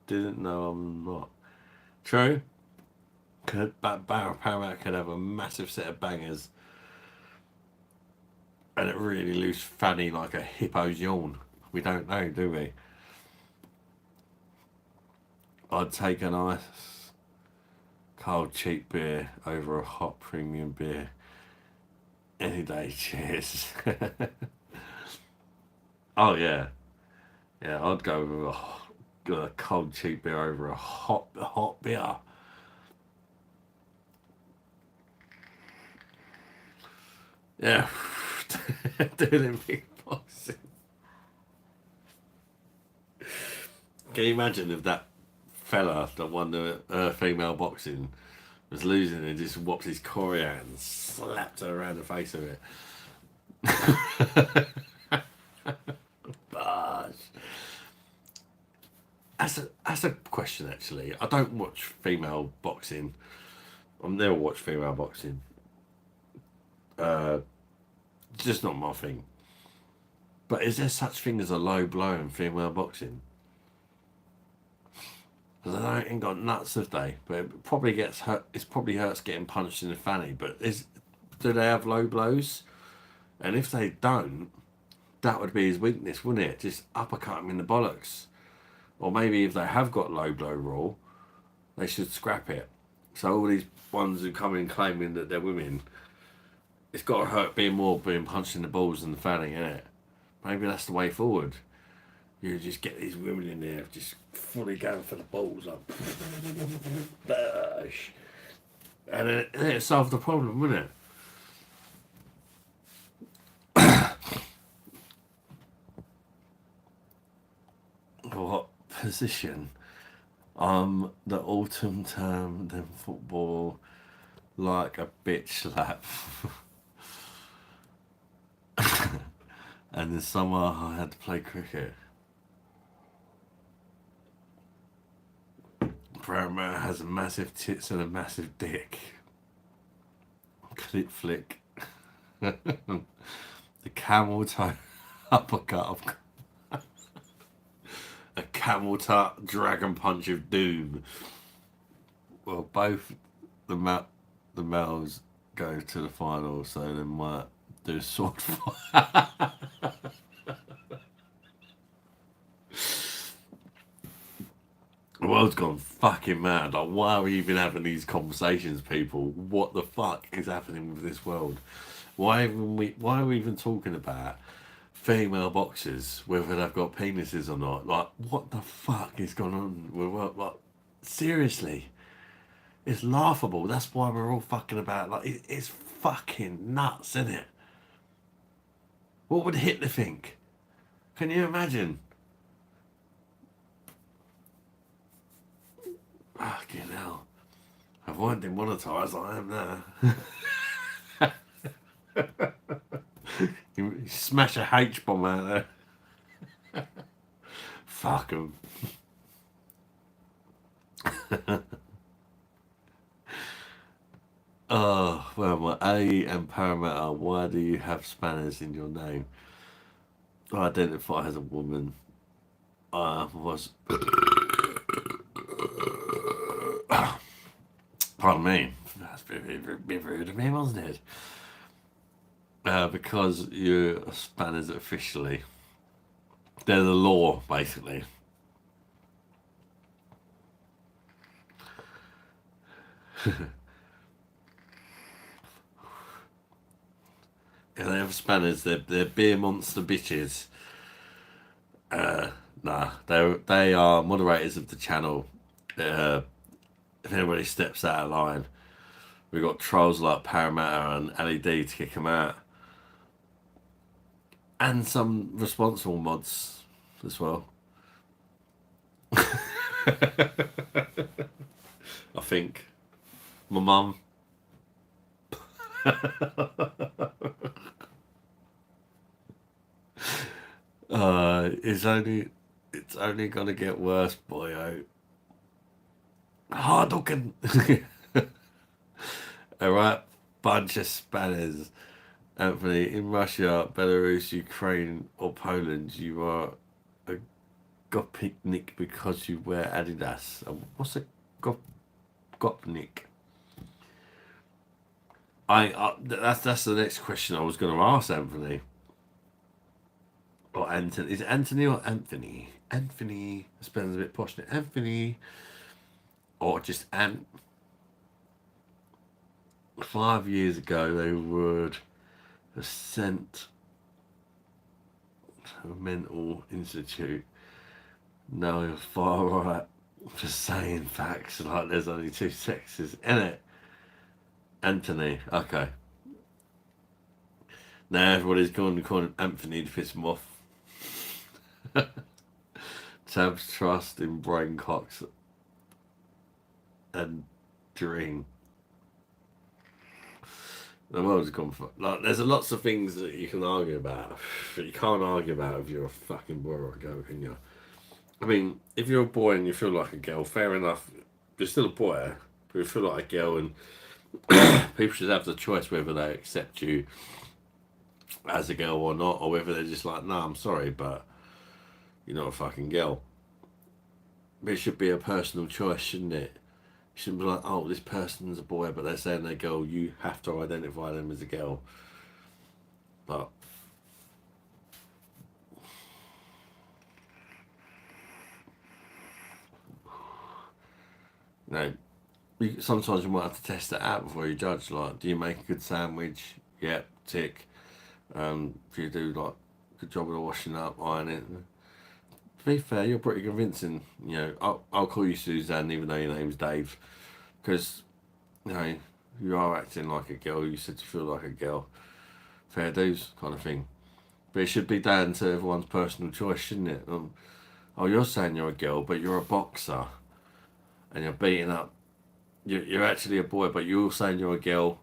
didn't know I'm not. True. Paramount could have a massive set of bangers and it really loose fanny like a hippo's yawn. We don't know, do we? I'd take a nice cold cheap beer over a hot premium beer any day. Cheers. Oh yeah, I'd go with a cold cheap beer over a hot beer. Yeah, doing big boxing. Can you imagine if that fella that won the female boxing was losing and just whopped his Corey out and slapped her around the face of it? BOSH. That's a question actually. I don't watch female boxing. I've never watched female boxing. Just not my thing. But is there such thing as a low blow in female boxing? Because I know it ain't got nuts, have they? But it probably gets hurt. It probably hurts getting punched in the fanny. But do they have low blows? And if they don't, that would be his weakness, wouldn't it? Just uppercut him in the bollocks. Or maybe if they have got low blow rule, they should scrap it. So all these ones who come in claiming that they're women, it's got to hurt being punched in the balls than the fanning, innit? Maybe that's the way forward. You just get these women in there just fully going for the balls, like BOSH. And then it solved the problem, wouldn't it? What position? The autumn term, then football, like a bitch slap. And in summer, I had to play cricket. Paramount has a massive tits and a massive dick. Clip flick. The camel toe uppercut of a camel toe dragon punch of doom. Well, both the males go to the final, so they might do a sword fight. The world's gone fucking mad. Like, why are we even having these conversations, people? What the fuck is happening with this world? Why are we even talking about female boxers, whether they've got penises or not? Like, what the fuck is going on with world? Like, seriously, it's laughable. That's why we're all fucking about. Like, it's fucking nuts, isn't it? What would Hitler think? Can you imagine? Fucking hell. I've weren't demonetised, I am now. You smash a H bomb out there. Fuck 'em. Oh, well, my A and Paramount are, why do you have spanners in your name? I identify as a woman. I was... Pardon me. That's a bit rude of me, wasn't it? Because you're spanners officially. They're the law, basically. Yeah, they have spanners. They're beer monster bitches. Nah, they are moderators of the channel. If anybody steps out of line, we've got trolls like Parramatta and LED to kick them out, and some responsible mods as well. I think my mum. It's only gonna get worse, boyo. Hard looking. Alright, bunch of spanners. Anthony, in Russia, Belarus, Ukraine, or Poland, you are a gopnik because you wear Adidas. What's a gopnik? That's the next question I was going to ask Anthony. Or Anthony. Is it Anthony or Anthony? Anthony. Spells a bit posh. Anthony. Or just Ant. 5 years ago, they would have sent to a mental institute. Now you're far right for saying facts like there's only two sexes in it. Anthony, okay. Now everybody's going to call him Anthony to piss him off. Tabs trust in brain cocks and dream. The world's gone for, like, there's lots of things that you can argue about, but you can't argue about if you're a fucking boy or a girl, can you? I mean, if you're a boy and you feel like a girl, fair enough. You're still a boy, but you feel like a girl, and people should have the choice whether they accept you as a girl or not, or whether they're just like, no, I'm sorry, but you're not a fucking girl. But it should be a personal choice, shouldn't it? You shouldn't be like, oh, this person's a boy, but they're saying they're a girl. You have to identify them as a girl. But you know, sometimes you might have to test it out before you judge. Like, do you make a good sandwich? Yep, tick. Do you do like a good job of washing up, ironing? To be fair, you're pretty convincing. You know, I'll call you Suzanne even though your name's Dave, because you know you are acting like a girl. You said you feel like a girl. Fair dues, kind of thing. But it should be down to everyone's personal choice, shouldn't it? Oh, you're saying you're a girl, but you're a boxer, and you're beating up. You're actually a boy, but you're saying you're a girl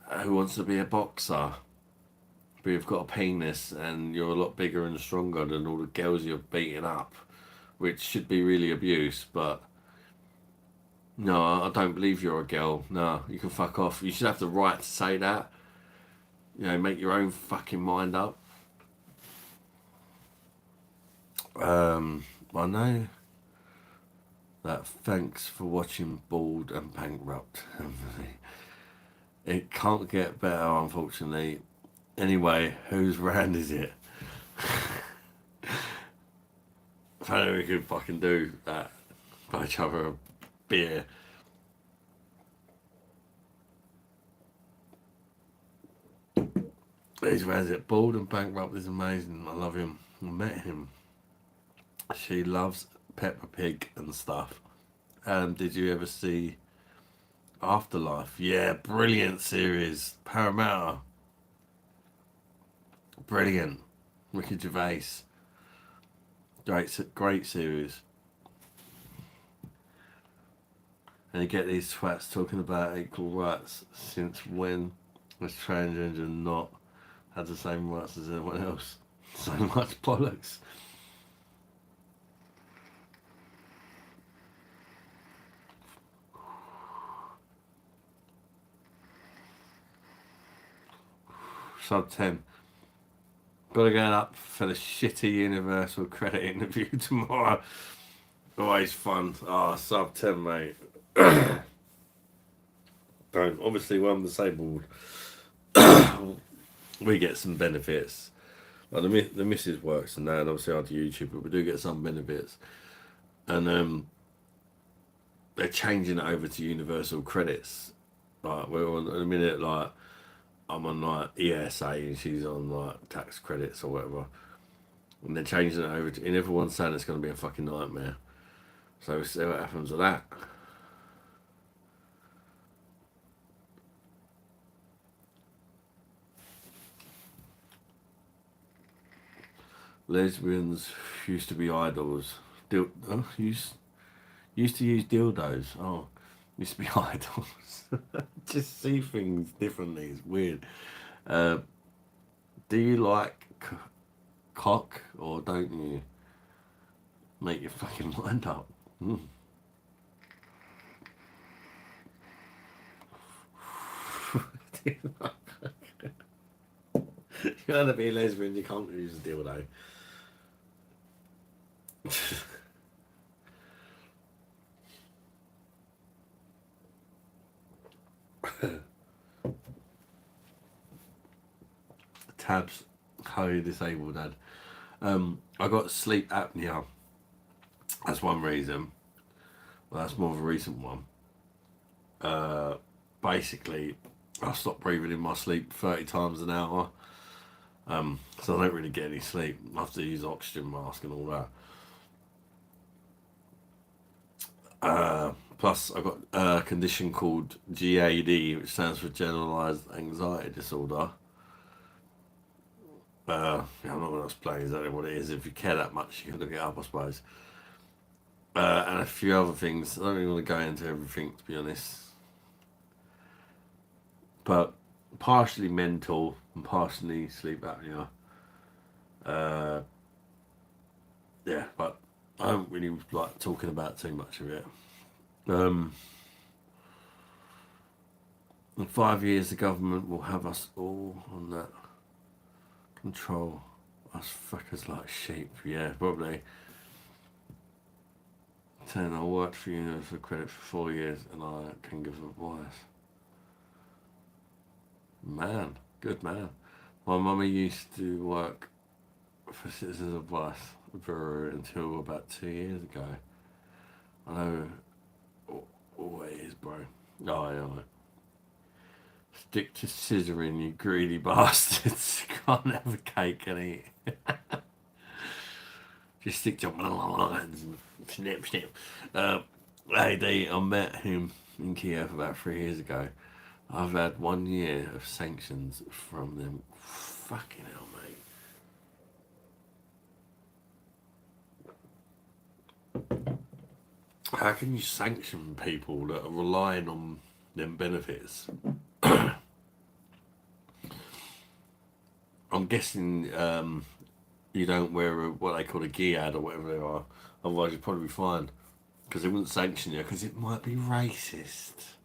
who wants to be a boxer. But you've got a penis, and you're a lot bigger and stronger than all the girls you're beating up, which should be really abuse. But no, I don't believe you're a girl. No, you can fuck off. You should have the right to say that. You know, make your own fucking mind up. I know that. Thanks for watching Bald and Bankrupt. It can't get better, unfortunately. Anyway, whose round is it? If only we could fucking do that. Buy each other a beer. Whose round is it? Bald and Bankrupt is amazing. I love him. I met him. She loves Peppa Pig and stuff. Did you ever see Afterlife? Yeah, brilliant series. Paramount. Brilliant. Ricky Gervais. Great series. And you get these twats talking about equal rights. Since when was transgender not had the same rights as everyone else? So much bollocks. Sub 10. Gotta get up for the shitty Universal credit interview tomorrow. Always fun. Sub 10, mate. Don't. Obviously, when I'm disabled, we get some benefits. Like the missus works and that, and obviously I do YouTube, but we do get some benefits. And they're changing it over to Universal credits. Like, we're on, in a minute, like, I'm on like ESA and she's on like tax credits or whatever, and they're changing it over to, and everyone's saying it's going to be a fucking nightmare. So we'll see what happens with that. Lesbians used to be idols. Used to use dildos. Oh, used to be idols. Just see things differently. It's weird. Do you like cock or don't you? Make your fucking mind up. Mm. You want to be a lesbian, you can't use a dildo. Tabs, how are you disabled, Dad? I got sleep apnea. That's one reason. Well, that's more of a recent one. Basically, I stop breathing in my sleep 30 times an hour. So I don't really get any sleep. I have to use oxygen mask and all that. Plus, I've got a condition called GAD, which stands for Generalized Anxiety Disorder. I'm not going to explain exactly what it is. If you care that much, you can look it up, I suppose. And a few other things. I don't really want to go into everything, to be honest. But partially mental and partially sleep apnea. Yeah, but I don't really like talking about too much of it. In 5 years, the government will have us all on that control. Us fuckers like sheep. Yeah, probably. Saying I worked for Universal Credit for 4 years and I can give advice. Man, good man. My mummy used to work for Citizens of BOSH Brewery until about 2 years ago. I know what it is, bro. Oh, yeah. Stick to scissoring, you greedy bastards. Can't have a cake and eat. Just stick to and snip, snip. AD, I met him in Kiev about 3 years ago. I've had 1 year of sanctions from them. Fucking hell, mate. How can you sanction people that are relying on them benefits? I'm guessing you don't wear what they call a giad or whatever they are. Otherwise, you'd probably be fine. Because they wouldn't sanction you because it might be racist.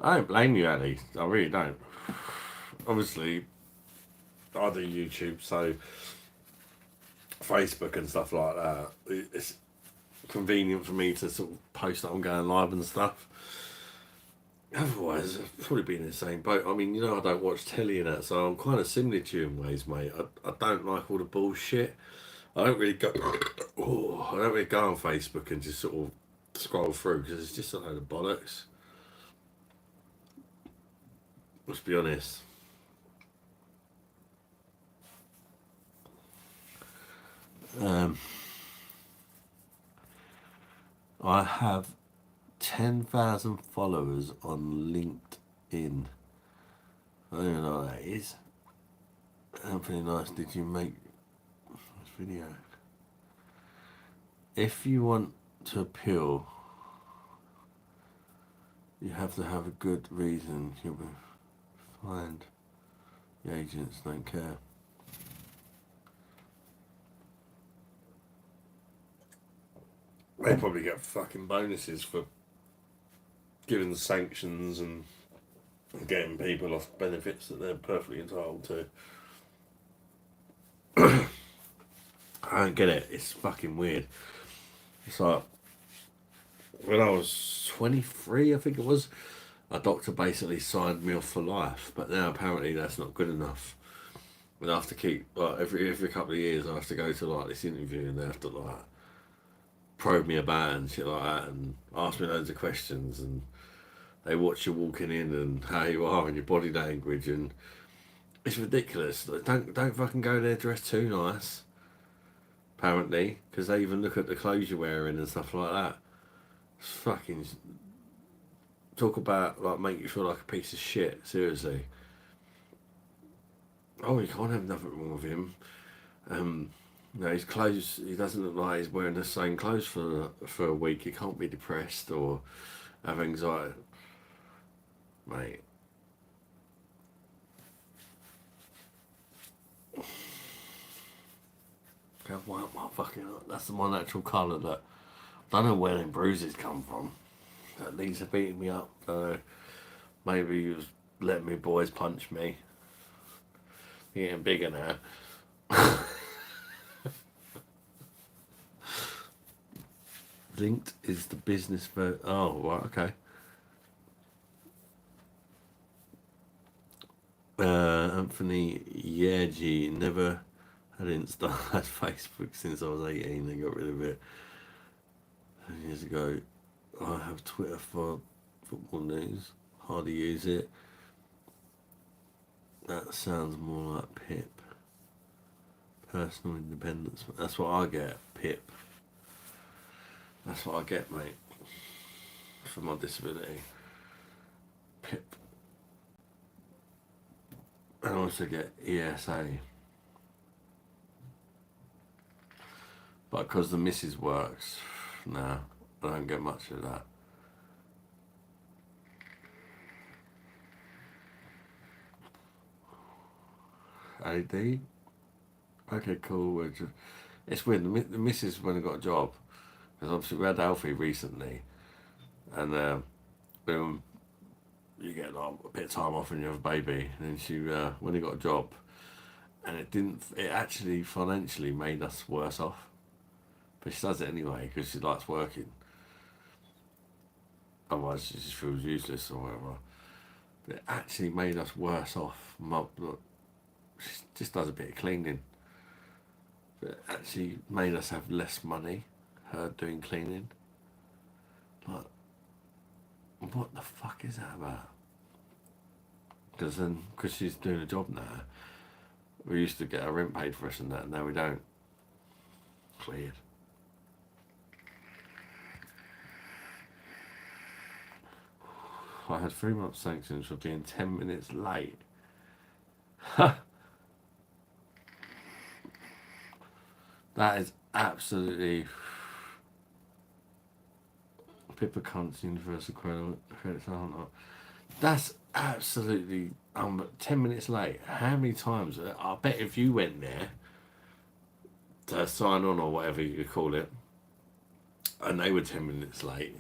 I don't blame you, Ali. I really don't. Obviously, I do YouTube, so Facebook and stuff like that. It's convenient for me to sort of post that I'm going live and stuff. Otherwise, I'd probably be in the same boat. I mean, you know, I don't watch telly and that, so I'm kind of similar to you in ways, mate. I don't like all the bullshit. I don't really go. Oh, I don't really go on Facebook and just sort of scroll through because it's just a load of bollocks. Let's be honest. I have 10,000 followers on LinkedIn. I don't even know what that is. Anthony Nice, did you make this video? If you want to appeal, you have to have a good reason. You'll be fined. The agents don't care. They probably get fucking bonuses for giving the sanctions and getting people off benefits that they're perfectly entitled to. I don't get it. It's fucking weird. It's like when I was 23, I think it was, a doctor basically signed me off for life. But now apparently that's not good enough. And I have to keep like every couple of years I have to go to like this interview and they have to like probe me about and shit like that and ask me loads of questions and they watch you walking in and how you are and your body language and it's ridiculous. Like, don't fucking go there dressed too nice. Apparently, because they even look at the clothes you're wearing and stuff like that. It's fucking talk about like make you feel like a piece of shit. Seriously. Oh, you can't have nothing wrong with him. You know, his clothes. He doesn't look like he's wearing the same clothes for a week. He can't be depressed or have anxiety, mate. Well, fucking, that's my natural colour. That I don't know where them bruises come from. That these are beating me up. Maybe he was letting me boys punch me. Getting bigger now. Linked is the business for. Oh, right, okay. Anthony Yergi never had Insta, had Facebook since I was 18. They got rid of it 10 years ago. I have Twitter for football news. Hardly use it. That sounds more like Pip. Personal independence. That's what I get, Pip. That's what I get, mate. For my disability. Pip. I also get ESA. But because the missus works, nah, I don't get much of that. AD? Okay, cool. It's weird. The missus went and got a job. Because obviously we had Alfie recently. And, you you get like a bit of time off when you have a baby. And then she when he got a job, and it actually financially made us worse off. But she does it anyway because she likes working. Otherwise, she just feels useless or whatever. But it actually made us worse off. She just does a bit of cleaning. But it actually made us have less money, her doing cleaning. Like, what the fuck is that about? Because she's doing a job now, we used to get our rent paid for us and that, and now we don't. It's weird. I had 3 months sanctions for being 10 minutes late. That is absolutely Pippa cunts universal credits, aren't I? That's absolutely 10 minutes late. How many times? I bet if you went there to sign on or whatever you call it, and they were 10 minutes late,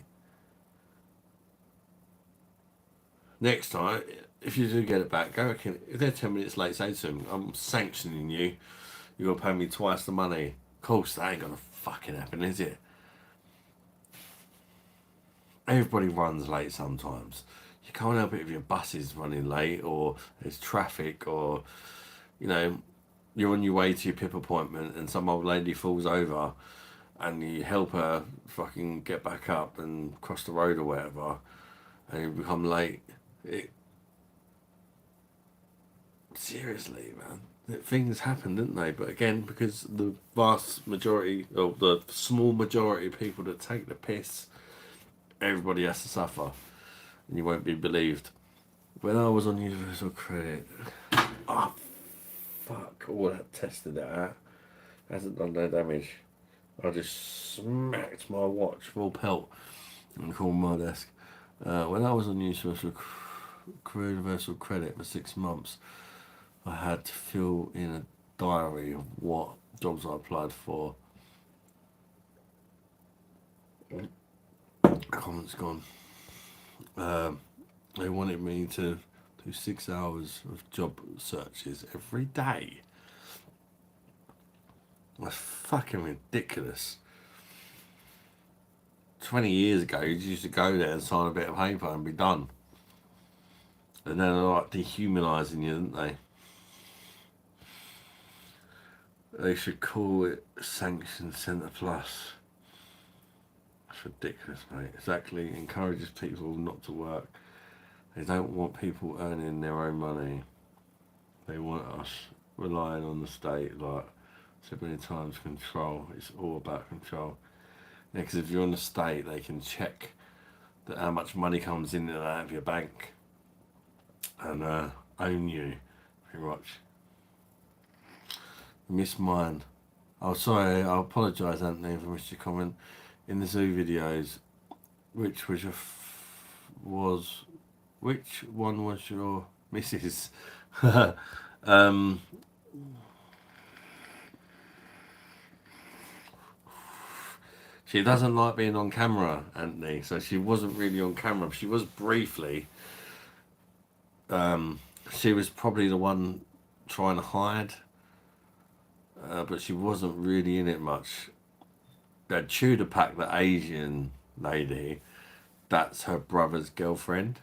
next time, if you do get it back, go back in. If they're 10 minutes late, say to them, I'm sanctioning you. You're going to pay me twice the money. Of course, that ain't going to fucking happen, is it? Everybody runs late sometimes. You can't help it if your bus is running late or there's traffic or, you know, you're on your way to your PIP appointment and some old lady falls over and you help her fucking get back up and cross the road or whatever and you become late. Seriously, man. Things happen, didn't they? But again, because the vast majority, or the small majority of people that take the piss, everybody has to suffer. And you won't be believed. When I was on Universal Credit, oh, fuck, all that tested it out. Hasn't done no damage. I just smacked my watch full pelt and called my desk. When I was on Universal Credit for 6 months, I had to fill in a diary of what jobs I applied for. Comment's gone. They wanted me to do 6 hours of job searches every day. That's fucking ridiculous. 20 years ago, you used to go there and sign a bit of paper and be done. And then they're like dehumanising you, didn't they? They should call it Sanction Centre Plus. That's ridiculous, mate. Exactly. Encourages people not to work. They don't want people earning their own money. They want us relying on the state, like so many times, control. It's all about control. Yeah, because if you're on the state, they can check that how much money comes in and out of your bank and own you, pretty much. Miss mine. Oh, sorry, I apologise, Anthony, if I missed your comment. In the zoo videos, which was which one was your missus? She doesn't like being on camera, Anthony, so she wasn't really on camera. She was briefly. She was probably the one trying to hide, but she wasn't really in it much. That Tudor Pack, the Asian lady, that's her brother's girlfriend.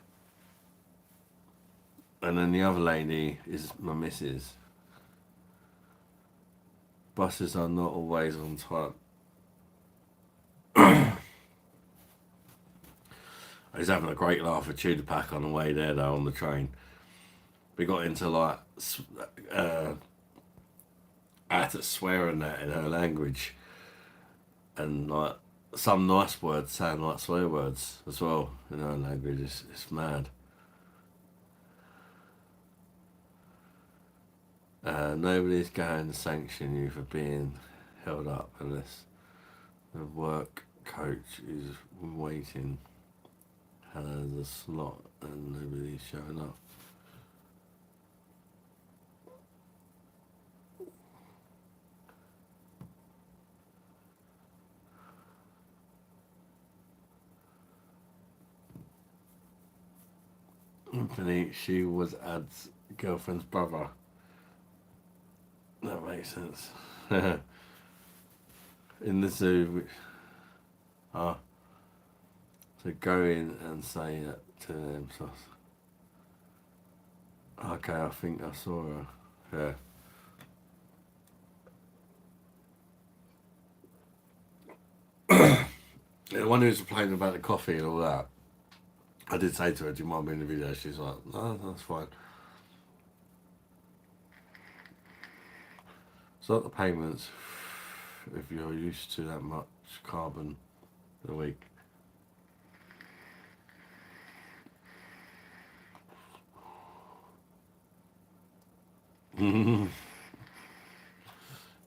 And then the other lady is my missus. Buses are not always on time. I was having a great laugh at Tudor Pack on the way there though, on the train. We got into like I had to swear in that in her language, and like some nice words sound like swear words as well in her language. It's mad. Nobody's going to sanction you for being held up unless the work coach is waiting, has a slot, and nobody's showing up. Anthony, she was Ad's girlfriend's brother. That makes sense. In the zoo, to go in and say it to them. So, okay, I think I saw her. Yeah. The one who was complaining about the coffee and all that, I did say to her, do you mind being in the video? She's like, no, that's fine. So the payments, if you're used to that much carbon a week.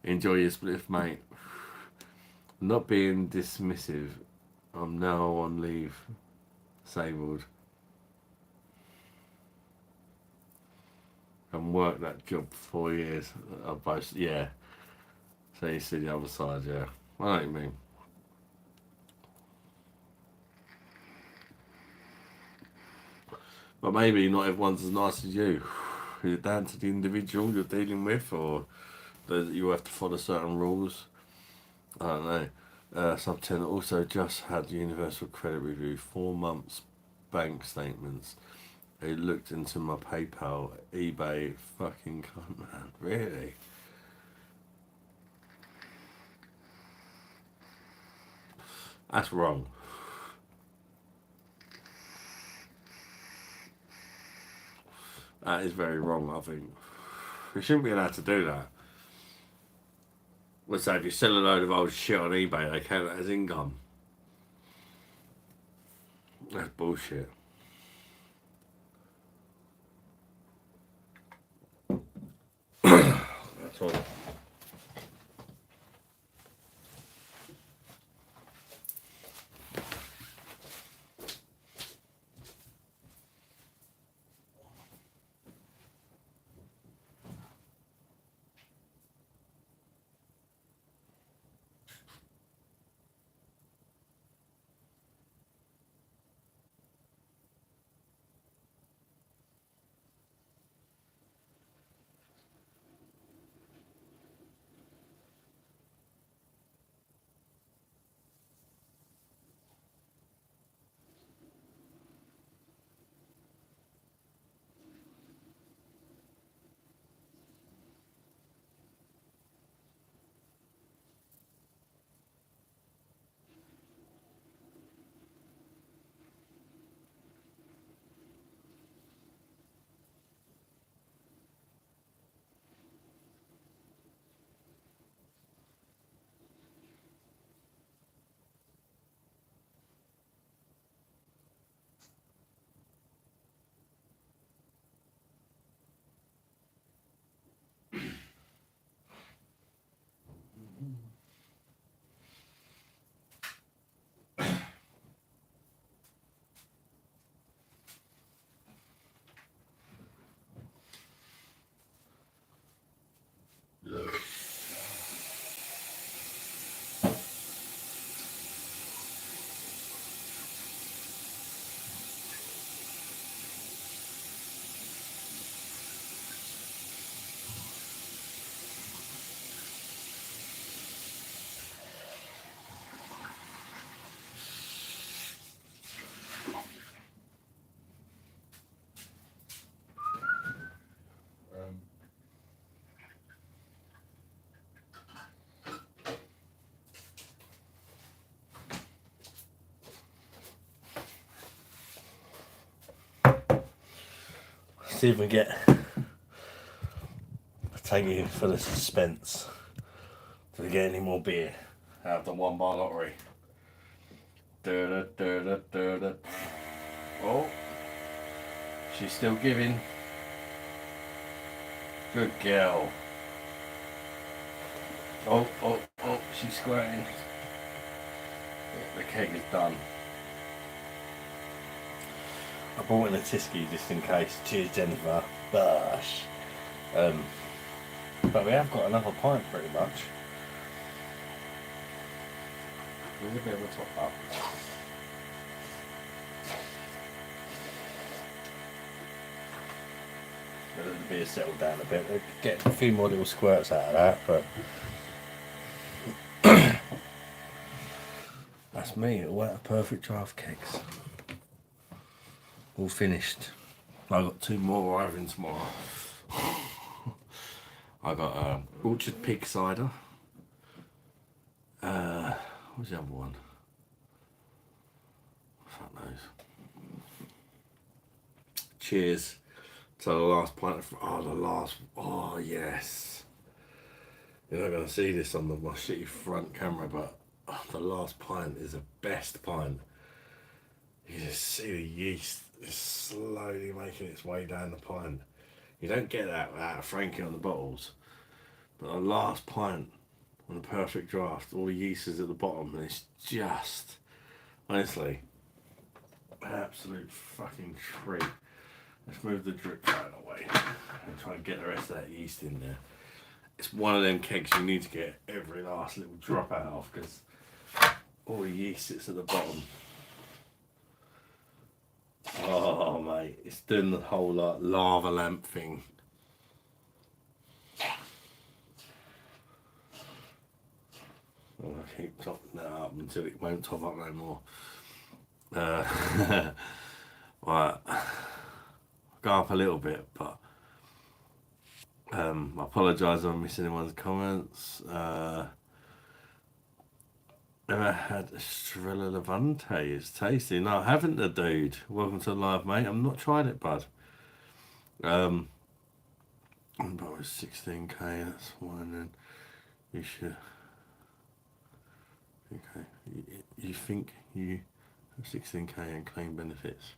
Enjoy your spliff, mate. Not being dismissive. I'm now on leave. Disabled. And worked that job for 4 years. I both, yeah. So you see the other side, yeah. I know what you mean. But maybe not everyone's as nice as you. You're down to the individual you're dealing with, or that you have to follow certain rules. I don't know. Subtenant also just had Universal Credit Review, 4 months bank statements. He looked into my PayPal, eBay, fucking cunt, man. Really? That's wrong. That is very wrong, I think. You shouldn't be allowed to do that. Let's say if you sell a load of old shit on eBay, they count that as income. That's bullshit. That's all. See if we get. Take you for the suspense. Do we get any more beer out of the 1 bar lottery? Oh, she's still giving. Good girl. Oh, she's squirting. The keg is done. I brought in a Tisky just in case. Cheers, Jennifer. Bosh. But we have got another pint pretty much. There's a bit of a top up. Let the beer settle down a bit. We'll get a few more little squirts out of that, but that's me. All out of perfect draft kegs. All finished. I've got 2 more arriving tomorrow. I got Orchard Pig cider. What's the other one? Fuck knows. Cheers to the last pint of. Oh yes. You're not going to see this on my shitty front camera, but the last pint is the best pint. You just see the yeast just slowly making its way down the pint. You don't get that without Frankie on the bottles, but the last pint on the perfect draft, all the yeast is at the bottom, and it's just, honestly, an absolute fucking treat. Let's move the drip out of the way and try and get the rest of that yeast in there. It's one of them kegs you need to get every last little drop out of, because all the yeast sits at the bottom. Oh mate, it's doing the whole like lava lamp thing. I keep topping that up until it won't top up no more. Right, go up a little bit, but I apologise if I'm missing anyone's comments. Never had Estrella Levante. It's tasty. No, I haven't, the dude. Welcome to the live, mate. I've not tried it, bud. But with 16k, that's fine then. You should. Okay. You think you have 16k and claim benefits?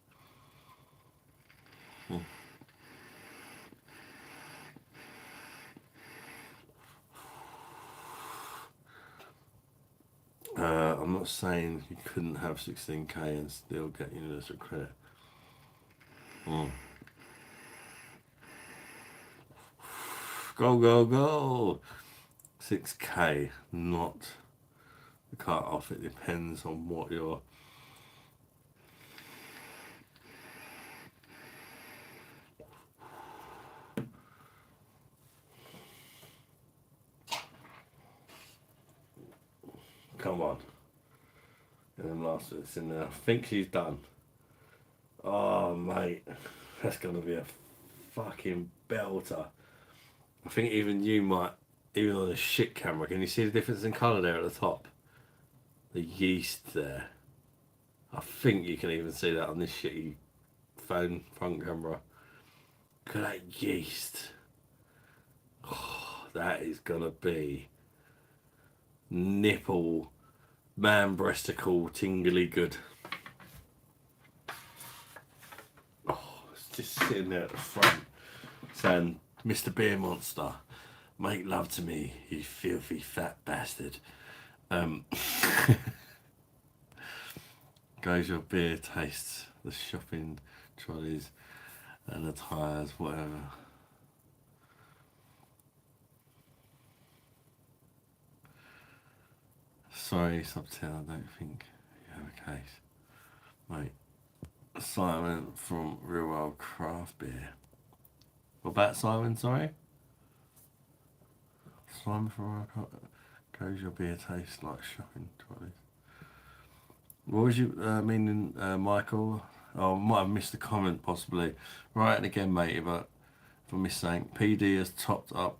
I'm not saying you couldn't have 16k and still get universal credit. Go, go, go! 6k, not the cut off. It depends on what you're. Come on. And then last it's in there. I think she's done. Oh, mate. That's going to be a fucking belter. I think even you might, even on a shit camera, can you see the difference in colour there at the top? The yeast there. I think you can even see that on this shitty phone front camera. Look at that yeast. Oh, that is going to be nipple, man-breasticle, tingly good. Oh, it's just sitting there at the front saying, Mr. Beer Monster, make love to me, you filthy fat bastard. Goes your beer tastes, the shopping trolleys and the tyres, whatever. Sorry, Subtail, I don't think you have a case. Mate, Simon from Real World Craft Beer. What about Simon, sorry? Simon from Real World Craft Goes your beer tastes like shopping trolleys. What was you meaning, Michael? Oh, I might have missed a comment possibly. Right, and again, mate, if I missed something. PD has topped up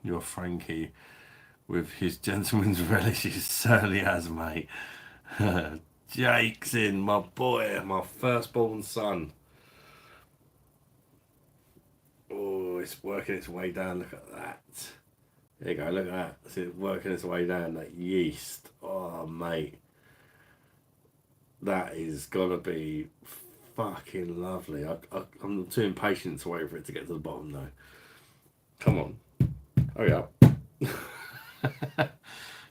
your Frankie with his gentleman's relish. He certainly has, mate. Jake's in, my boy, my firstborn son. Oh, it's working its way down. Look at that. There you go, look at that. See it working its way down, that yeast. Oh, mate. That is gonna be fucking lovely. I'm too impatient to wait for it to get to the bottom, though. Come on. Hurry up.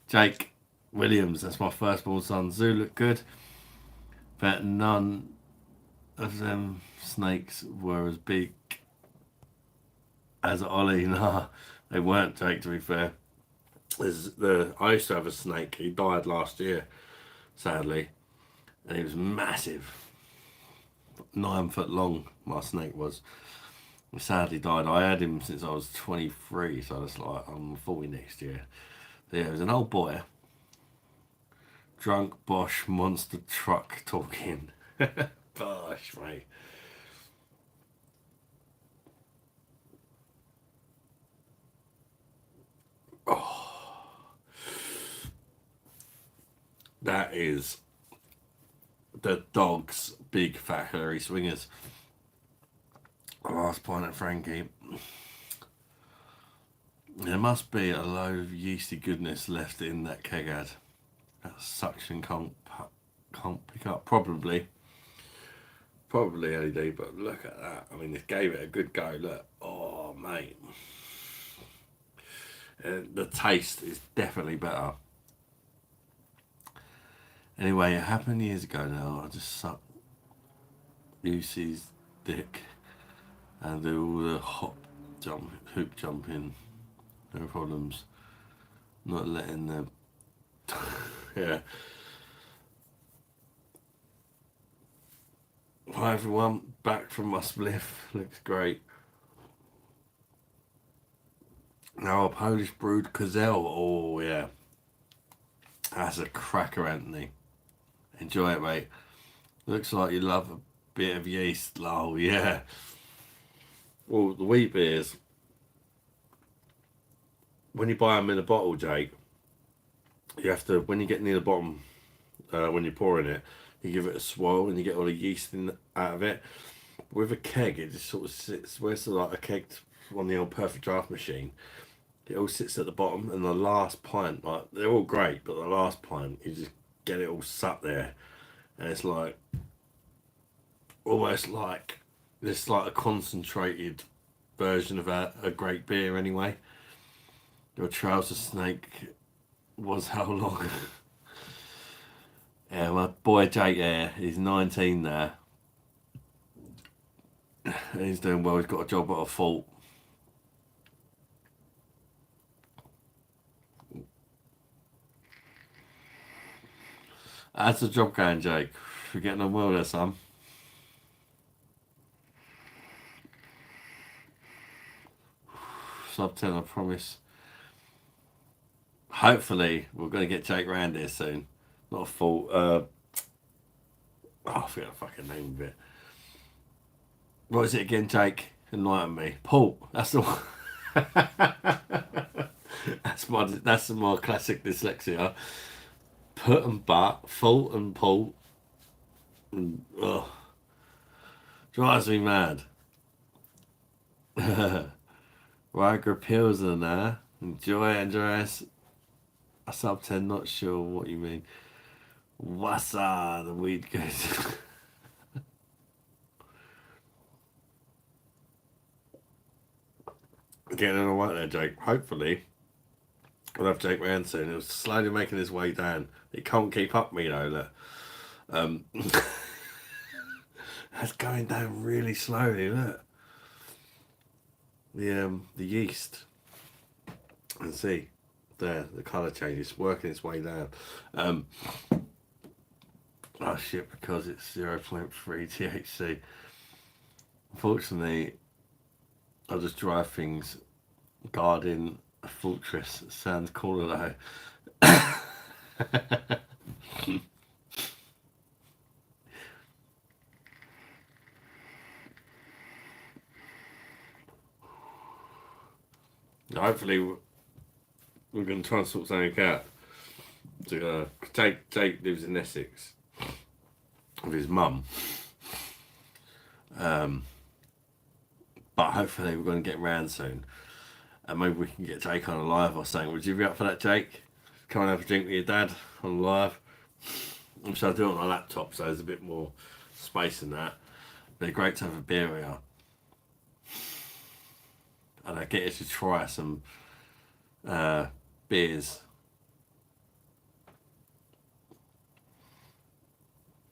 Jake Williams, that's my firstborn son. Zoo looked good, but none of them snakes were as big as Ollie. Nah, they weren't, Jake, to be fair. I used to have a snake. He died last year, sadly, and he was massive. 9 foot long, my snake was. He sadly died. I had him since I was 23, so that's like, I'm 40 next year. So yeah, he was an old boy. Drunk Bosch monster truck talking. Bosh, mate. Oh, that is the dog's big fat hairy swingers. Last pint at Frankie. There must be a load of yeasty goodness left in that keg ad. That suction can't pick up. Probably LED, but look at that. I mean, it gave it a good go. Look, oh mate, the taste is definitely better. Anyway, it happened years ago now. I just sucked Lucy's dick and do all the hoop jumping, no problems. Not letting the yeah. Hi everyone, back from my spliff. Looks great. Now a Polish brewed Kozel. Oh yeah, that's a cracker, Anthony. Enjoy it, mate. Looks like you love a bit of yeast. Oh yeah. Well, the wheat beers, when you buy them in a bottle, Jake, you have to, when you get near the bottom, when you're pouring it, you give it a swirl and you get all the yeast out of it. With a keg, it just sort of sits, where it's like a keg on the old perfect draft machine, it all sits at the bottom, and the last pint, like, they're all great, but the last pint, you just get it all sat there, and it's like, almost like, it's like a concentrated version of a great beer anyway. Your trouser snake was how long? Yeah, my boy Jake there, he's 19 now. He's doing well, he's got a job at a fault. How's the job going, Jake? We're getting on well there, son. Sub 10, I promise. Hopefully, we're going to get Jake round here soon. Not a fault. I forget the fucking name of it. What is it again, Jake? Enlighten me. Paul. That's the one. That's my classic dyslexia. Put and but, fault and Paul. And, drives me mad. Viagra pills and that. Enjoy, Andreas. A sub 10, not sure what you mean. What's the weed goes. Getting on right there, Jake. Hopefully, we'll have Jake round soon. He's slowly making his way down. He can't keep up me though. Look. That's going down really slowly. Look. The yeast. And see, there, the colour change is working its way down. Oh shit, because it's 0.3 THC. Unfortunately, I'll just drive things guarding a fortress. Sounds cooler though. Hopefully, we're going to try and sort something out. Jake lives in Essex with his mum. But hopefully we're going to get round soon. And maybe we can get Jake on a live or something. Would you be up for that, Jake? Come and have a drink with your dad on live. So I do it on my laptop, so there's a bit more space in that. But it's great to have a beer here. And I get you to try some beers.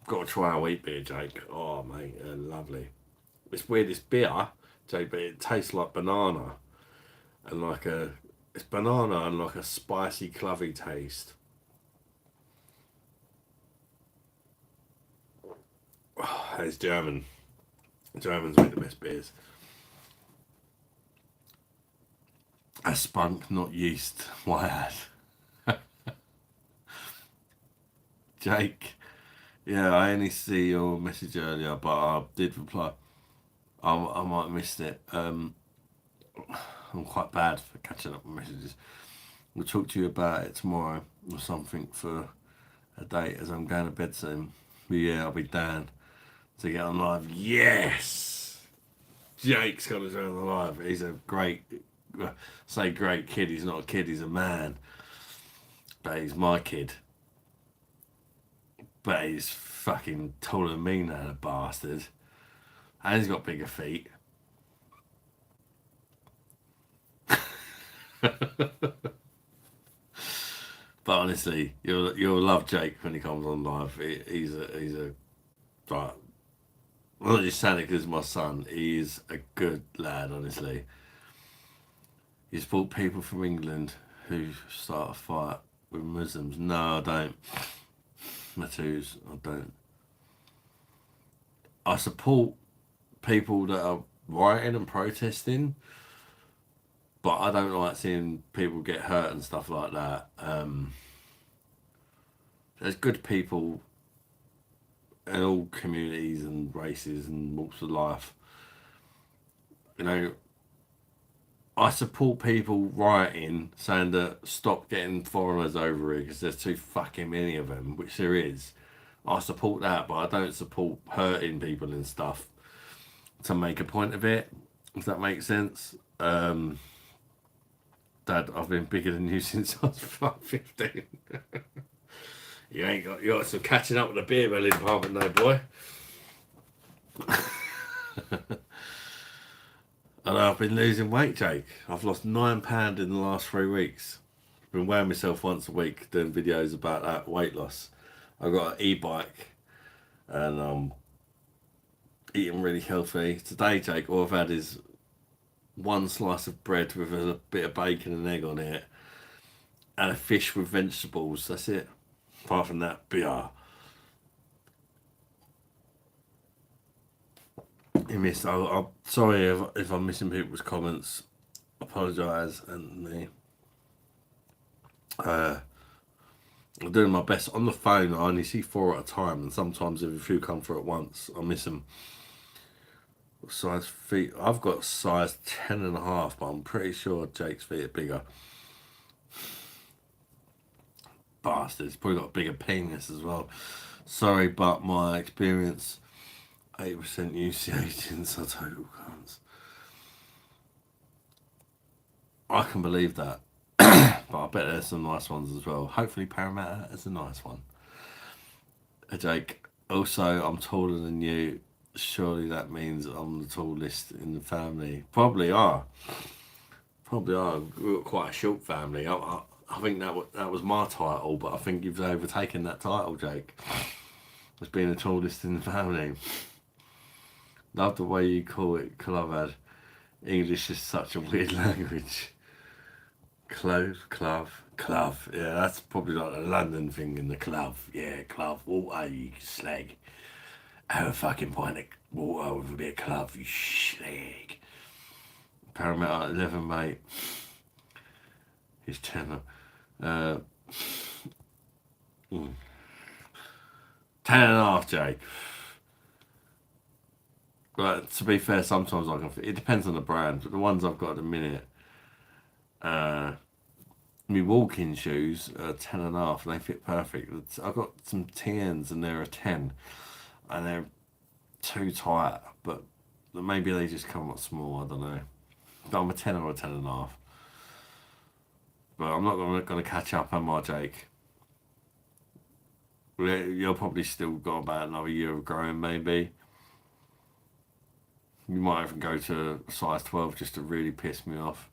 Got to try a wheat beer, Jake. Oh, mate, lovely. It's weird, it's beer, Jake, but it tastes like banana. And it's banana and like a spicy, clovey taste. Oh, it's German. Germans make the best beers. A spunk, not yeast. Why ad? Jake. Yeah, I only see your message earlier, but I did reply. I might have missed it. I'm quite bad for catching up with messages. We'll talk to you about it tomorrow or something for a date as I'm going to bed soon. But yeah, I'll be down to get on live. Yes! Jake's got us on live. He's a great, say great kid. He's not a kid, he's a man. But he's my kid. But he's fucking taller than me now, the bastard. And he's got bigger feet. But honestly, you'll love Jake when he comes on live. He's a like, I'm not just saying it because my son. He's a good lad, honestly. He's brought people from England who start a fight with Muslims. No, I don't. Matthews, I don't. I support people that are rioting and protesting, but I don't like seeing people get hurt and stuff like that. There's good people in all communities and races and walks of life. You know, I support people rioting, saying that stop getting foreigners over here because there's too fucking many of them, which there is. I support that, but I don't support hurting people and stuff to make a point of it, if that makes sense. Dad, I've been bigger than you since I was 15. You got some catching up with the beer belly department though, boy. And I've been losing weight, Jake. I've lost £9 in the last 3 weeks. I've been weighing myself once a week, doing videos about that weight loss. I've got an e-bike and I'm eating really healthy. Today, Jake, all I've had is one slice of bread with a bit of bacon and egg on it and a fish with vegetables. That's it. Apart from that, beer. You missed. I'm sorry if I'm missing people's comments. Apologise, Anthony. I'm doing my best. On the phone, I only see 4 at a time, and sometimes if a few come through at once, I miss them. Size feet. I've got size 10.5, but I'm pretty sure Jake's feet are bigger. Bastards. Probably got a bigger penis as well. Sorry, but my experience, 8% UC agents are total cunts. I can believe that. But I bet there's some nice ones as well. Hopefully Parramatta is a nice one. Jake, also I'm taller than you. Surely that means I'm the tallest in the family. Probably are. We've got quite a short family. I think that was my title, but I think you've overtaken that title, Jake. As being the tallest in the family. Love the way you call it club. English is such a weird language. Clove. Yeah, that's probably like a London thing in the club. Yeah, club. Water, you slag. Have a fucking pint of water with a bit of club, you slag. Parramatta 11, mate. His channel. 10.5, Jake. But to be fair, sometimes I can. It depends on the brand, but the ones I've got at the minute, my walking shoes are 10.5, and they fit perfect. I've got some TNs and they're a 10, and they're too tight, but maybe they just come up small. I don't know. But I'm a 10 or a 10.5. But I'm not going to catch up, am I, Jake? You're probably still got about another year of growing, maybe. You might even go to size 12 just to really piss me off.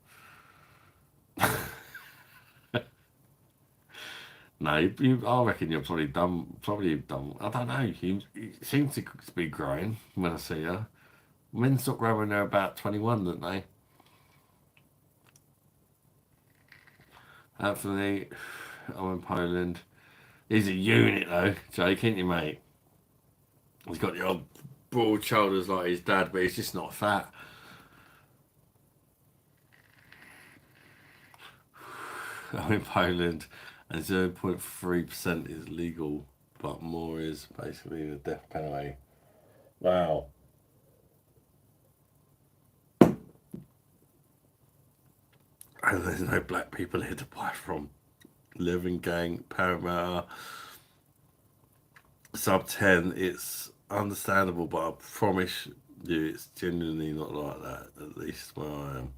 No, I reckon you're probably done. I don't know. You seem to be growing when I see you. Men stop growing when they're about 21, don't they? Anthony, I'm in Poland. He's a unit though, Jake, ain't you, mate? He's got the old broad shoulders like his dad, but he's just not fat. I'm in Poland, and 0.3% is legal, but more is basically the death penalty. Wow. And there's no black people here to buy from. Living Gang, Paramount, sub 10, it's understandable, but I promise you it's genuinely not like that, at least where I am.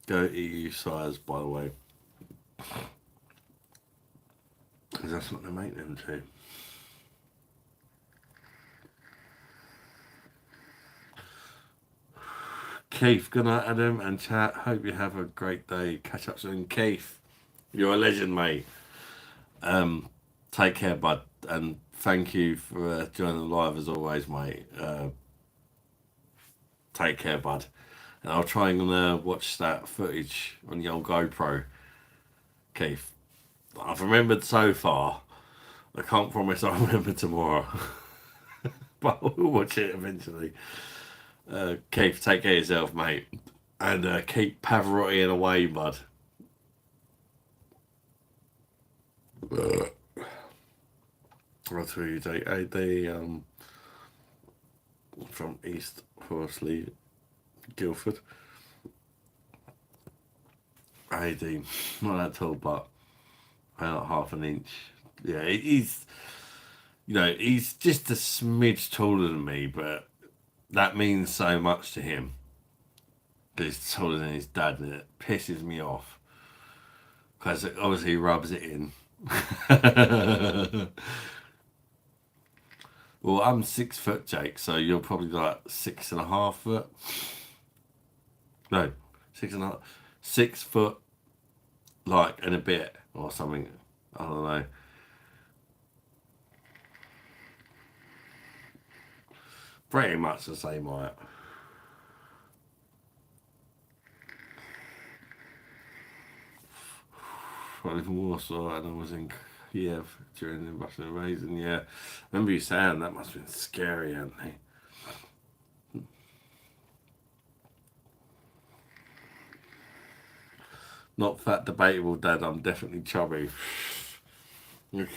Go EU size, by the way. Because that's what they make them to. Keith, good night, Adam, and chat. Hope you have a great day. Catch up soon. Keith, you're a legend, mate. Take care, bud, and thank you for joining the live as always, mate. Take care, bud. And I'll try and watch that footage on the old GoPro, Keith. I've remembered so far. I can't promise I'll remember tomorrow. But we'll watch it eventually. Keith, take care of yourself, mate. And keep Pavarottiing away, bud. I'll tell you, take AD from East Horsley, Guildford. AD, not that tall, but about half an inch. Yeah, he's, he's just a smidge taller than me, but that means so much to him. Because he's taller than his dad, and it pisses me off. Because it obviously rubs it in. Well, I'm 6 foot, Jake, so you're probably like 6.5 foot. No, 6.5. 6 foot, like, and a bit, or something. I don't know. Pretty much the same height. I live in Warsaw and I was in Kiev during the Russian invasion. Yeah, I remember you saying that must have been scary, Anthony. Not fat, debatable, Dad. I'm definitely chubby.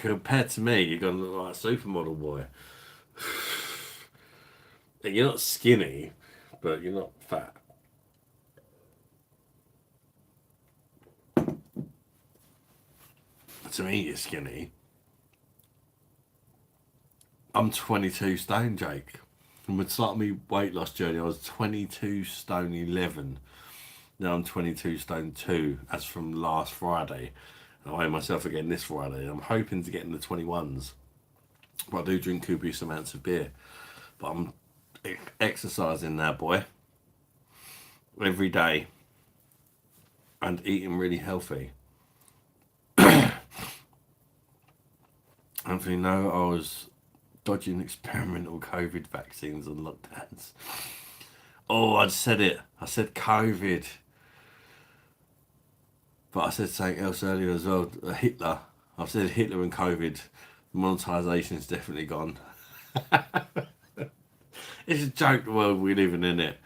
Compared to me, you're gonna look like a supermodel boy. And you're not skinny, but you're not fat. To me, you're skinny. I'm 22 stone, Jake. From the start of my weight loss journey, I was 22 stone 11. Now I'm 22 stone 2, as from last Friday. And I weigh myself again this Friday. I'm hoping to get in the 21s. But I do drink copious amounts of beer. But I'm exercising now, boy. Every day. And eating really healthy. Anthony, no, I was dodging experimental COVID vaccines and lockdowns. Oh, I said it. I said COVID. But I said something else earlier as well. Hitler. I've said Hitler and COVID. Monetisation is definitely gone. It's a joke, the world we live in, isn't it?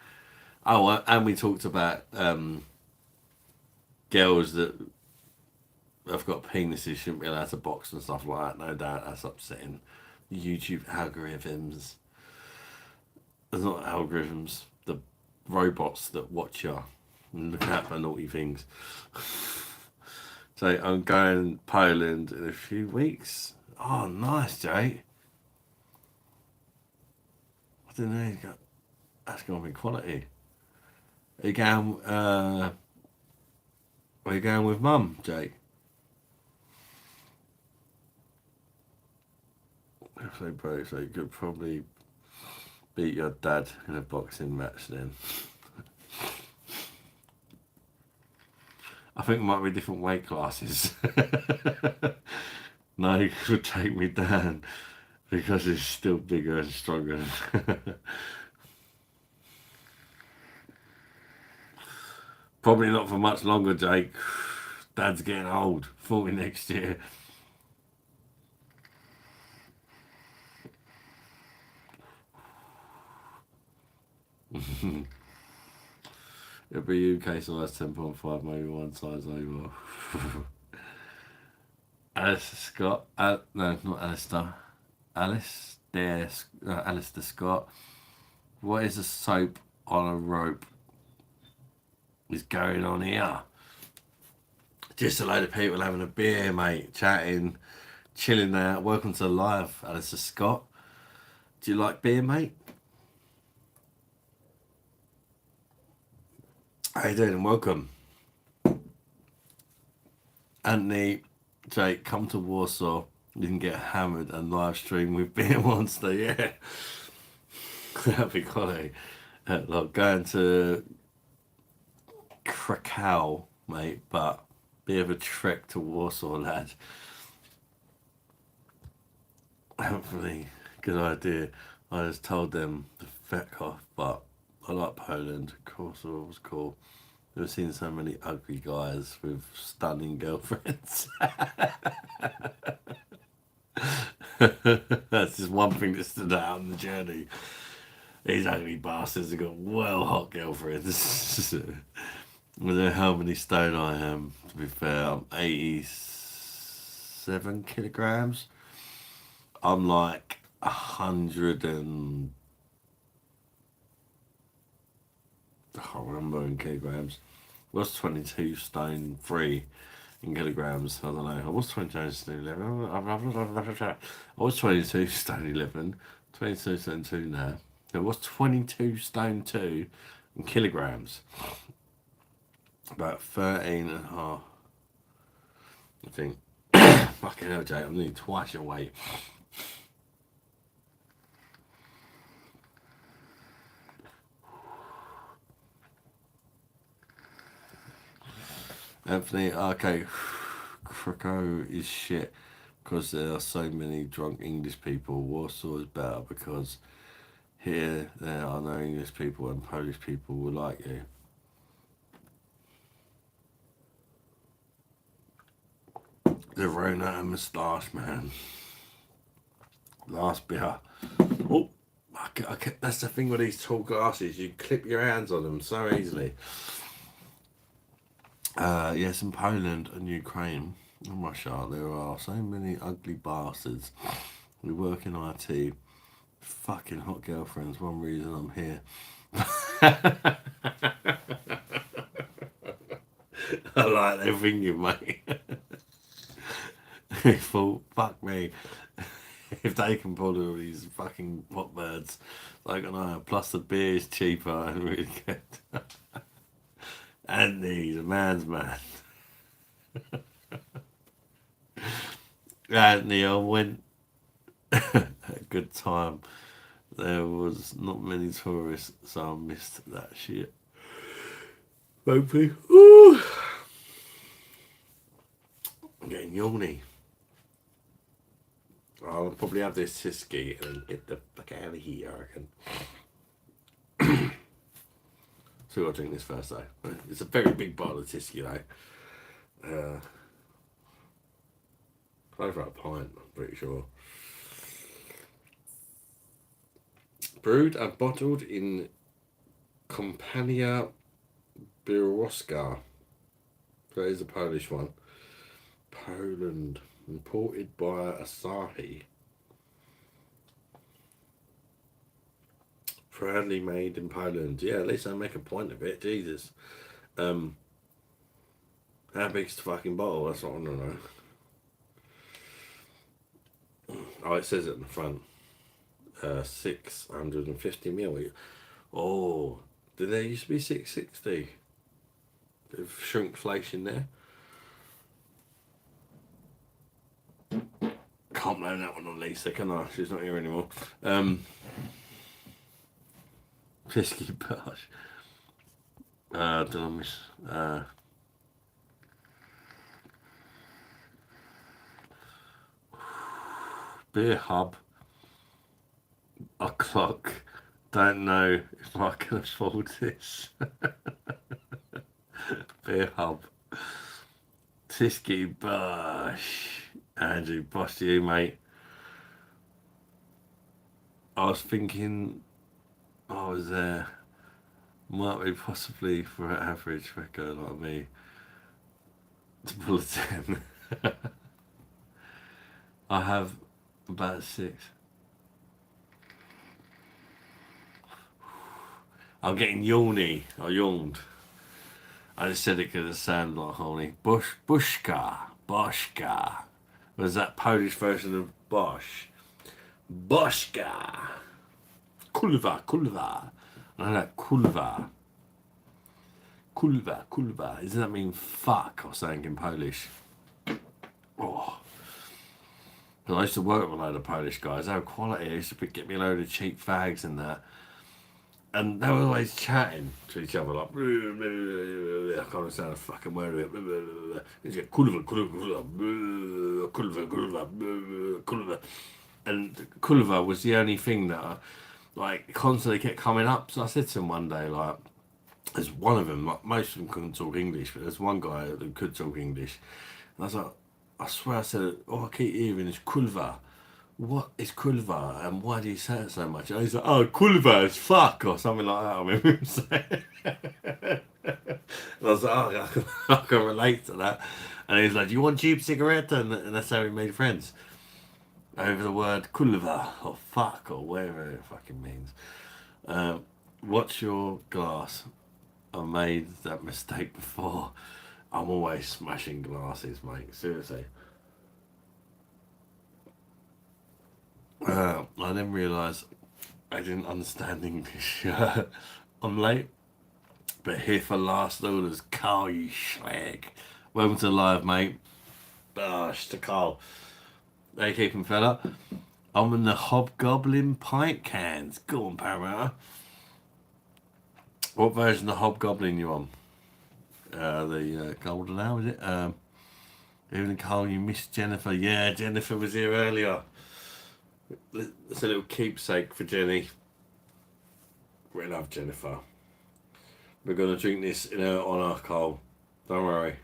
Oh, and we talked about girls that have got penises shouldn't be allowed to box and stuff like that. No doubt that's upsetting. YouTube algorithms. There's not algorithms. The robots that watch you and look out for naughty things. So I'm going Poland in a few weeks. Oh, nice, Jay. I didn't know you got. That's gonna be quality. Are you going with Mum, Jake? If they both, so you could probably beat your dad in a boxing match then. I think it might be different weight classes. No, he could take me down because he's still bigger and stronger. Probably not for much longer, Jake. Dad's getting old. 40 next year. It'll be UK size 10.5, maybe one size over. Alistair Scott. No, not Alistair. Alistair Scott. What is a soap on a rope is going on here? Just a load of people having a beer, mate, chatting, chilling out. Welcome to the live, Alistair Scott. Do you like beer, mate? How you doing? Welcome. Anthony, Jake, come to Warsaw. You can get hammered and live stream with Beer Monster. Yeah, that'd be quality. Like going to Krakow, mate, but bit of a trek to Warsaw, lad. Hopefully, good idea. I just told them to feck off, but I like Poland. Kosovo was cool. Never seen so many ugly guys with stunning girlfriends. That's just one thing that stood out on the journey. These ugly bastards have got well hot girlfriends. I don't know how many stone I am, to be fair. I'm 87 kilograms. I'm like 100 and... I can't remember in kilograms. I was 22 stone 3 in kilograms. I don't know. I was 22 stone 11. I was 22 stone 11. 22 stone 2 now. I was 22 stone 2 in kilograms. About 13 and a half. I think. Fucking hell, Jay. I'm nearly twice your weight. Anthony, okay. Krakow is shit because there are so many drunk English people. Warsaw is better because here there are no English people and Polish people will like you. The Rona and moustache, man. Last beer. Oh, okay, that's the thing with these tall glasses. You clip your hands on them so easily. Yes, in Poland and Ukraine and Russia, there are so many ugly bastards who work in IT. Fucking hot girlfriends. One reason I'm here. I like their thinking, mate. They thought, fuck me. If they can pull all these fucking pot birds, like I know. Plus the beer is cheaper and really good. And he's a man's man. And I went a good time. There was not many tourists, so I missed that shit. Hopefully. Ooh. I'm getting yawny. I'll probably have this Siski and get the fuck out of here, I reckon. So I'll drink this first though. It's a very big bottle of Siski though. Over a pint, I'm pretty sure. Brewed and bottled in Kompania Białowieska. That is a Polish one. Poland. Imported by Asahi. Proudly made in Poland. Yeah, at least I make a point of it. Jesus. How big's the fucking bottle? That's what I want to know. Oh, it says it in the front. 650 ml. Oh, did there used to be 660? Bit of shrinkflation there. Can't blame that one on Lisa, can I? She's not here anymore. Whiskey Bosh. Did I miss? Beer Hub. A clock. Don't know if I can afford this. Beer Hub. Whiskey Bosh. Andrew, boss to you, mate. I was thinking I was there. Might be possibly for an average record like me to pull a 10. I have about 6. I'm getting yawny. I yawned. I just said it because it sounded like horny. Boschka. Was that Polish version of Bosch? Boschka. Kulwa. I like kulwa. Kulwa. Doesn't that mean fuck or something in Polish? Oh. I used to work with a load of Polish guys. They were quality. They used to get me a load of cheap fags and that. And they were always chatting to each other like, I can't understand a fucking word of it. It's like, kulva. And kulva was the only thing that like constantly kept coming up. So I said to him one day, like, there's one of them, like most of them couldn't talk English, but there's one guy that could talk English. And I was like, I swear I said, oh, I keep hearing this kulva. What is kulva and why do you say it so much? And he's like, oh, kulva is fuck or something like that. I remember him saying. And I was like, oh, I can relate to that. And he's like, do you want cheap cigarette? And that's how we made friends. Over the word kulva or fuck or whatever it fucking means. What's your glass? I made that mistake before. I'm always smashing glasses, mate. Seriously. I then realised I didn't understand English. I'm late, but here for last orders. Carl, you schlag. Welcome to the live, mate. BOSH to Carl. They keeping fella. I'm in the Hobgoblin pint cans. Go on, Paramount. What version of Hobgoblin you on? The golden hour, is it? Even Carl, you missed Jennifer. Yeah, Jennifer was here earlier. It's a little keepsake for Jenny. We love Jennifer. We're going to drink this in her honour, Carl. Don't worry.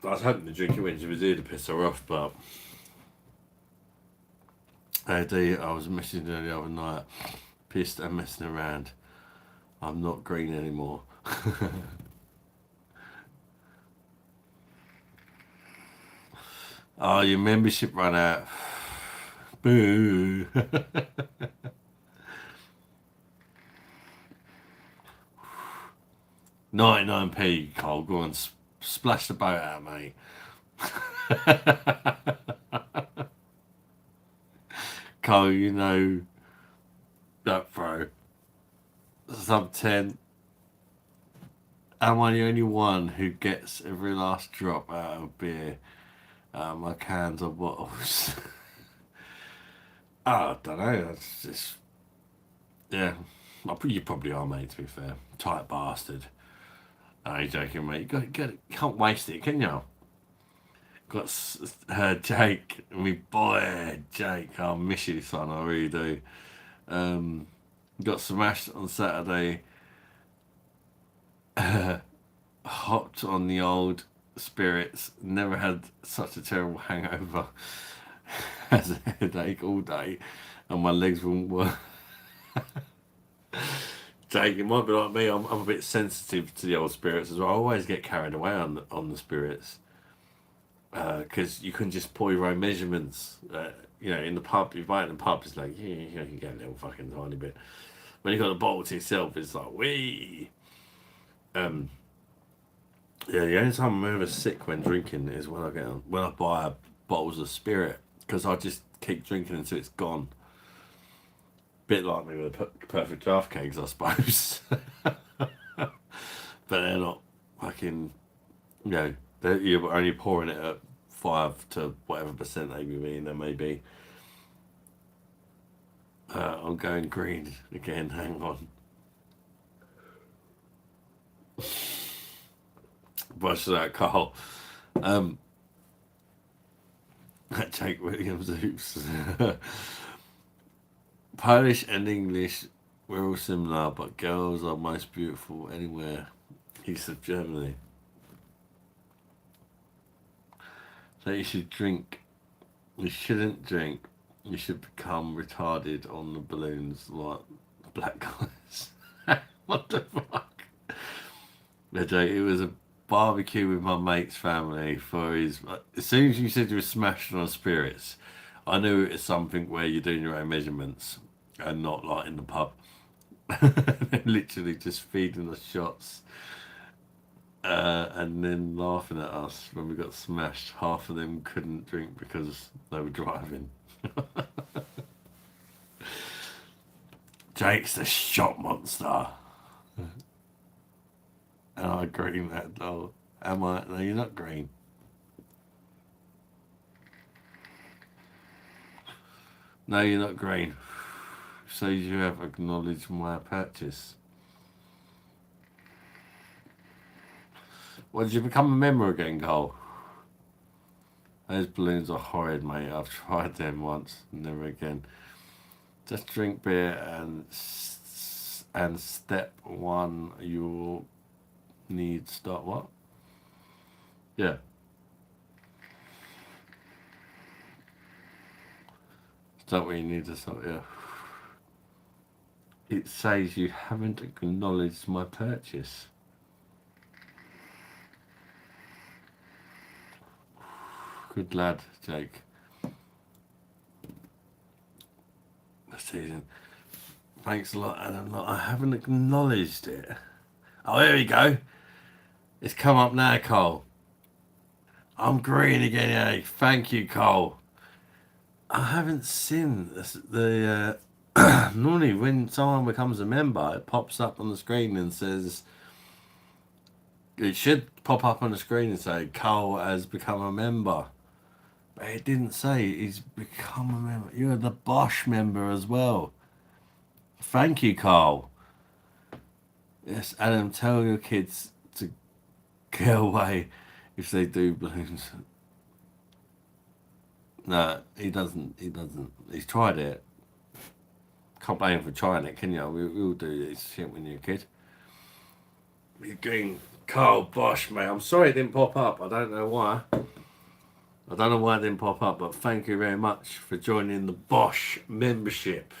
I was hoping to drink it when she was here to piss her off, but... Hey, D, I was messaging her the other night. Pissed and messing around. I'm not green anymore. Oh, your membership ran out. Boo. 99p, Cole. Go on, splash the boat out, mate. Cole, you know that bro. Sub 10. Am I the only one who gets every last drop out of beer out of my cans or bottles? I don't know. That's just, yeah. You probably are, mate. To be fair, tight bastard. I ain't joking, mate. Can't waste it, can you? Got Jake, me boy Jake. I miss you, son. I really do. Got smashed on Saturday. Hopped on the old spirits. Never had such a terrible hangover. Has a headache all day, and my legs wouldn't work. Jake, it might be like me. I'm a bit sensitive to the old spirits as well. I always get carried away on the spirits because you can just pour your own measurements. You know, in the pub, you buy it in the pub, it's like yeah, you can get a little fucking tiny bit. When you got the bottle to yourself, it's like wee. Yeah, the only time I'm ever sick when drinking is when I buy bottles of spirit because I just keep drinking until it's gone. Bit like me with the perfect draft kegs, I suppose. But they're not fucking, you know, you're only pouring it at 5 to whatever percent ABV there may be. I'm going green again, hang on. Brush that, Carl. Jake Williams, oops. Polish and English, we're all similar, but girls are most beautiful anywhere east of Germany. So you should drink. You shouldn't drink. You should become retarded on the balloons like black guys. What the fuck? No joke, it was a barbecue with my mate's family for his. As soon as you said you were smashing on spirits, I knew it was something where you're doing your own measurements and not like in the pub. Literally just feeding us shots. And then laughing at us when we got smashed. Half of them couldn't drink because they were driving. Jake's the shot monster. And I green that doll. Am I? No, you're not green. No, you're not green. So you have acknowledged my purchase. Well, did you become a member again, Cole? Those balloons are horrid, mate. I've tried them once, never again. Just drink beer and step one. You'll need start what? Yeah. Start where you need to start. Yeah. It says you haven't acknowledged my purchase. Good lad, Jake. Season. Thanks a lot, Adam. I haven't acknowledged it. Oh, here we go. It's come up now, Cole. I'm green again, eh? Thank you, Cole. I haven't seen the. Normally, when someone becomes a member, it pops up on the screen and says. It should pop up on the screen and say Cole has become a member. But it didn't say he's become a member. You're the BOSH member as well. Thank you, Carl. Yes, Adam, tell your kids to go away if they do balloons. No, he doesn't. He doesn't. He's tried it. Can't blame him for trying it, can you? We all do this shit when you're a kid. You're getting Carl BOSH, mate. I'm sorry it didn't pop up. I don't know why. I don't know why it didn't pop up, but thank you very much for joining the BOSH membership,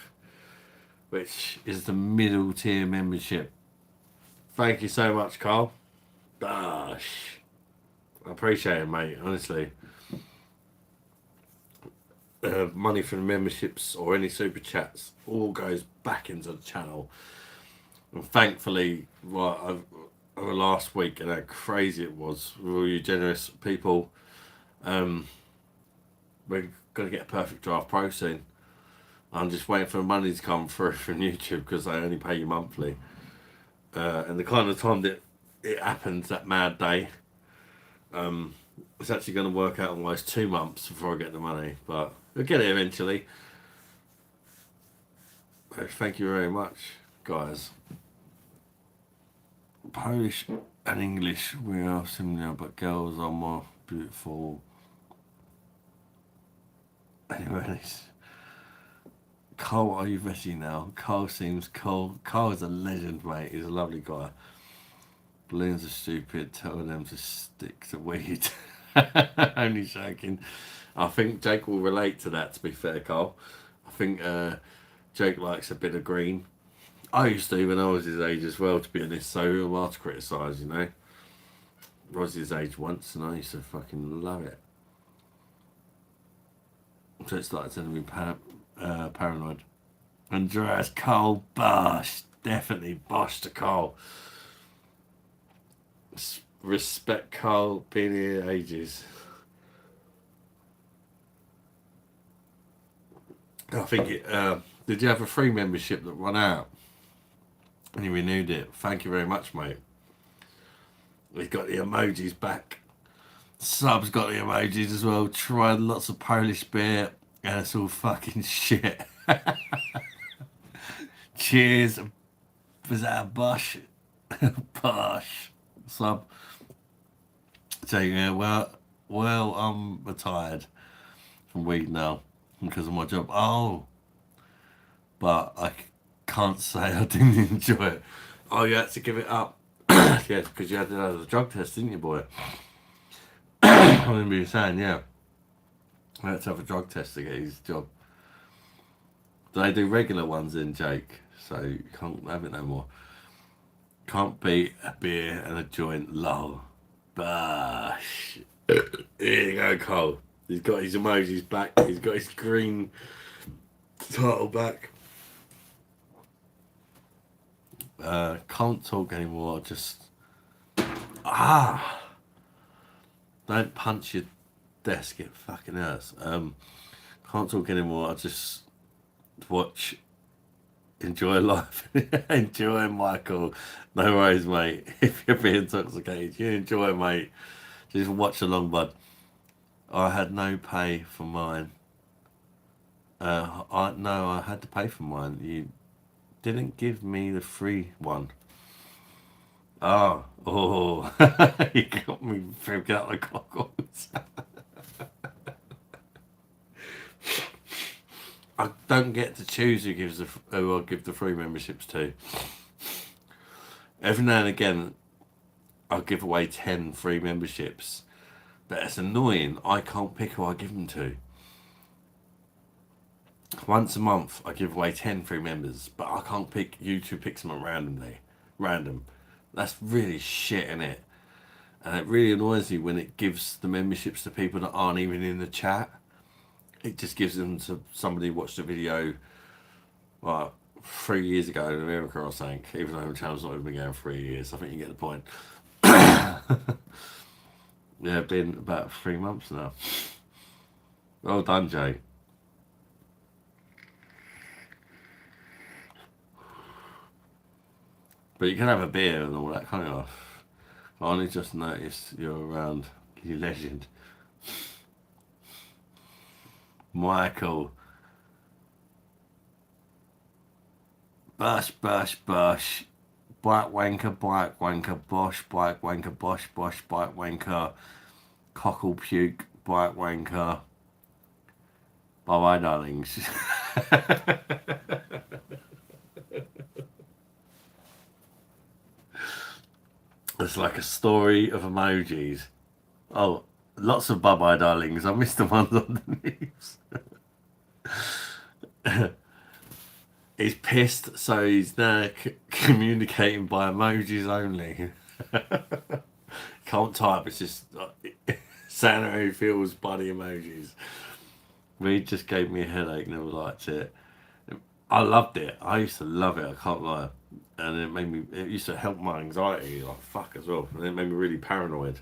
which is the middle tier membership. Thank you so much, Carl. BOSH. I appreciate it, mate, honestly. Money from the memberships or any super chats all goes back into the channel. And thankfully, over last week and how crazy it was with all you generous people, we're going to get a perfect draft pro soon. I'm just waiting for the money to come through from YouTube because they only pay you monthly. And the kind of time that it happens, that mad day, it's actually going to work out almost 2 months before I get the money. But we'll get it eventually. Thank you very much, guys. Polish and English, we are similar, but girls are more beautiful. Anyways, Cole, are you ready now? Cole seems cool. Cole is a legend, mate. He's a lovely guy. Balloons are stupid. Tell them to stick to weed. Only joking. I think Jake will relate to that, to be fair, Cole. I think Jake likes a bit of green. I used to when I was his age as well, to be honest, so who am I to criticise, you know? I was his age once and I used to fucking love it. So it started sending me paranoid. Andreas, Cole, BOSH. Definitely BOSH to Cole. Respect Cole, been here ages. I think it, did you have a free membership that ran out? And you renewed it. Thank you very much, mate. We've got the emojis back. Sub's got the emojis as well. Tried lots of Polish beer and it's all fucking shit. Cheers. Was that a BOSH? BOSH. Sub. So yeah, well, I'm retired from weed now because of my job. Oh, but I can't say I didn't enjoy it. Oh, you had to give it up. Yes, because you had to have the drug test, didn't you, boy? I remember you saying, yeah. I had to have a drug test to get his job. Do they do regular ones in, Jake? So you can't have it no more. Can't beat a beer and a joint, lol. Bosh. Here you go, Cole. He's got his emojis back. He's got his green title back. Can't talk anymore. Just don't punch your desk. It fucking hurts. Can't talk anymore. I just watch. Enjoy life. Enjoy, Michael. No worries, mate. If you're being intoxicated, you enjoy, mate. Just watch along, bud. I had no pay for mine. I had to pay for mine. You didn't give me the free one. Oh, you got me freaked out the goggles. I don't get to choose who I give the free memberships to. Every now and again, I'll give away 10 free memberships, but it's annoying. I can't pick who I give them to. Once a month, I give away 10 free members, but I can't pick you to pick someone randomly. Random. That's really shit, innit? And it really annoys me when it gives the memberships to people that aren't even in the chat. It just gives them to somebody who watched a video, 3 years ago in America or something, even though the channel's not even been going 3 years. I think you get the point. Yeah, been about 3 months now. Well done, Jay. But you can have a beer and all that, can't you? I only just noticed you're around, you legend. Michael. Bosh, bosh, bosh. Bike wanker, bosh, bike wanker, bosh, bosh, bike wanker. Cockle puke, bike wanker. Bye bye, darlings. It's like a story of emojis. Oh, lots of bye bye, darlings. I missed the ones underneath. He's pissed, so he's now communicating by emojis only. Can't type, it's just sanitary feels by the emojis. Reed just gave me a headache, never liked it. I loved it. I used to love it, I can't lie. And it used to help my anxiety like fuck as well. And it made me really paranoid.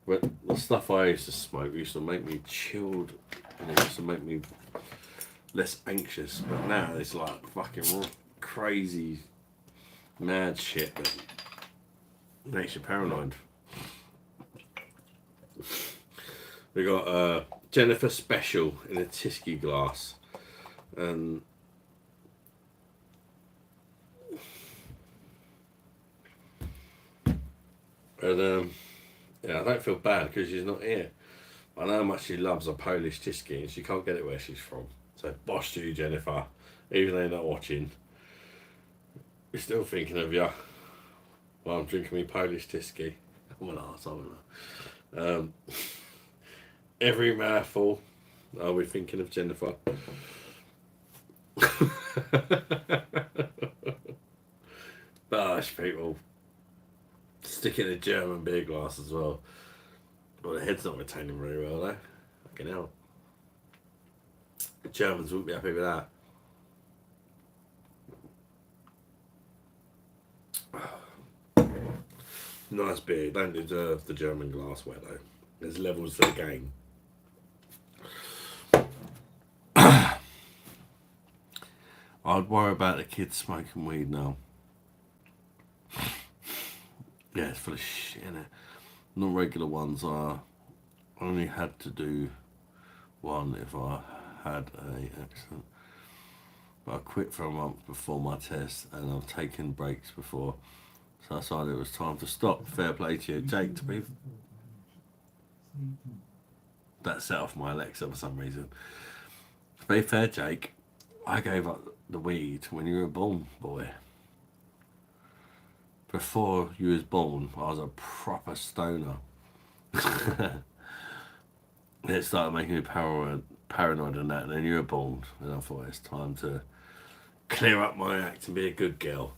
But the stuff I used to smoke used to make me chilled, and it used to make me less anxious. But now it's like fucking crazy, mad shit that makes you paranoid. We got Jennifer Special in a Tyskie glass, and yeah, I don't feel bad because she's not here. I know how much she loves a Polish Tyskie, and she can't get it where she's from. So bosh to you, Jennifer. Even though you're not watching, we're still thinking of you while I'm drinking my Polish Tyskie. I'm an arsehole. Every mouthful, I'll be thinking of Jennifer. Bosh, people. Stick it in a German beer glass as well. Well, the head's not retaining very well, though. Fucking hell. The Germans wouldn't be happy with that. Nice beer. Don't deserve the German glassware, though. There's levels to the game. I'd worry about the kids smoking weed now. Yeah, it's full of shit in it. Not regular ones. I only had to do one if I had an accident. But I quit for a month before my test, and I've taken breaks before. So I decided it was time to stop. Fair play to you, Jake. To be that set off my Alexa for some reason. To be fair, Jake, I gave up the weed when you were born, boy. Before you was born, I was a proper stoner. It started making me paranoid and that, and then you were born, and I thought it's time to clear up my act and be a good girl.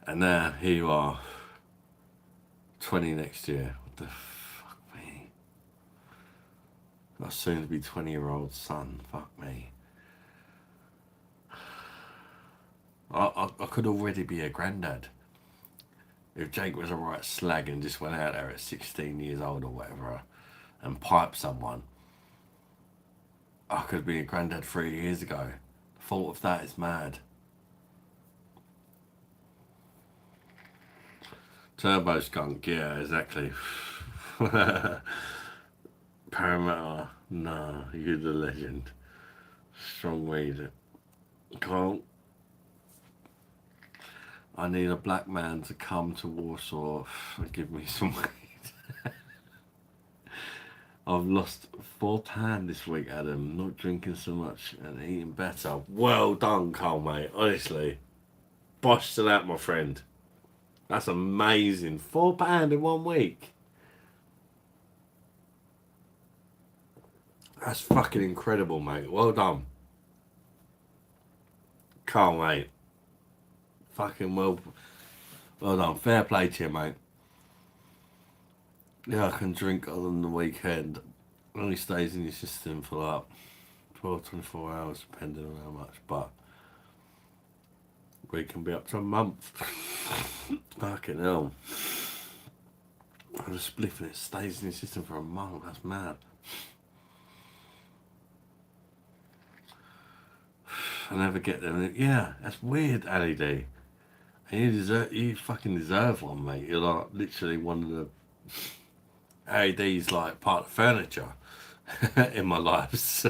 And now here you are, 20 next year. What the fuck me? Got a soon to be 20-year-old son. Fuck me. I could already be a granddad. If Jake was a right slag and just went out there at 16 years old or whatever and piped someone, I could be a granddad 3 years ago. The thought of that is mad. Turbo skunk, yeah, exactly. Parramatta, nah, you're the legend. Strong weed. Carl, I need a black man to come to Warsaw and give me some weed. I've lost £4 this week, Adam. Not drinking so much and eating better. Well done, Carl, mate. Honestly. Bosh to that, my friend. That's amazing. £4 in 1 week. That's fucking incredible, mate. Well done. Carl, mate. Fucking well done. Fair play to you, mate. Yeah, I can drink on the weekend. It only stays in your system for like 12, 24 hours, depending on how much, but we can be up to a month. Fucking hell. And a spliff and it stays in your system for a month. That's mad. I never get them. Yeah, that's weird, Ali D. And you fucking deserve one, mate. You're like literally one of the AD's like part of furniture in my life.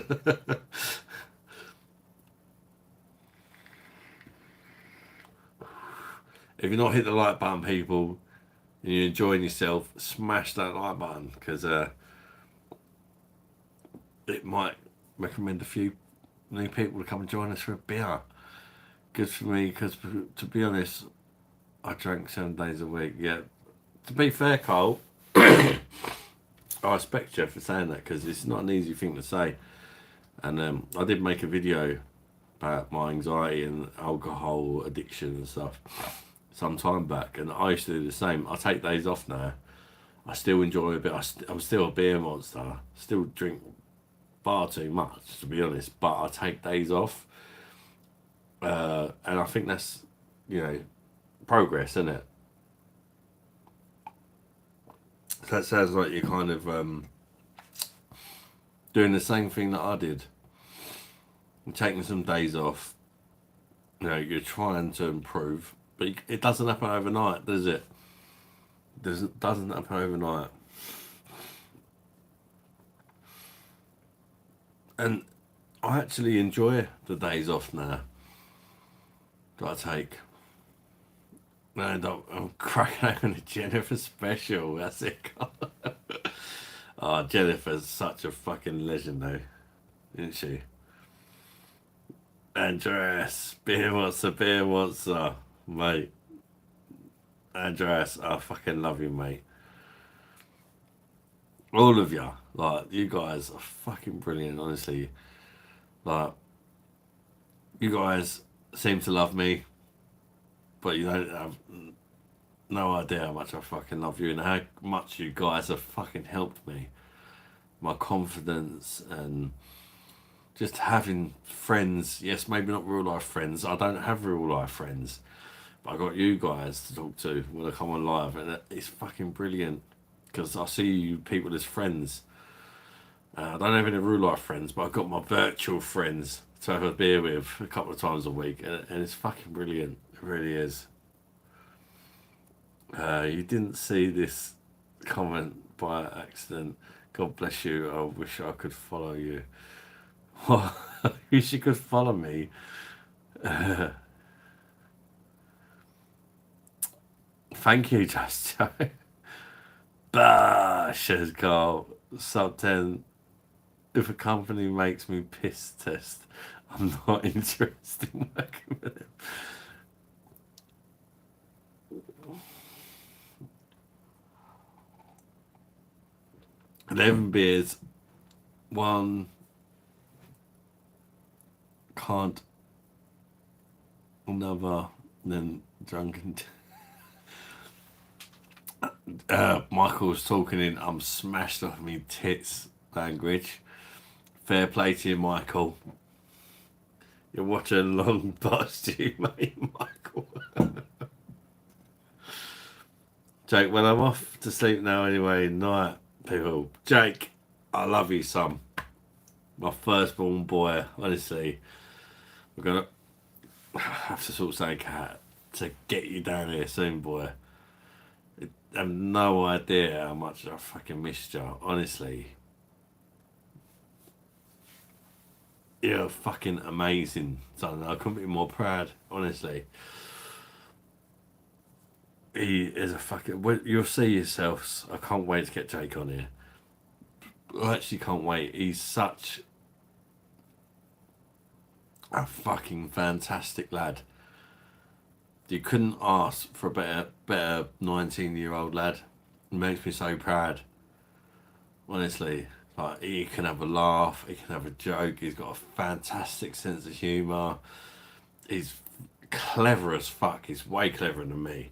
If you're not hit the like button, people, and you're enjoying yourself, smash that like button, because it might recommend a few new people to come and join us for a beer. Good for me, because to be honest, I drank 7 days a week. Yeah, to be fair, Cole, I respect you for saying that, because it's not an easy thing to say. And I did make a video about my anxiety and alcohol addiction and stuff some time back, and I used to do the same. I take days off now. I still enjoy a bit. I'm still a beer monster. Still drink far too much, to be honest, but I take days off. And I think that's, progress, isn't it? So that sounds like you're kind of doing the same thing that I did. You're taking some days off. You're trying to improve, but it doesn't happen overnight, does it? Doesn't happen overnight. And I actually enjoy the days off now that I take. No, I'm cracking open a Jennifer special. That's it. Oh, Jennifer's such a fucking legend, though, isn't she? Andreas, beer monster, mate. Andreas, I fucking love you, mate. All of you, like, you guys are fucking brilliant, honestly. Like, you guys seem to love me, but you don't have no idea how much I fucking love you and how much you guys have fucking helped me. My confidence and just having friends. Yes, maybe not real life friends. I don't have real life friends, but I got you guys to talk to when I come on live, and it's fucking brilliant because I see you people as friends. I don't have any real life friends, but I've got my virtual friends to have a beer with a couple of times a week, and it's fucking brilliant. It really is. You didn't see this comment by accident. God bless you. I wish I could follow you. Wish you could follow me. Thank you, Just Joe. Bosh, says Carl. Sub 10. If a company makes me piss test, I'm not interested in working with them. 11 beers, one can't, another, then drunken. Michael was talking in I'm smashed off me tits language. Fair play to you, Michael. You're watching a long bust, you mate, Michael. Jake, well, I'm off to sleep now anyway. Night, people. Jake, I love you, son. My firstborn boy, honestly. We're going to have to sort of say, Cat, to get you down here soon, boy. I have no idea how much I fucking missed you, honestly. You're fucking amazing, son. I couldn't be more proud, honestly. He is a fucking... You'll see yourselves. I can't wait to get Jake on here. I actually can't wait. He's such a fucking fantastic lad. You couldn't ask for a better 19-year-old lad. It makes me so proud. Honestly, like, he can have a laugh, he can have a joke, he's got a fantastic sense of humour. He's clever as fuck. He's way cleverer than me.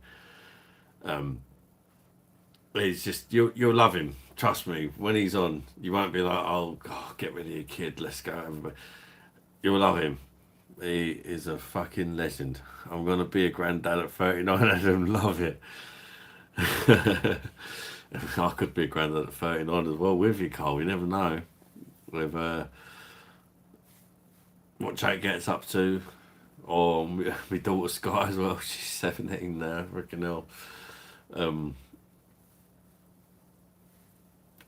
He's just, you'll love him. Trust me. When he's on, you won't be like, oh, God, get rid of your kid. Let's go, everybody. You'll love him. He is a fucking legend. I'm gonna be a granddad at 39 and love it. I could be a granddad at 39 as well with you, Cole. You never know. With what Jake gets up to, or my daughter Sky as well. She's 17 now. Freaking hell.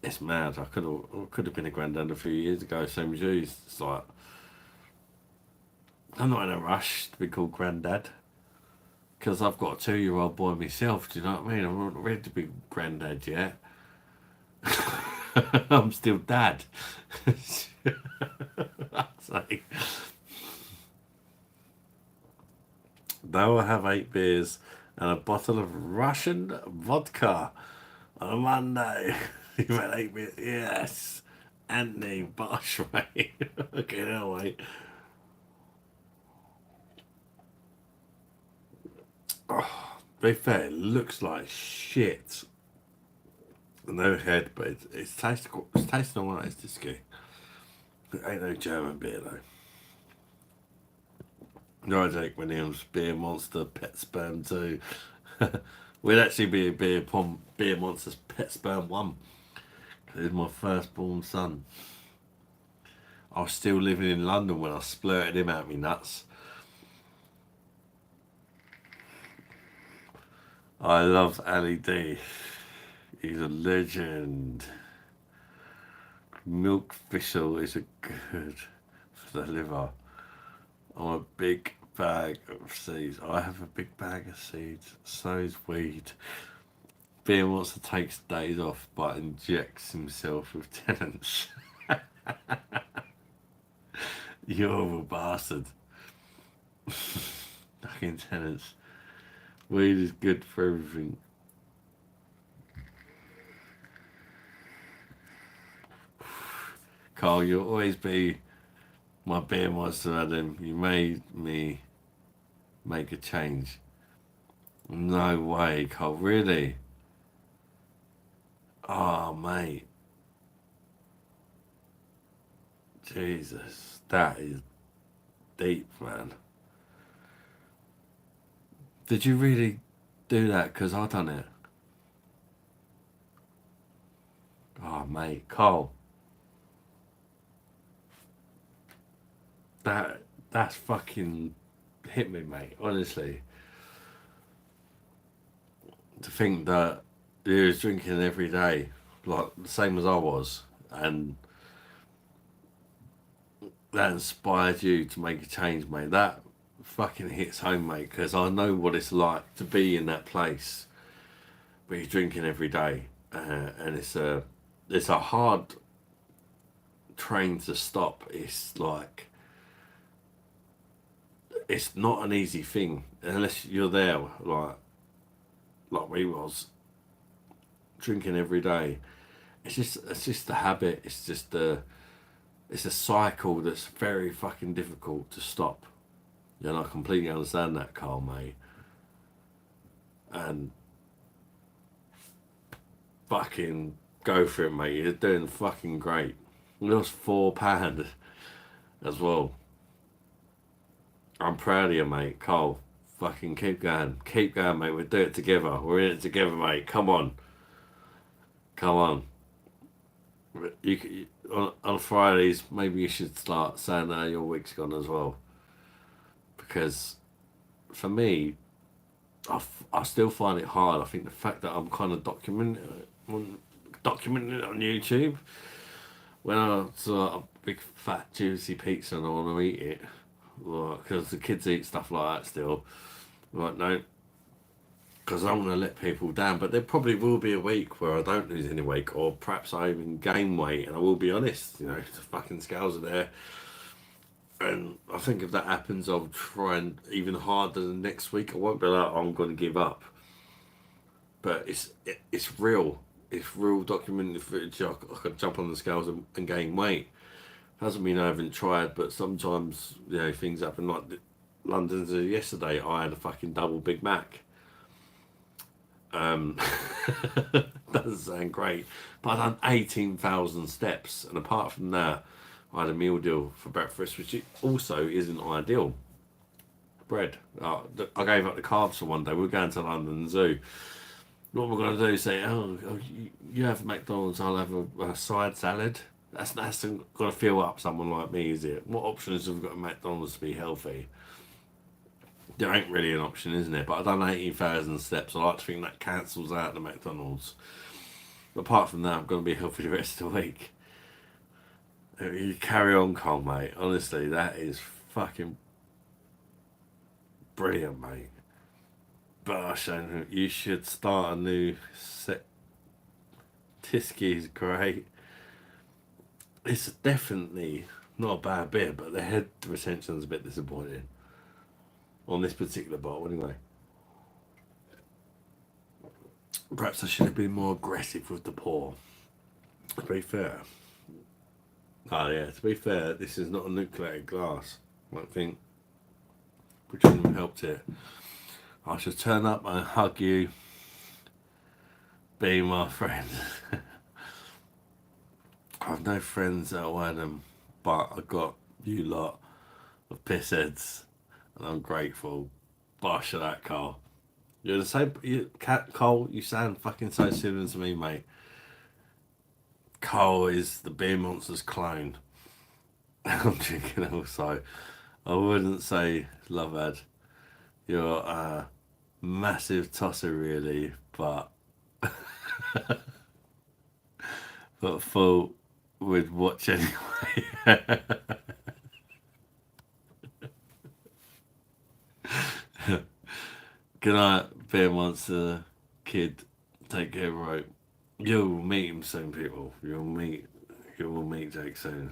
It's mad. I could have been a granddad a few years ago. Same as you. It's like I'm not in a rush to be called granddad because I've got a 2-year-old boy myself. Do you know what I mean? I'm not ready to be granddad yet. I'm still dad. Like, now I have 8 beers and a bottle of Russian vodka on a Monday. You've had 8 beers? Yes. Anthony, BOSH, mate. Okay, now, mate. Oh, to be fair, it looks like shit. No head, but it's tasting alright. It's just good. It ain't no German beer though. No, Jake Williams, Beer Monster, Pet Sperm 2. We'd actually be a Beer Monster's Pet Sperm 1. He's my firstborn son. I was still living in London when I splurted him out me nuts. I love Ali D. He's a legend. Milk Thistle is a good for the liver. I'm a big bag of seeds. I have a big bag of seeds. So is weed. Beer Monster takes days off but injects himself with tenants. You horrible bastard. Fucking tenants. Weed is good for everything. Carl, you'll always be my beer monster, Adam. You made me make a change. No way, Carl. Really? Oh, mate. Jesus. That is deep, man. Did you really do that? Because I done it. Oh, mate. Carl. That's fucking hit me, mate. Honestly. To think that you was drinking every day, like the same as I was, and that inspired you to make a change, mate. That fucking hits home, mate, because I know what it's like to be in that place where you're drinking every day, and it's a hard train to stop. It's like it's not an easy thing unless you're there, like we was drinking every day. It's just a habit. It's a cycle that's very fucking difficult to stop. And I completely understand that, Carl, mate. And fucking go for it, mate. You're doing fucking great. You lost £4 as well. I'm proud of you, mate. Cole, fucking keep going. Keep going, mate. We'll do it together. We're in it together, mate. Come on. Come on. On Fridays, maybe you should start saying that your week's gone as well. Because for me, I still find it hard. I think the fact that I'm kind of documenting it on YouTube, when I saw a big fat juicy pizza and I want to eat it, because the kids eat stuff like that still, like no, because I don't want to let people down. But there probably will be a week where I don't lose any weight, or perhaps I even gain weight, and I will be honest, the fucking scales are there. And I think if that happens, I'll try and even harder the next week. I won't be like, I'm going to give up. But it's real. It's real documented footage. I could jump on the scales and gain weight. Doesn't mean I haven't tried, but sometimes, things happen. Like London yesterday, I had a fucking double Big Mac. Doesn't sound great. But I done 18,000 steps. And apart from that, I had a meal deal for breakfast, which also isn't ideal. Bread. I gave up the carbs for one day. We're going to London Zoo. What we're going to do is say, you have McDonald's, I'll have a side salad. That's not going to fill up someone like me, is it? What options have we got at McDonald's to be healthy? There ain't really an option, isn't there? But I've done 18,000 steps. I like to think that cancels out the McDonald's. But apart from that, I'm going to be healthy the rest of the week. You carry on, Cole, mate. Honestly, that is fucking brilliant, mate. BOSH, and you should start a new set. Tiski's great. It's definitely not a bad beer, but the head retention's a bit disappointing on this particular bottle, anyway. Perhaps I should have been more aggressive with the pour. To be fair. Oh yeah, to be fair, this is not a nucleated glass. I think, which wouldn't have helped it. I should turn up and hug you, be my friend. I've no friends at Wyndham, but I've got you lot of pissheads, and I'm grateful. BOSH for that, Cole. You're the same, Cole, you sound fucking so similar to me, mate. Cole is the Beer Monsters clone. I'm drinking also. I wouldn't say love ad. You're a massive tosser, really, but full with watch anyway. Good night, Beer Monster kid. Take care, right? You'll meet him soon, people. You will meet Jake soon,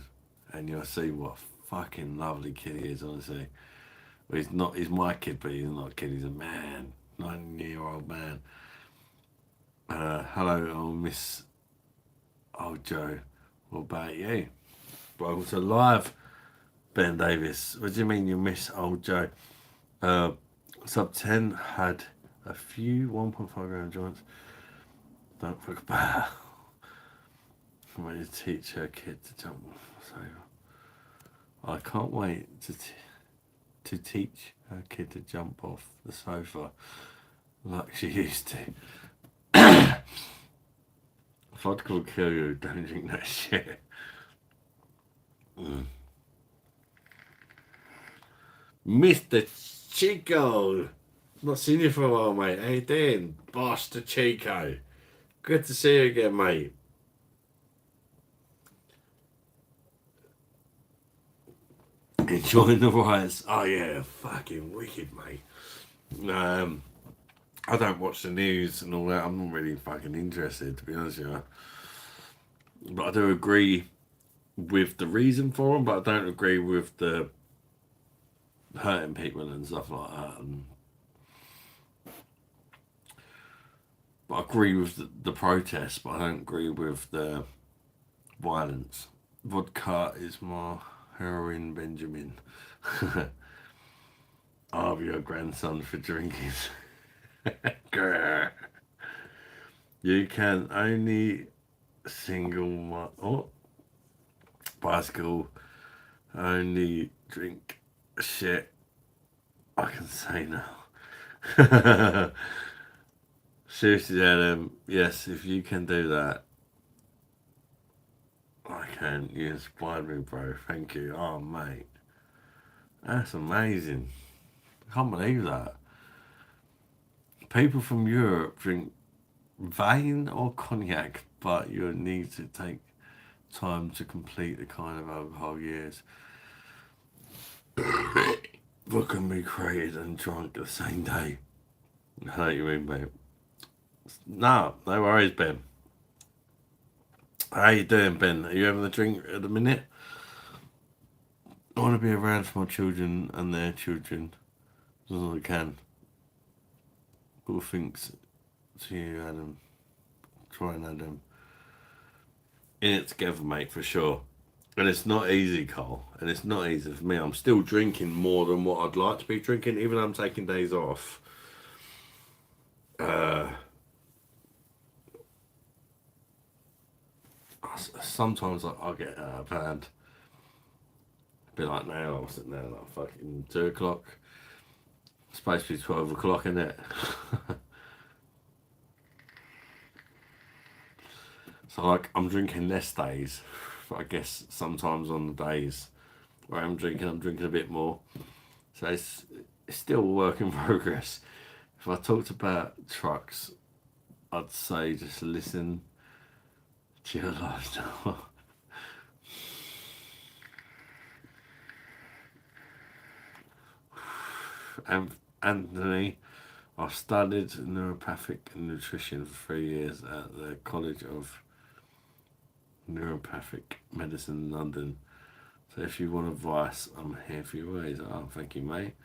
and you'll see what a fucking lovely kid he is. Honestly, well, he's my kid, but he's not a kid. He's a man, 9-year-old man. Hello, old Miss Old Joe. What about you? Welcome to live, Ben Davis. What do you mean you miss Old Joe? Sub 10 had a few 1.5 gram joints. Don't forget about. I'm ready to teach her kid to jump off. So I can't wait to teach her kid to jump off the sofa like she used to. Vodka will kill you. Don't drink that shit. Mr. Chico, not seen you for a while, mate. How you doing? BOSH to Chico. Good to see you again, mate. Enjoying the riots. Oh yeah, fucking wicked, mate. I don't watch the news and all that. I'm not really fucking interested, to be honest with you. But I do agree with the reason for them, but I don't agree with the hurting people and stuff like that. But I agree with the protests, but I don't agree with the violence. Vodka is my heroin, Benjamin. I'll be your grandson for drinking. You can only bicycle, only drink shit. I can say now. Seriously, Adam, yes, if you can do that, I can. You inspired me, bro. Thank you. Oh, mate. That's amazing. I can't believe that. People from Europe drink Vane or cognac, but you need to take time to complete the kind of alcohol years that can be created and drunk the same day. I know what you mean, babe. No worries, Ben. How you doing, Ben? Are you having a drink at the minute? I want to be around for my children and their children as long as I can. All thanks to you, Adam. Try and Adam. In it together, mate, for sure. And it's not easy, Cole. And it's not easy for me. I'm still drinking more than what I'd like to be drinking, even though I'm taking days off. Sometimes I'll get out of hand. A bit like now, I'm sitting there like fucking 2 o'clock. It's supposed to be 12 o'clock, isn't it? So like I'm drinking less days. I guess sometimes on the days where I'm drinking a bit more. So it's still a work in progress. If I talked about trucks, I'd say just listen to your lifestyle. And Anthony, I've studied neuropathic nutrition for 3 years at the College of Neuropathic Medicine in London. So if you want advice, I'm here for you always. Oh, thank you, mate.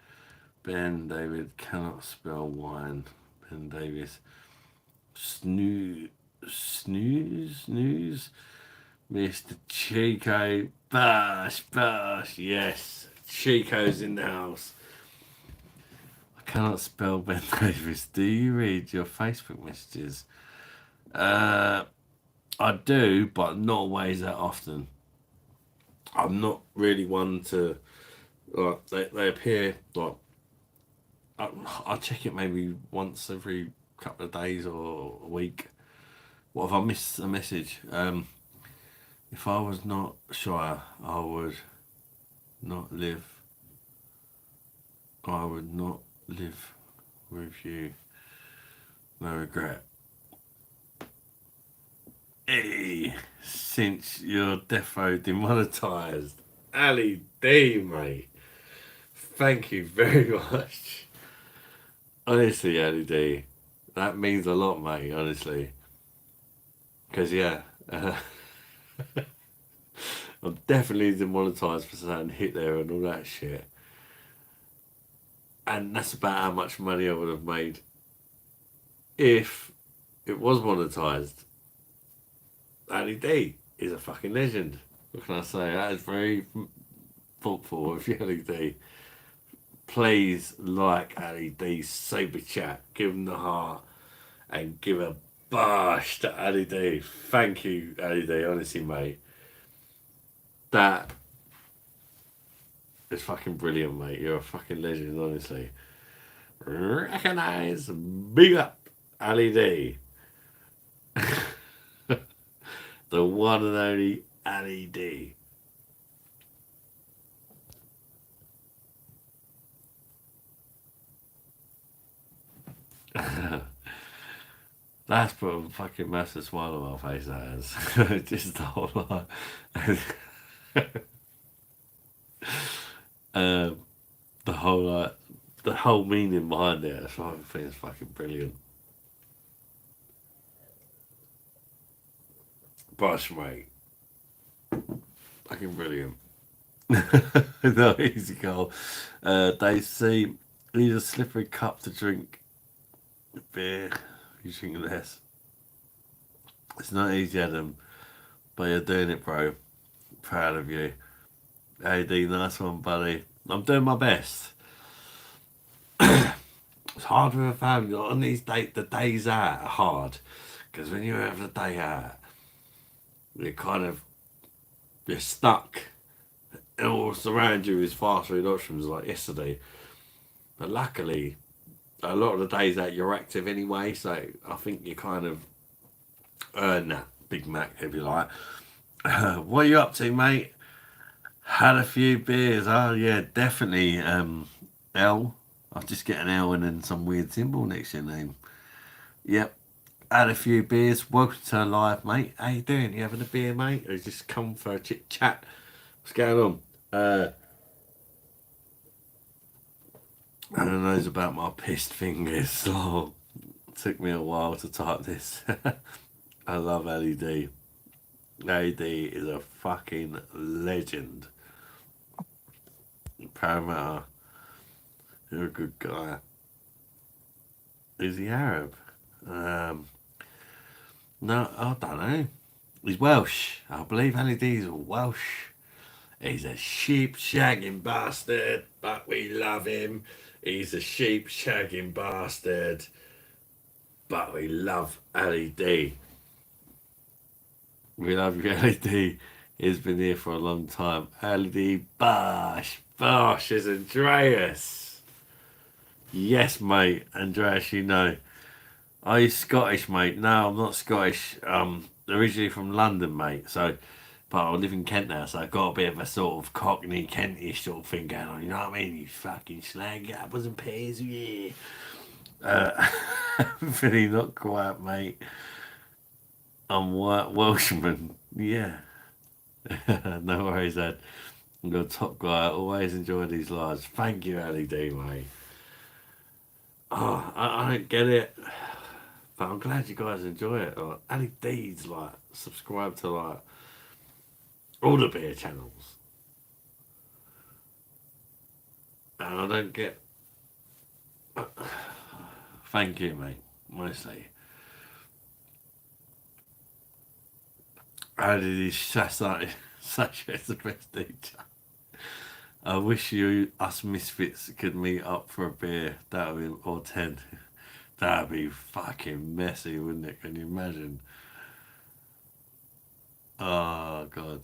Ben David cannot spell wine. Ben Davis. Snooze. Mr. Chico. Bosh. Yes. Chico's in the house. I cannot spell Ben Davis. Do you read your Facebook messages? I do, but not always that often. I'm not really one to like they appear like I check it maybe once every couple of days or a week. What if I miss a message? If I was not shy, I would not live. I would not live with you. No regret. Hey, since you're defo demonetized, Ali D, mate. Thank you very much. Honestly, Ali D, that means a lot, mate. Honestly, because yeah, I'm definitely demonetized for saying hit there and all that shit. And that's about how much money I would have made if it was monetized. Ali D is a fucking legend. What can I say? That is very thoughtful of you, Ali D. Please like Ali D, super chat, give him the heart, and give a bosh to Ali D. Thank you, Ali D. Honestly, mate. That is fucking brilliant, mate. You're a fucking legend, honestly. Recognize, big up, Ali D. The one and only Ali D. That's put a fucking massive smile on my face, that is. Just the whole lot. The whole the whole meaning behind it, I think it's fucking brilliant. Bosh, mate. Fucking brilliant. No, easy goal. They see need a slippery cup to drink beer. You drink less. It's not easy, Adam, but you're doing it, bro. Proud of you. AD, nice one, buddy. I'm doing my best. It's hard with a family. On these days, the days out are hard Because when you have the day out, you're stuck. And all around you is fast food options like yesterday. But luckily, a lot of the days out you're active anyway, so I think you kind of earn that Big Mac, if you like. What are you up to, mate? Had a few beers. Oh, yeah, definitely. L. I'll just get an L and then some weird symbol next to your name. Yep. Had a few beers. Welcome to live, mate. How you doing? You having a beer, mate? Or you just come for a chit chat? What's going on? Who knows about my pissed fingers? So it took me a while to type this. I love LED. LED is a fucking legend. Parameter, you're a good guy. Is he Arab? No, I don't know. He's Welsh. I believe LED's Welsh. He's a sheep shagging bastard, but we love him. He's a sheep shagging bastard, but we love LED. We love you, LED. He's been here for a long time. LED BOSH. BOSH is Andreas. Yes, mate. Andreas, you know. Are you Scottish, mate? No, I'm not Scottish. Originally from London, mate. So, but I live in Kent now, so I've got a bit of a sort of Cockney, Kentish sort of thing going on. You know what I mean? You fucking slag apples and pears, yeah. Really not quite, mate. I'm white Welshman. Yeah. No worries, Ed. I'm a top guy. I always enjoy these lives. Thank you, LED, mate. Oh, I don't get it. But I'm glad you guys enjoy it. Like, LED's like subscribe to like all the beer channels. And I don't get thank you, mate, mostly. LED such as the best teacher. I wish us misfits could meet up for a beer. That would be, or 10. That'd be fucking messy, wouldn't it? Can you imagine? Oh, God.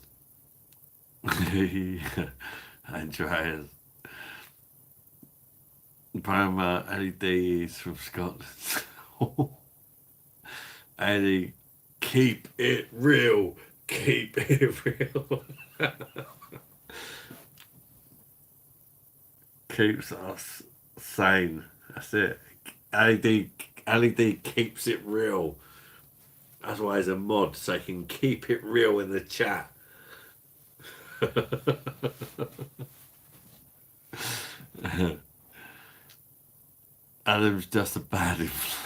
Andreas. Brahma, LED is from Scotland. Eddie, keep it real. Keep it real. Keeps us sane. That's it. LED keeps it real. That's why he's a mod, so he can keep it real in the chat. Adam's just a bad influence.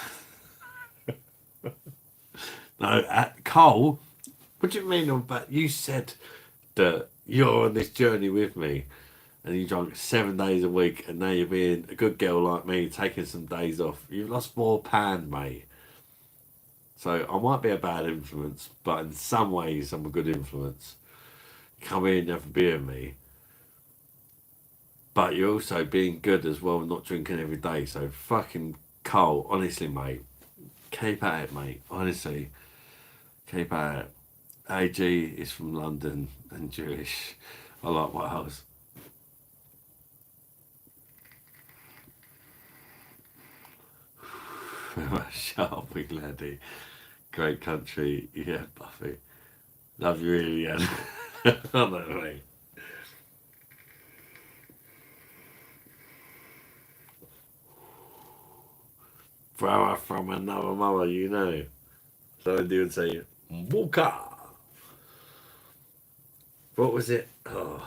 No, Cole, what do you mean on bad? You said that you're on this journey with me and you drunk 7 days a week and now you're being a good girl like me, taking some days off. You've lost £4, mate. So I might be a bad influence, but in some ways I'm a good influence. Come here and have a beer with me. But you're also being good as well, not drinking every day. So fucking Cole, honestly, mate. Keep at it, mate. Honestly. Keep at it. AG is from London and Jewish. I like Wales. Shut up, big laddie. Great country. Yeah, Buffy. Love you really, yeah. I don't know, mate. Brother from another mother, you know. So I do say, Wooka. What was it? Oh.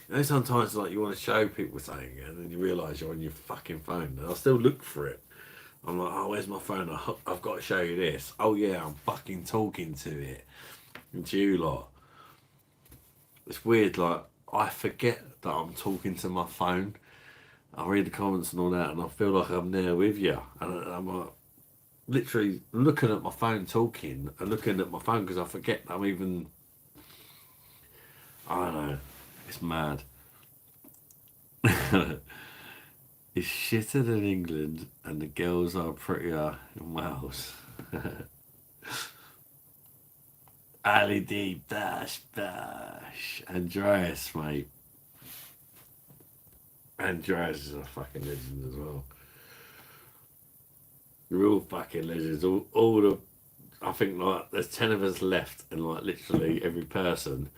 You know, sometimes like you want to show people something and then you realise you're on your fucking phone. And I still look for it. I'm like, oh, where's my phone? I've got to show you this. Oh yeah, I'm fucking talking to it. And to you lot. It's weird, like, I forget that I'm talking to my phone. I read the comments and all that and I feel like I'm there with you. And I'm like, literally looking at my phone talking and looking at my phone because I forget I'm even... I don't know. It's mad. It's shitter than England and the girls are prettier in Wales. Ali D, Dash, Andreas, mate. Andreas is a fucking legend as well. Real fucking legends. All the, I think like there's 10 of us left, and like literally every person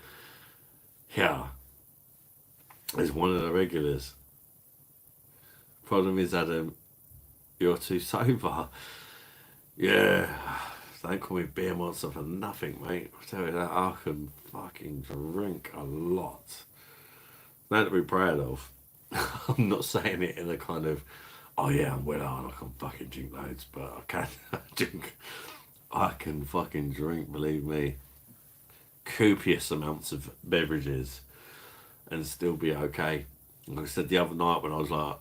here is one of the regulars. Problem is, Adam, you're too sober. Yeah, don't call me beer monster for nothing, mate. I tell you that, I can fucking drink a lot. Nothing to be proud of. I'm not saying it in a kind of, oh yeah, I'm well on, I can fucking drink loads, but I can drink. I can fucking drink, believe me. Copious amounts of beverages and still be okay. Like I said the other night when I was like,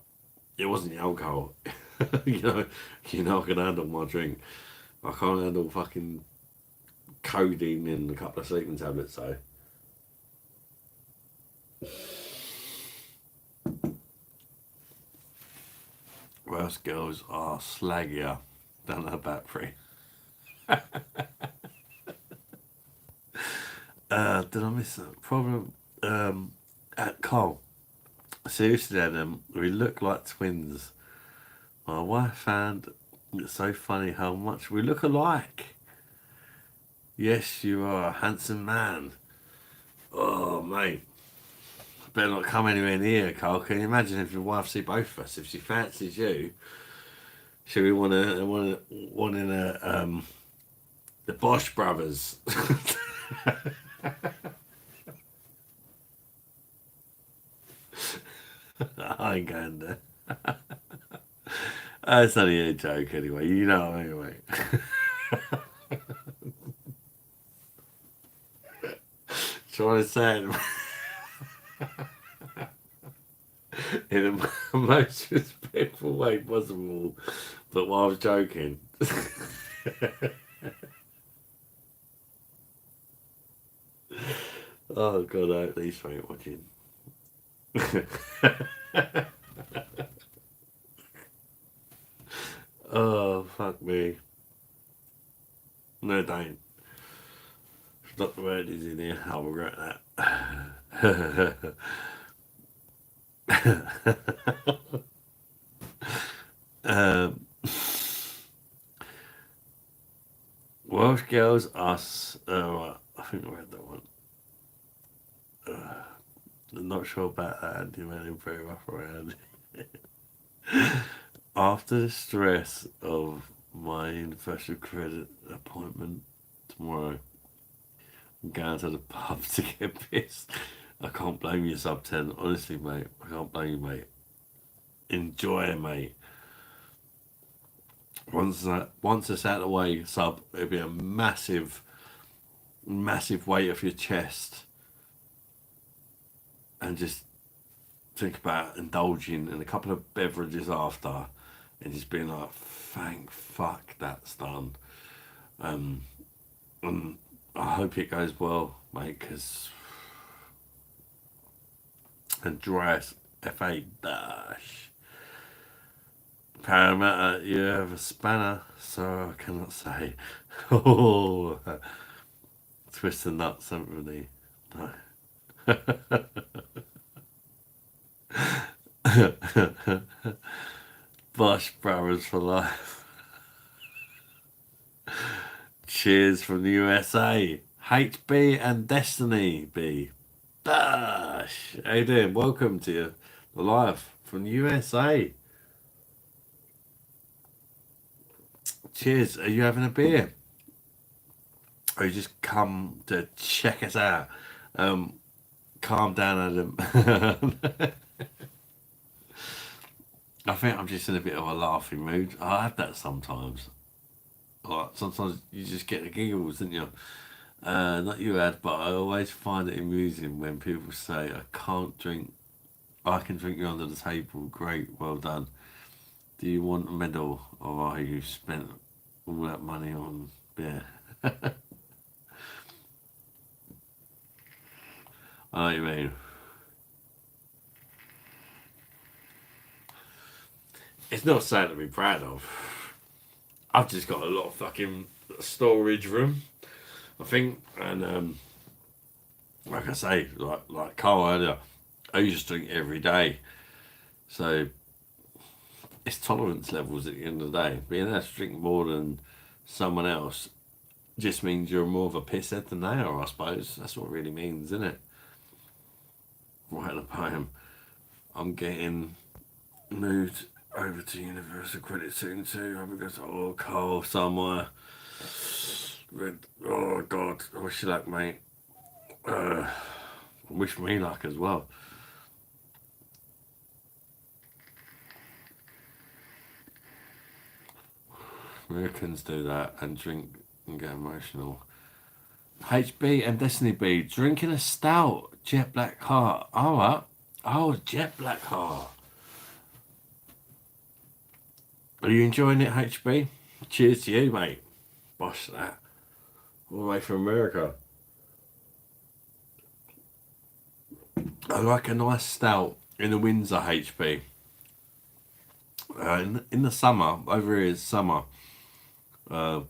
it wasn't the alcohol. you know I can handle my drink. I can't handle fucking codeine and a couple of sleeping tablets though. Welsh girls are slaggier than a battery. Did I miss a problem? At Cole. Seriously, Adam, we look like twins. My wife found it so funny how much we look alike. Yes, you are a handsome man. Oh, mate. Better not come anywhere near, Cole. Can you imagine if your wife see both of us? If she fancies you, should we want in the BOSH brothers? I ain't going there. It's only a joke anyway. You know what I mean, mate. Trying to say it in the most respectful way possible, but while I was joking. Oh god, I hope these ain't watching. Oh fuck me. No, don't. It's not the word is in here. I'll regret that. um, Welsh girls are. Right, I think I read that one. I'm not sure about that. Andy went in very rough around. After the stress of my universal credit appointment tomorrow, I'm going to the pub to get pissed. I can't blame you, sub 10. Honestly, mate, I can't blame you, mate. Enjoy, mate. Once it's out of the way, sub, it'll be a massive weight off your chest, and just think about indulging in a couple of beverages after, and just being like, thank fuck that's done. And I hope it goes well, mate, because Andreas F.A. Dash. Parramatta, you have a spanner, so I cannot say. Oh, twist the nuts, haven't we? No. Bosh brothers for life. Cheers from the USA. HB and Destiny B. Bosh. How you doing? Welcome to the live from the USA. Cheers. Are you having a beer? Or you just come to check us out? Calm down, Adam. I think I'm just in a bit of a laughing mood. I have that sometimes. Like sometimes you just get the giggles, don't you? Not you, Ad, but I always find it amusing when people say, I can't drink, I can drink you under the table. Great, well done. Do you want a medal, or are you spent all that money on beer? I know what you mean. It's not something to be proud of. I've just got a lot of fucking storage room, I think, and like I say, like Carl earlier, I used to drink every day, so it's tolerance levels at the end of the day. Being able to drink more than someone else just means you're more of a pisshead than they are, I suppose. That's what it really means, isn't it? Writing a poem. I'm getting moved over to Universal Credit soon too. I because Carl somewhere. Oh God, I wish you luck, mate. Wish me luck as well. Americans do that and drink and get emotional. HB and Destiny B drinking a stout, jet black heart. Alright. Oh, jet black heart. Are you enjoying it, HB? Cheers to you, mate. Bosh that. All the way from America. I like a nice stout in the Windsor, HB. In the summer, over here is summer. In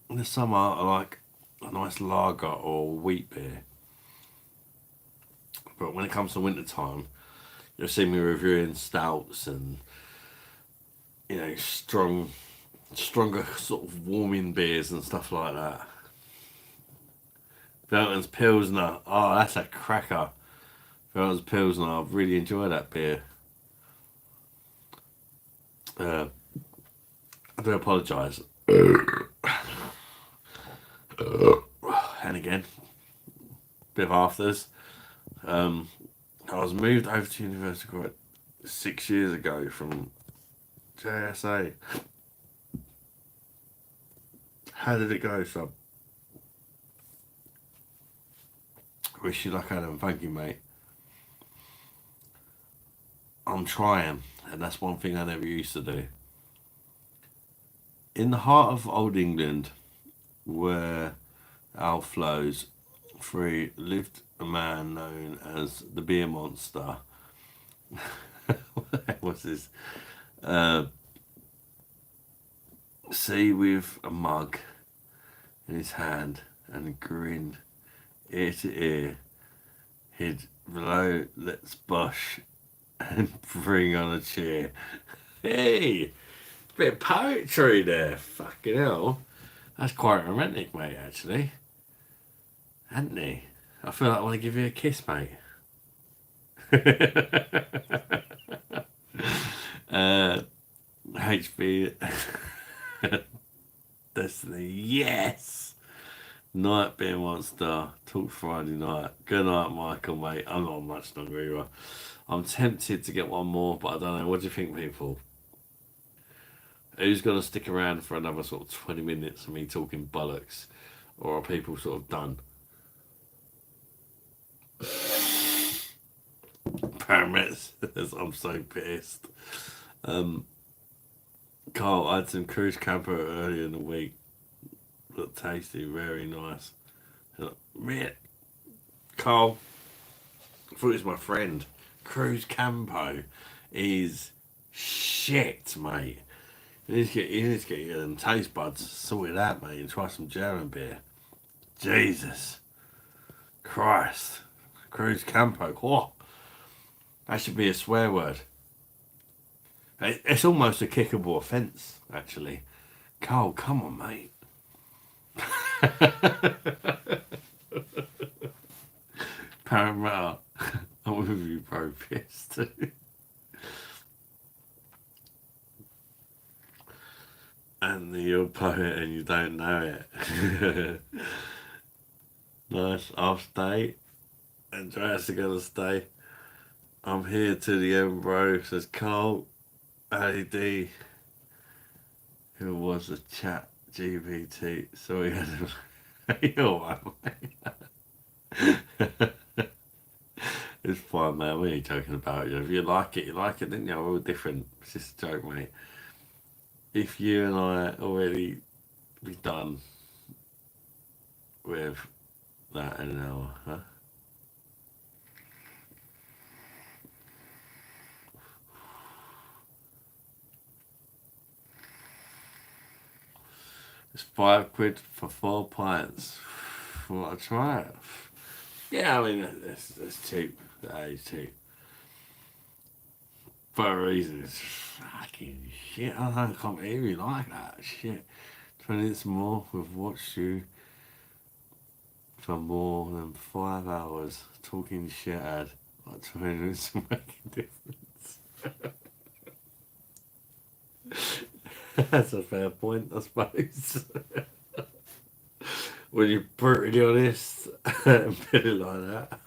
the summer, I like a nice lager or wheat beer. But when it comes to winter time, you'll see me reviewing stouts and, you know, stronger sort of warming beers and stuff like that. Velton's Pilsner, oh, that's a cracker. Velton's Pilsner, I really enjoy that beer. I do apologise. And again, bit of afters. I was moved over to university quite 6 years ago from JSA. How did it go, sub? Wish you luck, Adam. Thank you, mate. I'm trying, and that's one thing I never used to do. In the heart of Old England, where our flows free, lived a man known as the Beer Monster. What's this? See, with a mug in his hand and grinned ear to ear, he'd blow, let's bosh and bring on a cheer. Hey, bit of poetry there. Fucking hell. That's quite romantic, mate, actually. Anthony, I feel like I want to give you a kiss, mate. HB Destiny, yes! Night Beer Monster, talk Friday night. Good night, Michael, mate. I'm not much longer either. I'm tempted to get one more, but I don't know. What do you think, people? Who's going to stick around for another sort of 20 minutes of me talking bollocks? Or are people sort of done? Paramets. I'm so pissed. Carl, I had some cruise camper earlier in the week. Looked tasty, very nice. Man, Carl, I thought he was my friend. Cruise Campo is shit, mate. You need to get your taste buds sorted out, mate, and try some German beer. Jesus Christ. Cruise Campo. Whoa. That should be a swear word. It's almost a kickable offence, actually. Carl, come on, mate. Parramatta. I'm with you, bro. Piss too. And you're a poet and you don't know it. Nice. I'll stay. Andreas are gonna stay. I'm here to the end, bro. Says Carl. AD. Who was a chat GPT? So he had a. It's fine, man. We ain't joking about you. If you like it, you like it, didn't you? We're all different. It's just a joke, mate. If you and I already be done with that in an hour, huh? It's £5 for 4 pints. Well, I'll try it. Yeah, I mean, that's cheap. That is cheap. For a reason, it's fucking shit. I can't believe you like that shit. 20 minutes more, we've watched you for more than 5 hours talking shit ad. Like 20 minutes to make a difference. That's a fair point, I suppose. When you're brutally honest and put it like that.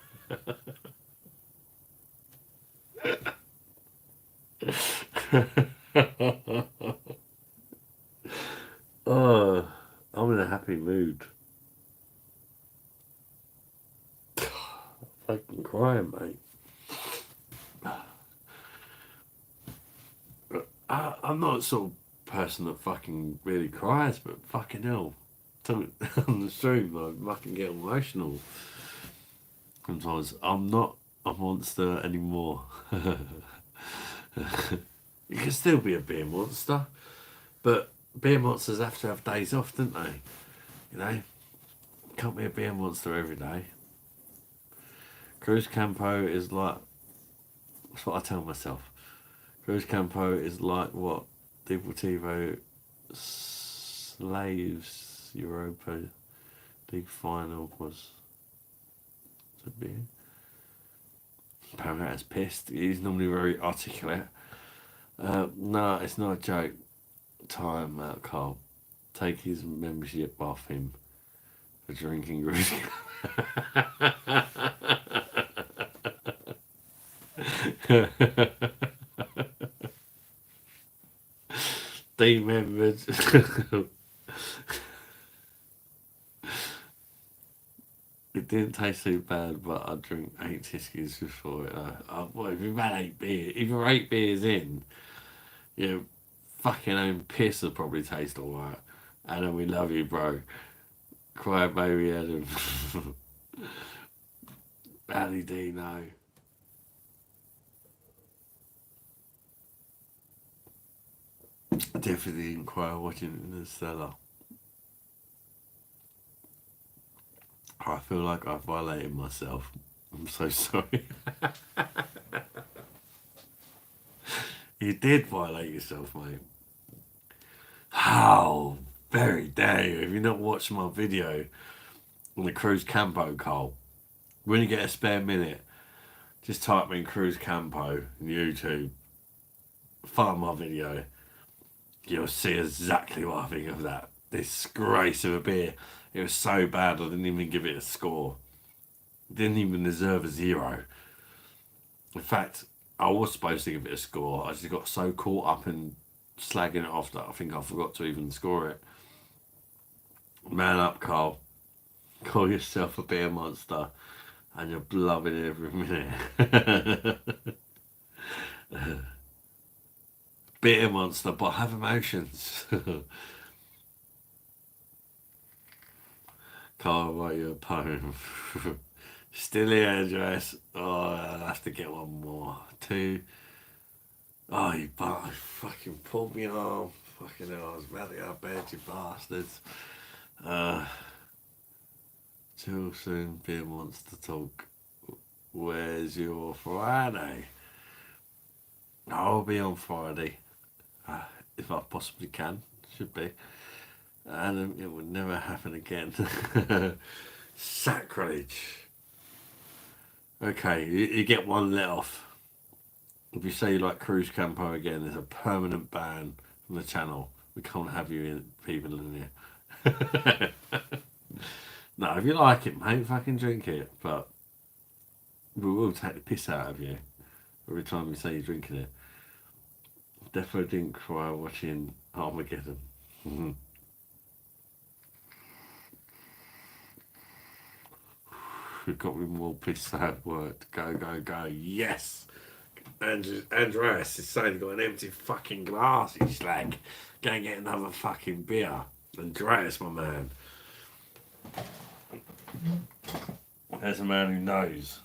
Oh, I'm in a happy mood. Fucking crying, mate. I'm not the sort of person that fucking really cries, but fucking hell. On the stream, I fucking get emotional. Sometimes I'm not a monster anymore. You can still be a beer monster, but beer monsters have to have days off, don't they? You know, can't be a beer monster every day. Cruz Campo is like, that's what I tell myself. Cruz Campo is like what Deportivo Slaves Europa League final was. To be. Parrot's pissed. He's normally very articulate. No, it's not a joke. Time out, Carl. Take his membership off him for drinking Cruz. Demembered. It didn't taste too bad, but I drink 8 Tiskies before it. Well, if you've had 8 beers, if you're 8 beers in, your fucking own piss will probably taste alright. Adam, we love you, bro. Cry baby Adam. Ali D, no. I definitely didn't cry watching it in the cellar. I feel like I violated myself. I'm so sorry. You did violate yourself, mate. How very dare you? Have you not watched my video on the Cruz Campo, Cole? When you get a spare minute, just type in Cruz Campo on YouTube. Find my video. You'll see exactly what I think of that disgrace of a beer. It was so bad I didn't even give it a score. It didn't even deserve a 0. In fact, I was supposed to give it a score. I just got so caught up in slagging it off that I think I forgot to even score it. Man up, Carl. Call yourself a beer monster and you're blubbing every minute. Beer monster, but have emotions. Carl, write you a poem. Still here, Andres. Oh, I'll have to get one more. 2. Oh, you fucking pulled me off. Fucking hell, I was about to go to bed, you bastards. Too soon, beer monster talk. Where's your Friday? I'll be on Friday. If I possibly can. Should be. And it would never happen again. Sacrilege. Okay, you get 1 let off. If you say you like Cruz Campo again, there's a permanent ban from the channel. We can't have you in, people in here. No, if you like it, mate, fucking drink it. But we will take the piss out of you every time you say you're drinking it. Definitely didn't cry watching Armageddon. We've got me more pissed out work. Go, go, go. Yes! Andreas is saying he's got an empty fucking glass, you slag. Go and get another fucking beer. Andreas, my man. There's a man who knows.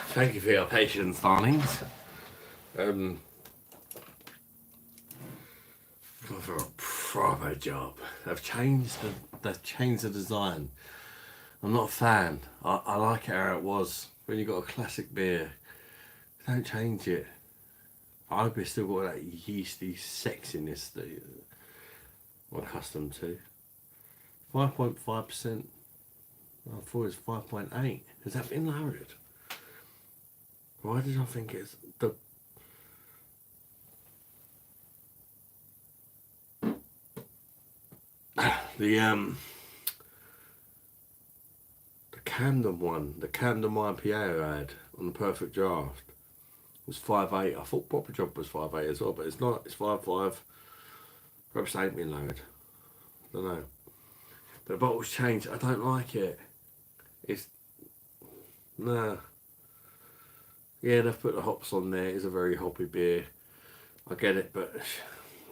Thank you for your patience, darlings. For a proper job. They've changed the design. I'm not a fan. I like it how it was. When you got a classic beer, don't change it. I hope it's still got that yeasty sexiness that I'm accustomed to. 5.5%. I thought it was 5.8. Has that been lowered? Why did I think it's the Camden one, the Camden IPA I had on the Perfect Draft was 5.8. I thought Proper Job was 5.8 as well, but it's not. It's 5.5. Perhaps they ain't been lowered. I don't know. The bottle's changed. I don't like it. It's nah. Yeah, they've put the hops on there. It's a very hoppy beer. I get it, but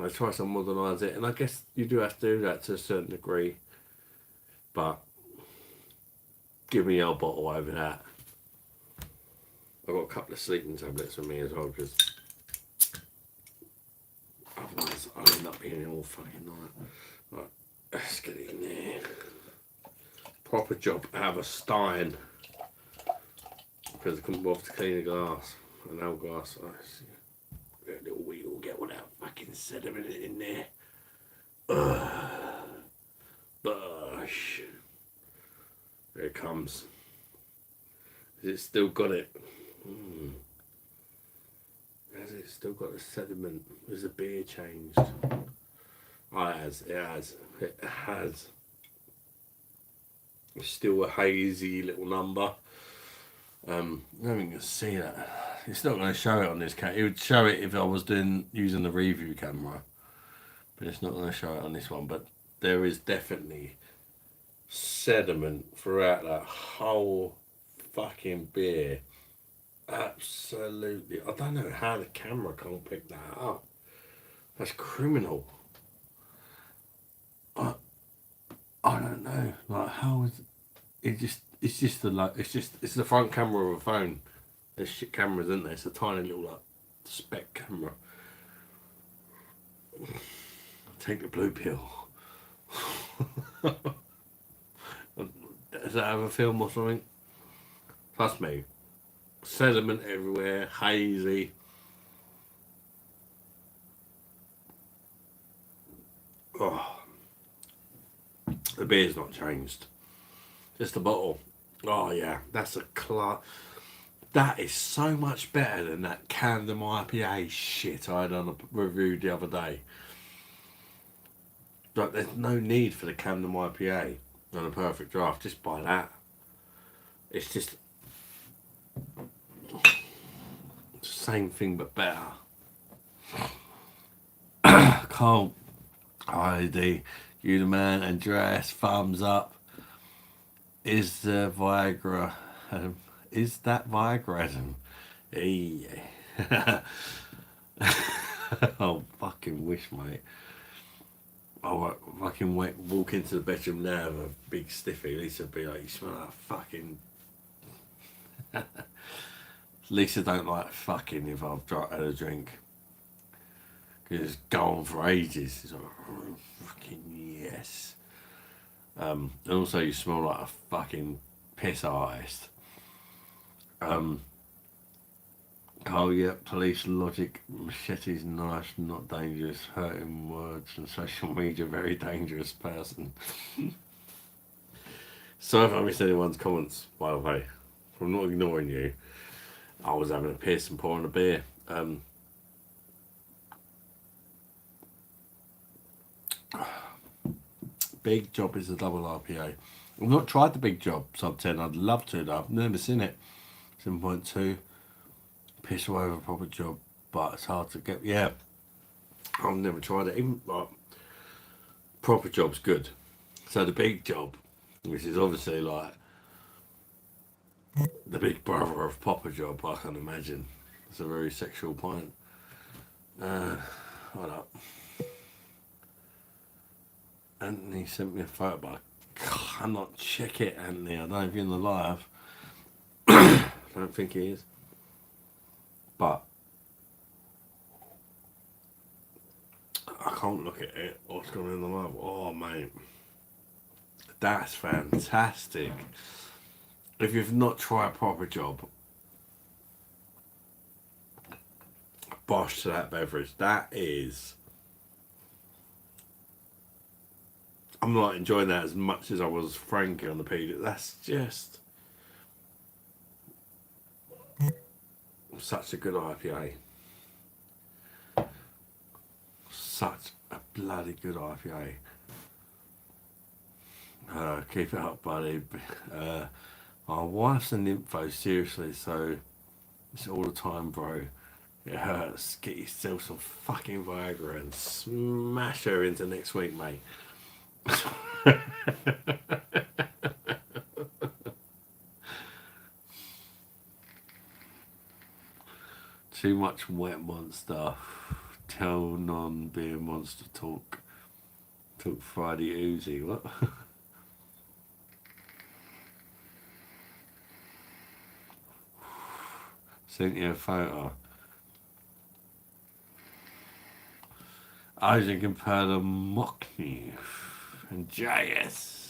I try to modernise it, and I guess you do have to do that to a certain degree. But give me your bottle over that. I've got a couple of sleeping tablets with me as well, because otherwise I'll end up being all fucking night. Right, let's get it in there. Proper Job have a stein, because I couldn't bother to clean the glass. An old glass. Oh, that little wheel will get all that fucking sediment in there. BOSH. There it comes. Has it still got it? Has it still got the sediment? Has the beer changed? Oh, it has. It has. It has. It's still a hazy little number. I don't think you can see that. It's not going to show it on this camera. It would show it if I was using the review camera, but it's not going to show it on this one. But there is definitely sediment throughout that whole fucking beer. Absolutely. I don't know how the camera can't pick that up. That's criminal. I don't know. Like, how is it? It's the front camera of a phone. There's shit cameras, isn't there? It's a tiny little like spec camera. Take the blue pill. Does that have a film or something? Trust me. Sediment everywhere, hazy. Oh, the beer's not changed. Just the bottle. Oh yeah, that's a that is so much better than that Camden IPA shit I had on a review the other day. Like, there's no need for the Camden IPA on a Perfect Draft. Just buy that. It's just same thing but better. Carl, ID, you the man, Andreas, thumbs up. Is the Viagra? Is that Viagra? Hey. Oh, fucking wish, mate. Oh, fucking walk into the bedroom now with a big stiffy. Lisa would be like, you smell like fucking. Lisa don't like fucking if I've had a drink. Because it's gone for ages. It's like, oh, fucking yes. And also you smell like a fucking piss artist. Oh yeah, police logic, machetes, knives, not dangerous, hurting words, and social media, very dangerous person. So if I missed anyone's comments, by the way, I'm not ignoring you. I was having a piss and pouring a beer. Big Job is a double IPA. I've not tried the Big Job sub 10. I'd love to, though. I've never seen it. 7.2. Piss away with a Proper Job, but it's hard to get. Yeah, I've never tried it. Even like, Proper Job's good. So the Big Job, which is obviously like the big brother of Proper Job, I can imagine. It's a very sexual pint. Hold up. Anthony sent me a photo, but I cannot check it, Anthony. I don't know if you're in the live. I don't think he is. But I can't look at it. What's going on in the live? Oh, mate. That's fantastic. If you've not tried a proper job, BOSH to that beverage. That is... I'm not enjoying that as much as I was Frankie on the pizza. That's just... such a good IPA. Such a bloody good IPA. Keep it up, buddy. My wife's an info, seriously, so it's all the time, bro. It hurts. Get yourself some fucking Viagra and smash her into next week, mate. Too much wet monster. Tell non-beer monster talk. Talk Friday Uzi. What? Sent you a photo. Isaac compared to Mockney and JS.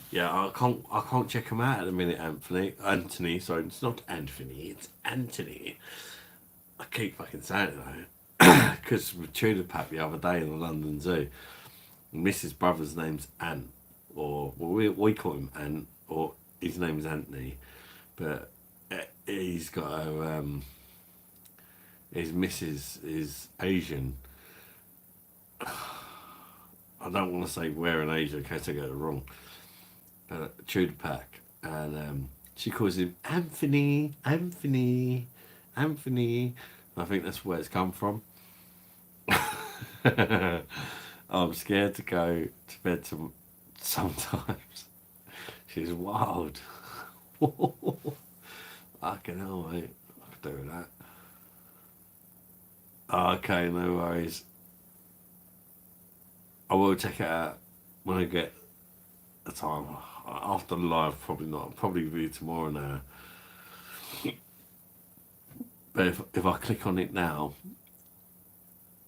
Yeah, I can't check him out at the minute, Anthony, sorry, it's not Anthony, it's Anthony. I keep fucking saying it though. Because we tuned a pack the other day in the London Zoo. Mrs. brother's name's Ant, or well, we call him Ant, or his name's Anthony, but he's got a his missus is Asian. I don't want to say where in Asia in case I get it wrong. Tudor pack, and she calls him Anthony. I think that's where it's come from. I'm scared to go to bed sometimes. She's wild. Fucking hell, mate. I could do with that. Okay, no worries. I will check it out when I get the time. After the live, probably not. Probably be tomorrow now. But if I click on it now,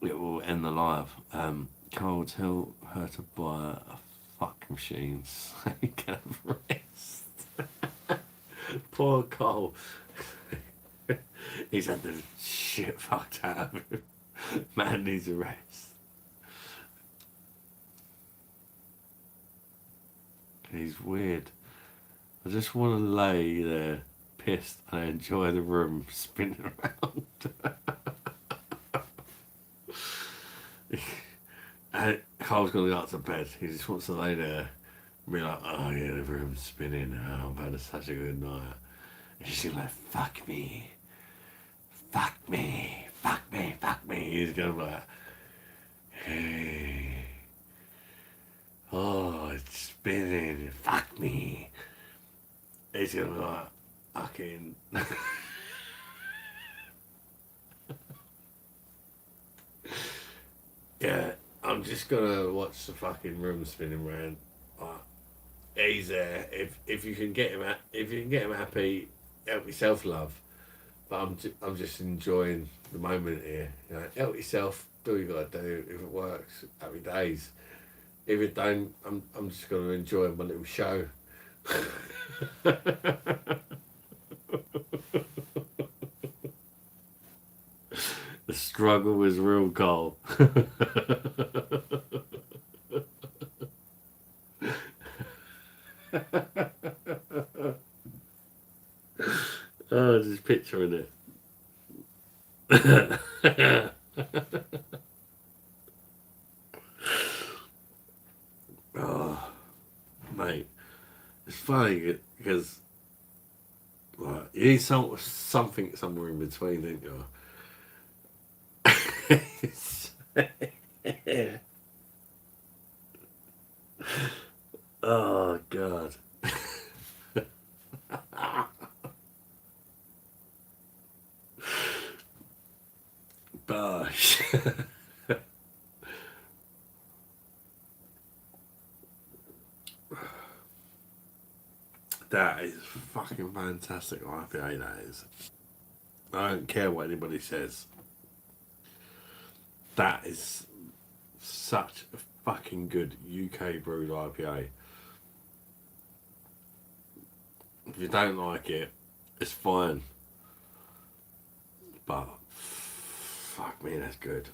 it will end the live. Carl, tell her to buy a fuck machine so he can have rest. Poor Carl. He's had the shit fucked out of him. Man needs a rest. He's weird. I just want to lay there, pissed, and enjoy the room spinning around. And Carl's going to go up to bed. He just wants to lay there and be like, oh yeah, the room's spinning. Oh, I've had such a good night. And she's like, fuck me. Fuck me. Fuck me. Fuck me. He's going to be like, hey. Oh, it's spinning. Fuck me. He's going to be like, fucking. Yeah, I'm just gonna watch the fucking room spinning around. He's there. If you can get him happy, help yourself, love. But I'm just enjoying the moment here. You know, help yourself. Do what you gotta do. If it works, happy days. If it don't, I'm just gonna enjoy my little show. The struggle was real, Cole. Oh, just picturing it. Oh, mate, it's funny because like, you need something somewhere in between, don't you? Oh God. Bosh. fucking fantastic IPA, that is. I don't care what anybody says. That is such a fucking good UK brewed IPA. If you don't like it, it's fine. But fuck me, that's good.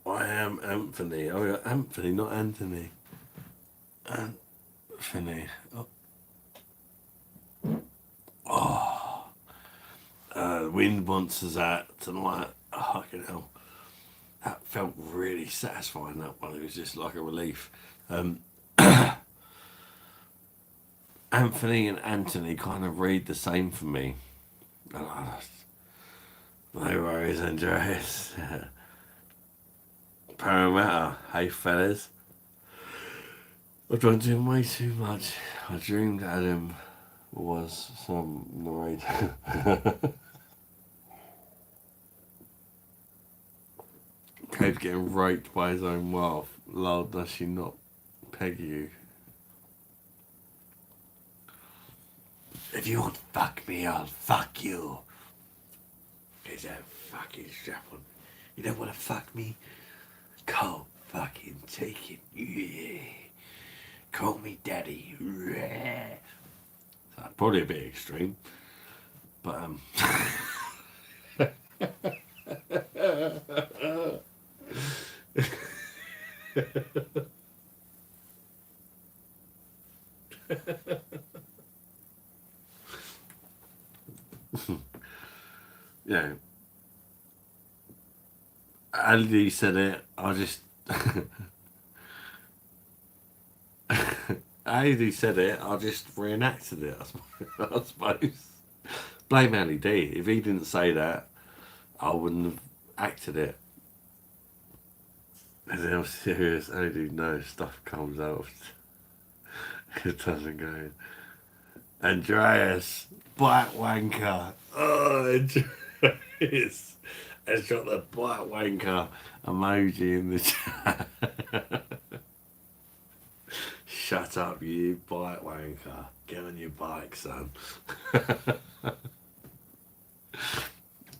I am Anthony. Oh, yeah, Anthony, not Anthony. Anthony. Oh. Wind Monsters out tonight. Oh, fucking hell. That felt really satisfying, that one. It was just like a relief. Anthony and Anthony kind of read the same for me. No worries, Andreas. Parramatta. Hey, fellas. I drunk him way too much. I dreamed Adam was some narrator. Cade's getting raped by his own wife. Lol, does she not peg you? If you want to fuck me, I'll fuck you. There's a fucking strap on. You don't want to fuck me? Can't fucking take it. Yeah. Call me daddy. Yeah. So probably a bit extreme. But yeah. Andy said it. I just Andy said it. I just reenacted it. I suppose. Blame Andy D. If he didn't say that, I wouldn't have acted it. And then I'm serious. Andy, no stuff comes out. It doesn't go. Andreas, black wanker. Oh, Andreas has got the black wanker emoji in the chat. Shut up, you black wanker. Get on your bike, son.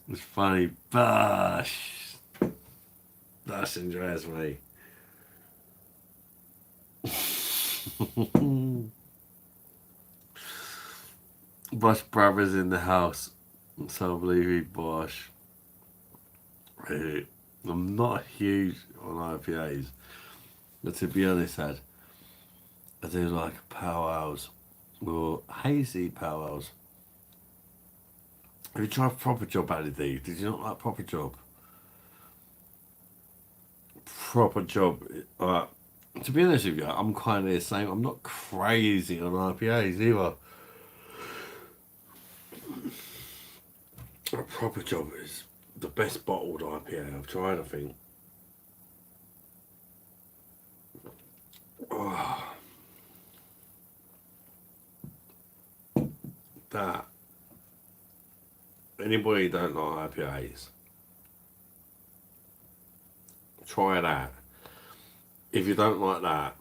It's funny. BOSH. That's Andreas, mate. BOSH brothers in the house. So I believe he BOSH. I'm not huge on IPAs, but to be honest, I do like powwows or hazy powwows. Have you tried Proper Job, Ali? Did you not like Proper Job? Proper Job. To be honest with you, I'm kind of the same. I'm not crazy on IPAs either. A Proper Job is the best bottled IPA I've tried, I think. Oh, that. Anybody who don't like IPAs, try that. If you don't like that,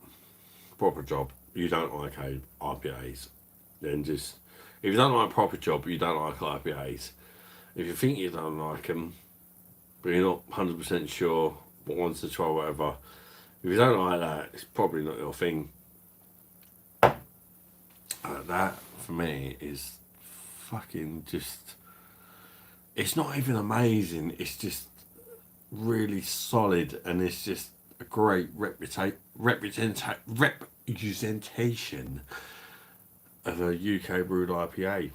Proper Job, you don't like IPAs, then just, if you don't like Proper Job, you don't like IPAs. If you think you don't like them, but you're not 100% sure, but wants to try whatever, if you don't like that, it's probably not your thing. That, for me, is fucking just, it's not even amazing, it's just really solid, and it's just a great representation of a UK brewed IPA.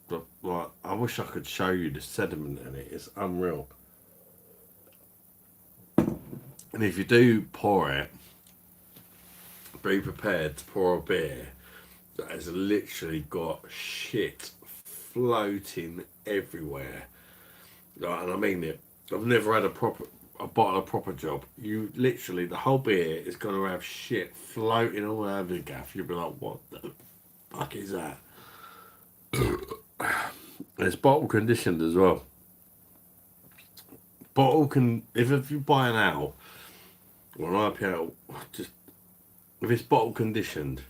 But like, I wish I could show you the sediment in it. It's unreal. And if you do pour it, be prepared to pour a beer that has literally got shit floating everywhere. Like, and I mean it. I've never had a proper a bottle of proper job, you literally, the whole beer is going to have shit floating all over the gaff. You'll be like, what the fuck is that? It's bottle conditioned as well. If you buy an ale or an IPA, just if it's bottle conditioned,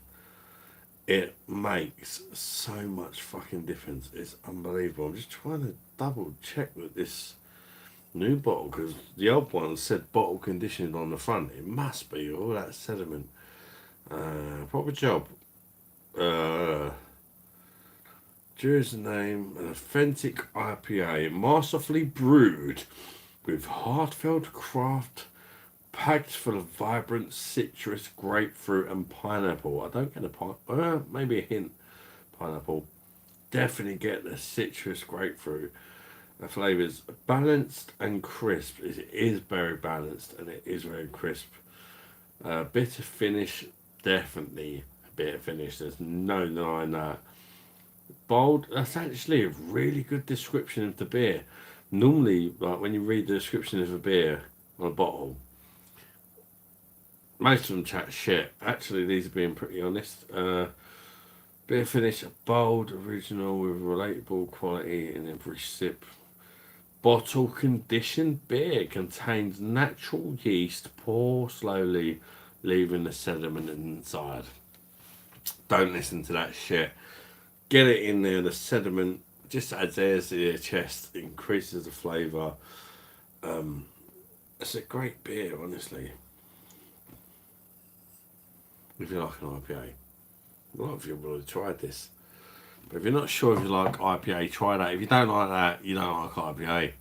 it makes so much fucking difference. It's unbelievable. I'm just trying to double check with this new bottle because the old one said bottle conditioned on the front. It must be all that sediment. Proper job. Here's the name: an authentic IPA, masterfully brewed with heartfelt craft, packed full of vibrant citrus, grapefruit, and pineapple. I don't get a maybe a hint pineapple. Definitely get the citrus, grapefruit. The flavours balanced and crisp. It is very balanced and it is very crisp. Bitter finish, definitely a bitter finish. There's no denying that. Bold. That's actually a really good description of the beer. Normally, like when you read the description of a beer on a bottle, most of them chat shit. Actually, these are being pretty honest. Beer finish, bold, original with relatable quality in every sip. Bottle conditioned beer contains natural yeast. Pour slowly, leaving the sediment inside. Don't listen to that shit. Get it in there. The sediment just adds air to your chest, increases the flavour. It's a great beer, honestly. If you like an IPA, a lot of you will have tried this. But if you're not sure if you like IPA, try that. If you don't like that, you don't like IPA.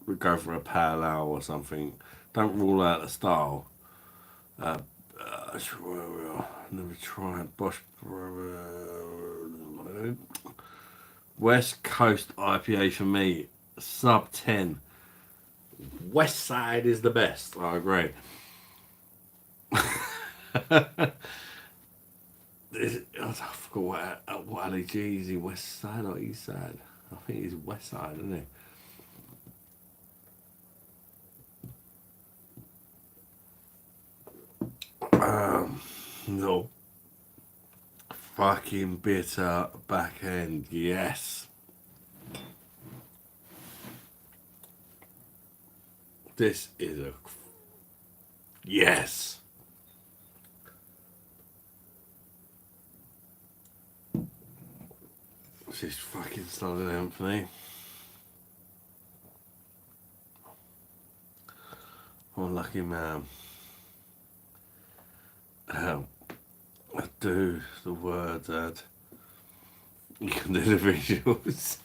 We'd go for a pale ale or something. Don't rule out the style. Never tried BOSH. West Coast IPA for me, sub 10. West Side is the best. I agree. I forgot what Ali G is. He West Side or East Side? I think he's West Side, isn't he? No. Fucking bitter back end, yes. This is a yes. This is fucking Southern Anthony. One lucky man. I do the word that you can do the visuals.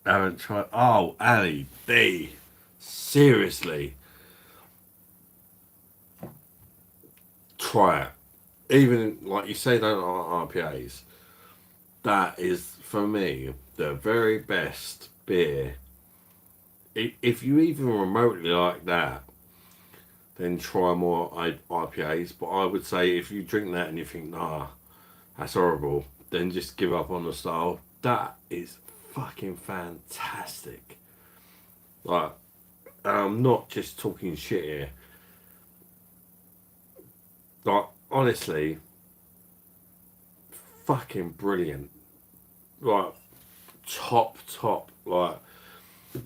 I haven't tried. Oh, Ali B. Seriously. Try it. Even like you say, don't like IPAs. That is for me the very best beer. If you even remotely like that, then try more IPAs. But I would say if you drink that and you think, nah, that's horrible, then just give up on the style. That is fucking fantastic. Like, I'm not just talking shit here. Like, honestly, fucking brilliant. Like, top. Like,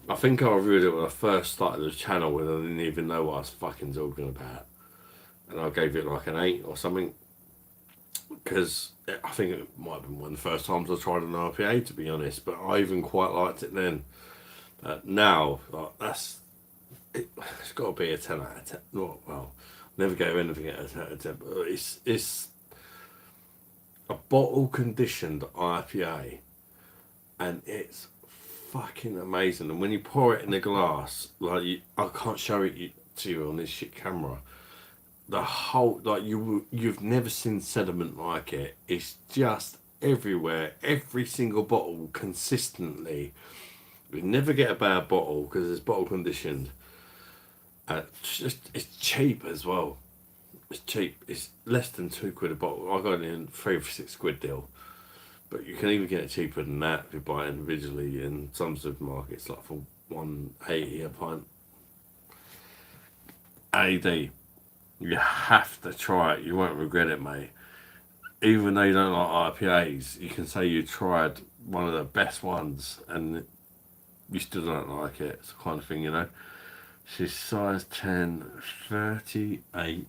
I think I reviewed it when I first started the channel when I didn't even know what I was fucking talking about. And I gave it like an 8 or something. Because I think it might have been one of the first times I tried an IPA, to be honest. But I even quite liked it then. Now, like, it's got to be a 10 out of 10. Well, never gave anything out of 10 out of 10. But it's a bottle conditioned IPA. And it's fucking amazing. And when you pour it in a glass, like I can't show it to you on this shit camera. The whole, like, you've never seen sediment like it. It's just everywhere, every single bottle consistently. You never get a bad bottle because it's bottle conditioned. It's cheap as well. It's cheap. It's less than £2 a bottle. I got it in 3 for £6 deal. But you can even get it cheaper than that if you buy it individually in some supermarkets, like for $1.80 a pint. AD, you have to try it. You won't regret it, mate. Even though you don't like IPAs, you can say you tried one of the best ones and you still don't like it. It's the kind of thing, you know. She's size 10, 38.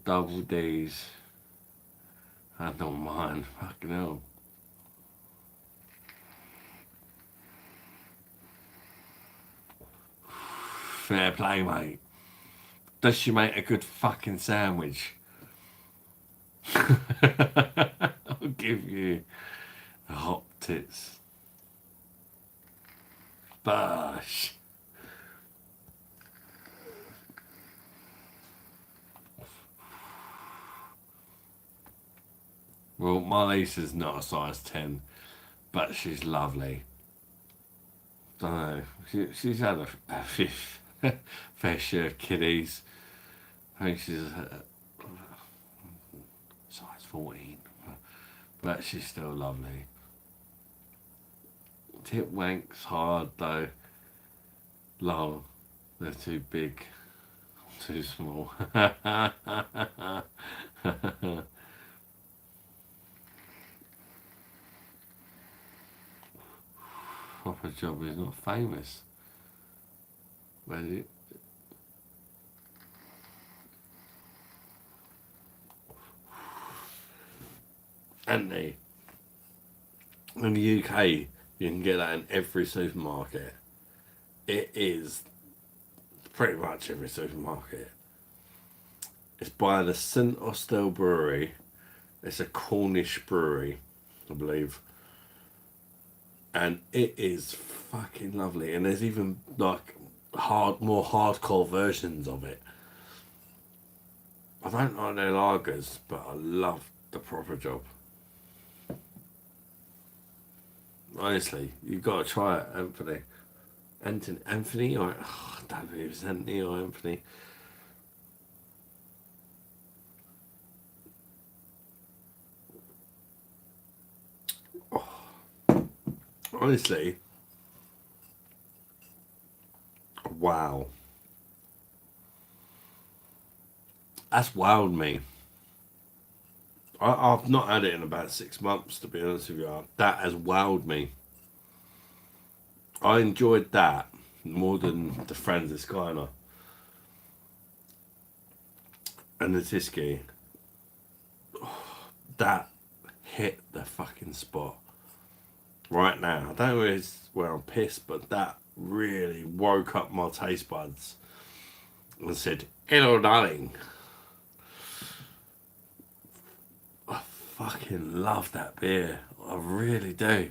Double D's. I don't mind. Fucking hell. Fair play, mate. Does she make a good fucking sandwich? I'll give you hot tits. BOSH. Well, my Lisa's not a size 10, but she's lovely. Don't know. She's had a fair share of kiddies. I think she's size 14, but she's still lovely. Tip wank's hard though. Lol, they're too big, too small. Proper job is not famous. Where is it? Anthony, in the UK, you can get that in every supermarket. It is pretty much every supermarket. It's by the St Austell Brewery. It's a Cornish brewery, I believe. And it is fucking lovely. And there's even like more hardcore versions of it. I don't like their lagers, but I love the proper job. Honestly, you've got to try it, Anthony. Anthony, or I don't know if it's Anthony or Anthony. Honestly, wow. That's wowed me. I've not had it in about 6 months, to be honest with you. That has wowed me. I enjoyed that more than the Francis Skyner and the Tiski. That hit the fucking spot right now. I don't know if it's where I'm pissed, but that really woke up my taste buds and said, "Hello, darling." I fucking love that beer. I really do.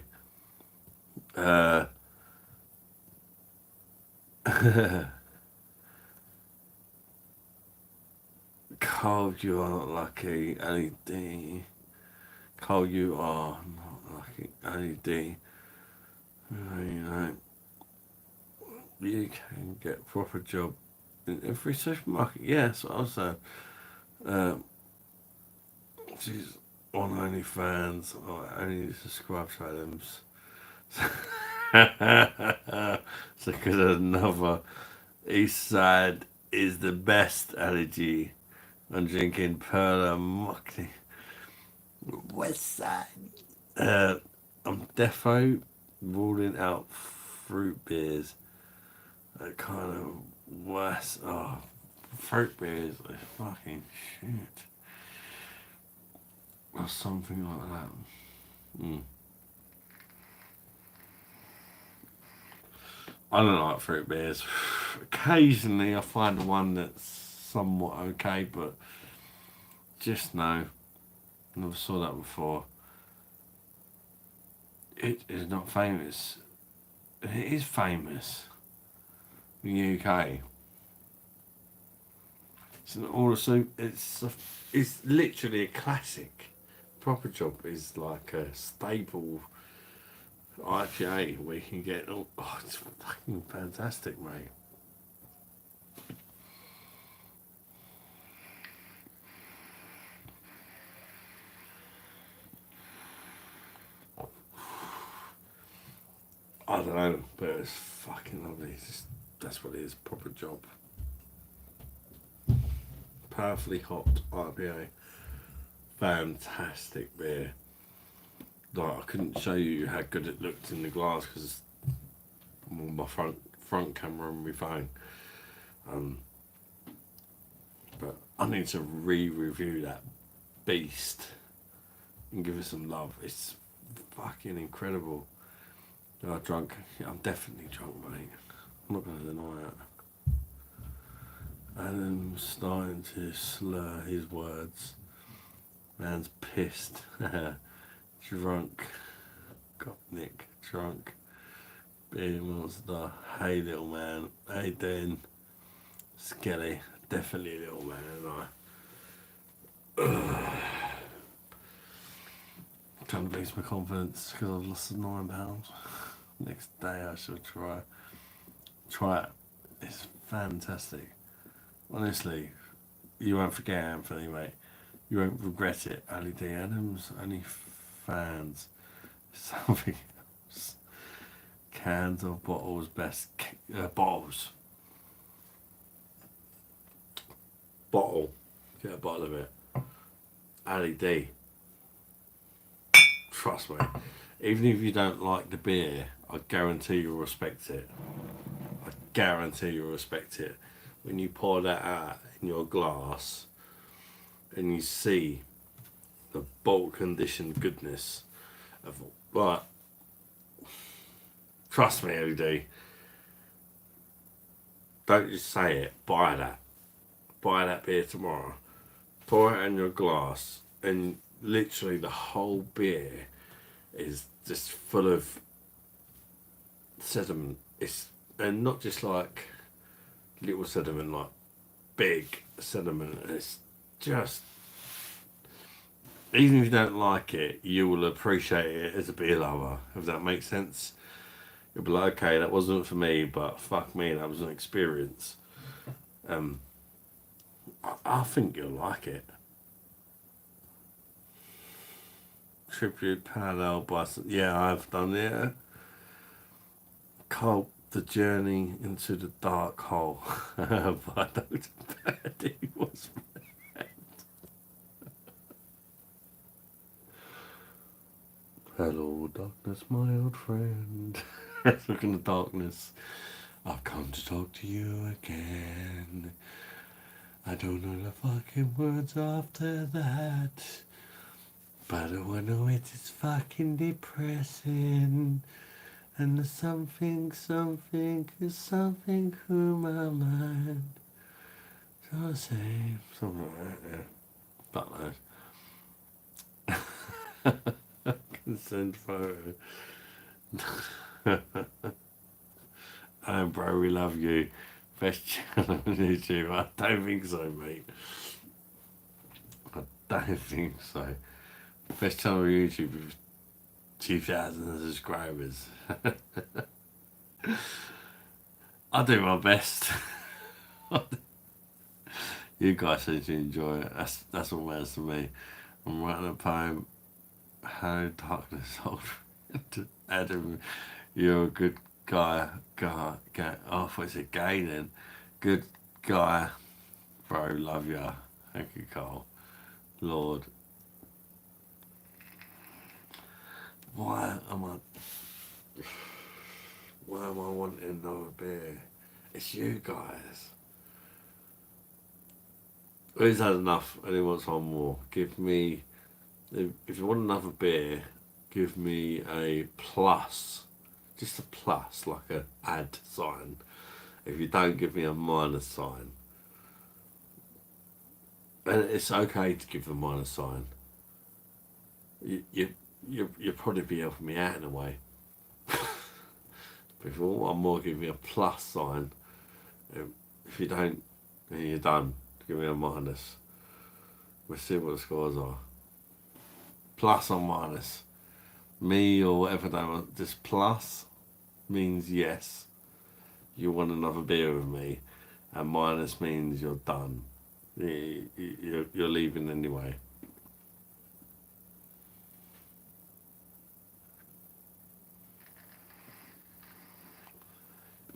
Cold, you are not lucky. LED. Cold, you are not lucky. LED. You know, you can get a proper job in every supermarket. Yes, also. She's on OnlyFans. I only subscribe to items. So, because another East Side is the best allergy. I'm drinking Perla Mockney. West Side. I'm defo ruling out fruit beers. That kind of west. Oh, fruit beers are fucking shit. Or something like that. I don't like fruit beers. Occasionally I find one that's somewhat okay, but just no. Never saw that before. It is not famous. It is famous in the UK. It's an all the soup. It's literally a classic. Proper Job is like a staple IPA where you can get. Oh, it's fucking fantastic, mate. I don't know, but it's fucking lovely. It's just, that's what it is, proper job. Powerfully hopped IPA. Fantastic beer. Like, I couldn't show you how good it looked in the glass because I'm on my front camera on my phone. But I need to re-review that beast and give it some love. It's fucking incredible. I'm drunk. I'm definitely drunk, mate. I'm not going to deny it. Adam's starting to slur his words. Man's pissed. Drunk. Gopnik. Drunk. Beer monster. Hey, little man. Hey, Dan. Skelly. Definitely a little man, and I. Trying to boost my confidence because I've lost 9 pounds. Next day I shall try it. It's fantastic. Honestly, you won't forget Anthony, mate. You won't regret it. Ali D. Adams, only fans. Something else. Cans or bottles, best. Bottles. Bottle. Get a bottle of it. Ali D. Trust me. Even if you don't like the beer, I guarantee you'll respect it. I guarantee you'll respect it. When you pour that out in your glass and you see the bottle conditioned goodness of, like, trust me, OD. Don't just say it, buy that. Buy that beer tomorrow. Pour it in your glass and literally the whole beer is just full of sediment. And not just like little sediment, like big sediment. It's just, even if you don't like it, you will appreciate it as a beer lover, if that makes sense. You'll be like, okay, that wasn't for me, but fuck me, that was an experience. I think you'll like it. Tribute parallel bus. Yeah, I've done it. Cult, the journey into the dark hole by Dr. Paddy was read. Hello, darkness, my old friend. Look in the darkness. I've come to talk to you again. I don't know the fucking words after that. But all I know it is fucking depressing. And there's something through my mind. So I say, something like that, yeah. But I can send photo. Oh, bro, we love you. Best channel on YouTube. I don't think so, mate. I don't think so. Best channel on YouTube with 2,000 subscribers. I do my best. You guys seem to enjoy it. That's what matters to me. I'm writing a poem. How darkness old Adam, you're a good guy. Oh, I thought it said gay then. Good guy. Bro, love ya. Thank you, Carl. Lord. Why am I wanting another beer? It's you guys. He's had enough and he wants one more. Give me, if you want another beer, give me a plus. Just a plus, like a add sign. If you don't, give me a minus sign. And it's okay to give a minus sign. You'll probably be helping me out in a way. But if you want one more, give me a plus sign. If you don't, then you're done. Give me a minus. We'll see what the scores are. Plus or minus. Me or whatever they want. Just plus means yes, you want another beer with me. And minus means you're done. You're leaving anyway.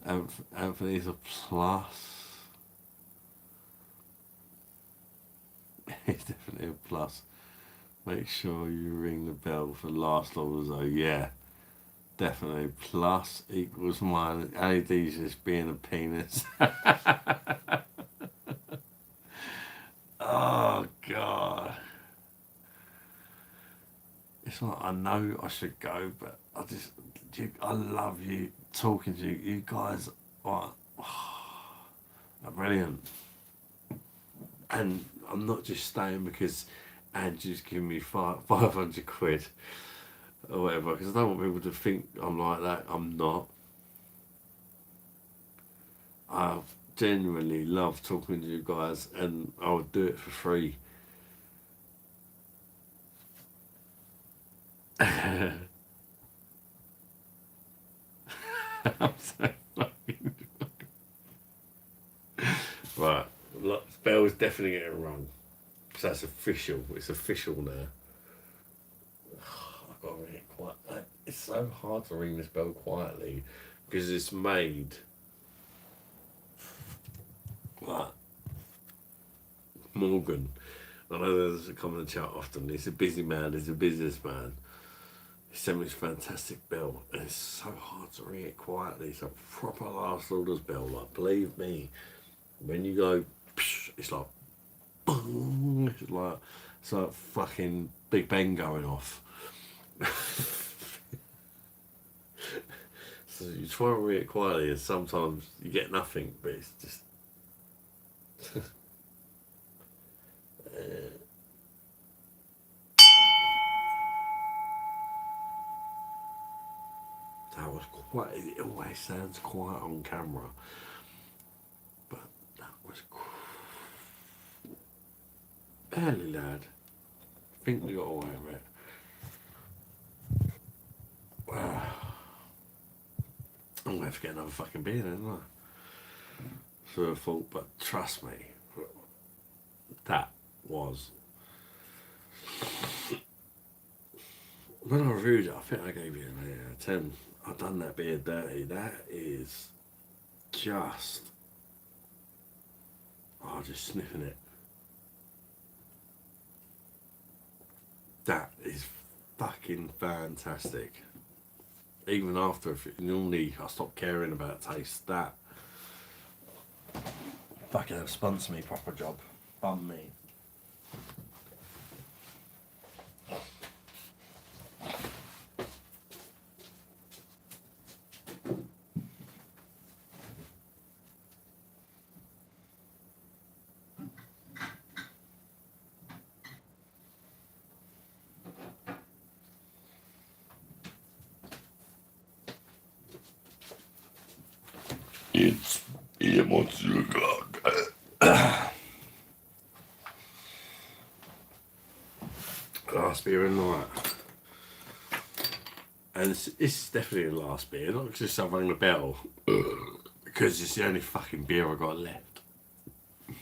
Anthony's a plus. He's definitely a plus. Make sure you ring the bell for last orders though. Yeah, definitely. Plus equals minus. LED's just being a penis. Oh God. It's like I know I should go, but I love you talking to you. You guys are brilliant. And I'm not just staying because Andrew's giving me 500 quid or whatever, because I don't want people to think I'm like that. I'm not. I genuinely love talking to you guys, and I would do it for free. I'm so fucking right. Look, Bell's definitely getting rung. So that's official. It's official now. I've got to ring it quite. It's so hard to ring this bell quietly because it's made. Like Morgan, I know there's a comment chat often. He's a busy man. He's a businessman. He sent me this fantastic bell, and it's so hard to ring it quietly. It's a proper last orders bell. Like, believe me, when you go, psh, it's like, boom. It's like fucking Big Ben going off. So you try to read it quietly, and sometimes you get nothing, but it's just. That was quite. It always sounds quiet on camera, but that was barely, lad. I think we got away with it. I'm gonna have to get another fucking beer then, aren't I? For a fault, but trust me, that was. When I reviewed it, I think I gave you an 8 out of 10. I've done that beer dirty. That is just. Oh, just sniffing it. That is fucking fantastic. Even after, normally I stop caring about taste. That fucking have sponsor me proper job. Bum me. It's last beer in the night. And it's definitely the last beer, not because I've rang the bell, because it's the only fucking beer I got left.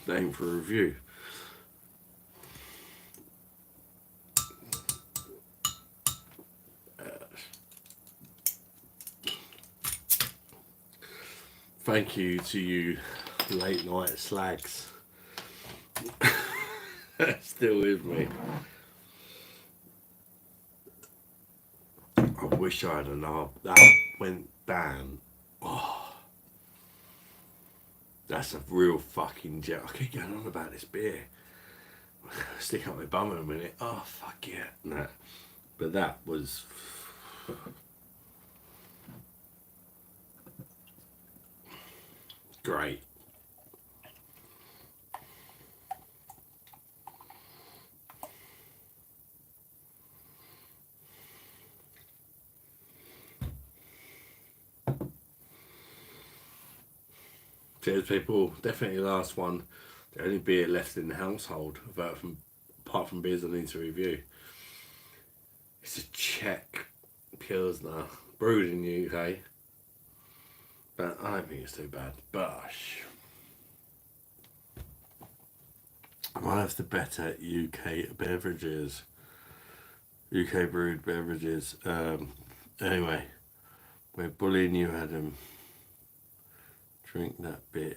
Aim for a review. Thank you to you late night slags. Still with me. I wish I had another. That went down. Oh, that's a real fucking jet. I keep going on about this beer. Stick up my bum in a minute. Oh, fuck yeah. Nah. But that was. Great. Cheers, people. Definitely the last one. The only beer left in the household, apart from beers I need to review. It's a Czech Pilsner, brewed in the UK. But I don't think it's too bad. BOSH. One of the better UK beverages. UK brewed beverages. Anyway, we're bullying you, Adam. Drink that bitch.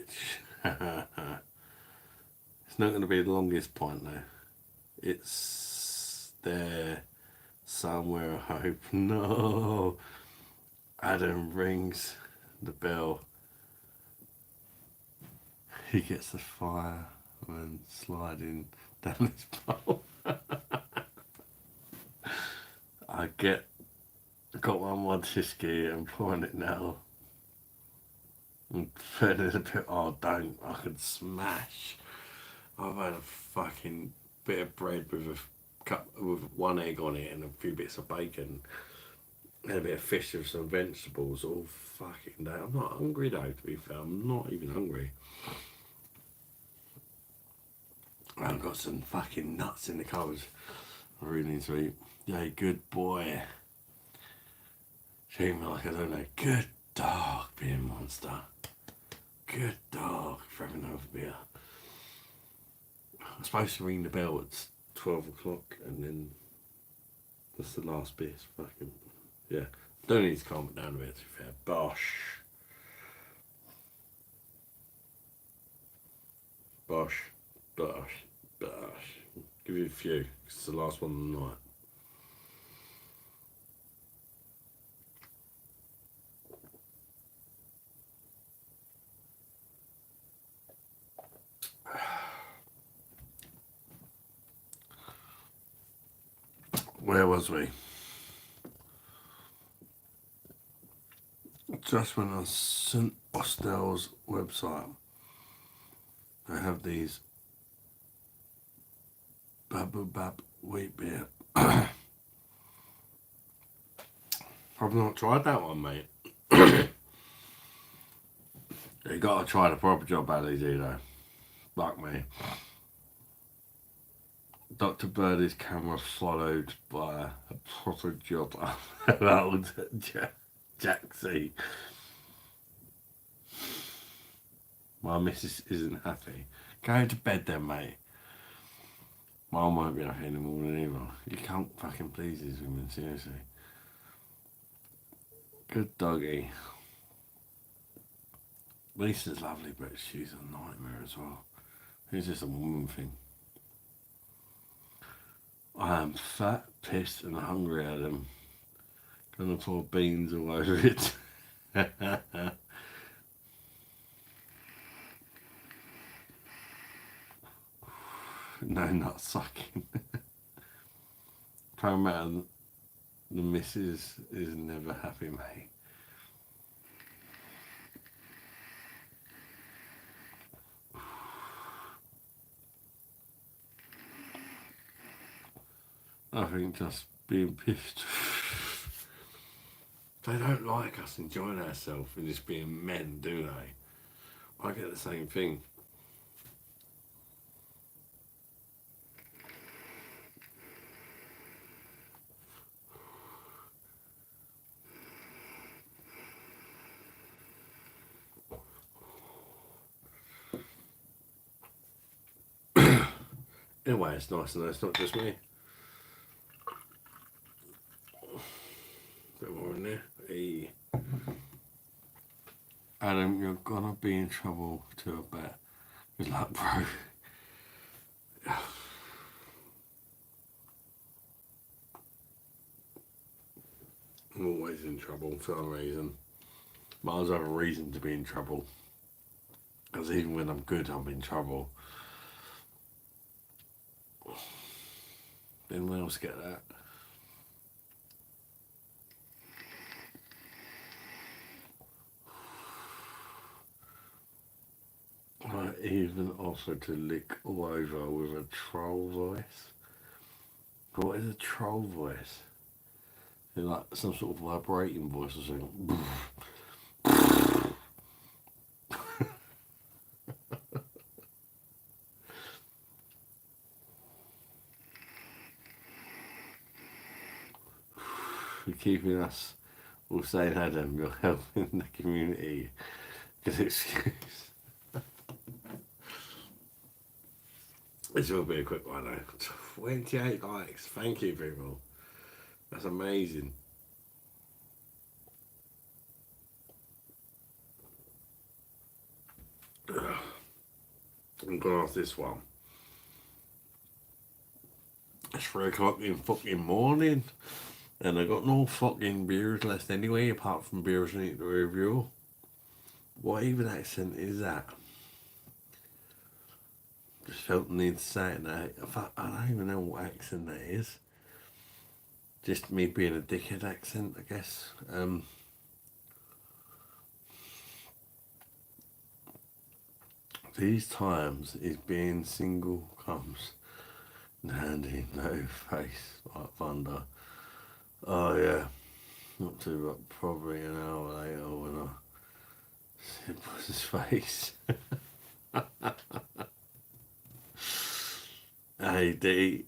It's not going to be the longest pint though. It's there somewhere, I hope. No. Adam rings the bell. He gets the fire and sliding down his pole. I got one more whiskey and pouring it now. And putting it a bit, oh don't, I could smash. I've had a fucking bit of bread with a cup with one egg on it and a few bits of bacon and a bit of fish with some vegetables all fucking day. I'm not hungry though, to be fair. I'm not even hungry. I've got some fucking nuts in the cupboard. I really need to eat. Yeah, good boy. Treat me like I don't know. Good dog, being monster. Good dog for having over beer. I'm supposed to ring the bell at 12 o'clock and then that's the last bit. Fucking, yeah. Don't need to calm it down a bit, to be fair. Bosh. Bosh. Bosh. Bosh. Give you a few. It's the last one of the night. Where was we? Just went on St. Austell's website. They have these Bababab wheat beer. I've not tried that one, mate. You gotta try the proper job out of these, though. Fuck me. Dr. Birdie's camera followed by a proper job of old Jack C. My missus isn't happy. Go to bed then, mate. Mum won't be happy in the morning either. You can't fucking please these women, seriously. Good doggy. Lisa's lovely, but she's a nightmare as well. It's just a woman thing. I am fat, pissed and hungry, Adam. Gonna pour beans all over it. No nut sucking. Prime man, the missus is never happy, mate. I think just being pissed. They don't like us enjoying ourselves and just being men, do they? I get the same thing. Anyway, it's nice to know it's not just me. Bit more in there. Hey. Adam, you're gonna be in trouble to a bet. Good luck, bro. I'm always in trouble for some reason. Might as well have a reason to be in trouble. Because even when I'm good, I'm in trouble. Anyone else get that? I even offered to lick all over with a troll voice. What is a troll voice? It's like some sort of vibrating voice or something. For keeping us all saying, Adam, you're helping the community. Good excuse. This will be a quick one though. 28 likes. Thank you, people. That's amazing. I'm going off this one. It's 3 o'clock in fucking morning. And I got no fucking beers left anyway, apart from beers I need to review. What even accent is that? Just felt the need to say it now. I don't even know what accent that is. Just me being a dickhead accent, I guess. These times is being single comes handy, no face like thunder. Oh yeah, not too but probably an hour later when I see his face. Hey D,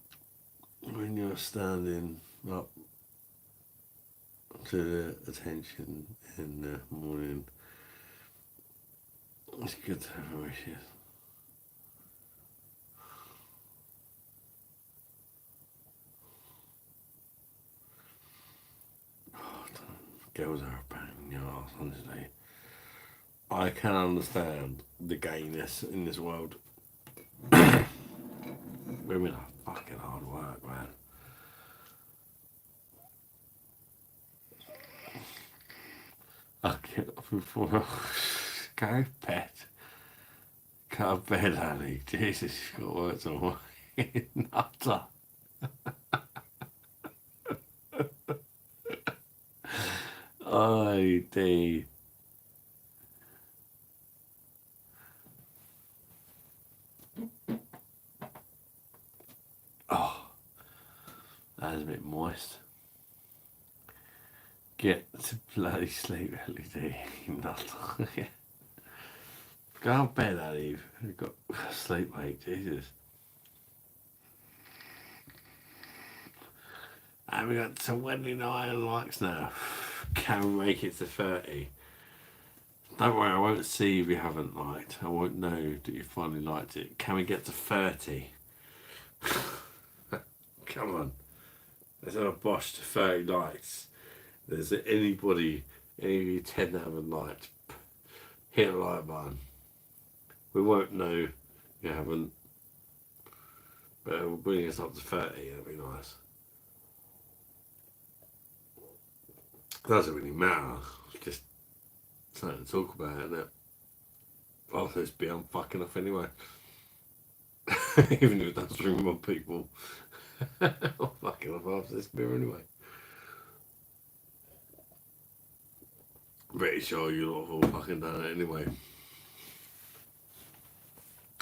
when you're standing up to the attention in the morning, it's good to have wishes. Girls are a pain in the arse, honestly. I can understand the gayness in this world. Women are fucking hard work, man. I get up before go to bed. Go to bed, honey. Jesus, you've got work to nutter. Oh, D. Oh, that was a bit moist. Get to bloody sleep, LED. Nutter. Go to bed, Ali. You've got sleep, mate. Jesus. And we got 29 likes now. Can we make it to 30? Don't worry, I won't see if you haven't liked. I won't know that you finally liked it. Can we get to 30? Come on. Let's have a BOSH to 30 likes. There's anybody, any of you 10 that haven't liked, hit the like button. We won't know you haven't. But we'll bring us up to 30, that'd be nice. Doesn't really matter. It's just something to talk about, isn't it? After this beer, I'm fucking off anyway. Even if it does bring more people. I'm fucking off after this beer anyway. Pretty sure you lot have all fucking done it anyway.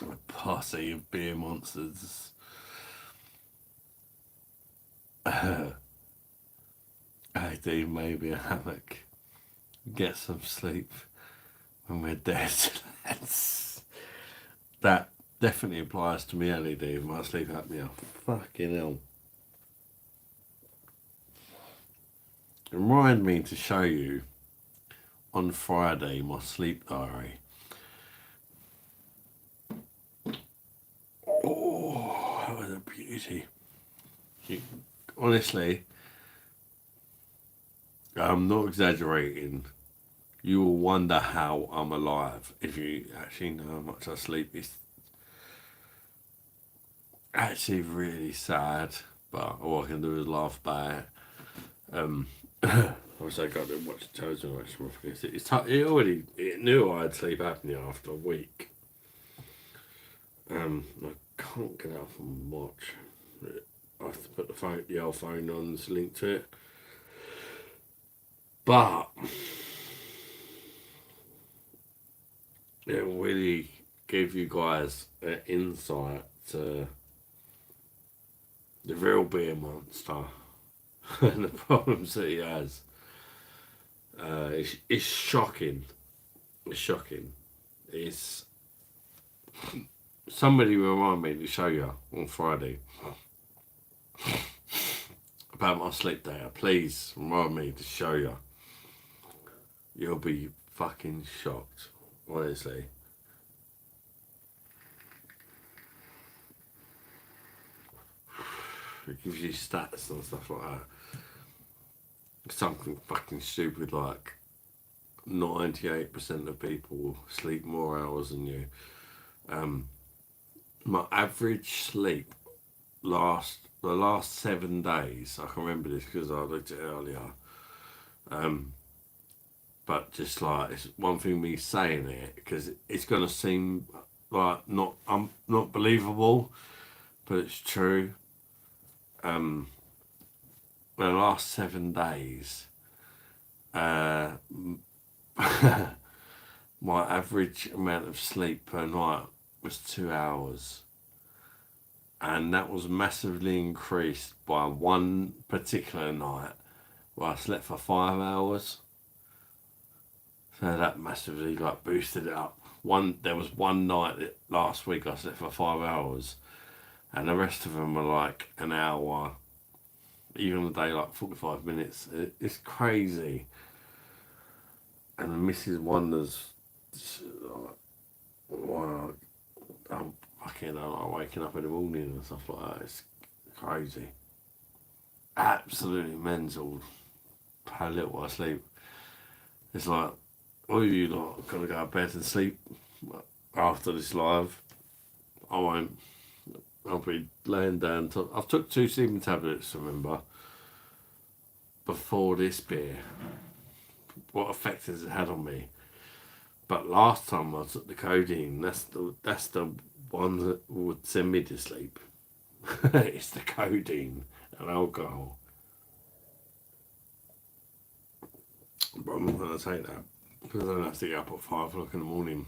A posse of beer monsters. I do maybe a hammock. Get some sleep when we're dead. That definitely applies to me, LED, with my sleep apnea. Fucking hell. Remind me to show you on Friday my sleep diary. Oh, that was a beauty. Honestly, I'm not exaggerating. You will wonder how I'm alive if you actually know how much I sleep. It's actually really sad, but all I can do is laugh about it. Obviously I got to watch the Chosen Watch because it knew I had sleep apnea after a week. I can't get out and watch. I have to put the old phone on to link to it. But it will really give you guys an insight to the real beer monster and the problems that he has. It's shocking. It's shocking. It's somebody remind me to show you on Friday about my sleep data. Please remind me to show you. You'll be fucking shocked, honestly. It gives you stats and stuff like that. Something fucking stupid like 98% of people sleep more hours than you. My average sleep the last 7 days, I can remember this because I looked at it earlier. But just like, it's one thing me saying it because it's gonna seem like not believable, but it's true. The last 7 days, my average amount of sleep per night was 2 hours, and that was massively increased by one particular night where I slept for 5 hours. So that massively like boosted it up. There was one night last week I slept for 5 hours, and the rest of them were like an hour, even a day like 45 minutes. It's crazy. And Mrs. wonders, why I'm fucking like waking up in the morning and stuff like that. It's crazy. Absolutely mental how little I sleep. It's like, oh, you lot gonna go to bed and sleep after this live? I won't. I'll be laying down. I've took 2 sleeping tablets, remember, before this beer. What effect has it had on me? But last time I took the codeine, that's the one that would send me to sleep. It's the codeine and alcohol. But I'm not going to take that because I don't have to get up at 5 o'clock in the morning.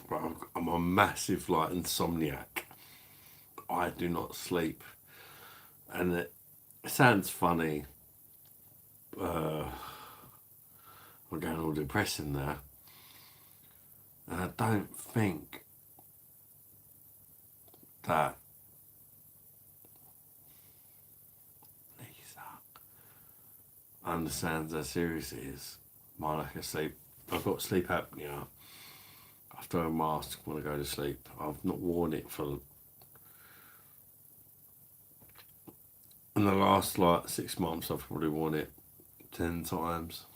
But I'm a massive like insomniac. I do not sleep, and it sounds funny. I'm going all depressing now, and I don't think that Lisa understands how serious it is. My lack of sleep. I've got sleep apnea. I have to wear a mask when I go to sleep. I've not worn it for in the last like 6 months. I've probably worn it 10 times.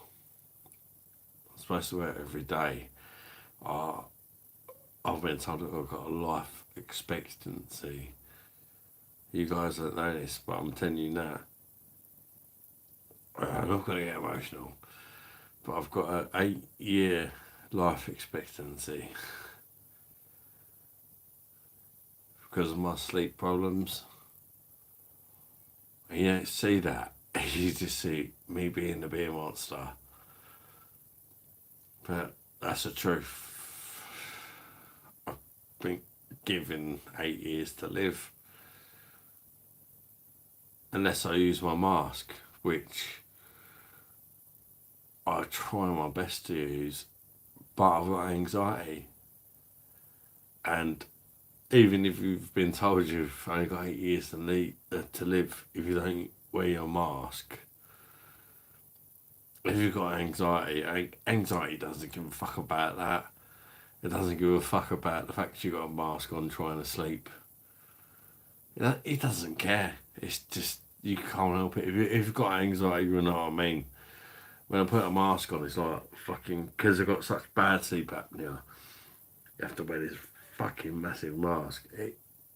I'm supposed to wear it every day. I've been told that I've got a life expectancy. You guys don't know this, but I'm telling you now. I'm not going to get emotional, but I've got an 8-year life expectancy because of my sleep problems. And you don't see that. You just see me being the beer monster. But that's the truth. I've been given 8 years to live. Unless I use my mask, which I try my best to use, but I've got anxiety. And even if you've been told you've only got 8 years to live, if you don't wear your mask, if you've got anxiety doesn't give a fuck about that. It doesn't give a fuck about the fact you've got a mask on trying to sleep. It doesn't care. It's just, you can't help it. If you've got anxiety, you know what I mean. When I put a mask on, it's like fucking, because I've got such bad sleep apnea, you have to wear this fucking massive mask.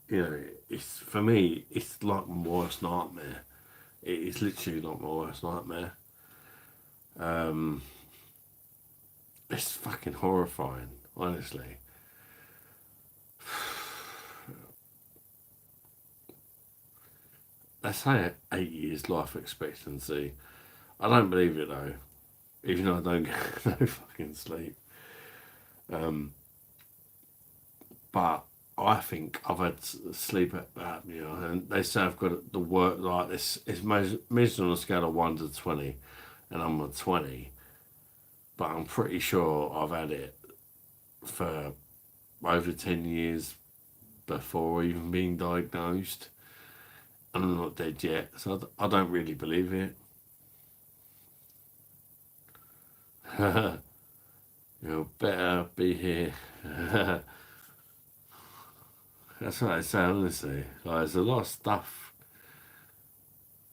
It's, for me, it's like my worst nightmare. It's literally like my worst nightmare. It's fucking horrifying, honestly. They say 8 years life expectancy. I don't believe it though, even though I don't get no fucking sleep. But I think I've had sleep apnea, and they say I've got the work like this. It's measured on a scale of 1 to 20, and I'm a 20. But I'm pretty sure I've had it for over 10 years before even being diagnosed. And I'm not dead yet, so I don't really believe it. You'll better be here. That's what I say, honestly. Like, there's a lot of stuff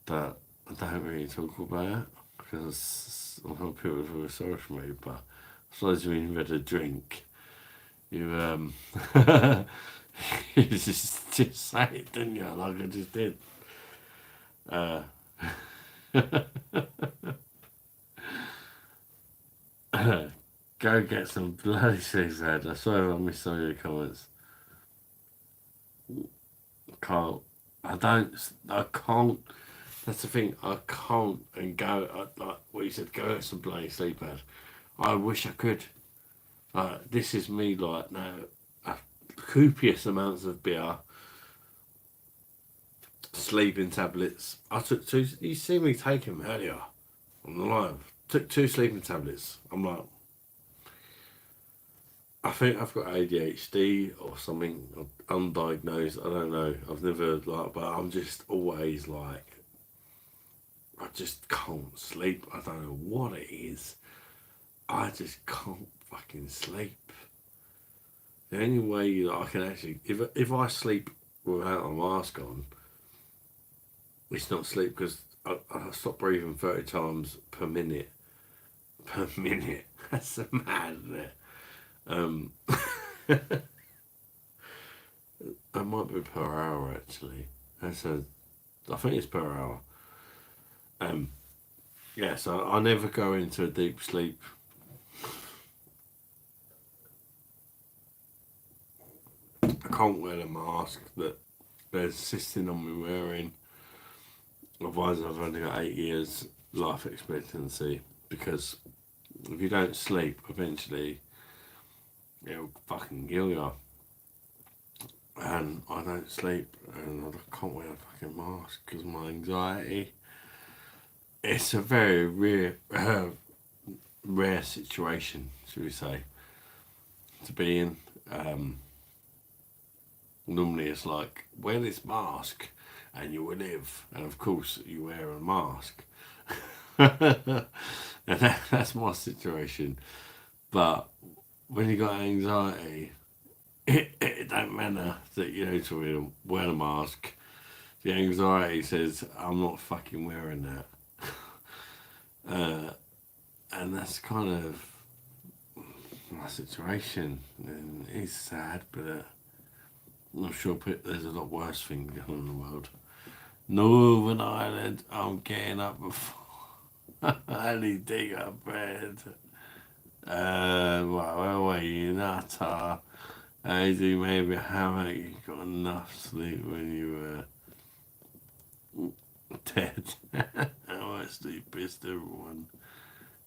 that I don't really talk about because because a lot of people feel sorry for me, but I suppose when you've had a drink, you you just say it, didn't you? Like I just did. Go get some bloody seafood. I swear I missed some of your comments. Can't. I can't. That's the thing. I can't and go. Like what you said, go get some bloody sleepers. I wish I could. This is me like now. Copious amounts of beer, sleeping tablets. I took two. You see me take them earlier on the live. Took 2 sleeping tablets. I'm like, I think I've got ADHD or something undiagnosed. I don't know. I've never like, but I'm just always like, I just can't sleep. I don't know what it is. I just can't fucking sleep. The only way that I can actually, if I sleep without a mask on, it's not sleep because I stop breathing 30 times per minute. Per minute. That's mad, isn't it? That might be per hour actually. I think it's per hour. Yeah, so I never go into a deep sleep. I can't wear the mask that they're insisting on me wearing. Otherwise, I've only got 8 years life expectancy. Because if you don't sleep, eventually it'll fucking kill you. And I don't sleep, and I can't wear a fucking mask because of my anxiety. It's a very rare situation, should we say, to be in. Normally it's like, wear this mask and you will live. And of course you wear a mask. And that's my situation. But when you got anxiety, it don't matter that you know to wear a mask. The anxiety says, I'm not fucking wearing that. And that's kind of my situation. And it's sad, but I'm sure there's a lot worse things going on in the world. Northern Ireland, I'm getting up before I need to dig up bed. Where were you, nutter? I do maybe hammock. You got enough sleep when you were dead. How much sleep pissed everyone.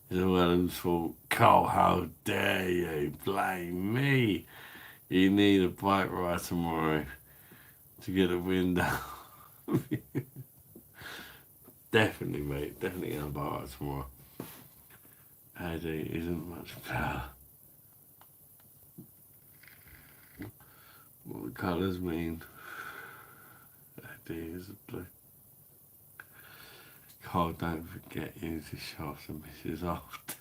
It's all Adam's fault. Cole, how dare you blame me? You need a bike ride tomorrow to get the wind out. Definitely, mate. Definitely gonna bike ride tomorrow. Eddie isn't much better. What the colours mean? Eddie is a blue. Carl, don't forget you to shop some Mrs. Oft.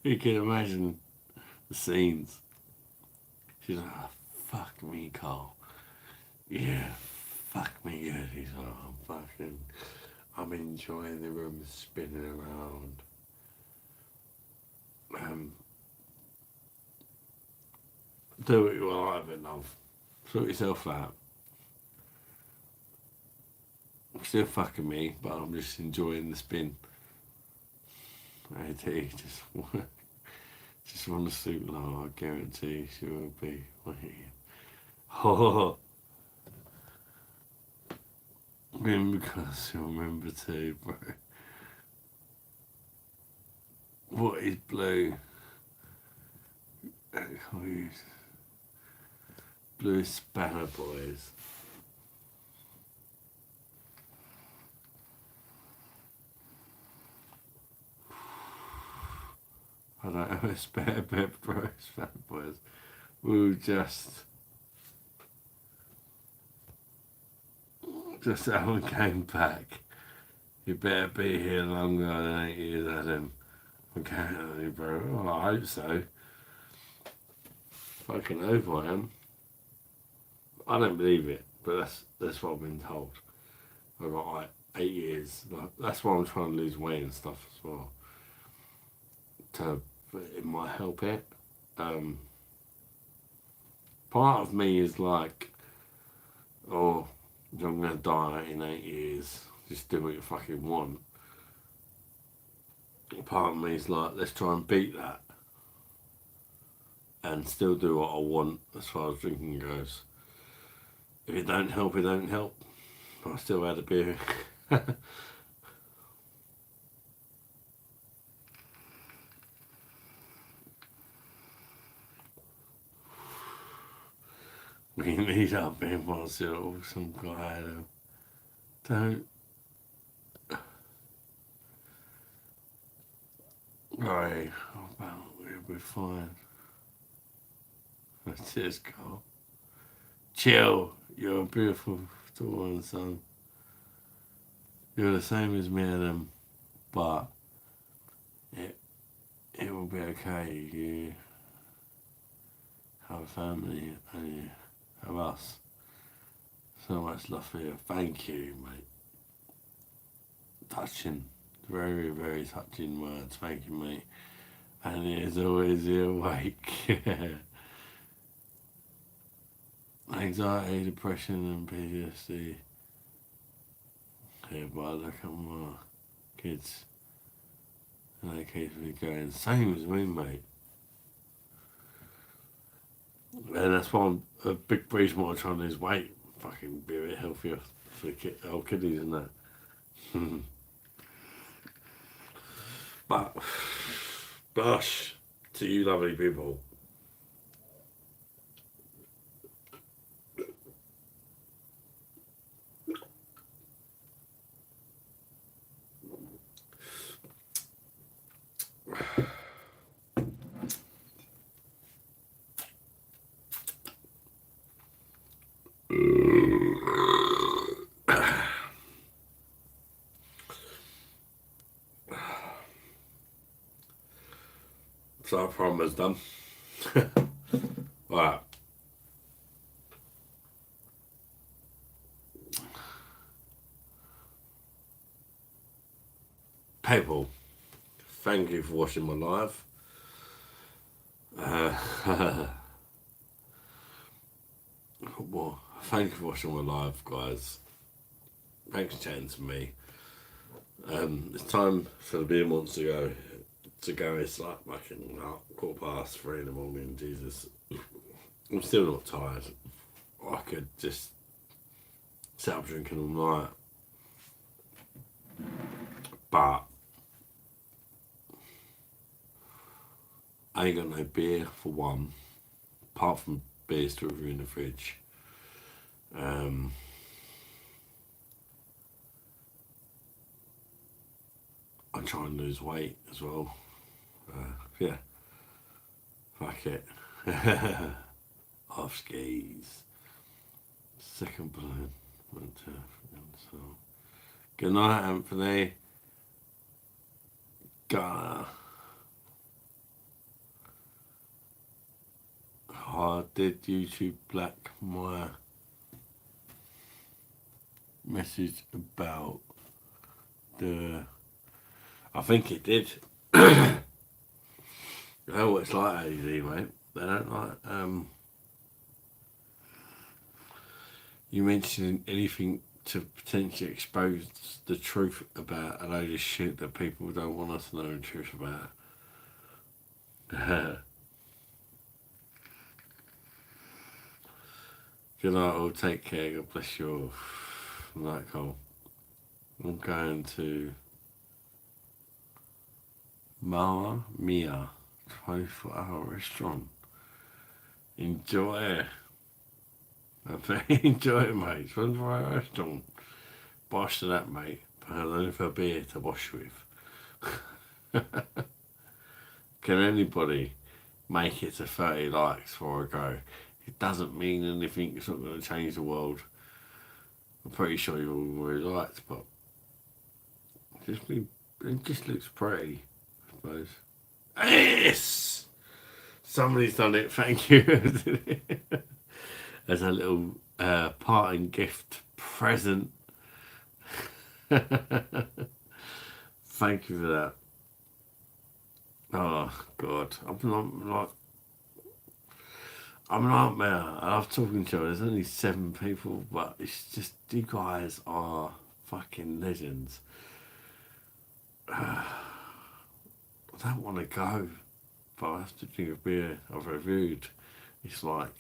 You can imagine the scenes. She's like, oh, fuck me, Carl. Yeah, fuck me good. He's like, I'm enjoying the room spinning around. Do what you like, but love. Sort yourself out. Still fucking me, but I'm just enjoying the spin. I just want to sleep low. I guarantee she will be waiting. Oh, because you'll remember too, bro. What is blue? Blue Spanner Boys. I don't know, it's better, bro, Spanner Boys. We'll just Alan came back. You better be here longer than 8 years, Adam. I'm counting on you, bro. Oh, I hope so. Fucking hope I am. I don't believe it, but that's what I've been told. I've got like 8 years. Like, that's why I'm trying to lose weight and stuff as well. It might help it. Part of me is like, oh, I'm gonna die in 8 years. Just do what you fucking want. Part of me is like, let's try and beat that, and still do what I want as far as drinking goes. If it don't help, it don't help. But I still had a beer. We need our being myself, some guy don't. Right, we'll be fine. Cheers, Carl. Chill, you're a beautiful daughter and son. You're the same as me, Adam, but it will be okay. You have a family and you have us. So much love for you. Thank you, mate. Touching. Very, very touching words. Thank you, mate. And he is always awake. Anxiety, depression and PTSD. Yeah, but I look at my kids and they keep me going. Same as me, mate. And that's why I'm a big reason why I'm trying to lose weight. Fucking be a bit healthier for the old kiddies and that. But, BOSH to you lovely people. So our problem is done. Right. People, thank you for watching my live. Well, thank you for watching my live, guys. Thanks for chatting to me. It's time for the beer months to go. It's like fucking 3:15 in the morning. Jesus, I'm still not tired. I could just sit up drinking all night, but I ain't got no beer for one, apart from beers to review in the fridge. I try and lose weight as well. Yeah, fuck it. Off skis. Second balloon went to. So, good night, Anthony. Did YouTube black my message about the? I think it did. You know what it's like, AD, mate. They don't like you mentioning anything to potentially expose the truth about a load of shit that people don't want us to know the truth about. Good night all, take care, God bless you all. Night, Cole. I'm going to Mama Mia 24-hour restaurant. Enjoy it. Enjoy it, mate. 24-hour restaurant. BOSH to that, mate. But I'm only for a beer to wash with. Can anybody make it to 30 likes before I go? It doesn't mean anything. It's not going to change the world. I'm pretty sure you all really liked, but it just looks pretty, I suppose. Yes! Somebody's done it, thank you. as a little parting gift present. Thank you for that. Oh God, I'm a nightmare. I love talking to you. There's only 7 people, but it's just you guys are fucking legends. I don't want to go, but I have to drink a beer I've reviewed. It's like,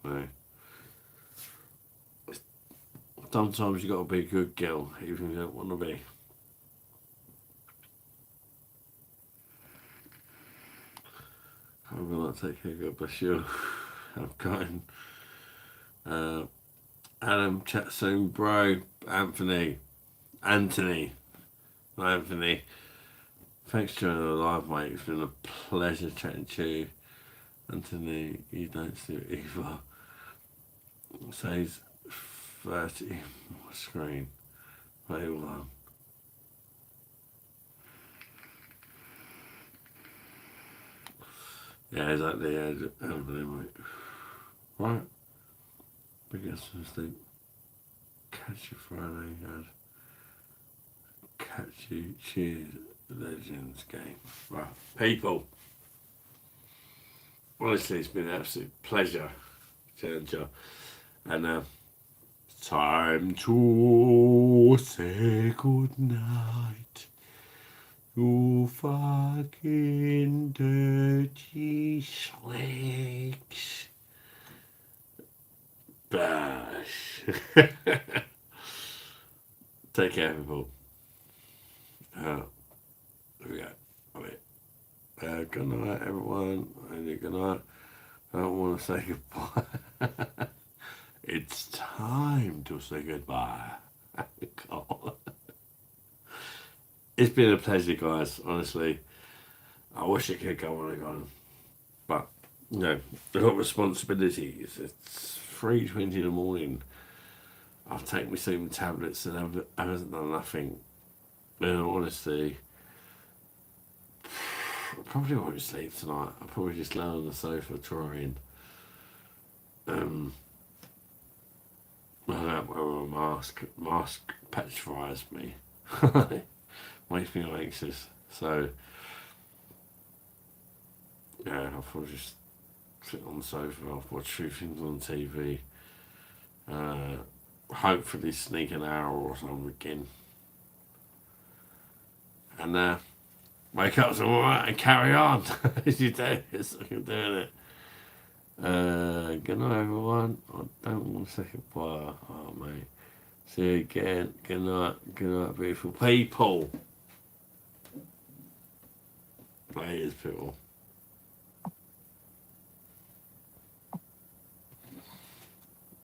you know, sometimes you got to be a good girl, even if you don't want to be. I'm gonna take care. God bless you. I'm going. Adam, chat soon, bro. Anthony. Thanks for joining the live, mate. It's been a pleasure chatting to you. Anthony, you don't see it either. It says 30 on my screen. Wait, hold on. Yeah, exactly. Yeah, Anthony, mate. Right. Big ass sleep. Catch you Friday, guys. Catch you. Cheers. Legends game. Right. People. Honestly, it's been an absolute pleasure chatting to you. And time to say good night. You fucking dirty slicks. Bash. Take care, people. There we go. Good night, everyone. And good night. I don't want to say goodbye. It's time to say goodbye. It's been a pleasure, guys. Honestly, I wish it could go on and on, but you know, I've got responsibilities. It's 3:20 in the morning. I've taken my sleeping tablets and I haven't done nothing. In all honesty, I probably won't sleep tonight. I'll probably just lay on the sofa trying. I don't wear a mask. Mask petrifies me. Makes me anxious. So, yeah, I'll probably just sit on the sofa. I'll watch a few things on TV. Hopefully sneak an hour or something again. And wake up tomorrow and carry on as you do. It's like I'm doing it. Good night, everyone. I don't want to say goodbye. Oh, mate. See you again. Good night, beautiful people. Players, people.